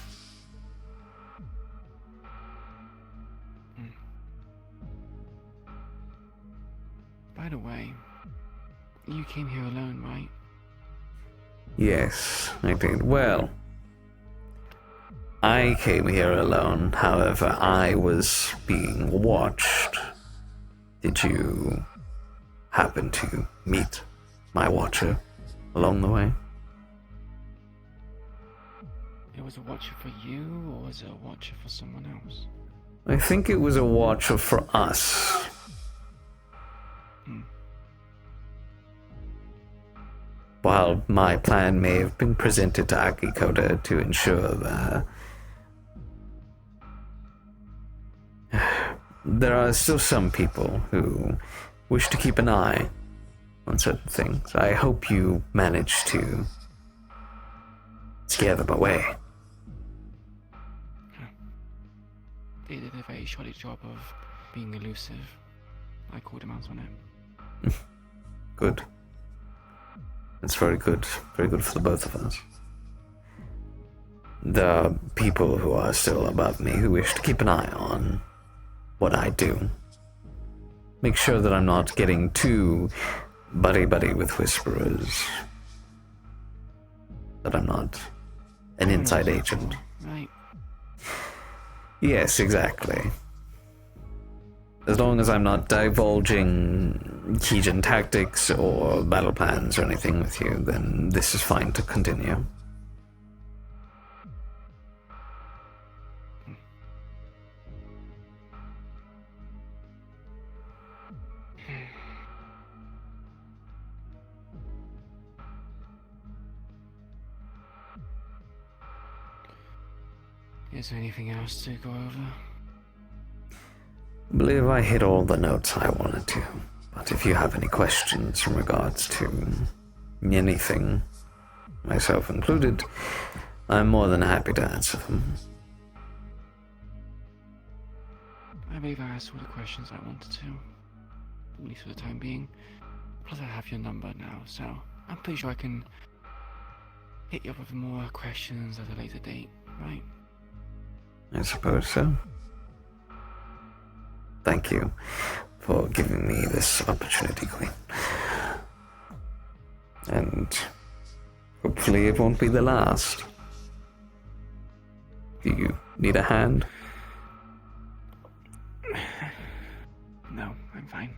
By the way, you came here alone, right? Yes, I did. Well, I came here alone, however, I was being watched. Did you happen to meet my watcher along the way? It was a watcher for you, or was it a watcher for someone else? I think it was a watcher for us. While my plan may have been presented to Akikoda to ensure that there are still some people who wish to keep an eye on certain things. I hope you managed to scare them away. They did a very shoddy job of being elusive. I called him out on it. Good. It's very good. Very good for the both of us. There are people who are still above me who wish to keep an eye on what I do. Make sure that I'm not getting too buddy-buddy with Whisperers. That I'm not an inside agent. Right. Yes, exactly. As long as I'm not divulging Kijin tactics or battle plans or anything with you, then this is fine to continue. Is there anything else to go over? I believe I hit all the notes I wanted to, but if you have any questions in regards to anything, myself included, I'm more than happy to answer them. I believe I asked all the questions I wanted to, at least for the time being. Plus I have your number now, so I'm pretty sure I can hit you up with more questions at a later date, right? I suppose so. Thank you for giving me this opportunity, Queen. And hopefully it won't be the last. Do you need a hand? No, I'm fine.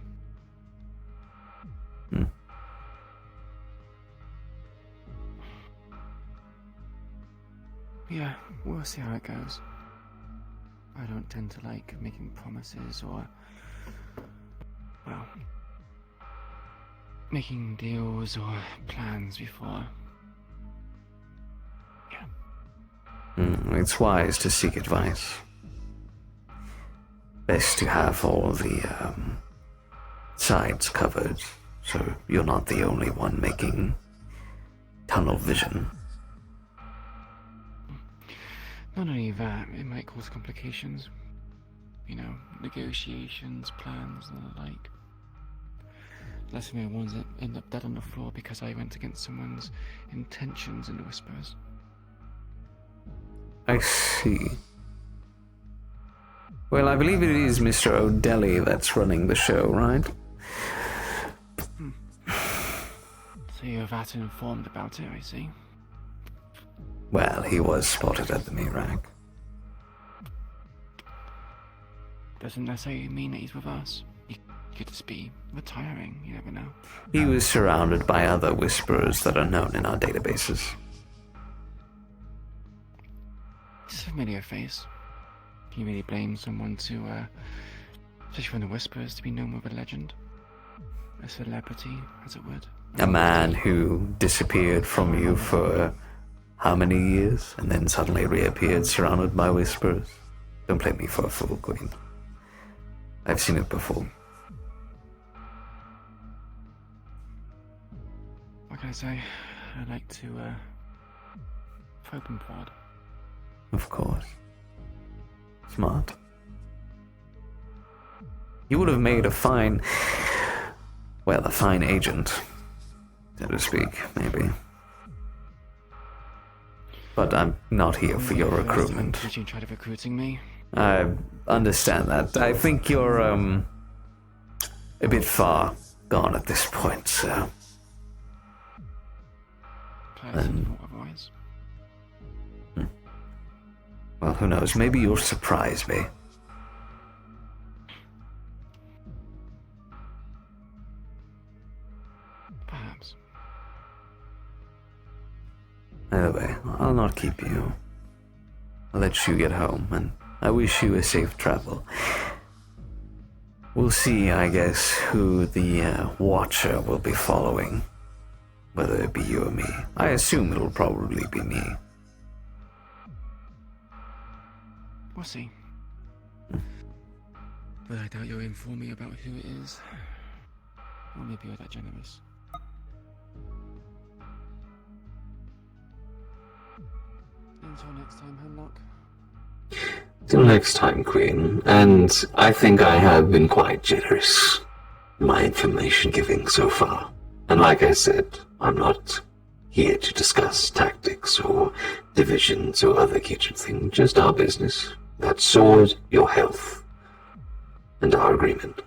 Yeah, we'll see how it goes. I don't tend to like making promises or, well, making deals or plans before. It's wise to seek advice. Best to have all the sides covered, so you're not the only one making tunnel vision. Not only that, it might cause complications. You know, negotiations, plans, and the like. Last thing I want is to end up dead on the floor because I went against someone's intentions in the Whispers. I see. Well, I believe it is Mr. O'Delly that's running the show, right? So you're that informed about it, I see. Well, he was spotted at the Mirak. Doesn't necessarily mean that he's with us. He could just be retiring, you never know. He was surrounded by other Whisperers that are known in our databases. It's a familiar face. Can you really blame someone to, especially from the Whispers, to be known with a legend? A celebrity, as it would. A man who disappeared from you for how many years, and then suddenly reappeared surrounded by Whisperers? Don't play me for a fool, Queen. I've seen it before. What can I say? I'd like to, open prod. Of course. Smart. You would have made a fine agent, so to speak, maybe. But I'm not here for your recruitment. Did you try to recruiting me? I understand that. I think you're, a bit far gone at this point, so... Otherwise. Well, who knows? Maybe you'll surprise me. Perhaps. Either way, I'll not keep you. I'll let you get home, and I wish you a safe travel. We'll see, I guess, who the Watcher will be following. Whether it be you or me. I assume it'll probably be me. We'll see. But I doubt you'll inform me about who it is. Or maybe you're that generous. Until next time, Hemlock. Till next time, Queen. And I think I have been quite generous in my information giving so far. And like I said, I'm not here to discuss tactics or divisions or other kitchen things, just our business. That sword, your health, and our agreement.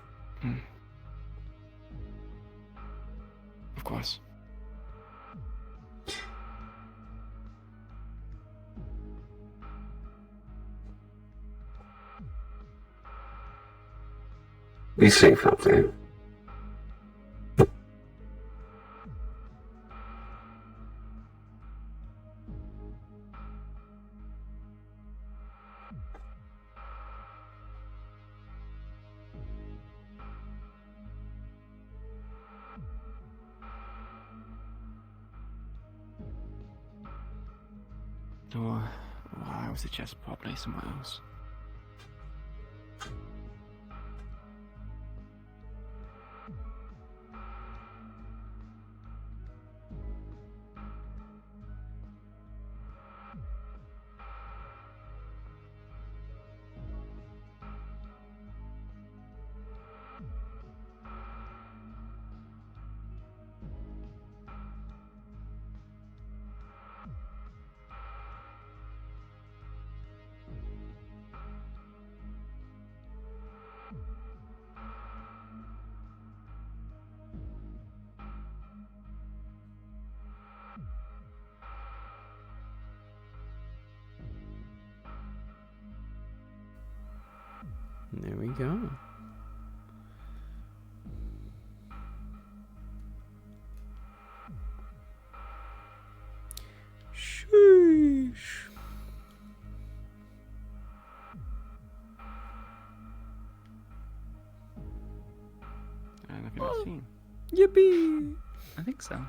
Of course. Be safe out there. Or I would suggest probably somewhere else. There we go. Sheesh. Nothing I've seen. Yippee! I think so.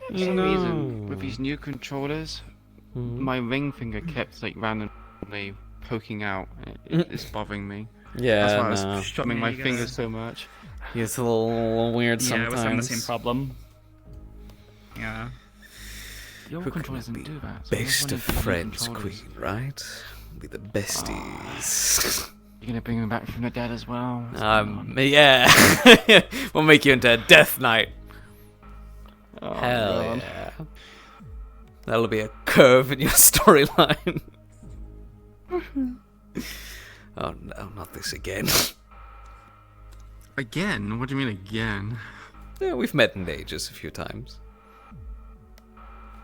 For some reason, with these new controllers, my ring finger kept like randomly poking out. It's bothering me. Yeah, that's why I was strumming my fingers so much. It's a little weird sometimes. Yeah, I was having the same problem. Yeah. Your Who controller can doesn't be do that. so I was best of wondering if friends, your controllers- Queen, right? Be the besties. You're gonna bring him back from the dead as well. Yeah. We'll make you into a death knight. Oh, Hell God. yeah. That'll be a curve in your storyline. Oh no, not this again. Again? What do you mean again? Yeah, we've met in Aegis a few times.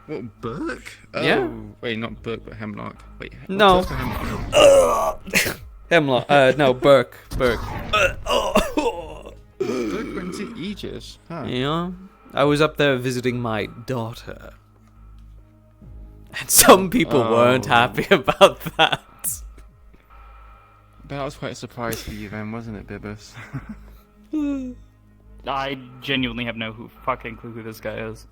What, Burke? Yeah. Oh, wait, not Burke, but Hemlock. Wait, No. what's Hemlock? Hemlock. No, Burke. Burke. Burke went to Aegis. Huh. Yeah. I was up there visiting my daughter. And some people weren't happy about that. That was quite a surprise for you then, wasn't it, Bibbus? I genuinely have no fucking clue who this guy is.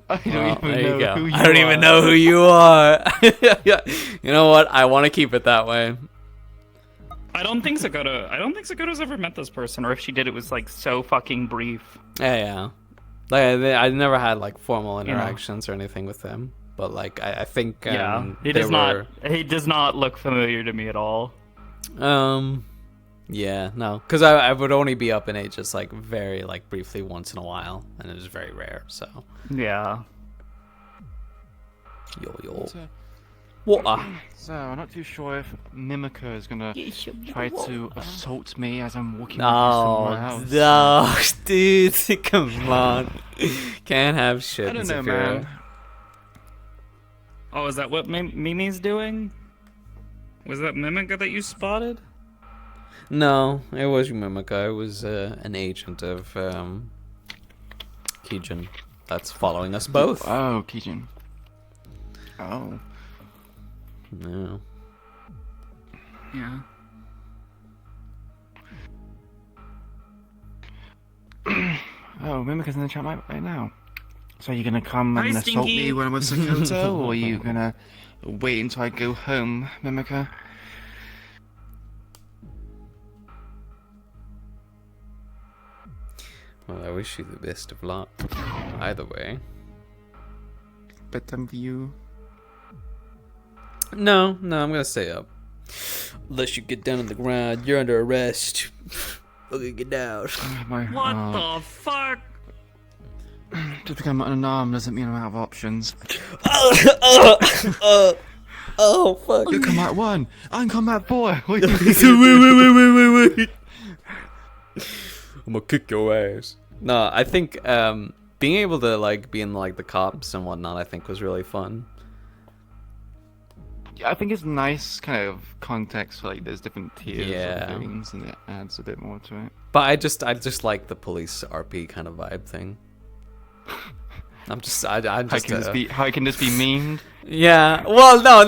I don't even know who you I don't even know who you are. You know what? I want to keep it that way. I don't think Sakota's ever met this person, or if she did, it was like so fucking brief. Yeah. Like, I never had like formal interactions or anything with them, but like I think he does not look familiar to me at all. Yeah, no, because I would only be up in Aegis like very like briefly once in a while, and it was very rare. So yeah. Yo. What? So I'm not too sure if Mimica is gonna try to assault me as I'm walking with you somewhere else. No, dude, come on. Can't have shit. I don't know, man. Oh, is that what Mimi's doing? Was that Mimica that you spotted? No, it was Mimica. It was an agent of Kijin that's following us both. Oh, Kijin. Oh. No. Yeah. Oh, Mimica's in the chat right now. So are you gonna come and Hi, assault Stinky. me when I'm with Sakoto, or are you gonna wait until I go home, Mimica? Well, I wish you the best of luck. Either way. Bedtime for you. No, I'm gonna stay up. Unless you get down on the ground, you're under arrest. Okay, get down. What the fuck? Just because I'm unarmed doesn't mean I'm out of options. Oh, fuck. You're combat 1, I'm combat 4. Wait. I'm gonna kick your ass. No, I think being able to like be in like the cops and whatnot, I think was really fun. I think it's nice kind of context for like there's different tiers Yeah. of things, and it adds a bit more to it. But I just like the police RP kind of vibe thing. I'm just How can this be memed? Yeah. Well, no.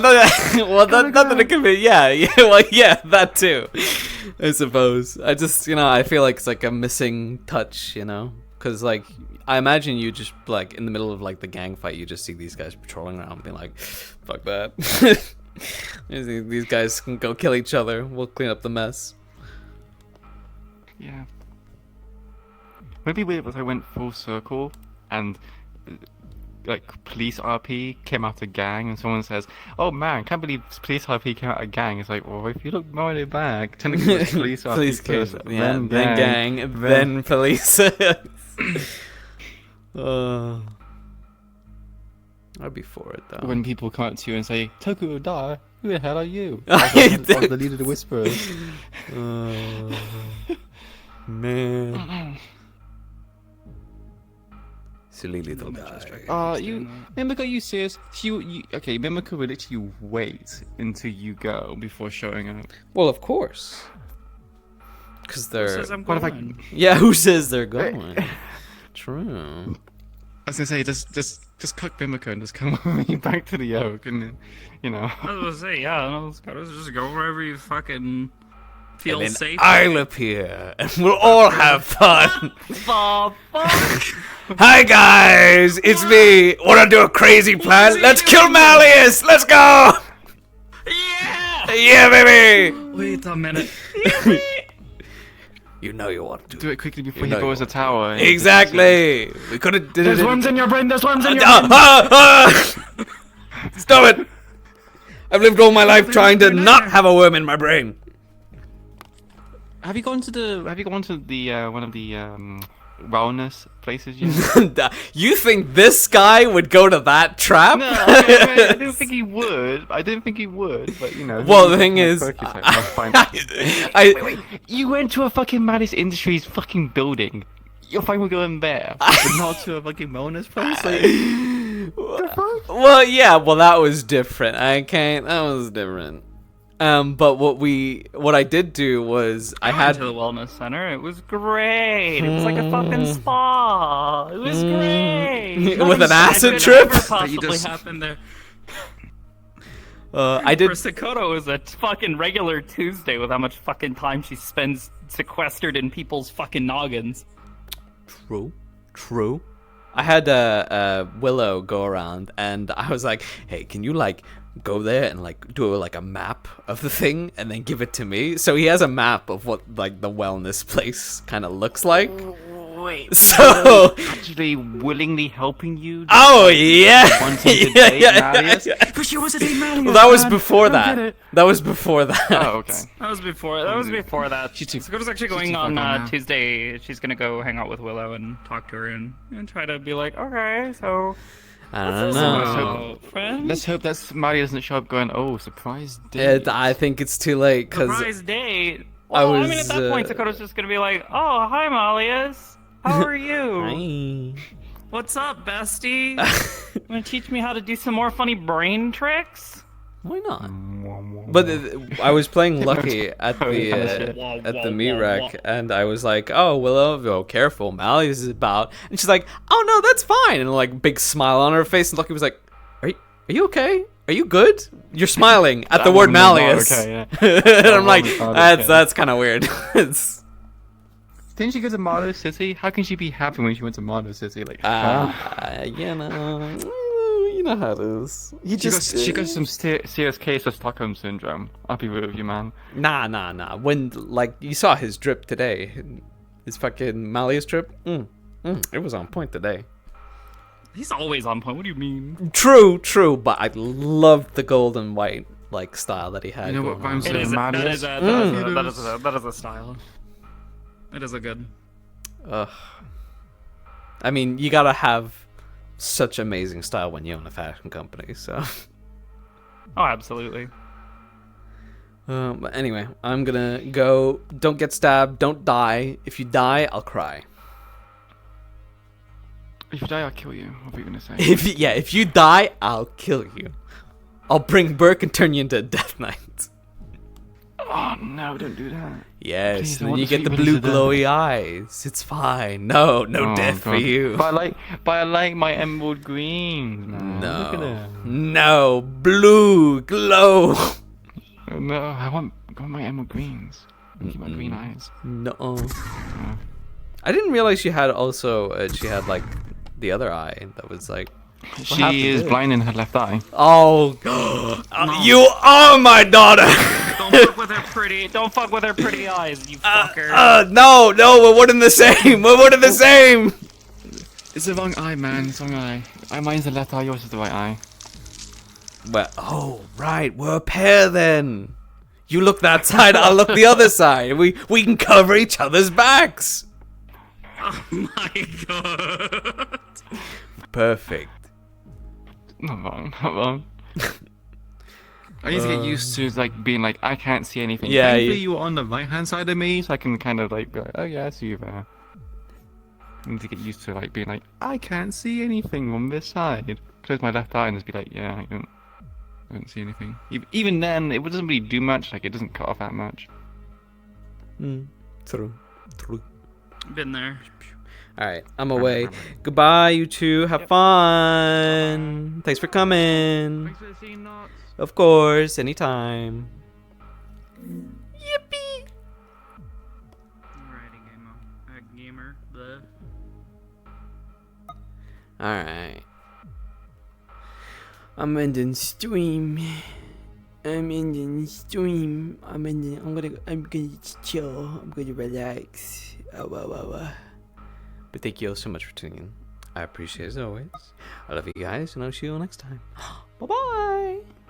Well, not that it can be. Yeah. Well, yeah, that too. I suppose. I just, I feel like it's like a missing touch, because like I imagine you just like in the middle of like the gang fight, you just see these guys patrolling around, being like, "Fuck that." These guys can go kill each other. We'll clean up the mess. Yeah. Maybe weird if I went full circle and like police RP came out a gang and someone says, "Oh man, can't believe police RP came out a gang." It's like, well, if you look more at it back, technically it's police RP Police first, came, yeah, then gang, then police. I'd be for it though. When people come up to you and say, "Toku will die," who the hell are you? I was the leader of the Whisperers. Man. Silly little guy. Mimica, are you serious? Okay, Mimica will literally wait until you go before showing up. Well, of course. Because they're... Who says I'm going? Yeah, who says they're going? True. I was gonna say, just cook Mimica and just come with me back to the Oak, and then, I was gonna say, yeah, just go wherever you fucking feel and then safe. I'll appear, and we'll all have fun. The fuck? Hi guys, it's me. Wanna do a crazy plan? Let's kill Malleus. Let's go. Yeah. Yeah, baby. Wait a minute. You know you want to. Do it quickly before You know he you goes to want to. tower. Exactly. We could have did There's it. worms in your brain. There's worms in your brain. Stop it! I've lived all my life trying to not have a worm in my brain. Have you gone to the one of the wellness places yet? You think this guy would go to that trap? No, I didn't think he would. I didn't think he would, but you know. Well, the thing is, Wait, you went to a fucking Maddie's Industries fucking building. You're fine with going there, but not to a fucking wellness place. Well, yeah, well that was different. That was different. But what I did do was I went had to the wellness center. It was great. It was like a fucking spa. It was great. With an acid Could trip. never possibly happen there. I did. For Sakota, it was a fucking regular Tuesday with how much fucking time she spends sequestered in people's fucking noggins. True. I had Willow go around, and I was like, "Hey, can you like go there and like do like a map of the thing, and then give it to me?" So he has a map of what like the wellness place kind of looks like. Wait, so actually willingly helping you? Oh yeah, yeah. But she wants to date Marius. Well, that was before that. That was before that. Oh, okay. That was before that. Sakota's actually going on Tuesday. She's gonna go hang out with Willow and talk to her and try to be like, okay, so. I don't know. Let's hope that Maddie doesn't show up going, oh, surprise date. I think it's too late because Surprise date. Well, I mean, at that point, Sakota's just gonna be like, oh, hi, Malleus. How are you? Hi. What's up, bestie? Wanna teach me how to do some more funny brain tricks? Why not? But I was playing Lucky at the meat rack, and I was like, "Oh, Willow, oh, careful, Malleus is about." And she's like, "Oh no, that's fine." And like big smile on her face, and Lucky was like, "Are you okay? Are you good? You're smiling at the word Malleus." Okay, yeah. And I'm like, "That's kind of weird." Didn't she go to Marlow City? How can she be happy when she went to Marlow City? Like, you know how it is. She got some serious case of Stockholm syndrome. I'll be real with you, man. Nah. When like you saw his drip today, his fucking Malleus drip, it was on point today. He's always on point. What do you mean? True. But I loved the gold and white like style that he had. You know what rhymes with That Malleus? is a style. It is a good. I mean, you gotta have such amazing style when you own a fashion company, so. Oh, absolutely. But anyway, I'm gonna go. Don't get stabbed. Don't die. If you die, I'll cry. If you die, I'll kill you. What were you gonna say? If you die, I'll kill you. I'll bring Burke and turn you into a Death Knight. Oh no! Don't do that. Yes, Please, and then you get the blue glowy eyes. It's fine. No death for you. But I like my emerald greens. Man. No. Look at them. No, blue glow. No, I want my emerald greens. I keep my green eyes. No. I didn't realize she had also. She had like the other eye that was like. She is blind in her left eye. Oh, you are my daughter. Don't fuck with her pretty. Don't fuck with her pretty eyes, you fucker. No, we're one and the same. We're one and the same. It's the wrong eye, man. It's the wrong eye. Mine's the left eye. Yours is the right eye. Well, oh right, we're a pair then. You look that side, I'll look the other side. We can cover each other's backs. Oh my god. Perfect. Not wrong. I need to get used to like being like I can't see anything. Yeah, Thankfully you were on the right hand side of me, so I can kind of like be like, oh yeah, I see you there. I need to get used to like being like I can't see anything on this side. Close my left eye and just be like, yeah, I don't see anything. Even then, it doesn't really do much. Like it doesn't cut off that much. True. Been there. Alright, I'm away. Goodbye, you two. Have fun. Thanks for coming. Thanks for the scene, Knox. Of course, anytime. Yippee! Alrighty, gamer. Alright. I'm ending stream. I'm ending the stream. I'm gonna chill. I'm gonna relax. But thank you all so much for tuning in. I appreciate it as always. I love you guys, and I'll see you all next time. Bye bye.